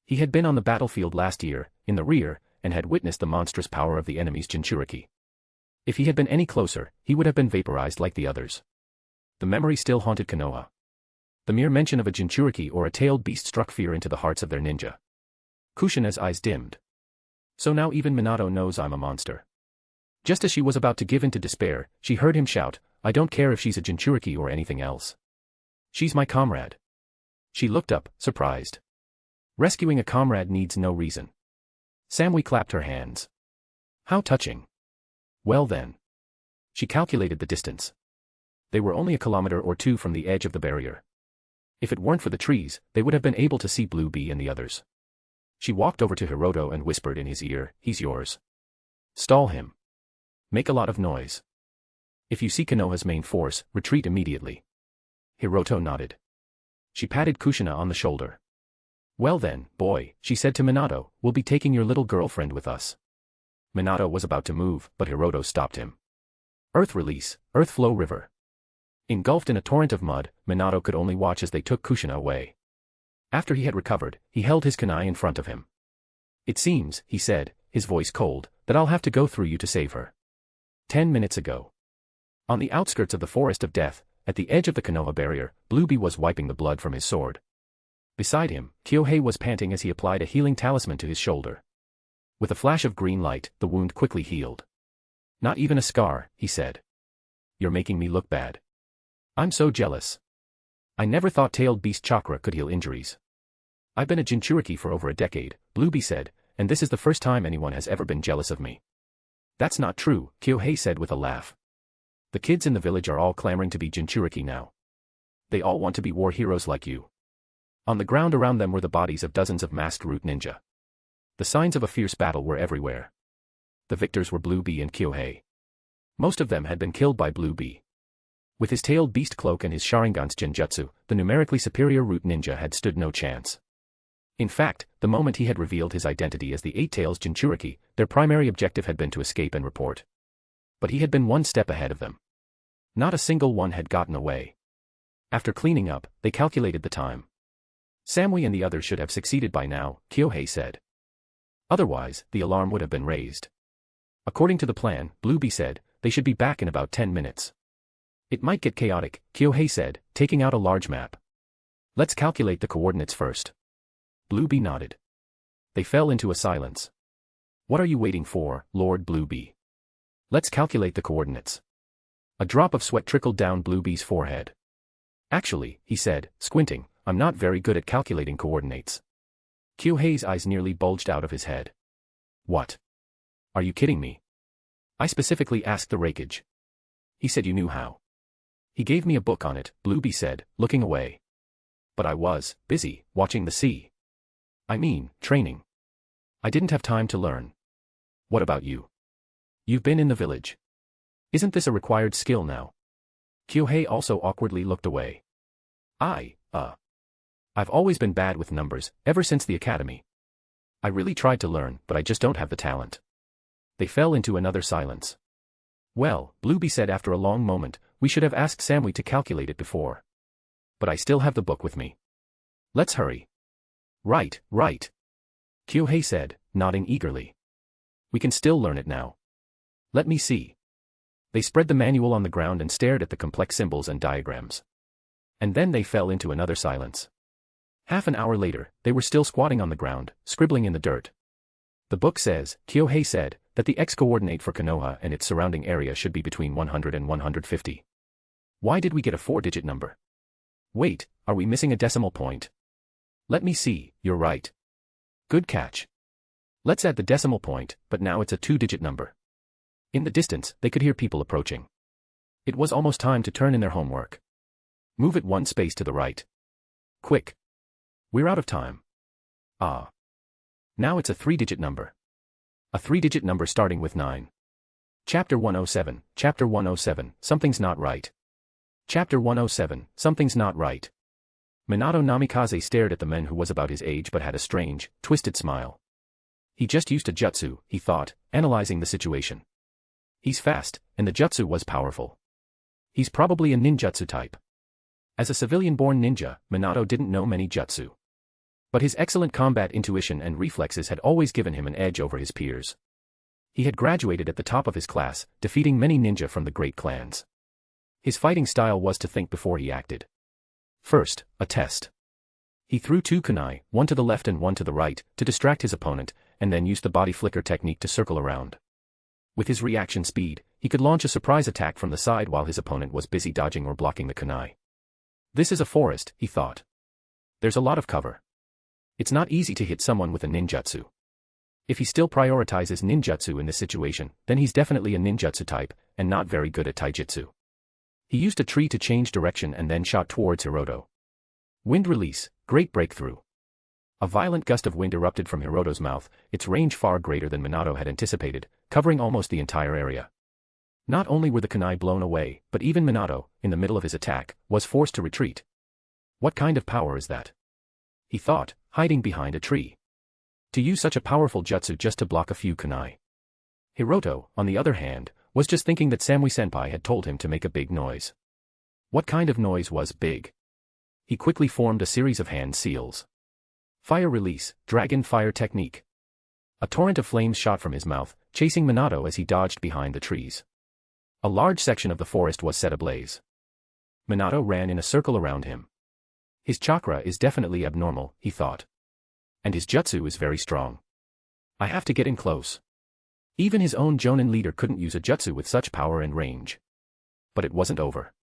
He had been on the battlefield last year, in the rear, and had witnessed the monstrous power of the enemy's Jinchuriki. If he had been any closer, he would have been vaporized like the others. The memory still haunted Konoha. The mere mention of a Jinchuriki or a tailed beast struck fear into the hearts of their ninja. Kushina's eyes dimmed. So now even Minato knows I'm a monster. Just as she was about to give in to despair, she heard him shout, I don't care if she's a Jinchuriki or anything else. She's my comrade. She looked up, surprised. Rescuing a comrade needs no reason. Samui clapped her hands. How touching. Well then. She calculated the distance. They were only a kilometer or two from the edge of the barrier. If it weren't for the trees, they would have been able to see Blue Bee and the others. She walked over to Hiroto and whispered in his ear, he's yours. Stall him. Make a lot of noise. If you see Konoha's main force, retreat immediately. Hiroto nodded. She patted Kushina on the shoulder. Well then, boy, she said to Minato, we'll be taking your little girlfriend with us. Minato was about to move, but Hiroto stopped him. Earth release, earth flow river. Engulfed in a torrent of mud, Minato could only watch as they took Kushina away. After he had recovered, he held his kunai in front of him. It seems, he said, his voice cold, that I'll have to go through you to save her. 10 minutes ago. On the outskirts of the forest of death, at the edge of the Konoha barrier, Blueby was wiping the blood from his sword. Beside him, Kyohei was panting as he applied a healing talisman to his shoulder. With a flash of green light, the wound quickly healed. Not even a scar, he said. You're making me look bad. I'm so jealous. I never thought tailed beast chakra could heal injuries. I've been a Jinchuriki for over a decade, Blueby said, and this is the first time anyone has ever been jealous of me. That's not true, Kyohei said with a laugh. The kids in the village are all clamoring to be Jinchuriki now. They all want to be war heroes like you. On the ground around them were the bodies of dozens of masked root ninja. The signs of a fierce battle were everywhere. The victors were Blueby and Kyohei. Most of them had been killed by Blueby. With his tailed beast cloak and his Sharingan's genjutsu, the numerically superior root ninja had stood no chance. In fact, the moment he had revealed his identity as the Eight Tails Jinchuriki, their primary objective had been to escape and report. But he had been one step ahead of them. Not a single one had gotten away. After cleaning up, they calculated the time. Samui and the others should have succeeded by now, Kyohei said. Otherwise, the alarm would have been raised. According to the plan, Blueby said, they should be back in about 10 minutes. It might get chaotic, Kyohei said, taking out a large map. Let's calculate the coordinates first. Blueby nodded. They fell into a silence. What are you waiting for, Lord Blueby? Let's calculate the coordinates. A drop of sweat trickled down Blueby's forehead. Actually, he said, squinting, I'm not very good at calculating coordinates. Kyohei's eyes nearly bulged out of his head. What? Are you kidding me? I specifically asked the Raikage. He said you knew how. He gave me a book on it, Blueby said, looking away. But I was busy watching the sea. I mean, training. I didn't have time to learn. What about you? You've been in the village. Isn't this a required skill now? Kyohei also awkwardly looked away. I've always been bad with numbers, ever since the academy. I really tried to learn, but I just don't have the talent. They fell into another silence. Well, Blueby said after a long moment, we should have asked Samui to calculate it before. But I still have the book with me. Let's hurry. Right. Kyohei said, nodding eagerly. We can still learn it now. Let me see. They spread the manual on the ground and stared at the complex symbols and diagrams. And then they fell into another silence. Half an hour later, they were still squatting on the ground, scribbling in the dirt. The book says, Kyohei said, that the x-coordinate for Konoha and its surrounding area should be between 100 and 150. Why did we get a 4-digit number? Wait, are we missing a decimal point? Let me see, you're right. Good catch. Let's add the decimal point, but now it's a 2-digit number. In the distance, they could hear people approaching. It was almost time to turn in their homework. Move it one space to the right. Quick. We're out of time. Now it's a 3-digit number. A 3-digit number starting with 9. Chapter 107, Chapter 107, something's not right. Chapter 107, something's not right. Minato Namikaze stared at the man who was about his age but had a strange, twisted smile. He just used a jutsu, he thought, analyzing the situation. He's fast, and the jutsu was powerful. He's probably a ninjutsu type. As a civilian-born ninja, Minato didn't know many jutsu. But his excellent combat intuition and reflexes had always given him an edge over his peers. He had graduated at the top of his class, defeating many ninja from the great clans. His fighting style was to think before he acted. First, a test. He threw 2 kunai, one to the left and one to the right, to distract his opponent, and then used the body flicker technique to circle around. With his reaction speed, he could launch a surprise attack from the side while his opponent was busy dodging or blocking the kunai. This is a forest, he thought. There's a lot of cover. It's not easy to hit someone with a ninjutsu. If he still prioritizes ninjutsu in this situation, then he's definitely a ninjutsu type, and not very good at taijutsu. He used a tree to change direction and then shot towards Hiroto. Wind release, great breakthrough. A violent gust of wind erupted from Hiroto's mouth, its range far greater than Minato had anticipated, covering almost the entire area. Not only were the kunai blown away, but even Minato, in the middle of his attack, was forced to retreat. What kind of power is that? He thought, hiding behind a tree. To use such a powerful jutsu just to block a few kunai. Hiroto, on the other hand, was just thinking that Samui-senpai had told him to make a big noise. What kind of noise was big? He quickly formed a series of hand seals. Fire release, dragon fire technique. A torrent of flames shot from his mouth, chasing Minato as he dodged behind the trees. A large section of the forest was set ablaze. Minato ran in a circle around him. His chakra is definitely abnormal, he thought. And his jutsu is very strong. I have to get in close. Even his own Jonin leader couldn't use a jutsu with such power and range. But it wasn't over.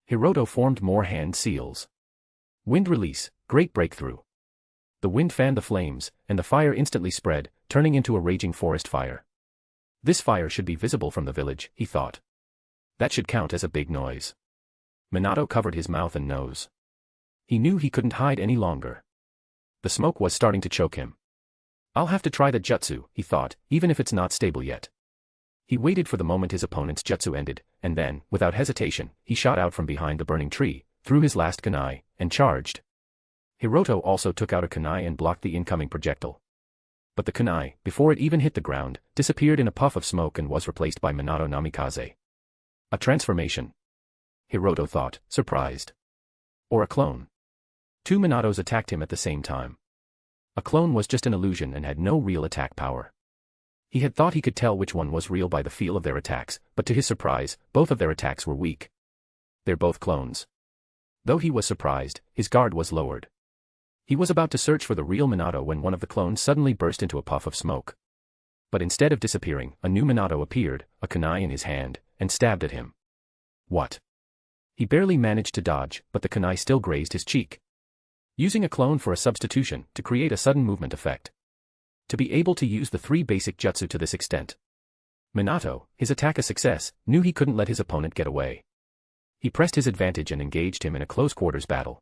Hiroto formed more hand seals. Wind release, great breakthrough. The wind fanned the flames, and the fire instantly spread, turning into a raging forest fire. This fire should be visible from the village, he thought. That should count as a big noise. Minato covered his mouth and nose. He knew he couldn't hide any longer. The smoke was starting to choke him. I'll have to try the jutsu, he thought, even if it's not stable yet. He waited for the moment his opponent's jutsu ended, and then, without hesitation, he shot out from behind the burning tree, threw his last kunai, and charged. Hiroto also took out a kunai and blocked the incoming projectile. But the kunai, before it even hit the ground, disappeared in a puff of smoke and was replaced by Minato Namikaze. A transformation. Hiroto thought, surprised. Or a clone. Two Minatos attacked him at the same time. A clone was just an illusion and had no real attack power. He had thought he could tell which one was real by the feel of their attacks, but to his surprise, both of their attacks were weak. They're both clones. Though he was surprised, his guard was lowered. He was about to search for the real Minato when one of the clones suddenly burst into a puff of smoke. But instead of disappearing, a new Minato appeared, a kunai in his hand, and stabbed at him. What? He barely managed to dodge, but the kunai still grazed his cheek. Using a clone for a substitution to create a sudden movement effect. To be able to use the three basic jutsu to this extent. Minato, his attack a success, knew he couldn't let his opponent get away. He pressed his advantage and engaged him in a close-quarters battle.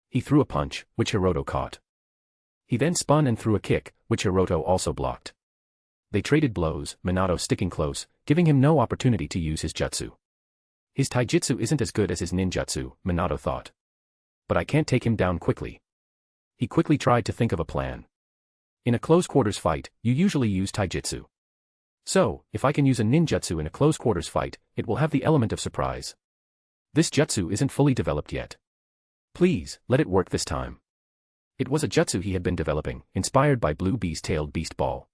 He threw a punch, which Hiroto caught. He then spun and threw a kick, which Hiroto also blocked. They traded blows, Minato sticking close, giving him no opportunity to use his jutsu. His taijutsu isn't as good as his ninjutsu, Minato thought. But I can't take him down quickly. He quickly tried to think of a plan. In a close-quarters fight, you usually use taijutsu. So, if I can use a ninjutsu in a close-quarters fight, it will have the element of surprise. This jutsu isn't fully developed yet. Please, let it work this time. It was a jutsu he had been developing, inspired by Blue Bee's tailed beast ball.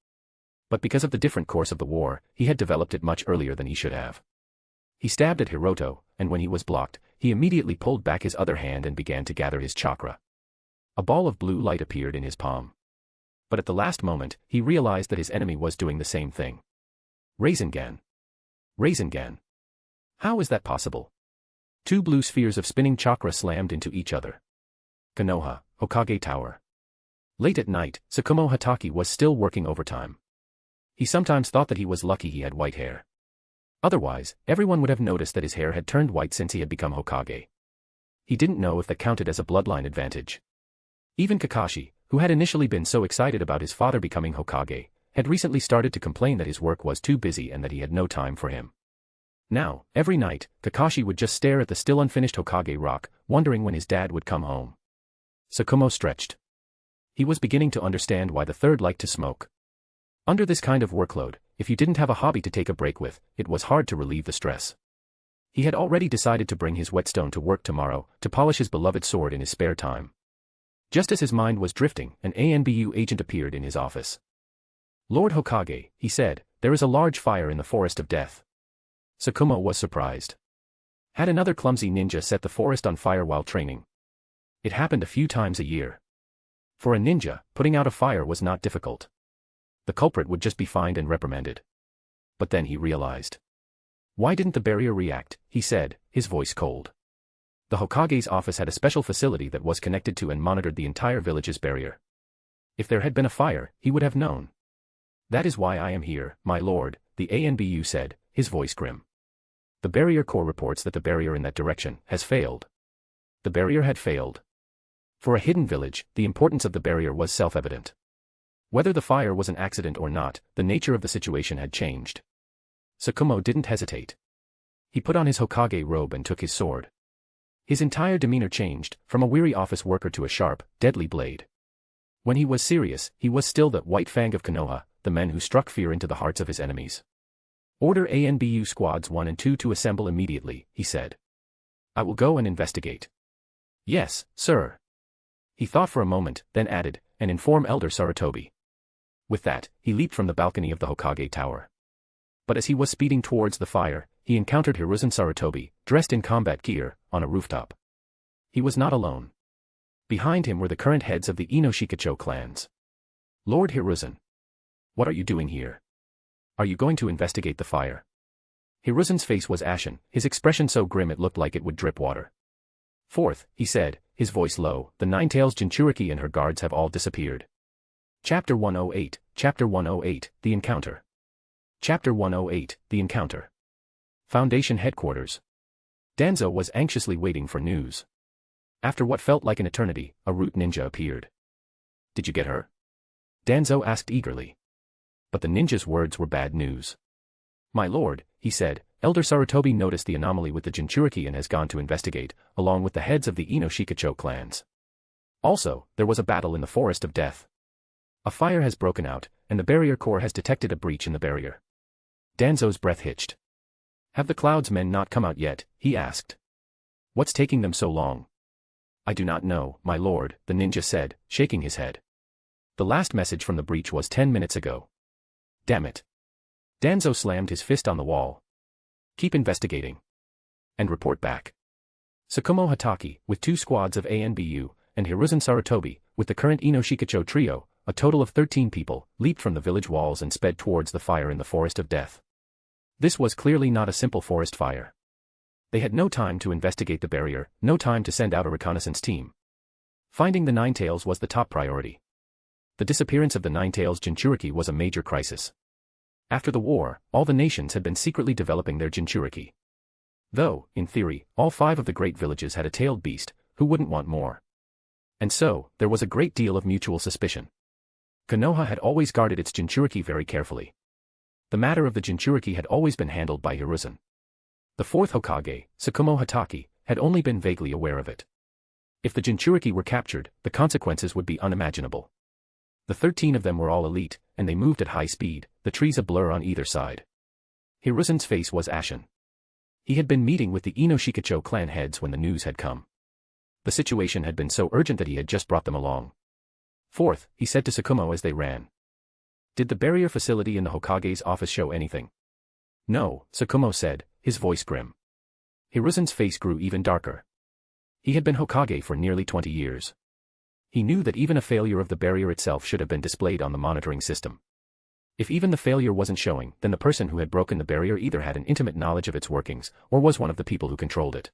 But because of the different course of the war, he had developed it much earlier than he should have. He stabbed at Hiroto, and when he was blocked, he immediately pulled back his other hand and began to gather his chakra. A ball of blue light appeared in his palm. But at the last moment, he realized that his enemy was doing the same thing. Rasengan. Rasengan. How is that possible? Two blue spheres of spinning chakra slammed into each other. Konoha, Hokage Tower. Late at night, Tsukumo Hatake was still working overtime. He sometimes thought that he was lucky he had white hair. Otherwise, everyone would have noticed that his hair had turned white since he had become Hokage. He didn't know if that counted as a bloodline advantage. Even Kakashi, who had initially been so excited about his father becoming Hokage, had recently started to complain that his work was too busy and that he had no time for him. Now, every night, Kakashi would just stare at the still unfinished Hokage rock, wondering when his dad would come home. Tsukumo stretched. He was beginning to understand why the third liked to smoke. Under this kind of workload, if you didn't have a hobby to take a break with, it was hard to relieve the stress. He had already decided to bring his whetstone to work tomorrow, to polish his beloved sword in his spare time. Just as his mind was drifting, an ANBU agent appeared in his office. Lord Hokage, he said, there is a large fire in the Forest of Death. Tsukumo was surprised. Had another clumsy ninja set the forest on fire while training? It happened a few times a year. For a ninja, putting out a fire was not difficult. The culprit would just be fined and reprimanded. But then he realized. Why didn't the barrier react, he said, his voice cold. The Hokage's office had a special facility that was connected to and monitored the entire village's barrier. If there had been a fire, he would have known. That is why I am here, my lord, the ANBU said, his voice grim. The barrier corps reports that the barrier in that direction has failed. The barrier had failed. For a hidden village, the importance of the barrier was self-evident. Whether the fire was an accident or not, the nature of the situation had changed. Tsukumo didn't hesitate. He put on his Hokage robe and took his sword. His entire demeanor changed, from a weary office worker to a sharp, deadly blade. When he was serious, he was still the White Fang of Konoha, the men who struck fear into the hearts of his enemies. Order ANBU Squads 1 and 2 to assemble immediately, he said. I will go and investigate. Yes, sir. He thought for a moment, then added, and inform Elder Sarutobi. With that, he leaped from the balcony of the Hokage Tower. But as he was speeding towards the fire, he encountered Hiruzen Sarutobi, dressed in combat gear, on a rooftop. He was not alone. Behind him were the current heads of the Inoshikacho clans. Lord Hiruzen. What are you doing here? Are you going to investigate the fire? Hiruzen's face was ashen, his expression so grim it looked like it would drip water. Fourth, he said, his voice low, the Nine-Tails Jinchuriki and her guards have all disappeared. Chapter 108, Chapter 108, The Encounter. Chapter 108, The Encounter. Foundation Headquarters. Danzo was anxiously waiting for news. After what felt like an eternity, a root ninja appeared. Did you get her? Danzo asked eagerly. But the ninja's words were bad news. My lord, he said, Elder Sarutobi noticed the anomaly with the Jinchuriki and has gone to investigate, along with the heads of the Inoshikacho clans. Also, there was a battle in the Forest of Death. A fire has broken out, and the barrier corps has detected a breach in the barrier. Danzo's breath hitched. Have the Cloud's men not come out yet? He asked. What's taking them so long? I do not know, my lord, the ninja said, shaking his head. The last message from the breach was 10 minutes ago. Damn it. Danzo slammed his fist on the wall. Keep investigating. And report back. Tsukumo Hatake, with 2 squads of ANBU, and Hiruzen Sarutobi, with the current Inoshikacho trio, a total of 13 people, leaped from the village walls and sped towards the fire in the Forest of Death. This was clearly not a simple forest fire. They had no time to investigate the barrier, no time to send out a reconnaissance team. Finding the Nine-Tails was the top priority. The disappearance of the Nine-Tails Jinchuriki was a major crisis. After the war, all the nations had been secretly developing their Jinchuriki. Though, in theory, all 5 of the great villages had a tailed beast, who wouldn't want more? And so, there was a great deal of mutual suspicion. Konoha had always guarded its Jinchuriki very carefully. The matter of the Jinchuriki had always been handled by Hiruzen. The 4th Hokage, Tsukumo Hatake, had only been vaguely aware of it. If the Jinchuriki were captured, the consequences would be unimaginable. The 13 of them were all elite, and they moved at high speed, the trees a blur on either side. Hiruzen's face was ashen. He had been meeting with the Inoshikacho clan heads when the news had come. The situation had been so urgent that he had just brought them along. Fourth, he said to Tsukumo as they ran. Did the barrier facility in the Hokage's office show anything? No, Tsukumo said, his voice grim. Hiruzen's face grew even darker. He had been Hokage for nearly 20 years. He knew that even a failure of the barrier itself should have been displayed on the monitoring system. If even the failure wasn't showing, then the person who had broken the barrier either had an intimate knowledge of its workings, or was one of the people who controlled it.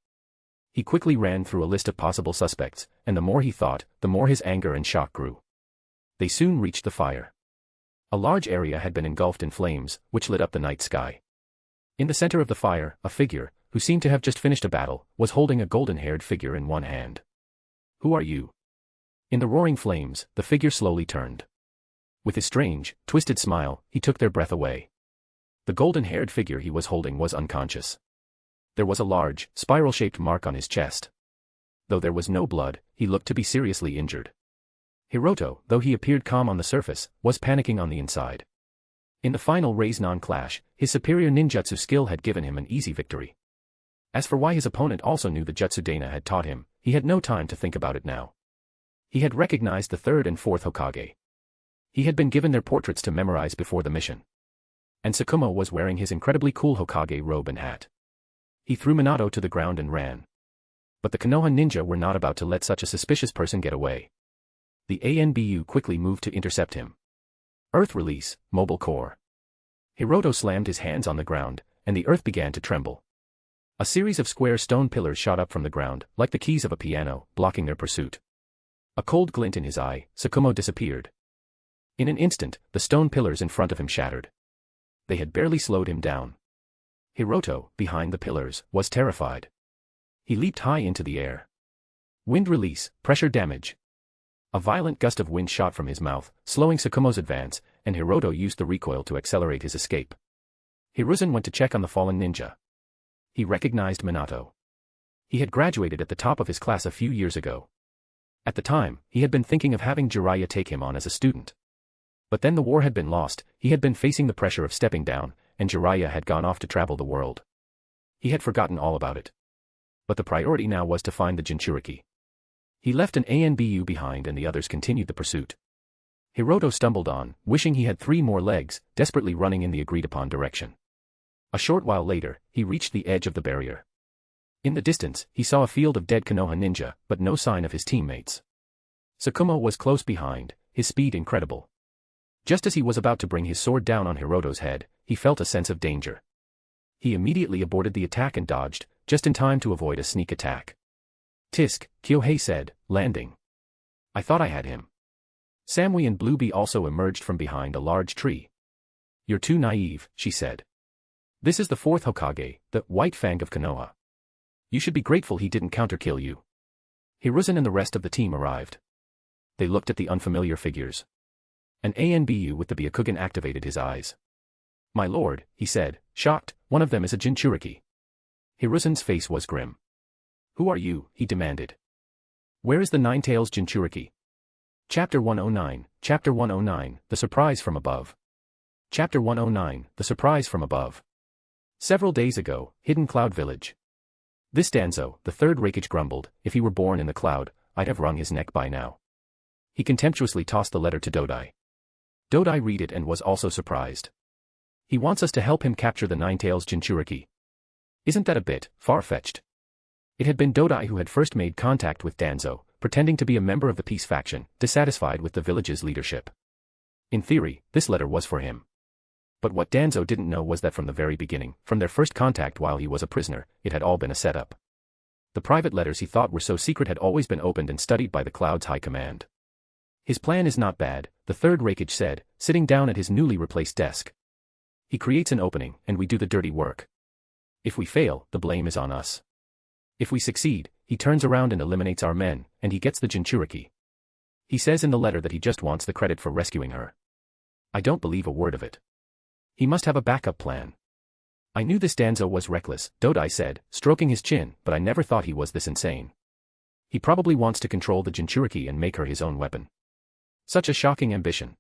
He quickly ran through a list of possible suspects, and the more he thought, the more his anger and shock grew. They soon reached the fire. A large area had been engulfed in flames, which lit up the night sky. In the center of the fire, a figure, who seemed to have just finished a battle, was holding a golden-haired figure in one hand. Who are you? In the roaring flames, the figure slowly turned. With his strange, twisted smile, he took their breath away. The golden-haired figure he was holding was unconscious. There was a large, spiral-shaped mark on his chest. Though there was no blood, he looked to be seriously injured. Hiroto, though he appeared calm on the surface, was panicking on the inside. In the final Raise-Non clash, his superior ninjutsu skill had given him an easy victory. As for why his opponent also knew the Jutsu Dana had taught him, he had no time to think about it now. He had recognized the 3rd and 4th Hokage. He had been given their portraits to memorize before the mission. And Tsukumo was wearing his incredibly cool Hokage robe and hat. He threw Minato to the ground and ran. But the Konoha ninja were not about to let such a suspicious person get away. The ANBU quickly moved to intercept him. Earth release, mobile core. Hiroto slammed his hands on the ground, and the earth began to tremble. A series of square stone pillars shot up from the ground, like the keys of a piano, blocking their pursuit. A cold glint in his eye, Tsukumo disappeared. In an instant, the stone pillars in front of him shattered. They had barely slowed him down. Hiroto, behind the pillars, was terrified. He leaped high into the air. Wind release, pressure damage. A violent gust of wind shot from his mouth, slowing Tsukumo's advance, and Hiroto used the recoil to accelerate his escape. Hiruzen went to check on the fallen ninja. He recognized Minato. He had graduated at the top of his class a few years ago. At the time, he had been thinking of having Jiraiya take him on as a student. But then the war had been lost, he had been facing the pressure of stepping down, and Jiraiya had gone off to travel the world. He had forgotten all about it. But the priority now was to find the Jinchuriki. He left an ANBU behind and the others continued the pursuit. Hiroto stumbled on, wishing he had 3 more legs, desperately running in the agreed-upon direction. A short while later, he reached the edge of the barrier. In the distance, he saw a field of dead Konoha ninja, but no sign of his teammates. Tsukumo was close behind, his speed incredible. Just as he was about to bring his sword down on Hiroto's head, he felt a sense of danger. He immediately aborted the attack and dodged, just in time to avoid a sneak attack. Tisk, Kyohei said, landing. I thought I had him. Samui and Bluebee also emerged from behind a large tree. You're too naive, she said. This is the 4th Hokage, the White Fang of Konoha. You should be grateful he didn't counter-kill you. Hiruzen and the rest of the team arrived. They looked at the unfamiliar figures. An ANBU with the Byakugan activated his eyes. My lord, he said, shocked, one of them is a Jinchuriki. Hiruzen's face was grim. Who are you, he demanded. Where is the Nine-Tails Jinchuriki? Chapter 109, Chapter 109, The Surprise from Above. Chapter 109, The Surprise from Above. Several days ago, Hidden Cloud Village. This Danzo, the Third Raikage grumbled, if he were born in the cloud, I'd have wrung his neck by now. He contemptuously tossed the letter to Dodai. Dodai read it and was also surprised. He wants us to help him capture the Nine-Tails Jinchuriki. Isn't that a bit far-fetched? It had been Dodai who had first made contact with Danzo, pretending to be a member of the peace faction, dissatisfied with the village's leadership. In theory, this letter was for him. But what Danzo didn't know was that from the very beginning, from their first contact while he was a prisoner, it had all been a setup. The private letters he thought were so secret had always been opened and studied by the Cloud's high command. His plan is not bad, the Third Raikage said, sitting down at his newly replaced desk. He creates an opening, and we do the dirty work. If we fail, the blame is on us. If we succeed, he turns around and eliminates our men, and he gets the Jinchuriki. He says in the letter that he just wants the credit for rescuing her. I don't believe a word of it. He must have a backup plan. I knew this Danzo was reckless, Dodai said, stroking his chin, but I never thought he was this insane. He probably wants to control the Jinchuriki and make her his own weapon. Such a shocking ambition.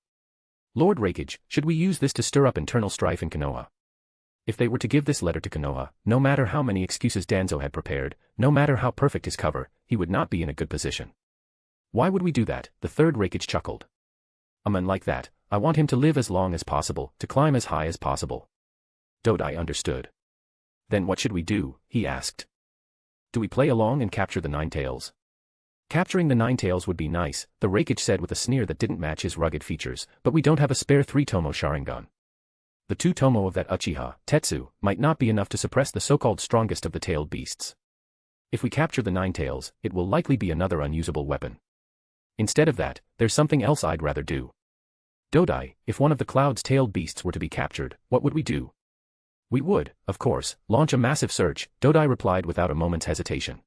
Lord Raikage, should we use this to stir up internal strife in Konoha? If they were to give this letter to Konoha, no matter how many excuses Danzo had prepared, no matter how perfect his cover, he would not be in a good position. Why would we do that? The Third Raikage chuckled. A man like that, I want him to live as long as possible, to climb as high as possible. Dodai understood. Then what should we do? He asked. Do we play along and capture the Nine-Tails? Capturing the Nine-Tails would be nice, the Raikage said with a sneer that didn't match his rugged features, but we don't have a spare 3-tomo Sharingan. The 2-tomo of that Uchiha, Tetsu, might not be enough to suppress the so-called strongest of the tailed beasts. If we capture the Nine-Tails, it will likely be another unusable weapon. Instead of that, there's something else I'd rather do. Dodai, if one of the Cloud's tailed beasts were to be captured, what would we do? We would, of course, launch a massive search, Dodai replied without a moment's hesitation.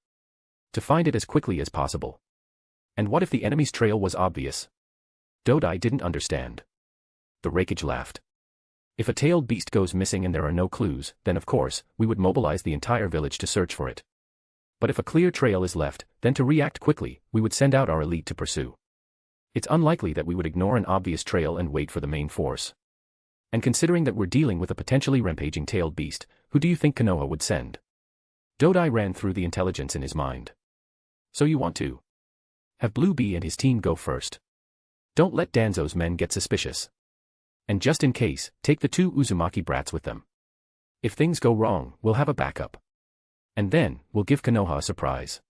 To find it as quickly as possible. And what if the enemy's trail was obvious? Dodai didn't understand. The Raikage laughed. If a tailed beast goes missing and there are no clues, then of course, we would mobilize the entire village to search for it. But if a clear trail is left, then to react quickly, we would send out our elite to pursue. It's unlikely that we would ignore an obvious trail and wait for the main force. And considering that we're dealing with a potentially rampaging tailed beast, who do you think Konoha would send? Dodai ran through the intelligence in his mind. So you want to have Bluebee and his team go first. Don't let Danzo's men get suspicious. And just in case, take the 2 Uzumaki brats with them. If things go wrong, we'll have a backup. And then, we'll give Konoha a surprise.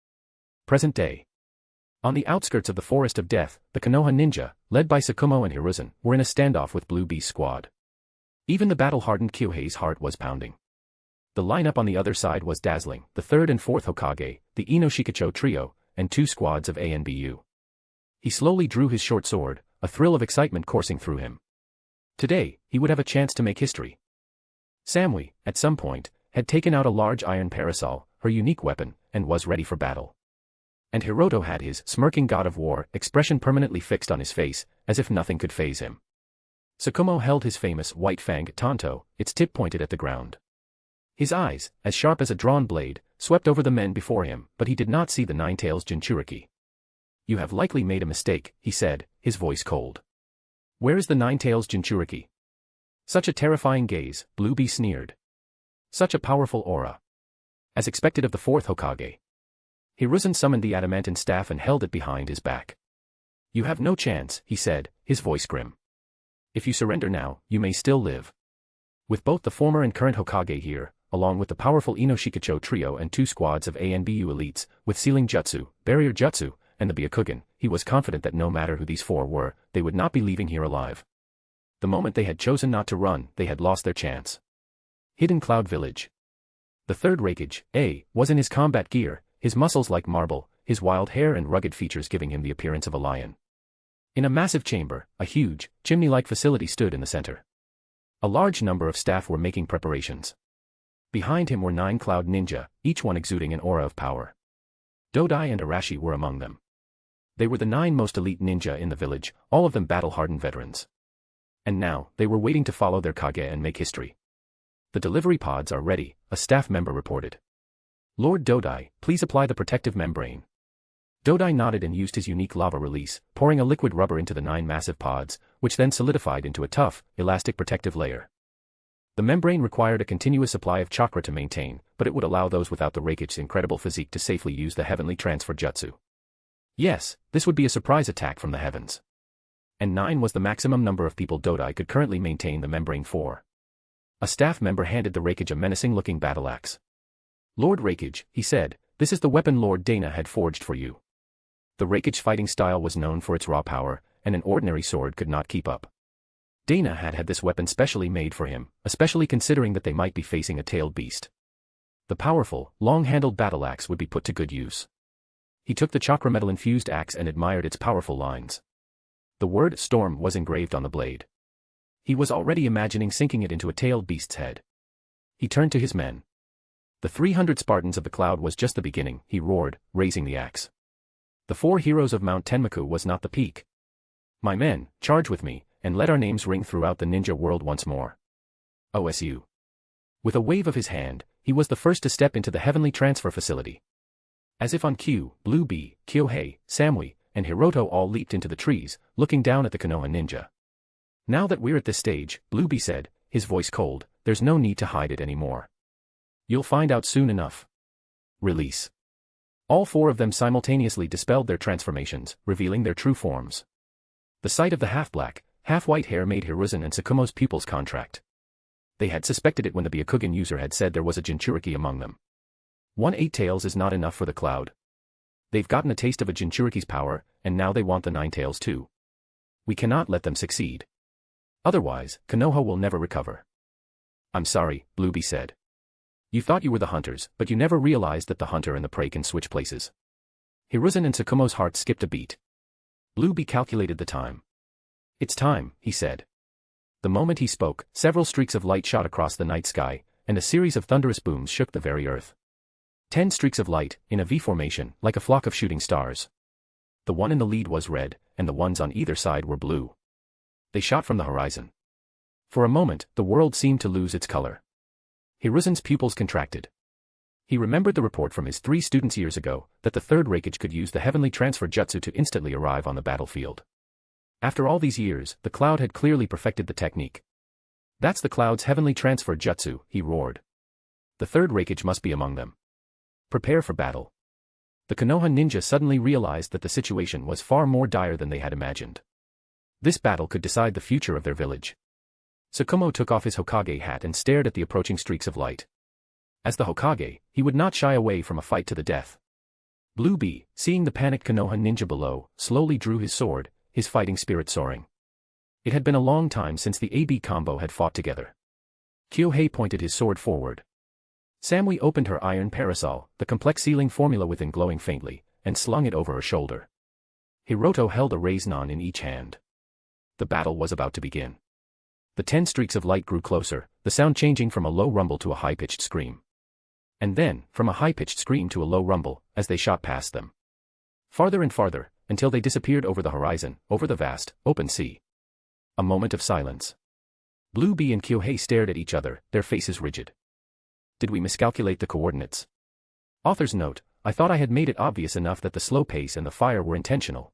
Present day. On the outskirts of the Forest of Death, the Konoha ninja, led by Tsukumo and Hiruzen, were in a standoff with Bluebee's squad. Even the battle-hardened Kyohei's heart was pounding. The lineup on the other side was dazzling, the 3rd and 4th Hokage, the Ino Shikacho trio, and 2 squads of ANBU. He slowly drew his short sword, a thrill of excitement coursing through him. Today, he would have a chance to make history. Samui, at some point, had taken out a large iron parasol, her unique weapon, and was ready for battle. And Hiroto had his smirking god of war expression permanently fixed on his face, as if nothing could faze him. Tsukumo held his famous white-fanged tanto, its tip pointed at the ground. His eyes, as sharp as a drawn blade, swept over the men before him, but he did not see the nine-tails Jinchuriki. "You have likely made a mistake," he said, his voice cold. "Where is the nine-tails Jinchuriki?" "Such a terrifying gaze," Blue Bee sneered. "Such a powerful aura." As expected of the fourth Hokage. Hiruzen summoned the adamantine staff and held it behind his back. "You have no chance," he said, his voice grim. "If you surrender now, you may still live." With both the former and current Hokage here, along with the powerful Inoshikacho trio and 2 squads of ANBU elites, with sealing jutsu, barrier jutsu, and the Byakugan, he was confident that no matter who these 4 were, they would not be leaving here alive. The moment they had chosen not to run, they had lost their chance. Hidden Cloud Village. The Third Raikage, was in his combat gear, his muscles like marble, his wild hair and rugged features giving him the appearance of a lion. In a massive chamber, a huge, chimney-like facility stood in the center. A large number of staff were making preparations. Behind him were 9 cloud ninja, each one exuding an aura of power. Dodai and Arashi were among them. They were the 9 most elite ninja in the village, all of them battle-hardened veterans. And now, they were waiting to follow their Kage and make history. "The delivery pods are ready," a staff member reported. "Lord Dodai, please apply the protective membrane." Dodai nodded and used his unique lava release, pouring a liquid rubber into the 9 massive pods, which then solidified into a tough, elastic protective layer. The membrane required a continuous supply of chakra to maintain, but it would allow those without the Raikage's incredible physique to safely use the heavenly transfer jutsu. Yes, this would be a surprise attack from the heavens. And 9 was the maximum number of people Dodai could currently maintain the membrane for. A staff member handed the Raikage a menacing-looking battle axe. "Lord Raikage," he said, "this is the weapon Lord Dana had forged for you." The Raikage's fighting style was known for its raw power, and an ordinary sword could not keep up. Dana had had this weapon specially made for him, especially considering that they might be facing a tailed beast. The powerful, long-handled battle axe would be put to good use. He took the chakra metal-infused axe and admired its powerful lines. The word "storm" was engraved on the blade. He was already imagining sinking it into a tailed beast's head. He turned to his men. "The 300 Spartans of the cloud was just the beginning," he roared, raising the axe. "The 4 heroes of Mount Tenmaku was not the peak. My men, charge with me, and let our names ring throughout the ninja world once more. OSU." With a wave of his hand, he was the first to step into the heavenly transfer facility. As if on cue, Blue Bee, Kyohei, Samui, and Hiroto all leaped into the trees, looking down at the Konoha ninja. "Now that we're at this stage," Blue Bee said, his voice cold, "there's no need to hide it anymore. You'll find out soon enough." Release. All 4 of them simultaneously dispelled their transformations, revealing their true forms. The sight of the half-black, half-white hair made Hiruzen and Tsukumo's pupils contract. They had suspected it when the Byakugan user had said there was a Jinchuriki among them. 1 8-tails is not enough for the cloud. They've gotten a taste of a Jinchuriki's power, and now they want the 9 tails too. We cannot let them succeed. Otherwise, Konoha will never recover. "I'm sorry," Blue Bee said. "You thought you were the hunters, but you never realized that the hunter and the prey can switch places." Hiruzen and Tsukumo's heart skipped a beat. Blue Bee calculated the time. "It's time," he said. The moment he spoke, several streaks of light shot across the night sky, and a series of thunderous booms shook the very earth. 10 streaks of light, in a V formation, like a flock of shooting stars. The one in the lead was red, and the ones on either side were blue. They shot from the horizon. For a moment, the world seemed to lose its color. Hiruzen's pupils contracted. He remembered the report from his 3 students years ago, that the Third Raikage could use the heavenly transfer jutsu to instantly arrive on the battlefield. After all these years, the cloud had clearly perfected the technique. "That's the cloud's heavenly transfer jutsu," he roared. "The Third Raikage must be among them. Prepare for battle." The Konoha ninja suddenly realized that the situation was far more dire than they had imagined. This battle could decide the future of their village. Tsukumo took off his Hokage hat and stared at the approaching streaks of light. As the Hokage, he would not shy away from a fight to the death. Blue Bee, seeing the panicked Konoha ninja below, slowly drew his sword, his fighting spirit soaring. It had been a long time since the AB combo had fought together. Kyohei pointed his sword forward. Samui opened her iron parasol, the complex sealing formula within glowing faintly, and slung it over her shoulder. Hiroto held a raise-non in each hand. The battle was about to begin. The 10 streaks of light grew closer, the sound changing from a low rumble to a high-pitched scream. And then, from a high-pitched scream to a low rumble, as they shot past them. Farther and farther, until they disappeared over the horizon, over the vast, open sea. A moment of silence. Blue Bee and Kyohei stared at each other, their faces rigid. Did we miscalculate the coordinates? Author's note, I thought I had made it obvious enough that the slow pace and the fire were intentional.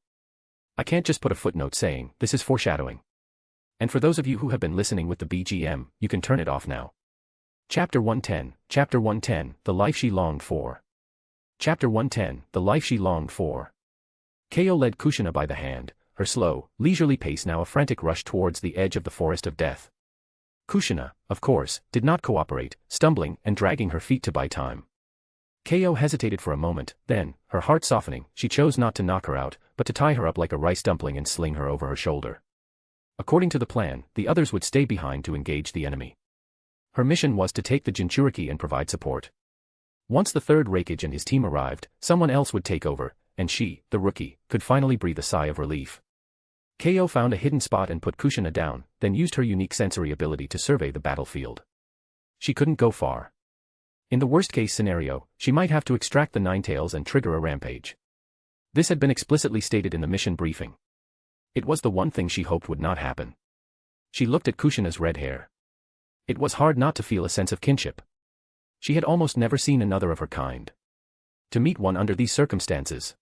I can't just put a footnote saying, this is foreshadowing. And for those of you who have been listening with the BGM, you can turn it off now. Chapter 110, The Life She Longed For. Chapter 110, The Life She Longed For. Kyo led Kushina by the hand, her slow, leisurely pace now a frantic rush towards the edge of the forest of death. Kushina, of course, did not cooperate, stumbling and dragging her feet to buy time. Kyo hesitated for a moment, then, her heart softening, she chose not to knock her out, but to tie her up like a rice dumpling and sling her over her shoulder. According to the plan, the others would stay behind to engage the enemy. Her mission was to take the Jinchuriki and provide support. Once the Third Raikage and his team arrived, someone else would take over, and she, the rookie, could finally breathe a sigh of relief. Kyo found a hidden spot and put Kushina down, then used her unique sensory ability to survey the battlefield. She couldn't go far. In the worst-case scenario, she might have to extract the Ninetales and trigger a rampage. This had been explicitly stated in the mission briefing. It was the one thing she hoped would not happen. She looked at Kushina's red hair. It was hard not to feel a sense of kinship. She had almost never seen another of her kind. To meet one under these circumstances.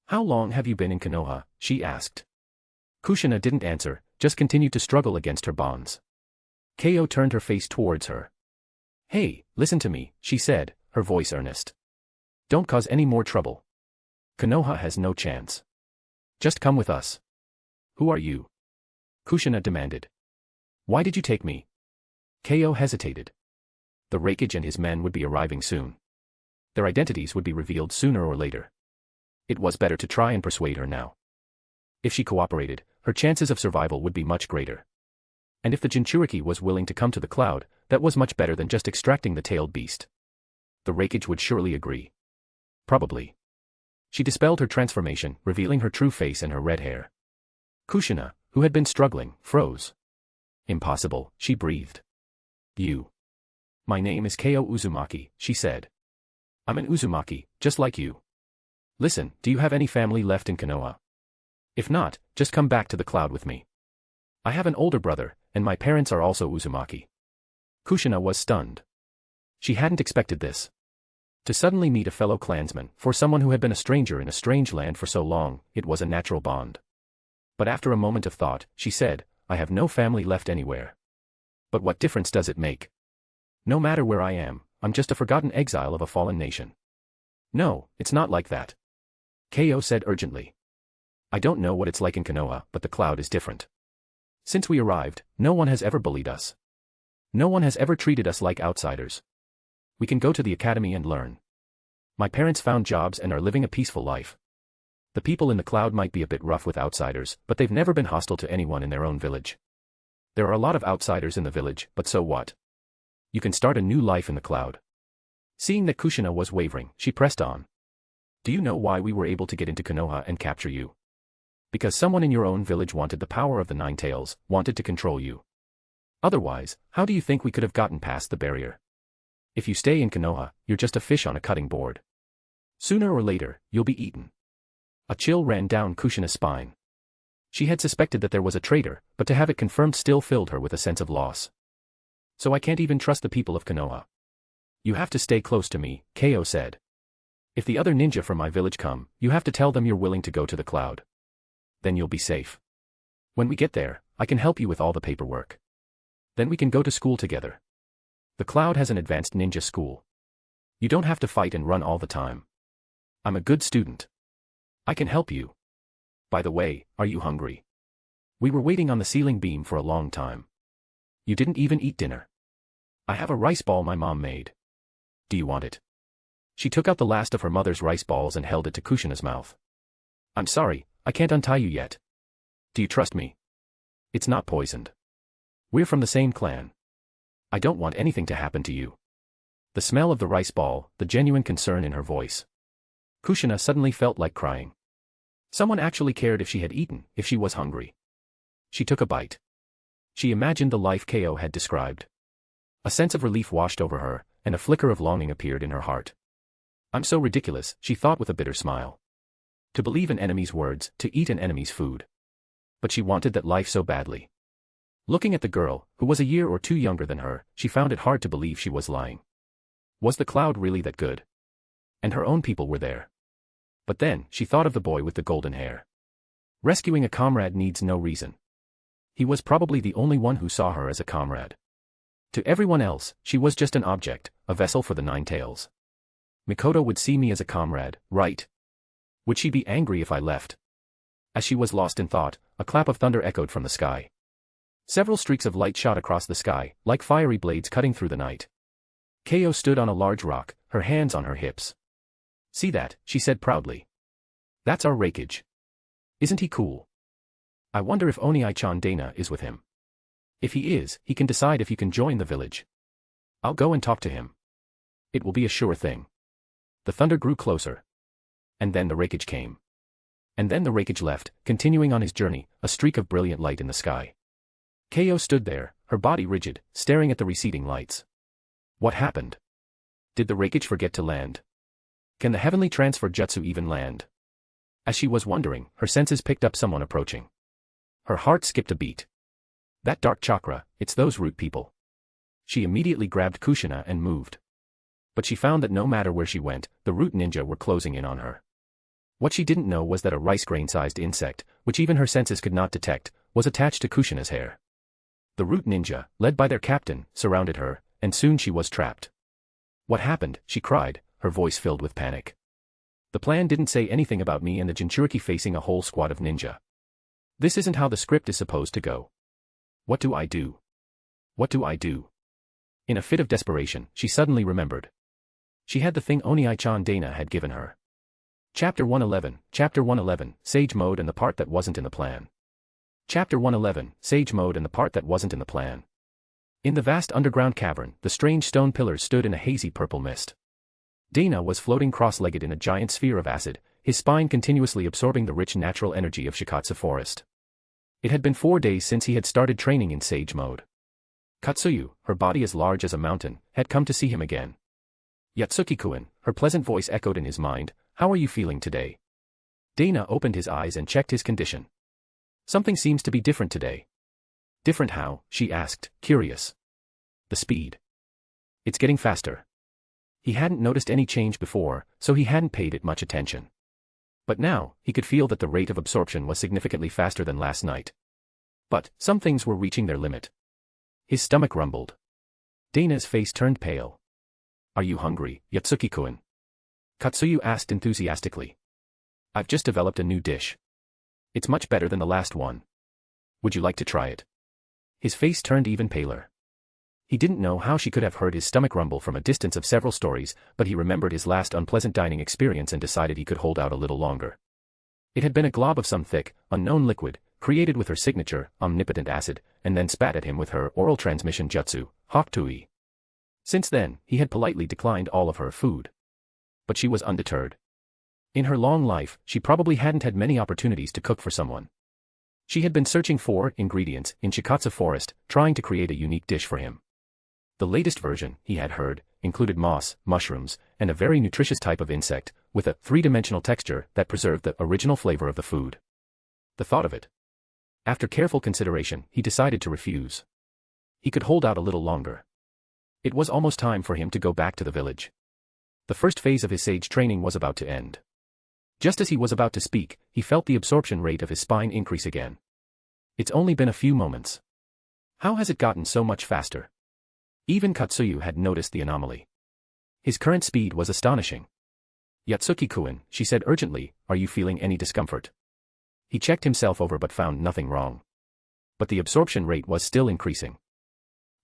How long have you been in Konoha? She asked. Kushina didn't answer, just continued to struggle against her bonds. Kyo turned her face towards her. Hey, listen to me, she said, her voice earnest. Don't cause any more trouble. Konoha has no chance. Just come with us. Who are you? Kushina demanded. Why did you take me? Kyo hesitated. The Raikage and his men would be arriving soon. Their identities would be revealed sooner or later. It was better to try and persuade her now. If she cooperated, her chances of survival would be much greater. And if the Jinchuriki was willing to come to the cloud, that was much better than just extracting the tailed beast. The Raikage would surely agree. Probably. She dispelled her transformation, revealing her true face and her red hair. Kushina, who had been struggling, froze. Impossible, she breathed. You. My name is Kyo Uzumaki, she said. I'm an Uzumaki, just like you. Listen, do you have any family left in Konoha? If not, just come back to the cloud with me. I have an older brother, and my parents are also Uzumaki. Kushina was stunned. She hadn't expected this. To suddenly meet a fellow clansman, for someone who had been a stranger in a strange land for so long, it was a natural bond. But after a moment of thought, she said, I have no family left anywhere. But what difference does it make? No matter where I am, I'm just a forgotten exile of a fallen nation. No, it's not like that. Kyo said urgently. I don't know what it's like in Konoha, but the cloud is different. Since we arrived, no one has ever bullied us. No one has ever treated us like outsiders. We can go to the academy and learn. My parents found jobs and are living a peaceful life. The people in the cloud might be a bit rough with outsiders, but they've never been hostile to anyone in their own village. There are a lot of outsiders in the village, but so what? You can start a new life in the cloud. Seeing that Kushina was wavering, she pressed on. Do you know why we were able to get into Konoha and capture you? Because someone in your own village wanted the power of the Ninetales, wanted to control you. Otherwise, how do you think we could have gotten past the barrier? If you stay in Konoha, you're just a fish on a cutting board. Sooner or later, you'll be eaten. A chill ran down Kushina's spine. She had suspected that there was a traitor, but to have it confirmed still filled her with a sense of loss. So I can't even trust the people of Konoha. You have to stay close to me, Kyo said. If the other ninja from my village come, you have to tell them you're willing to go to the cloud. Then you'll be safe. When we get there, I can help you with all the paperwork. Then we can go to school together. The cloud has an advanced ninja school. You don't have to fight and run all the time. I'm a good student. I can help you. By the way, are you hungry? We were waiting on the ceiling beam for a long time. You didn't even eat dinner. I have a rice ball my mom made. Do you want it? She took out the last of her mother's rice balls and held it to Kushina's mouth. I'm sorry, I can't untie you yet. Do you trust me? It's not poisoned. We're from the same clan. I don't want anything to happen to you. The smell of the rice ball, the genuine concern in her voice. Kushina suddenly felt like crying. Someone actually cared if she had eaten, if she was hungry. She took a bite. She imagined the life Kyo had described. A sense of relief washed over her, and a flicker of longing appeared in her heart. I'm so ridiculous, she thought with a bitter smile. To believe an enemy's words, to eat an enemy's food. But she wanted that life so badly. Looking at the girl, who was a year or two younger than her, she found it hard to believe she was lying. Was the cloud really that good? And her own people were there. But then, she thought of the boy with the golden hair. Rescuing a comrade needs no reason. He was probably the only one who saw her as a comrade. To everyone else, she was just an object, a vessel for the Nine Tails. Mikoto would see me as a comrade, right? Would she be angry if I left? As she was lost in thought, a clap of thunder echoed from the sky. Several streaks of light shot across the sky, like fiery blades cutting through the night. Keo stood on a large rock, her hands on her hips. See that, she said proudly. That's our Raikage. Isn't he cool? I wonder if Onii-chan Dana is with him. If he is, he can decide if you can join the village. I'll go and talk to him. It will be a sure thing. The thunder grew closer. And then the Raikage came. And then the Raikage left, continuing on his journey, a streak of brilliant light in the sky. Keo stood there, her body rigid, staring at the receding lights. What happened? Did the Raikage forget to land? Can the heavenly transfer jutsu even land? As she was wondering, her senses picked up someone approaching. Her heart skipped a beat. That dark chakra, it's those root people. She immediately grabbed Kushina and moved. But she found that no matter where she went, the root ninja were closing in on her. What she didn't know was that a rice grain-sized insect, which even her senses could not detect, was attached to Kushina's hair. The root ninja, led by their captain, surrounded her, and soon she was trapped. What happened? She cried, her voice filled with panic. The plan didn't say anything about me and the Jinchuriki facing a whole squad of ninja. This isn't how the script is supposed to go. What do I do? What do I do? In a fit of desperation, she suddenly remembered. She had the thing Onii-chan Dana had given her. Chapter 111, Sage Mode and the part that wasn't in the plan. Chapter 111, Sage Mode and the part that wasn't in the plan. In the vast underground cavern, the strange stone pillars stood in a hazy purple mist. Dana was floating cross-legged in a giant sphere of acid, his spine continuously absorbing the rich natural energy of Shikatsu Forest. It had been 4 days since he had started training in Sage Mode. Katsuyu, her body as large as a mountain, had come to see him again. Yotsuki-kun, her pleasant voice echoed in his mind, how are you feeling today? Dana opened his eyes and checked his condition. Something seems to be different today. Different how? She asked, curious. The speed. It's getting faster. He hadn't noticed any change before, so he hadn't paid it much attention. But now, he could feel that the rate of absorption was significantly faster than last night. But, some things were reaching their limit. His stomach rumbled. Dana's face turned pale. Are you hungry, Yotsuki-kun? Katsuyu asked enthusiastically. I've just developed a new dish. It's much better than the last one. Would you like to try it? His face turned even paler. He didn't know how she could have heard his stomach rumble from a distance of several stories, but he remembered his last unpleasant dining experience and decided he could hold out a little longer. It had been a glob of some thick, unknown liquid, created with her signature, omnipotent acid, and then spat at him with her oral transmission jutsu, Hoktui. Since then, he had politely declined all of her food. But she was undeterred. In her long life, she probably hadn't had many opportunities to cook for someone. She had been searching for ingredients in Shikatsu Forest, trying to create a unique dish for him. The latest version, he had heard, included moss, mushrooms, and a very nutritious type of insect, with a three-dimensional texture that preserved the original flavor of the food. The thought of it. After careful consideration, he decided to refuse. He could hold out a little longer. It was almost time for him to go back to the village. The first phase of his sage training was about to end. Just as he was about to speak, he felt the absorption rate of his spine increase again. It's only been a few moments. How has it gotten so much faster? Even Katsuyu had noticed the anomaly. His current speed was astonishing. Yotsuki-kun, she said urgently, are you feeling any discomfort? He checked himself over but found nothing wrong. But the absorption rate was still increasing.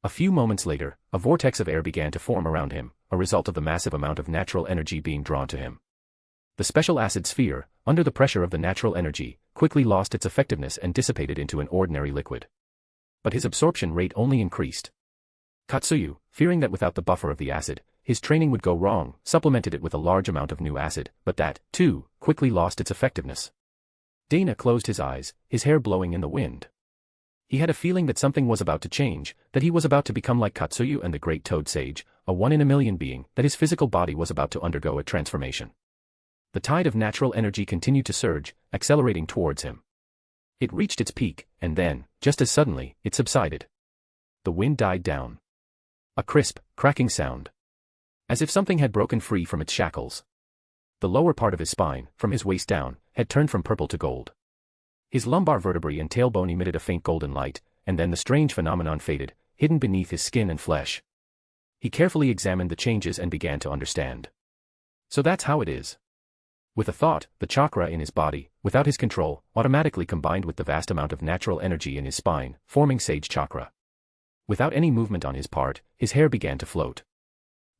A few moments later, a vortex of air began to form around him, a result of the massive amount of natural energy being drawn to him. The special acid sphere, under the pressure of the natural energy, quickly lost its effectiveness and dissipated into an ordinary liquid. But his absorption rate only increased. Katsuyu, fearing that without the buffer of the acid, his training would go wrong, supplemented it with a large amount of new acid, but that, too, quickly lost its effectiveness. Dana closed his eyes, his hair blowing in the wind. He had a feeling that something was about to change, that he was about to become like Katsuyu and the Great Toad Sage, a one-in-a-million being, that his physical body was about to undergo a transformation. The tide of natural energy continued to surge, accelerating towards him. It reached its peak, and then, just as suddenly, it subsided. The wind died down. A crisp, cracking sound. As if something had broken free from its shackles. The lower part of his spine, from his waist down, had turned from purple to gold. His lumbar vertebrae and tailbone emitted a faint golden light, and then the strange phenomenon faded, hidden beneath his skin and flesh. He carefully examined the changes and began to understand. So that's how it is. With a thought, the chakra in his body, without his control, automatically combined with the vast amount of natural energy in his spine, forming sage chakra. Without any movement on his part, his hair began to float.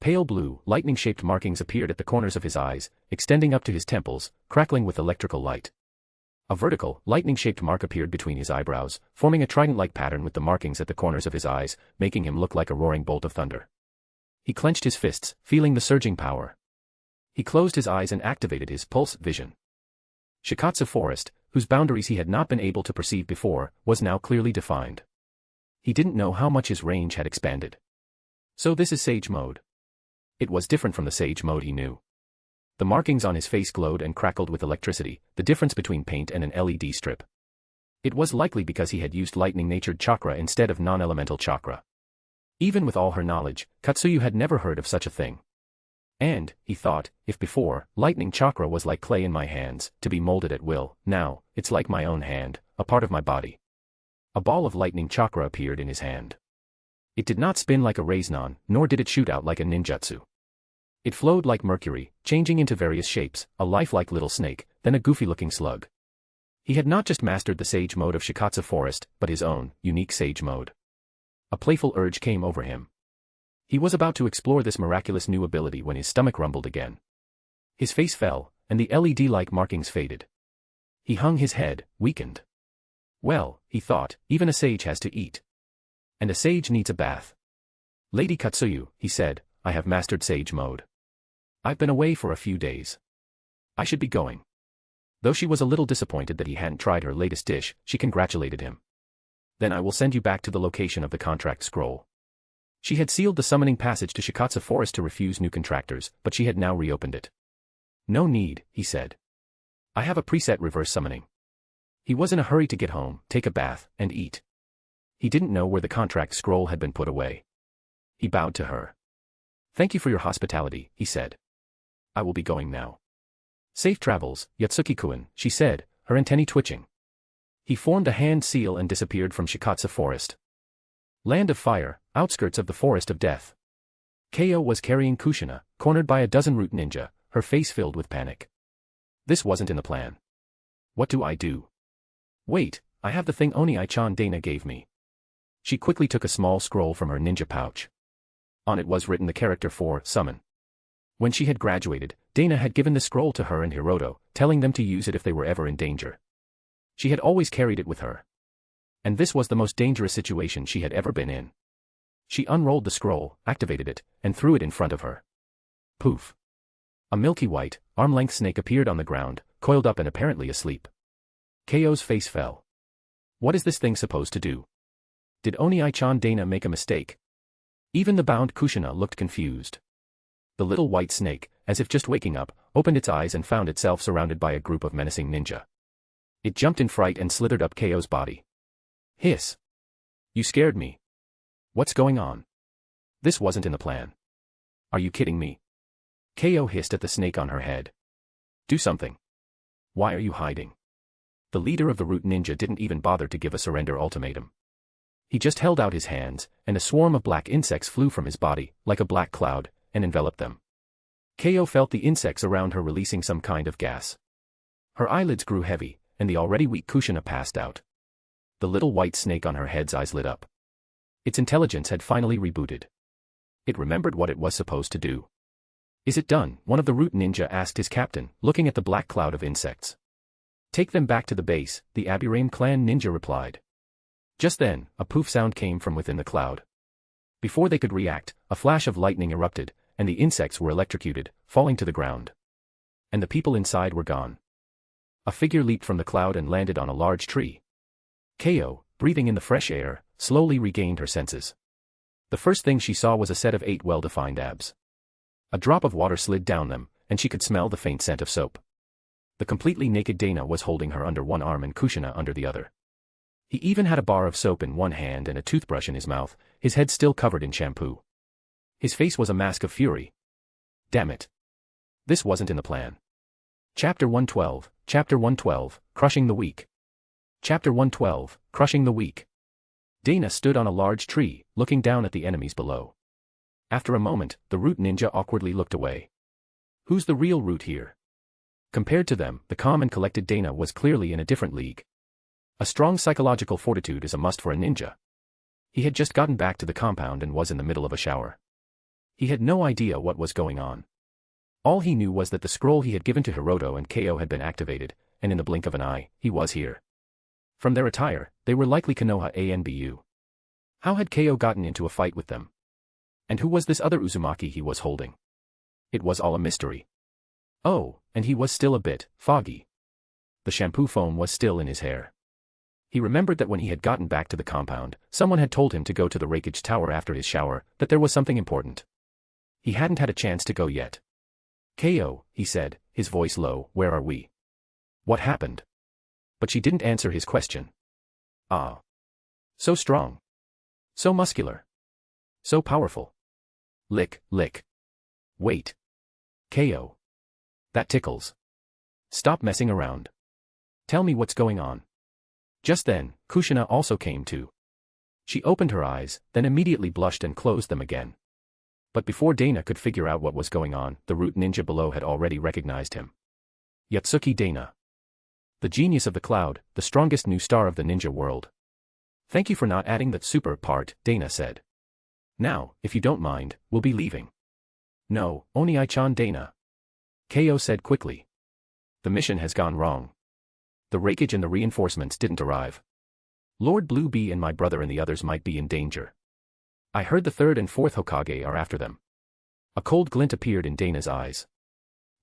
Pale blue, lightning-shaped markings appeared at the corners of his eyes, extending up to his temples, crackling with electrical light. A vertical, lightning-shaped mark appeared between his eyebrows, forming a trident-like pattern with the markings at the corners of his eyes, making him look like a roaring bolt of thunder. He clenched his fists, feeling the surging power. He closed his eyes and activated his pulse vision. Shikatsu Forest, whose boundaries he had not been able to perceive before, was now clearly defined. He didn't know how much his range had expanded. So this is Sage Mode. It was different from the Sage Mode he knew. The markings on his face glowed and crackled with electricity, the difference between paint and an LED strip. It was likely because he had used lightning-natured chakra instead of non-elemental chakra. Even with all her knowledge, Katsuyu had never heard of such a thing. And, he thought, if before, lightning chakra was like clay in my hands, to be molded at will, now, it's like my own hand, a part of my body. A ball of lightning chakra appeared in his hand. It did not spin like a raisin, nor did it shoot out like a ninjutsu. It flowed like mercury, changing into various shapes, a lifelike little snake, then a goofy-looking slug. He had not just mastered the Sage Mode of Shikatsu Forest, but his own, unique Sage Mode. A playful urge came over him. He was about to explore this miraculous new ability when his stomach rumbled again. His face fell, and the LED-like markings faded. He hung his head, weakened. Well, he thought, even a sage has to eat. And a sage needs a bath. Lady Katsuyu, he said, I have mastered Sage Mode. I've been away for a few days. I should be going. Though she was a little disappointed that he hadn't tried her latest dish, she congratulated him. Then I will send you back to the location of the contract scroll. She had sealed the summoning passage to Shikatsu Forest to refuse new contractors, but she had now reopened it. No need, he said. I have a preset reverse summoning. He was in a hurry to get home, take a bath, and eat. He didn't know where the contract scroll had been put away. He bowed to her. Thank you for your hospitality, he said. I will be going now. Safe travels, Yotsuki-kun, she said, her antennae twitching. He formed a hand seal and disappeared from Shikatsu Forest. Land of Fire, outskirts of the Forest of Death. Keio was carrying Kushina, cornered by a dozen root ninja, her face filled with panic. This wasn't in the plan. What do I do? Wait, I have the thing Oni-chan Dana gave me. She quickly took a small scroll from her ninja pouch. On it was written the character for summon. When she had graduated, Dana had given the scroll to her and Hiroto, telling them to use it if they were ever in danger. She had always carried it with her. And this was the most dangerous situation she had ever been in. She unrolled the scroll, activated it, and threw it in front of her. Poof. A milky white, arm-length snake appeared on the ground, coiled up and apparently asleep. Keio's face fell. What is this thing supposed to do? Did Oni-chan Dana make a mistake? Even the bound Kushina looked confused. The little white snake, as if just waking up, opened its eyes and found itself surrounded by a group of menacing ninja. It jumped in fright and slithered up Keio's body. Hiss. You scared me. What's going on? This wasn't in the plan. Are you kidding me? Keio hissed at the snake on her head. Do something. Why are you hiding? The leader of the root ninja didn't even bother to give a surrender ultimatum. He just held out his hands, and a swarm of black insects flew from his body, like a black cloud, and enveloped them. Keio felt the insects around her releasing some kind of gas. Her eyelids grew heavy, and the already weak Kushina passed out. The little white snake on her head's eyes lit up. Its intelligence had finally rebooted. It remembered what it was supposed to do. Is it done? One of the root ninja asked his captain, looking at the black cloud of insects. Take them back to the base, the Aburame clan ninja replied. Just then, a poof sound came from within the cloud. Before they could react, a flash of lightning erupted, and the insects were electrocuted, falling to the ground. And the people inside were gone. A figure leaped from the cloud and landed on a large tree. Keio, breathing in the fresh air, slowly regained her senses. The first thing she saw was a set of 8 well-defined abs. A drop of water slid down them, and she could smell the faint scent of soap. The completely naked Dana was holding her under one arm and Kushina under the other. He even had a bar of soap in one hand and a toothbrush in his mouth, his head still covered in shampoo. His face was a mask of fury. Damn it. This wasn't in the plan. Chapter 112, Crushing the Weak. Chapter 112, Crushing the Weak. Dana stood on a large tree, looking down at the enemies below. After a moment, the root ninja awkwardly looked away. Who's the real root here? Compared to them, the calm and collected Dana was clearly in a different league. A strong psychological fortitude is a must for a ninja. He had just gotten back to the compound and was in the middle of a shower. He had no idea what was going on. All he knew was that the scroll he had given to Hiroto and Ko had been activated, and in the blink of an eye, he was here. From their attire, they were likely Konoha Anbu. How had Ko gotten into a fight with them? And who was this other Uzumaki he was holding? It was all a mystery. Oh, and he was still a bit foggy. The shampoo foam was still in his hair. He remembered that when he had gotten back to the compound, someone had told him to go to the Raikage Tower after his shower, that there was something important. He hadn't had a chance to go yet. Ko, he said, his voice low, where are we? What happened? But she didn't answer his question. Ah. So strong. So muscular. So powerful. Lick. Wait. Ko. That tickles. Stop messing around. Tell me what's going on. Just then, Kushina also came to. She opened her eyes, then immediately blushed and closed them again. But before Dana could figure out what was going on, the root ninja below had already recognized him. Yotsuki Dana. The genius of the cloud, the strongest new star of the ninja world. Thank you for not adding that super part, Dana said. Now, if you don't mind, we'll be leaving. No, Onii-chan Dana. Ko said quickly. The mission has gone wrong. The Raikage and the reinforcements didn't arrive. Lord Blue Bee and my brother and the others might be in danger. I heard the third and fourth Hokage are after them. A cold glint appeared in Dana's eyes.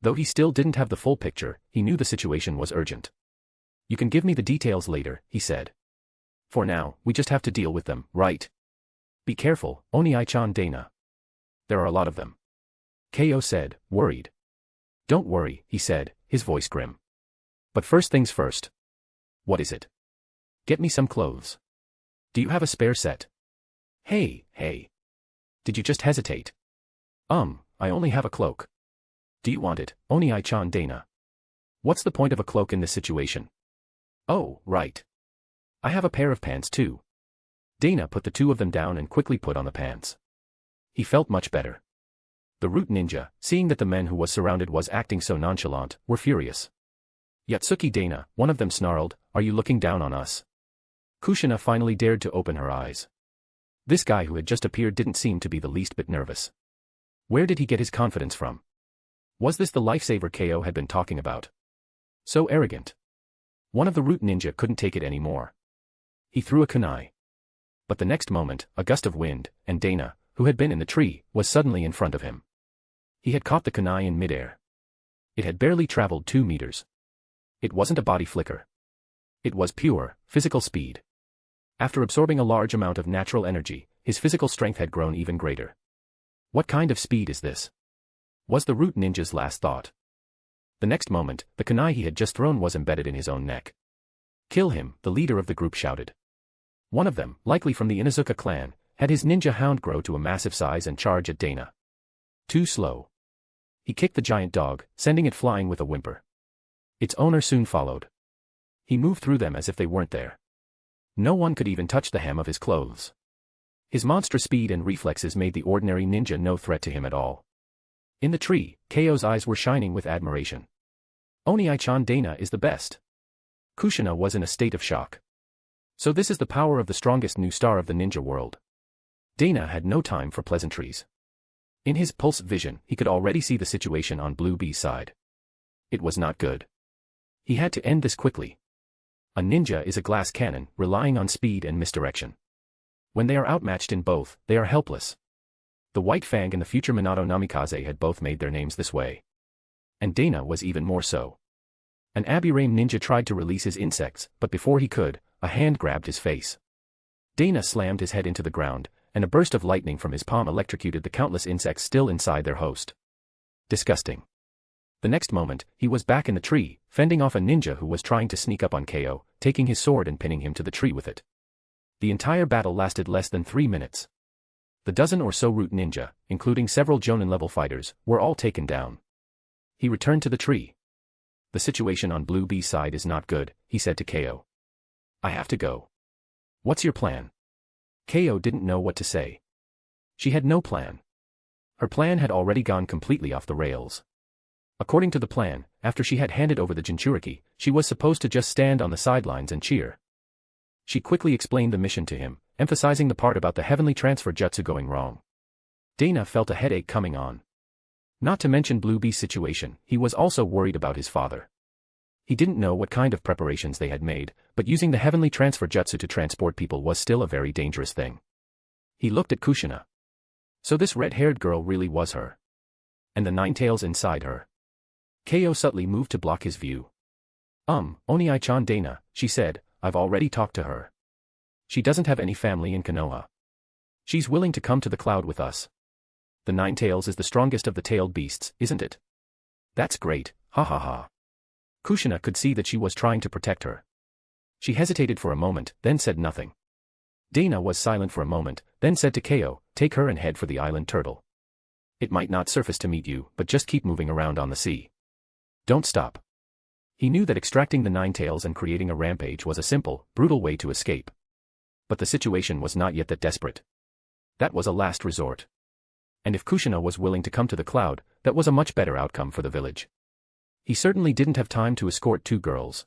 Though he still didn't have the full picture, he knew the situation was urgent. You can give me the details later, he said. For now, we just have to deal with them, right? Be careful, Onii-chan Dana. There are a lot of them. Ko said, worried. Don't worry, he said, his voice grim. But first things first. What is it? Get me some clothes. Do you have a spare set? Hey. Did you just hesitate? I only have a cloak. Do you want it, Onii-chan Dana? What's the point of a cloak in this situation? Oh, right. I have a pair of pants too. Dana put the two of them down and quickly put on the pants. He felt much better. The root ninja, seeing that the men who was surrounded was acting so nonchalant, were furious. Yotsuki Dana, one of them snarled, are you looking down on us? Kushina finally dared to open her eyes. This guy who had just appeared didn't seem to be the least bit nervous. Where did he get his confidence from? Was this the lifesaver Ko had been talking about? So arrogant. One of the root ninja couldn't take it anymore. He threw a kunai. But the next moment, a gust of wind, and Dana, who had been in the tree, was suddenly in front of him. He had caught the kunai in midair. It had barely traveled 2 meters. It wasn't a body flicker. It was pure, physical speed. After absorbing a large amount of natural energy, his physical strength had grown even greater. What kind of speed is this? Was the root ninja's last thought. The next moment, the kunai he had just thrown was embedded in his own neck. Kill him, the leader of the group shouted. One of them, likely from the Inuzuka clan, had his ninja hound grow to a massive size and charge at Dana. Too slow. He kicked the giant dog, sending it flying with a whimper. Its owner soon followed. He moved through them as if they weren't there. No one could even touch the hem of his clothes. His monstrous speed and reflexes made the ordinary ninja no threat to him at all. In the tree, Ko's eyes were shining with admiration. Onii-chan Dana is the best. Kushina was in a state of shock. So this is the power of the strongest new star of the ninja world. Dana had no time for pleasantries. In his pulse vision, he could already see the situation on Blue Bee's side. It was not good. He had to end this quickly. A ninja is a glass cannon, relying on speed and misdirection. When they are outmatched in both, they are helpless. The White Fang and the future Minato Namikaze had both made their names this way. And Dana was even more so. An Abirame ninja tried to release his insects, but before he could, a hand grabbed his face. Dana slammed his head into the ground, and a burst of lightning from his palm electrocuted the countless insects still inside their host. Disgusting. The next moment, he was back in the tree, fending off a ninja who was trying to sneak up on KO, taking his sword and pinning him to the tree with it. The entire battle lasted less than 3 minutes. The dozen or so root ninja, including several Jonin-level fighters, were all taken down. He returned to the tree. The situation on Blue B's side is not good, he said to KO. I have to go. What's your plan? KO didn't know what to say. She had no plan. Her plan had already gone completely off the rails. According to the plan, after she had handed over the Jinchuriki, she was supposed to just stand on the sidelines and cheer. She quickly explained the mission to him, emphasizing the part about the heavenly transfer jutsu going wrong. Dana felt a headache coming on. Not to mention Blue B's situation, he was also worried about his father. He didn't know what kind of preparations they had made, but using the heavenly transfer jutsu to transport people was still a very dangerous thing. He looked at Kushina. So this red-haired girl really was her. And the nine tails inside her. KO subtly moved to block his view. Oni-chan Dana, she said, I've already talked to her. She doesn't have any family in Konoha. She's willing to come to the cloud with us. The nine tails is the strongest of the tailed beasts, isn't it? That's great, ha ha ha. Kushina could see that she was trying to protect her. She hesitated for a moment, then said nothing. Dana was silent for a moment, then said to KO, take her and head for the island turtle. It might not surface to meet you, but just keep moving around on the sea. Don't stop. He knew that extracting the nine tails and creating a rampage was a simple, brutal way to escape. But the situation was not yet that desperate. That was a last resort. And if Kushina was willing to come to the cloud, that was a much better outcome for the village. He certainly didn't have time to escort two girls.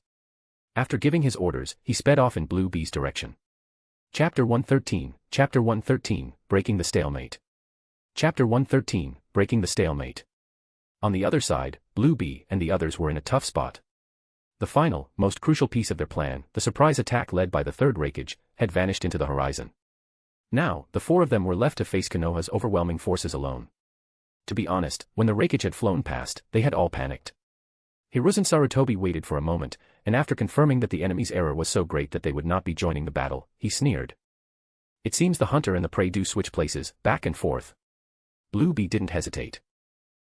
After giving his orders, he sped off in Blue B's direction. Chapter 113, Breaking the Stalemate. Chapter 113, Breaking the Stalemate. On the other side, Blue B and the others were in a tough spot. The final, most crucial piece of their plan, the surprise attack led by the Third Raikage, had vanished into the horizon. Now, the four of them were left to face Konoha's overwhelming forces alone. To be honest, when the Raikage had flown past, they had all panicked. Hiruzen Sarutobi waited for a moment, and after confirming that the enemy's error was so great that they would not be joining the battle, he sneered. It seems the hunter and the prey do switch places, back and forth. Blue B didn't hesitate.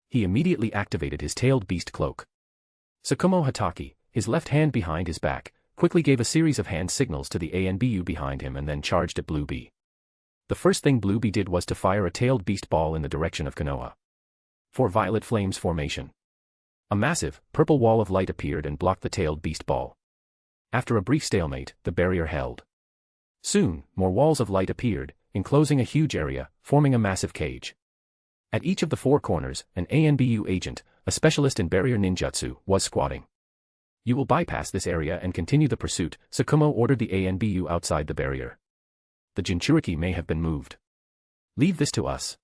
He immediately activated his tailed beast cloak. Tsukumo Hatake, his left hand behind his back, quickly gave a series of hand signals to the ANBU behind him and then charged at Blue B. The first thing Blue B did was to fire a tailed beast ball in the direction of Konoha. For Violet Flames formation. A massive, purple wall of light appeared and blocked the tailed beast ball. After a brief stalemate, the barrier held. Soon, more walls of light appeared, enclosing a huge area, forming a massive cage. At each of the four corners, an ANBU agent, a specialist in barrier ninjutsu, was squatting. You will bypass this area and continue the pursuit, Tsukumo ordered the ANBU outside the barrier. The Jinchuriki may have been moved. Leave this to us.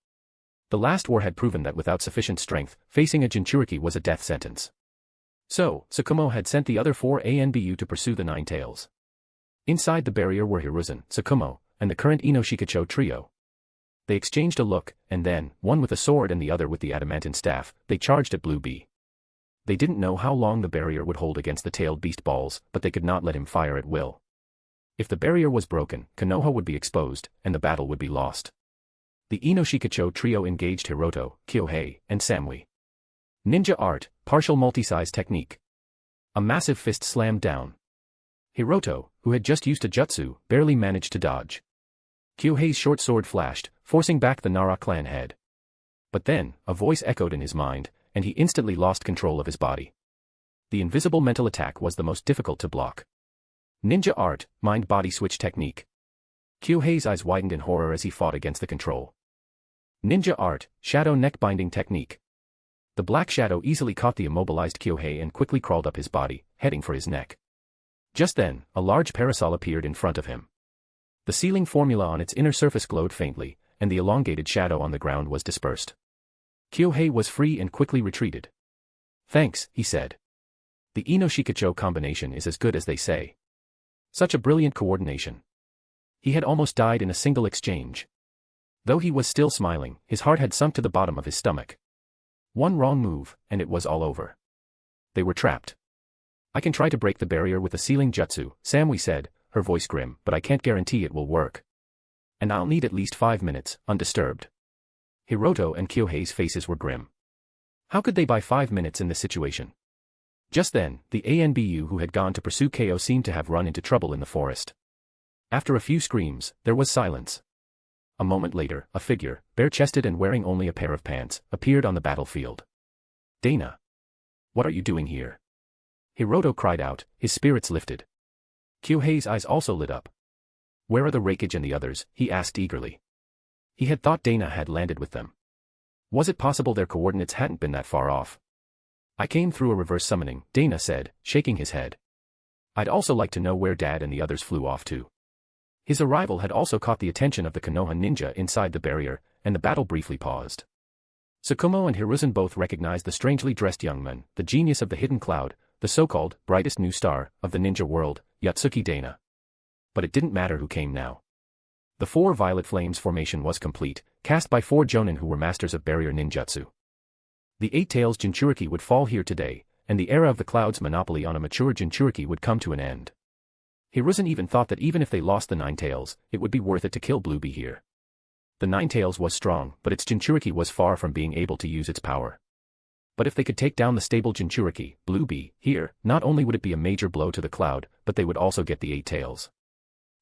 The last war had proven that without sufficient strength, facing a Jinchuriki was a death sentence. So, Tsukumo had sent the other four ANBU to pursue the nine tails. Inside the barrier were Hiruzen, Tsukumo, and the current Ino-Shikacho trio. They exchanged a look, and then, one with a sword and the other with the adamantine staff, they charged at Blue B. They didn't know how long the barrier would hold against the tailed beast balls, but they could not let him fire at will. If the barrier was broken, Konoha would be exposed, and the battle would be lost. The Ino-Shikacho trio engaged Hiroto, Kyohei, and Samui. Ninja art, partial multi-size technique. A massive fist slammed down. Hiroto, who had just used a jutsu, barely managed to dodge. Kyohei's short sword flashed, forcing back the Nara clan head. But then, a voice echoed in his mind, and he instantly lost control of his body. The invisible mental attack was the most difficult to block. Ninja art, mind-body switch technique. Kyohei's eyes widened in horror as he fought against the control. Ninja art, shadow neck binding technique. The black shadow easily caught the immobilized Kyohei and quickly crawled up his body, heading for his neck. Just then, a large parasol appeared in front of him. The sealing formula on its inner surface glowed faintly, and the elongated shadow on the ground was dispersed. Kyohei was free and quickly retreated. Thanks, he said. The Ino-Shikacho combination is as good as they say. Such a brilliant coordination. He had almost died in a single exchange. Though he was still smiling, his heart had sunk to the bottom of his stomach. One wrong move, and it was all over. They were trapped. I can try to break the barrier with a sealing jutsu, Samui said, her voice grim, but I can't guarantee it will work. And I'll need at least 5 minutes, undisturbed. Hiroto and Kyohei's faces were grim. How could they buy 5 minutes in this situation? Just then, the ANBU who had gone to pursue KO seemed to have run into trouble in the forest. After a few screams, there was silence. A moment later, a figure, bare-chested and wearing only a pair of pants, appeared on the battlefield. Dana. What are you doing here? Hiroto cried out, his spirits lifted. Kyohei's eyes also lit up. Where are the Raikage and the others? He asked eagerly. He had thought Dana had landed with them. Was it possible their coordinates hadn't been that far off? I came through a reverse summoning, Dana said, shaking his head. I'd also like to know where Dad and the others flew off to. His arrival had also caught the attention of the Konoha ninja inside the barrier, and the battle briefly paused. Tsukumo and Hiruzen both recognized the strangely dressed young man, the genius of the hidden cloud, the so-called brightest new star of the ninja world, Yotsuki Dana. But it didn't matter who came now. The 4 violet flames formation was complete, cast by 4 jonin who were masters of barrier ninjutsu. The 8 tails Jinchuriki would fall here today, and the era of the cloud's monopoly on a mature Jinchuriki would come to an end. Hiruzen even thought that even if they lost the 9 tails, it would be worth it to kill Blueby here. The 9 tails was strong, but its Jinchuriki was far from being able to use its power. But if they could take down the stable Jinchuriki, Blueby, here, not only would it be a major blow to the cloud, but they would also get the 8 tails.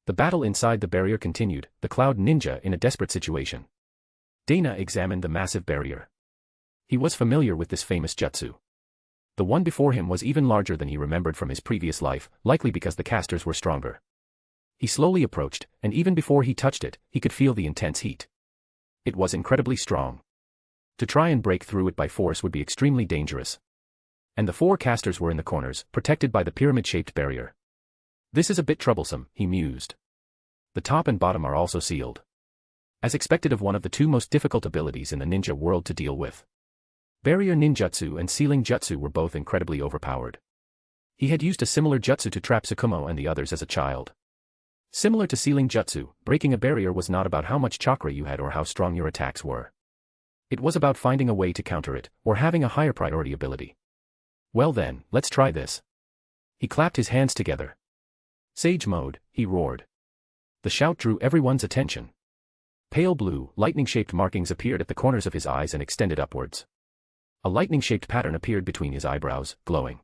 The battle inside the barrier continued, the cloud ninja in a desperate situation. Dana examined the massive barrier. He was familiar with this famous jutsu. The one before him was even larger than he remembered from his previous life, likely because the casters were stronger. He slowly approached, and even before he touched it, he could feel the intense heat. It was incredibly strong. To try and break through it by force would be extremely dangerous. And the 4 casters were in the corners, protected by the pyramid-shaped barrier. This is a bit troublesome, he mused. The top and bottom are also sealed. As expected of one of the 2 most difficult abilities in the ninja world to deal with. Barrier ninjutsu and sealing jutsu were both incredibly overpowered. He had used a similar jutsu to trap Tsukumo and the others as a child. Similar to sealing jutsu, breaking a barrier was not about how much chakra you had or how strong your attacks were. It was about finding a way to counter it, or having a higher priority ability. Well then, let's try this. He clapped his hands together. Sage mode, he roared. The shout drew everyone's attention. Pale blue, lightning-shaped markings appeared at the corners of his eyes and extended upwards. A lightning-shaped pattern appeared between his eyebrows, glowing.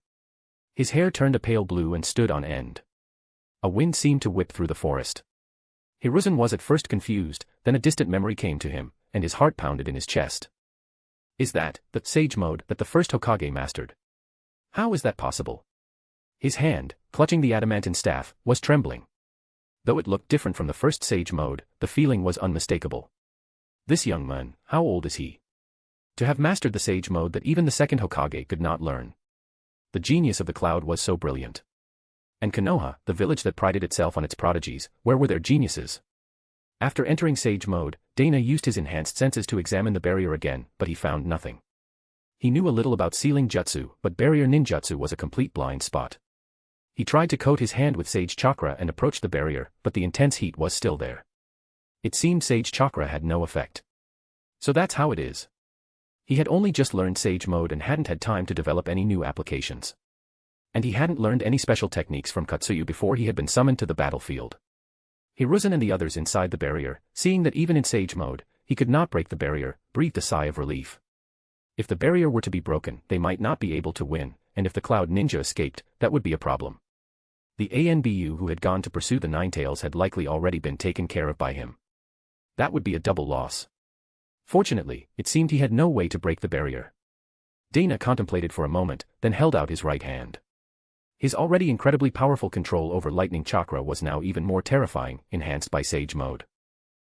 His hair turned a pale blue and stood on end. A wind seemed to whip through the forest. Hiruzen was at first confused, then a distant memory came to him, and his heart pounded in his chest. Is that the sage mode that the first Hokage mastered? How is that possible? His hand, clutching the adamantine staff, was trembling. Though it looked different from the first sage mode, the feeling was unmistakable. This young man, how old is he? To have mastered the sage mode that even the second Hokage could not learn. The genius of the cloud was so brilliant. And Konoha, the village that prided itself on its prodigies, where were their geniuses? After entering sage mode, Dana used his enhanced senses to examine the barrier again, but he found nothing. He knew a little about sealing jutsu, but barrier ninjutsu was a complete blind spot. He tried to coat his hand with sage chakra and approached the barrier, but the intense heat was still there. It seemed sage chakra had no effect. So that's how it is. He had only just learned sage mode and hadn't had time to develop any new applications. And he hadn't learned any special techniques from Katsuyu before he had been summoned to the battlefield. Hiruzen and the others inside the barrier, seeing that even in sage mode, he could not break the barrier, breathed a sigh of relief. If the barrier were to be broken, they might not be able to win, and if the cloud ninja escaped, that would be a problem. The ANBU who had gone to pursue the 9 tails had likely already been taken care of by him. That would be a double loss. Fortunately, it seemed he had no way to break the barrier. Dana contemplated for a moment, then held out his right hand. His already incredibly powerful control over lightning chakra was now even more terrifying, enhanced by sage mode.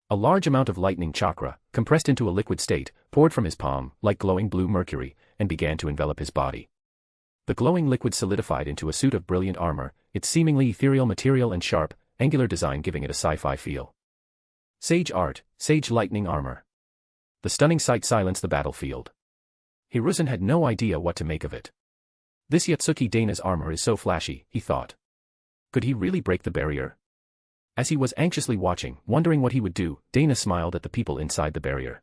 A large amount of lightning chakra, compressed into a liquid state, poured from his palm, like glowing blue mercury, and began to envelop his body. The glowing liquid solidified into a suit of brilliant armor, its seemingly ethereal material and sharp, angular design giving it a sci-fi feel. Sage art, sage lightning armor. The stunning sight silenced the battlefield. Hiruzen had no idea what to make of it. This Yotsuki Dana's armor is so flashy, he thought. Could he really break the barrier? As he was anxiously watching, wondering what he would do, Dana smiled at the people inside the barrier.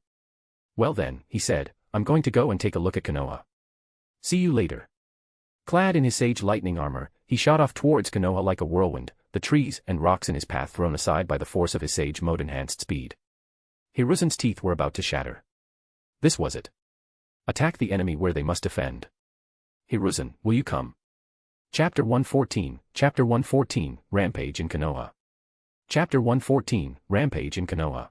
Well then, he said, I'm going to go and take a look at Konoha. See you later. Clad in his sage lightning armor, he shot off towards Konoha like a whirlwind, the trees and rocks in his path thrown aside by the force of his sage mode enhanced speed. Hiruzen's teeth were about to shatter. This was it. Attack the enemy where they must defend. Hiruzen, will you come? Chapter 114, Rampage in Konoha. Chapter 114, Rampage in Konoha.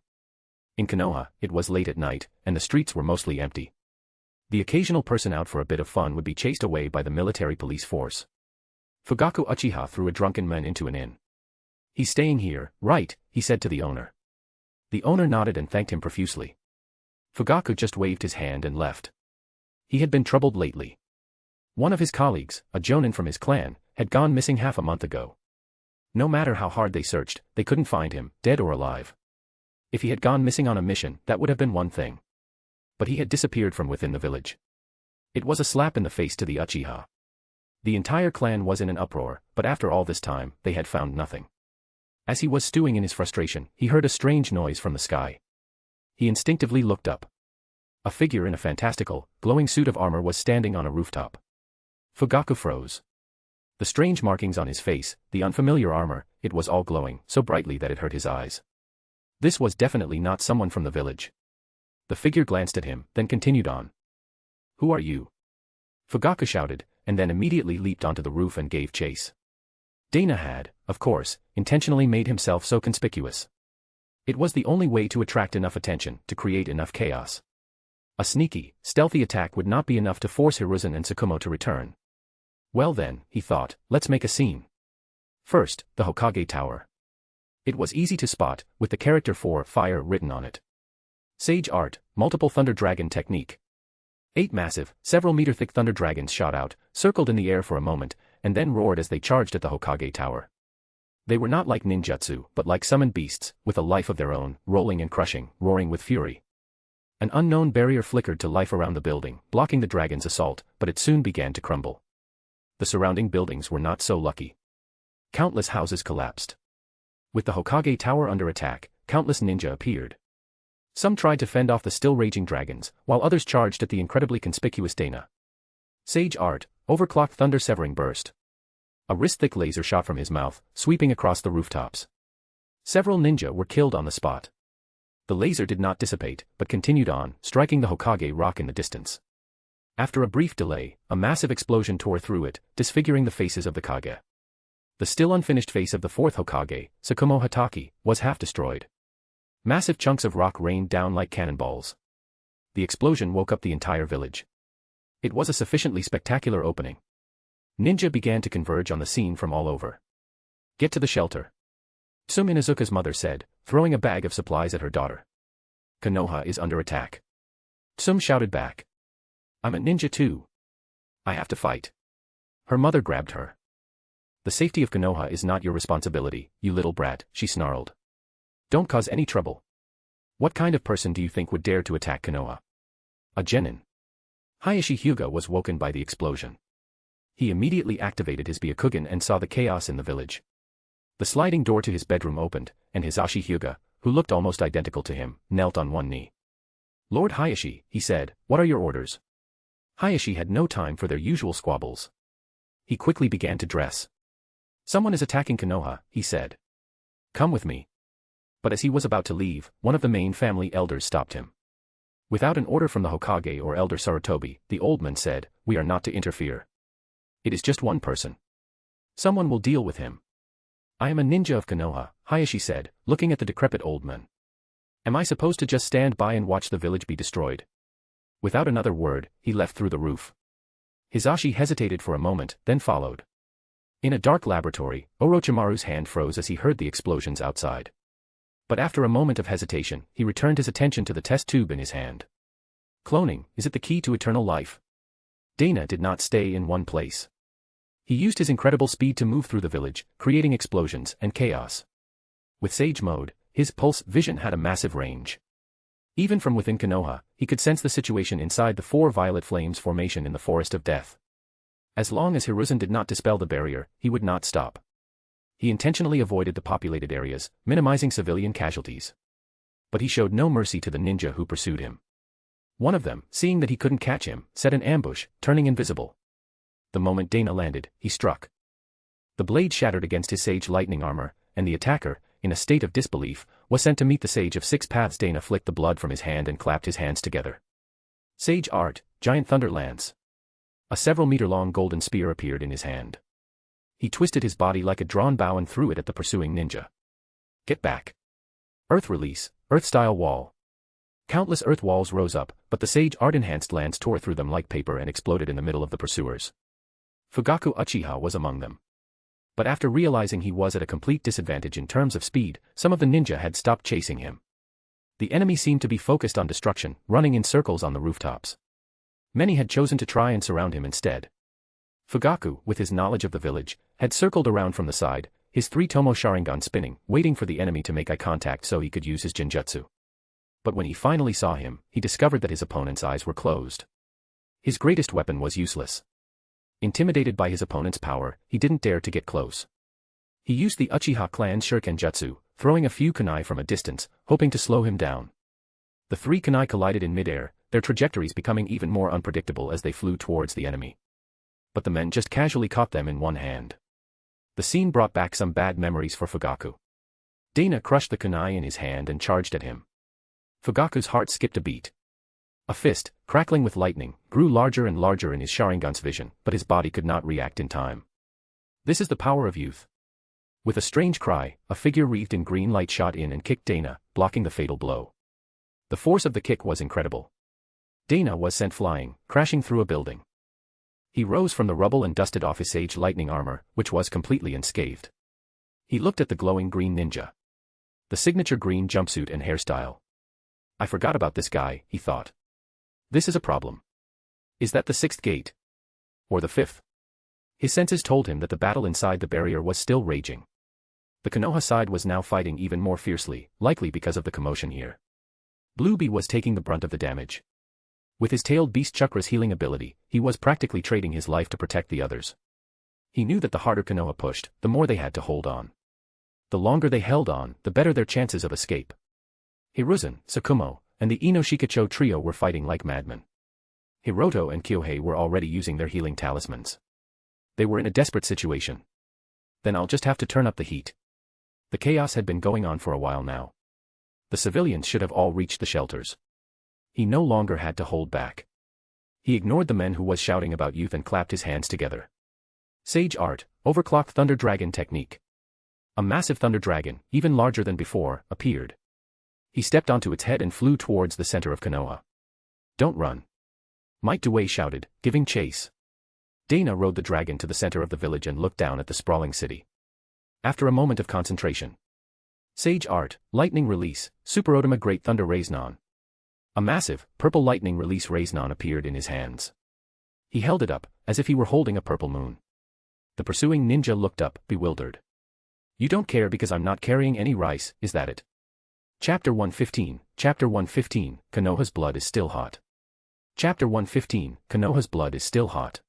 In Konoha, it was late at night, and the streets were mostly empty. The occasional person out for a bit of fun would be chased away by the military police force. Fugaku Uchiha threw a drunken man into an inn. He's staying here, right? He said to the owner. The owner nodded and thanked him profusely. Fugaku just waved his hand and left. He had been troubled lately. One of his colleagues, a jonin from his clan, had gone missing half a month ago. No matter how hard they searched, they couldn't find him, dead or alive. If he had gone missing on a mission, that would have been one thing. But he had disappeared from within the village. It was a slap in the face to the Uchiha. The entire clan was in an uproar, but after all this time, they had found nothing. As he was stewing in his frustration, he heard a strange noise from the sky. He instinctively looked up. A figure in a fantastical, glowing suit of armor was standing on a rooftop. Fugaku froze. The strange markings on his face, the unfamiliar armor, it was all glowing, so brightly that it hurt his eyes. This was definitely not someone from the village. The figure glanced at him, then continued on. Who are you? Fugaku shouted, and then immediately leaped onto the roof and gave chase. Dana had, of course, intentionally made himself so conspicuous. It was the only way to attract enough attention, to create enough chaos. A sneaky, stealthy attack would not be enough to force Hiruzen and Tsukumo to return. Well then, he thought, let's make a scene. First, the Hokage Tower. It was easy to spot, with the character for fire written on it. Sage art, multiple thunder dragon technique. 8 massive, several-meter-thick thunder dragons shot out, circled in the air for a moment, and then roared as they charged at the Hokage Tower. They were not like ninjutsu, but like summoned beasts, with a life of their own, rolling and crushing, roaring with fury. An unknown barrier flickered to life around the building, blocking the dragon's assault, but it soon began to crumble. The surrounding buildings were not so lucky. Countless houses collapsed. With the Hokage Tower under attack, countless ninja appeared. Some tried to fend off the still raging dragons, while others charged at the incredibly conspicuous Dana. Sage art, overclocked thunder-severing burst. A wrist-thick laser shot from his mouth, sweeping across the rooftops. Several ninja were killed on the spot. The laser did not dissipate, but continued on, striking the Hokage rock in the distance. After a brief delay, a massive explosion tore through it, disfiguring the faces of the Kage. The still unfinished face of the fourth Hokage, Tsukumo Hatake, was half destroyed. Massive chunks of rock rained down like cannonballs. The explosion woke up the entire village. It was a sufficiently spectacular opening. Ninja began to converge on the scene from all over. Get to the shelter. Tsum Inuzuka's mother said, throwing a bag of supplies at her daughter. Konoha is under attack. Tsum shouted back. I'm a ninja too. I have to fight. Her mother grabbed her. The safety of Konoha is not your responsibility, you little brat, she snarled. Don't cause any trouble. What kind of person do you think would dare to attack Konoha? A genin. Hayashi Hyuga was woken by the explosion. He immediately activated his Byakugan and saw the chaos in the village. The sliding door to his bedroom opened, and Hisashi Hyuga, who looked almost identical to him, knelt on one knee. Lord Hayashi, he said, what are your orders? Hayashi had no time for their usual squabbles. He quickly began to dress. Someone is attacking Konoha, he said. Come with me. But as he was about to leave, one of the main family elders stopped him. Without an order from the Hokage or Elder Sarutobi, the old man said, we are not to interfere. It is just one person. Someone will deal with him. I am a ninja of Konoha, Hayashi said, looking at the decrepit old man. Am I supposed to just stand by and watch the village be destroyed? Without another word, he left through the roof. Hisashi hesitated for a moment, then followed. In a dark laboratory, Orochimaru's hand froze as he heard the explosions outside. But after a moment of hesitation, he returned his attention to the test tube in his hand. Cloning, is it the key to eternal life? Dana did not stay in one place. He used his incredible speed to move through the village, creating explosions and chaos. With Sage Mode, his pulse vision had a massive range. Even from within Konoha, he could sense the situation inside the 4 violet flames formation in the Forest of Death. As long as Hiruzen did not dispel the barrier, he would not stop. He intentionally avoided the populated areas, minimizing civilian casualties. But he showed no mercy to the ninja who pursued him. One of them, seeing that he couldn't catch him, set an ambush, turning invisible. The moment Dana landed, he struck. The blade shattered against his sage lightning armor, and the attacker, in a state of disbelief, was sent to meet the sage of 6 paths. Dana flicked the blood from his hand and clapped his hands together. Sage art, giant thunder lance. A several-meter-long golden spear appeared in his hand. He twisted his body like a drawn bow and threw it at the pursuing ninja. Get back. Earth release, earth-style wall. Countless earth walls rose up, but the sage art-enhanced lance tore through them like paper and exploded in the middle of the pursuers. Fugaku Uchiha was among them. But after realizing he was at a complete disadvantage in terms of speed, some of the ninja had stopped chasing him. The enemy seemed to be focused on destruction, running in circles on the rooftops. Many had chosen to try and surround him instead. Fugaku, with his knowledge of the village, had circled around from the side, his 3-tomo Sharingan spinning, waiting for the enemy to make eye contact so he could use his genjutsu. But when he finally saw him, he discovered that his opponent's eyes were closed. His greatest weapon was useless. Intimidated by his opponent's power, he didn't dare to get close. He used the Uchiha clan's shuriken jutsu, throwing a few kunai from a distance, hoping to slow him down. The 3 kunai collided in midair, their trajectories becoming even more unpredictable as they flew towards the enemy. But the men just casually caught them in one hand. The scene brought back some bad memories for Fugaku. Dana crushed the kunai in his hand and charged at him. Fugaku's heart skipped a beat. A fist, crackling with lightning, grew larger and larger in his Sharingan's vision, but his body could not react in time. This is the power of youth. With a strange cry, a figure wreathed in green light shot in and kicked Dana, blocking the fatal blow. The force of the kick was incredible. Dana was sent flying, crashing through a building. He rose from the rubble and dusted off his sage lightning armor, which was completely unscathed. He looked at the glowing green ninja. The signature green jumpsuit and hairstyle. I forgot about this guy, he thought. This is a problem. Is that the 6th gate? Or the 5th? His senses told him that the battle inside the barrier was still raging. The Konoha side was now fighting even more fiercely, likely because of the commotion here. Blueby was taking the brunt of the damage. With his tailed beast chakra's healing ability, he was practically trading his life to protect the others. He knew that the harder Konoha pushed, the more they had to hold on. The longer they held on, the better their chances of escape. Hiruzen, Sakumo, and the Inoshikacho trio were fighting like madmen. Hiroto and Kyohei were already using their healing talismans. They were in a desperate situation. Then I'll just have to turn up the heat. The chaos had been going on for a while now. The civilians should have all reached the shelters. He no longer had to hold back. He ignored the men who was shouting about youth and clapped his hands together. Sage art, overclocked thunder dragon technique. A massive thunder dragon, even larger than before, appeared. He stepped onto its head and flew towards the center of Konoha. Don't run. Might Due shouted, giving chase. Dana rode the dragon to the center of the village and looked down at the sprawling city. After a moment of concentration. Sage art, lightning release, Super Otama Great Thunder Raisnon. A massive, purple lightning release Raisnon appeared in his hands. He held it up, as if he were holding a purple moon. The pursuing ninja looked up, bewildered. You don't care because I'm not carrying any rice, is that it? Chapter 115, Konoha's blood is still hot. Chapter 115, Konoha's blood is still hot.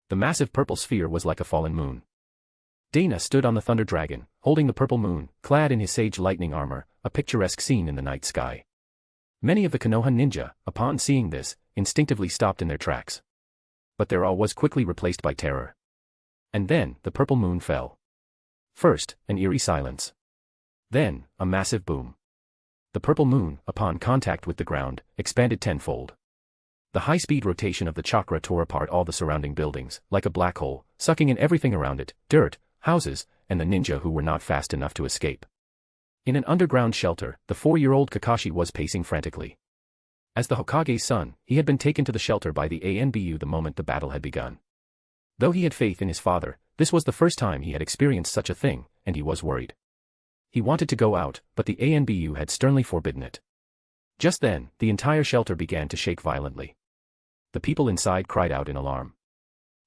The massive purple sphere was like a fallen moon. Dana stood on the thunder dragon, holding the purple moon, clad in his sage lightning armor, a picturesque scene in the night sky. Many of the Konoha ninja, upon seeing this, instinctively stopped in their tracks. But their awe was quickly replaced by terror. And then, the purple moon fell. First, an eerie silence. Then, a massive boom. The purple moon, upon contact with the ground, expanded tenfold. The high-speed rotation of the chakra tore apart all the surrounding buildings, like a black hole, sucking in everything around it, dirt, houses, and the ninja who were not fast enough to escape. In an underground shelter, the 4-year-old Kakashi was pacing frantically. As the Hokage's son, he had been taken to the shelter by the ANBU the moment the battle had begun. Though he had faith in his father, this was the first time he had experienced such a thing, and he was worried. He wanted to go out, but the ANBU had sternly forbidden it. Just then, the entire shelter began to shake violently. The people inside cried out in alarm.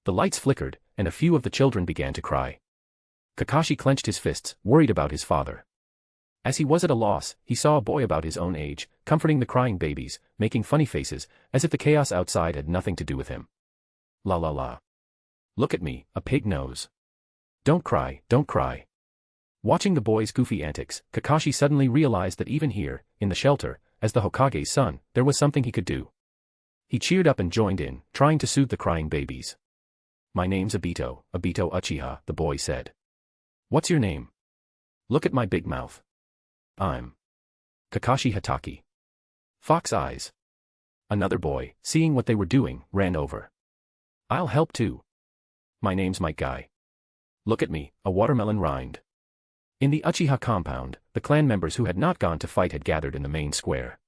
The lights flickered, and a few of the children began to cry. Kakashi clenched his fists, worried about his father. As he was at a loss, he saw a boy about his own age, comforting the crying babies, making funny faces, as if the chaos outside had nothing to do with him. La la la. Look at me, a pig nose. Don't cry, don't cry. Watching the boy's goofy antics, Kakashi suddenly realized that even here, in the shelter, as the Hokage's son, there was something he could do. He cheered up and joined in, trying to soothe the crying babies. My name's Obito Uchiha, the boy said. What's your name? Look at my big mouth. I'm Kakashi Hatake. Fox eyes. Another boy, seeing what they were doing, ran over. "I'll help too. My name's Mike Guy. Look at me, a watermelon rind." In the Uchiha compound, the clan members who had not gone to fight had gathered in the main square.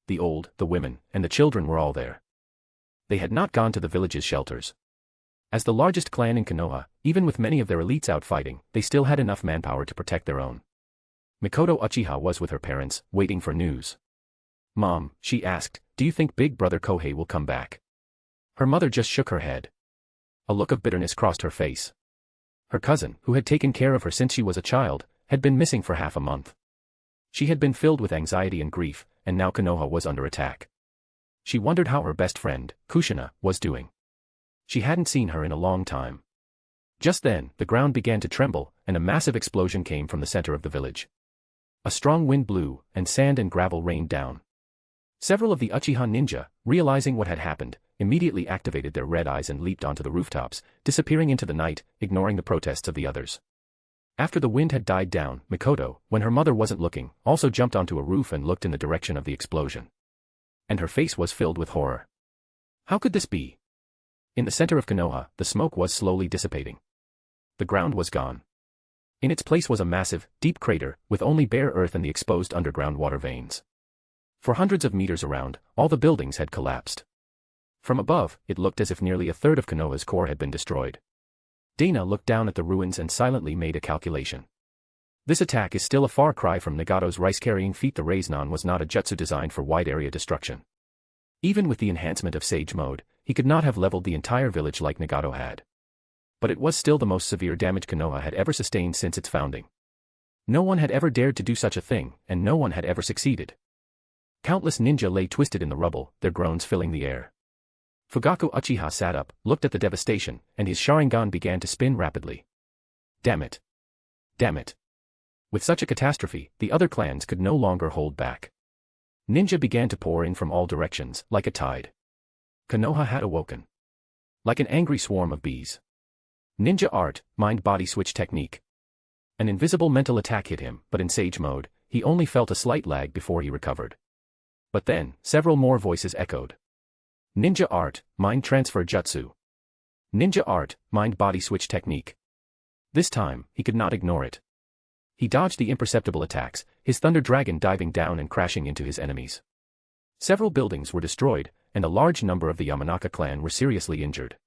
The old, the women, and the children were all there. They had not gone to the village's shelters. As the largest clan in Konoha, even with many of their elites out fighting, they still had enough manpower to protect their own. Mikoto Uchiha was with her parents, waiting for news. "Mom," she asked, "do you think big brother Kohei will come back?" Her mother just shook her head. A look of bitterness crossed her face. Her cousin, who had taken care of her since she was a child, had been missing for half a month. She had been filled with anxiety and grief, and now Konoha was under attack. She wondered how her best friend, Kushina, was doing. She hadn't seen her in a long time. Just then, the ground began to tremble, and a massive explosion came from the center of the village. A strong wind blew, and sand and gravel rained down. Several of the Uchiha ninja, realizing what had happened, immediately activated their red eyes and leaped onto the rooftops, disappearing into the night, ignoring the protests of the others. After the wind had died down, Mikoto, when her mother wasn't looking, also jumped onto a roof and looked in the direction of the explosion. And her face was filled with horror. How could this be? In the center of Konoha, the smoke was slowly dissipating. The ground was gone. In its place was a massive, deep crater, with only bare earth and the exposed underground water veins. For hundreds of meters around, all the buildings had collapsed. From above, it looked as if nearly a third of Konoha's core had been destroyed. Dana looked down at the ruins and silently made a calculation. This attack is still a far cry from Nagato's rice-carrying feat. The Raiznon was not a jutsu designed for wide-area destruction. Even with the enhancement of Sage Mode, he could not have leveled the entire village like Nagato had. But it was still the most severe damage Konoha had ever sustained since its founding. No one had ever dared to do such a thing, and no one had ever succeeded. Countless ninja lay twisted in the rubble, their groans filling the air. Fugaku Uchiha sat up, looked at the devastation, and his Sharingan began to spin rapidly. Damn it. Damn it. With such a catastrophe, the other clans could no longer hold back. Ninja began to pour in from all directions, like a tide. Konoha had awoken. Like an angry swarm of bees. Ninja art, mind-body switch technique. An invisible mental attack hit him, but in Sage Mode, he only felt a slight lag before he recovered. But then, several more voices echoed. Ninja art, mind transfer jutsu. Ninja art, mind-body switch technique. This time, he could not ignore it. He dodged the imperceptible attacks, his thunder dragon diving down and crashing into his enemies. Several buildings were destroyed, and a large number of the Yamanaka clan were seriously injured.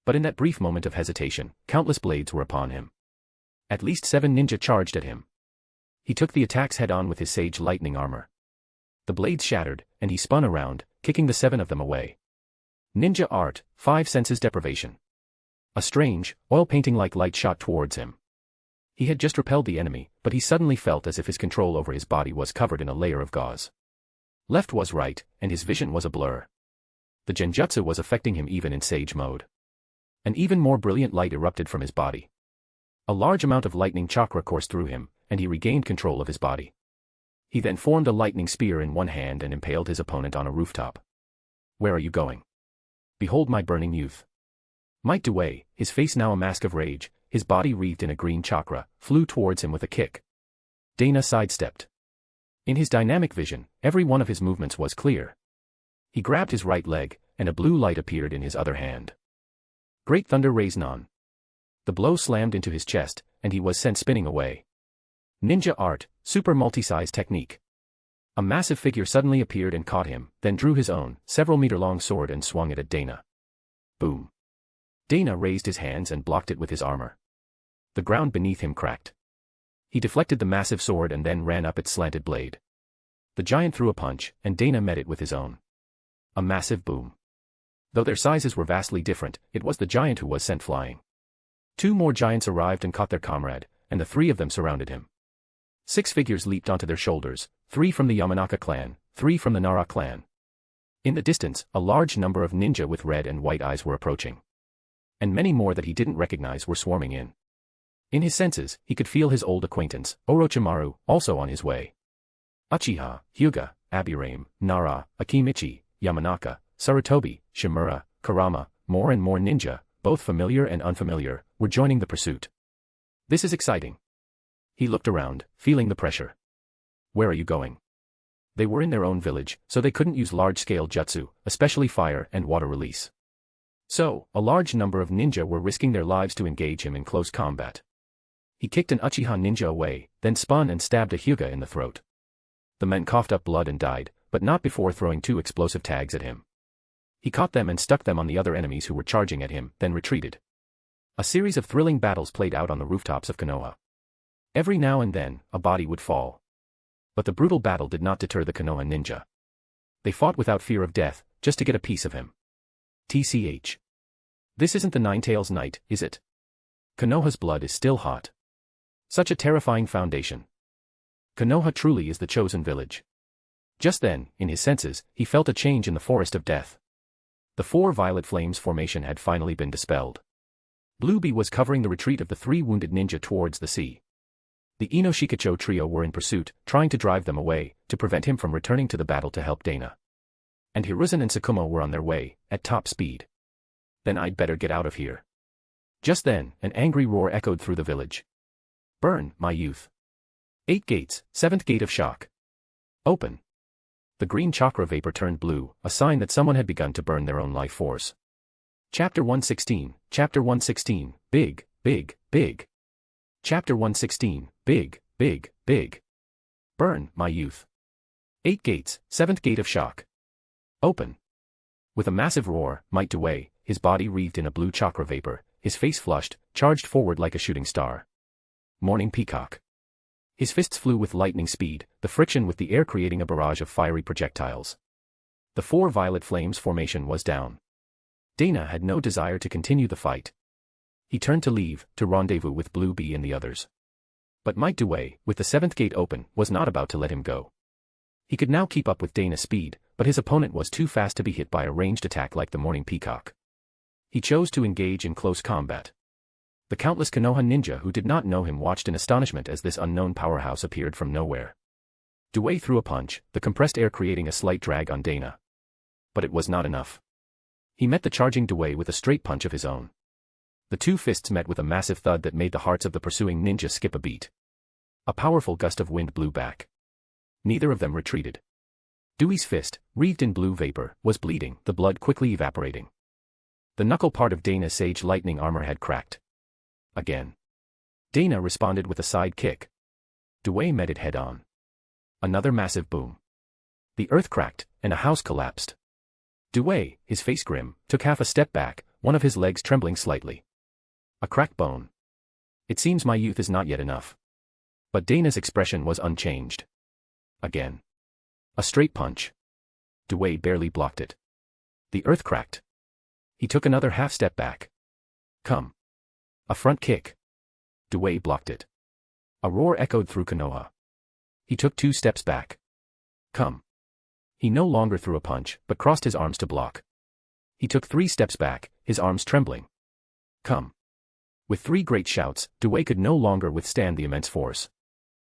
But in that brief moment of hesitation, countless blades were upon him. At least 7 ninja charged at him. He took the attacks head-on with his Sage Lightning armor. The blades shattered, and he spun around, kicking the 7 of them away. Ninja art, 5 senses deprivation. A strange, oil-painting-like light shot towards him. He had just repelled the enemy, but he suddenly felt as if his control over his body was covered in a layer of gauze. Left was right, and his vision was a blur. The genjutsu was affecting him even in Sage Mode. An even more brilliant light erupted from his body. A large amount of lightning chakra coursed through him, and he regained control of his body. He then formed a lightning spear in one hand and impaled his opponent on a rooftop. Where are you going? Behold my burning youth. Might Due, his face now a mask of rage, his body wreathed in a green chakra, flew towards him with a kick. Dana sidestepped. In his dynamic vision, every one of his movements was clear. He grabbed his right leg, and a blue light appeared in his other hand. Great Thunder Raiznon. The blow slammed into his chest, and he was sent spinning away. Ninja art, super multi-size technique. A massive figure suddenly appeared and caught him, then drew his own, several-meter-long sword and swung it at Dana. Boom. Dana raised his hands and blocked it with his armor. The ground beneath him cracked. He deflected the massive sword and then ran up its slanted blade. The giant threw a punch, and Dana met it with his own. A massive boom. Though their sizes were vastly different, it was the giant who was sent flying. 2 more giants arrived and caught their comrade, and the 3 of them surrounded him. 6 figures leaped onto their shoulders, 3 from the Yamanaka clan, 3 from the Nara clan. In the distance, a large number of ninja with red and white eyes were approaching. And many more that he didn't recognize were swarming in. In his senses, he could feel his old acquaintance, Orochimaru, also on his way. Uchiha, Hyuga, Aburame, Nara, Akimichi, Yamanaka, Sarutobi, Shimura, Kurama, more and more ninja, both familiar and unfamiliar, were joining the pursuit. This is exciting. He looked around, feeling the pressure. Where are you going? They were in their own village, so they couldn't use large-scale jutsu, especially fire and water release. So, a large number of ninja were risking their lives to engage him in close combat. He kicked an Uchiha ninja away, then spun and stabbed a Hyuga in the throat. The men coughed up blood and died, but not before throwing 2 explosive tags at him. He caught them and stuck them on the other enemies who were charging at him, then retreated. A series of thrilling battles played out on the rooftops of Konoha. Every now and then, a body would fall. But the brutal battle did not deter the Konoha ninja. They fought without fear of death, just to get a piece of him. TCH. This isn't the Nine-Tails Night, is it? Konoha's blood is still hot. Such a terrifying foundation. Konoha truly is the chosen village. Just then, in his senses, he felt a change in the forest of death. The 4 violet flames formation had finally been dispelled. Blueby was covering the retreat of the 3 wounded ninja towards the sea. The Inoshikacho trio were in pursuit, trying to drive them away, to prevent him from returning to the battle to help Dana. And Hiruzen and Tsukumo were on their way, at top speed. Then I'd better get out of here. Just then, an angry roar echoed through the village. Burn, my youth. 8 gates, 7th gate of shock. Open. The green chakra vapor turned blue, a sign that someone had begun to burn their own life force. Chapter 116, Chapter 116, Big, Big, Big. Chapter 116, Big, Big, Big. Burn, my youth. 8 gates, 7th gate of shock. Open. With a massive roar, Might Dway, his body wreathed in a blue chakra vapor, his face flushed, charged forward like a shooting star. Morning Peacock. His fists flew with lightning speed, the friction with the air creating a barrage of fiery projectiles. The 4 violet flames formation was down. Dana had no desire to continue the fight. He turned to leave, to rendezvous with Blueby and the others. But Might Dway, with the 7th gate open, was not about to let him go. He could now keep up with Dana's speed, but his opponent was too fast to be hit by a ranged attack like the Morning Peacock. He chose to engage in close combat. The countless Konoha ninja who did not know him watched in astonishment as this unknown powerhouse appeared from nowhere. Dway threw a punch, the compressed air creating a slight drag on Dana. But it was not enough. He met the charging Dway with a straight punch of his own. The 2 fists met with a massive thud that made the hearts of the pursuing ninja skip a beat. A powerful gust of wind blew back. Neither of them retreated. Dewey's fist, wreathed in blue vapor, was bleeding, the blood quickly evaporating. The knuckle part of Dana's sage lightning armor had cracked. Again. Dana responded with a side kick. Dway met it head-on. Another massive boom. The earth cracked, and a house collapsed. Dway, his face grim, took half a step back, one of his legs trembling slightly. A cracked bone. It seems my youth is not yet enough. But Dana's expression was unchanged. Again. A straight punch. Dway barely blocked it. The earth cracked. He took another half step back. Come. A front kick. Dway blocked it. A roar echoed through Konoha. He took 2 steps back. Come. He no longer threw a punch, but crossed his arms to block. He took 3 steps back, his arms trembling. Come. With 3 great shouts, Dway could no longer withstand the immense force.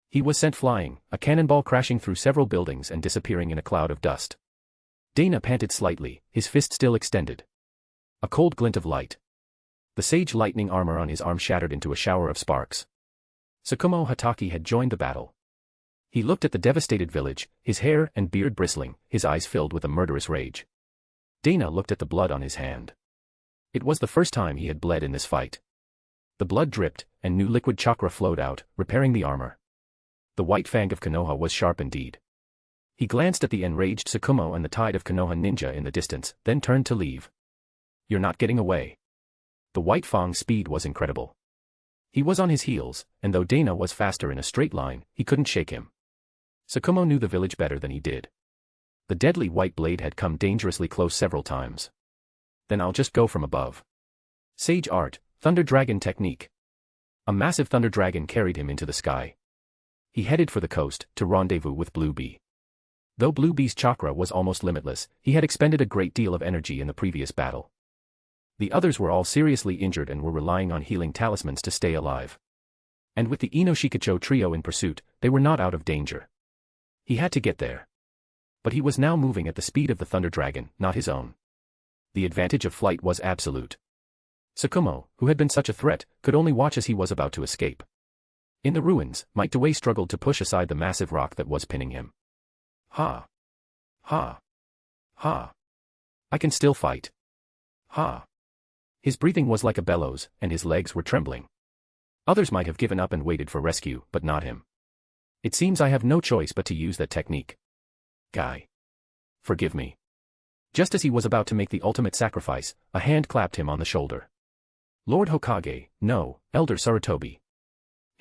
He was sent flying, a cannonball crashing through several buildings and disappearing in a cloud of dust. Dana panted slightly, his fist still extended. A cold glint of light. The sage lightning armor on his arm shattered into a shower of sparks. Tsukumo Hatake had joined the battle. He looked at the devastated village, his hair and beard bristling, his eyes filled with a murderous rage. Dana looked at the blood on his hand. It was the first time he had bled in this fight. The blood dripped, and new liquid chakra flowed out, repairing the armor. The white fang of Konoha was sharp indeed. He glanced at the enraged Tsukumo and the tide of Konoha ninja in the distance, then turned to leave. You're not getting away. The white fang's speed was incredible. He was on his heels, and though Dana was faster in a straight line, he couldn't shake him. Tsukumo knew the village better than he did. The deadly white blade had come dangerously close several times. Then I'll just go from above. Sage art, Thunder Dragon technique. A massive thunder dragon carried him into the sky. He headed for the coast, to rendezvous with Blueby. Though Blueby's chakra was almost limitless, he had expended a great deal of energy in the previous battle. The others were all seriously injured and were relying on healing talismans to stay alive. And with the Inoshikacho trio in pursuit, they were not out of danger. He had to get there. But he was now moving at the speed of the Thunder Dragon, not his own. The advantage of flight was absolute. Tsukumo, who had been such a threat, could only watch as he was about to escape. In the ruins, Might Dway struggled to push aside the massive rock that was pinning him. Ha. Ha. Ha. I can still fight. Ha. His breathing was like a bellows, and his legs were trembling. Others might have given up and waited for rescue, but not him. It seems I have no choice but to use that technique. Guy. Forgive me. Just as he was about to make the ultimate sacrifice, a hand clapped him on the shoulder. Lord Hokage, no, Elder Sarutobi.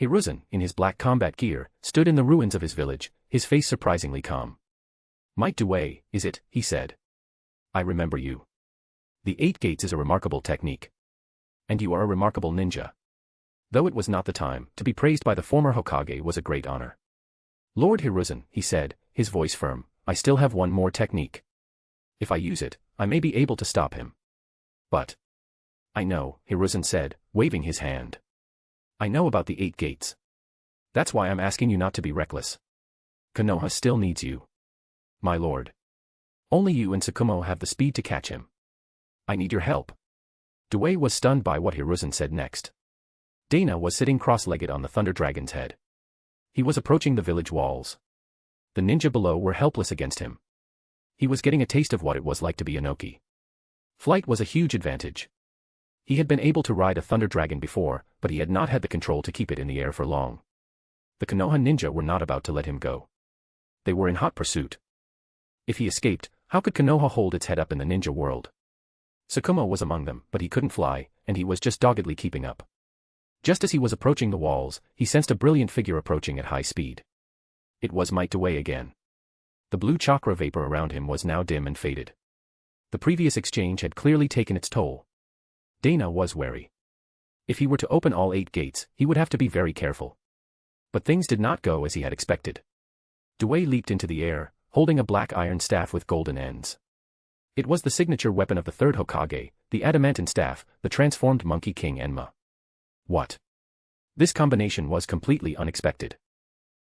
Hiruzen, in his black combat gear, stood in the ruins of his village, his face surprisingly calm. Might Due, is it, he said. I remember you. The 8 Gates is a remarkable technique. And you are a remarkable ninja. Though it was not the time, to be praised by the former Hokage was a great honor. Lord Hiruzen, he said, his voice firm, I still have one more technique. If I use it, I may be able to stop him. But. I know, Hiruzen said, waving his hand. I know about the 8 Gates. That's why I'm asking you not to be reckless. Konoha still needs you. My lord. Only you and Tsukumo have the speed to catch him. I need your help. Due was stunned by what Hiruzen said next. Dana was sitting cross-legged on the Thunder Dragon's head. He was approaching the village walls. The ninja below were helpless against him. He was getting a taste of what it was like to be Inoki. Flight was a huge advantage. He had been able to ride a Thunder Dragon before, but he had not had the control to keep it in the air for long. The Konoha ninja were not about to let him go. They were in hot pursuit. If he escaped, how could Konoha hold its head up in the ninja world? Tsukumo was among them, but he couldn't fly, and he was just doggedly keeping up. Just as he was approaching the walls, he sensed a brilliant figure approaching at high speed. It was Might Due again. The blue chakra vapor around him was now dim and faded. The previous exchange had clearly taken its toll. Dana was wary. If he were to open all 8 gates, he would have to be very careful. But things did not go as he had expected. Due leaped into the air, holding a black iron staff with golden ends. It was the signature weapon of the third Hokage, the adamantine staff, the transformed Monkey King Enma. What? This combination was completely unexpected.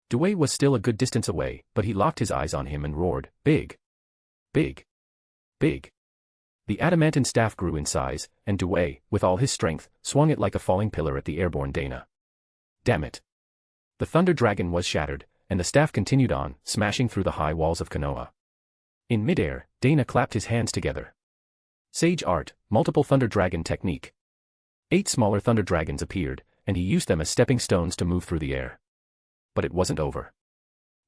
Due was still a good distance away, but he locked his eyes on him and roared, "Big! Big! Big!" The adamantine staff grew in size, and Due, with all his strength, swung it like a falling pillar at the airborne Dana. Damn it! The Thunder Dragon was shattered, and the staff continued on, smashing through the high walls of Konoha. In midair, Dana clapped his hands together. Sage Art, Multiple Thunder Dragon Technique. 8 smaller Thunder Dragons appeared, and he used them as stepping stones to move through the air. But it wasn't over.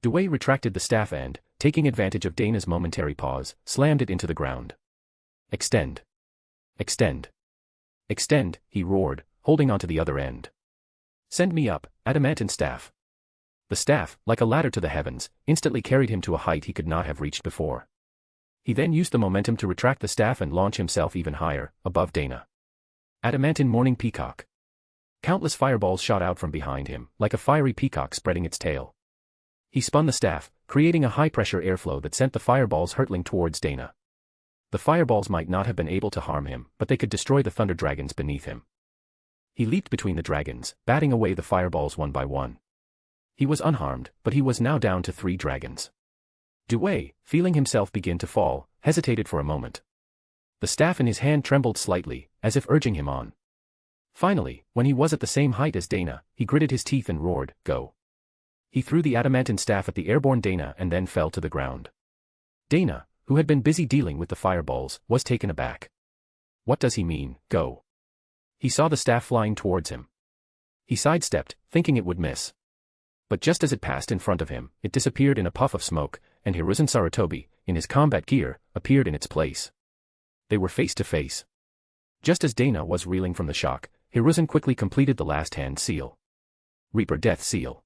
Due retracted the staff and, taking advantage of Dana's momentary pause, slammed it into the ground. Extend. Extend. Extend, he roared, holding onto the other end. Send me up, adamantine staff. The staff, like a ladder to the heavens, instantly carried him to a height he could not have reached before. He then used the momentum to retract the staff and launch himself even higher, above Dana. Adamantine Morning Peacock. Countless fireballs shot out from behind him, like a fiery peacock spreading its tail. He spun the staff, creating a high-pressure airflow that sent the fireballs hurtling towards Dana. The fireballs might not have been able to harm him, but they could destroy the Thunder Dragons beneath him. He leaped between the dragons, batting away the fireballs one by one. He was unharmed, but he was now down to 3 dragons. Due, feeling himself begin to fall, hesitated for a moment. The staff in his hand trembled slightly, as if urging him on. Finally, when he was at the same height as Dana, he gritted his teeth and roared, "Go!" He threw the adamantine staff at the airborne Dana and then fell to the ground. Dana, who had been busy dealing with the fireballs, was taken aback. What does he mean, go? He saw the staff flying towards him. He sidestepped, thinking it would miss. But just as it passed in front of him, it disappeared in a puff of smoke, and Hiruzen Sarutobi, in his combat gear, appeared in its place. They were face to face. Just as Dana was reeling from the shock, Hiruzen quickly completed the last hand seal. Reaper Death Seal.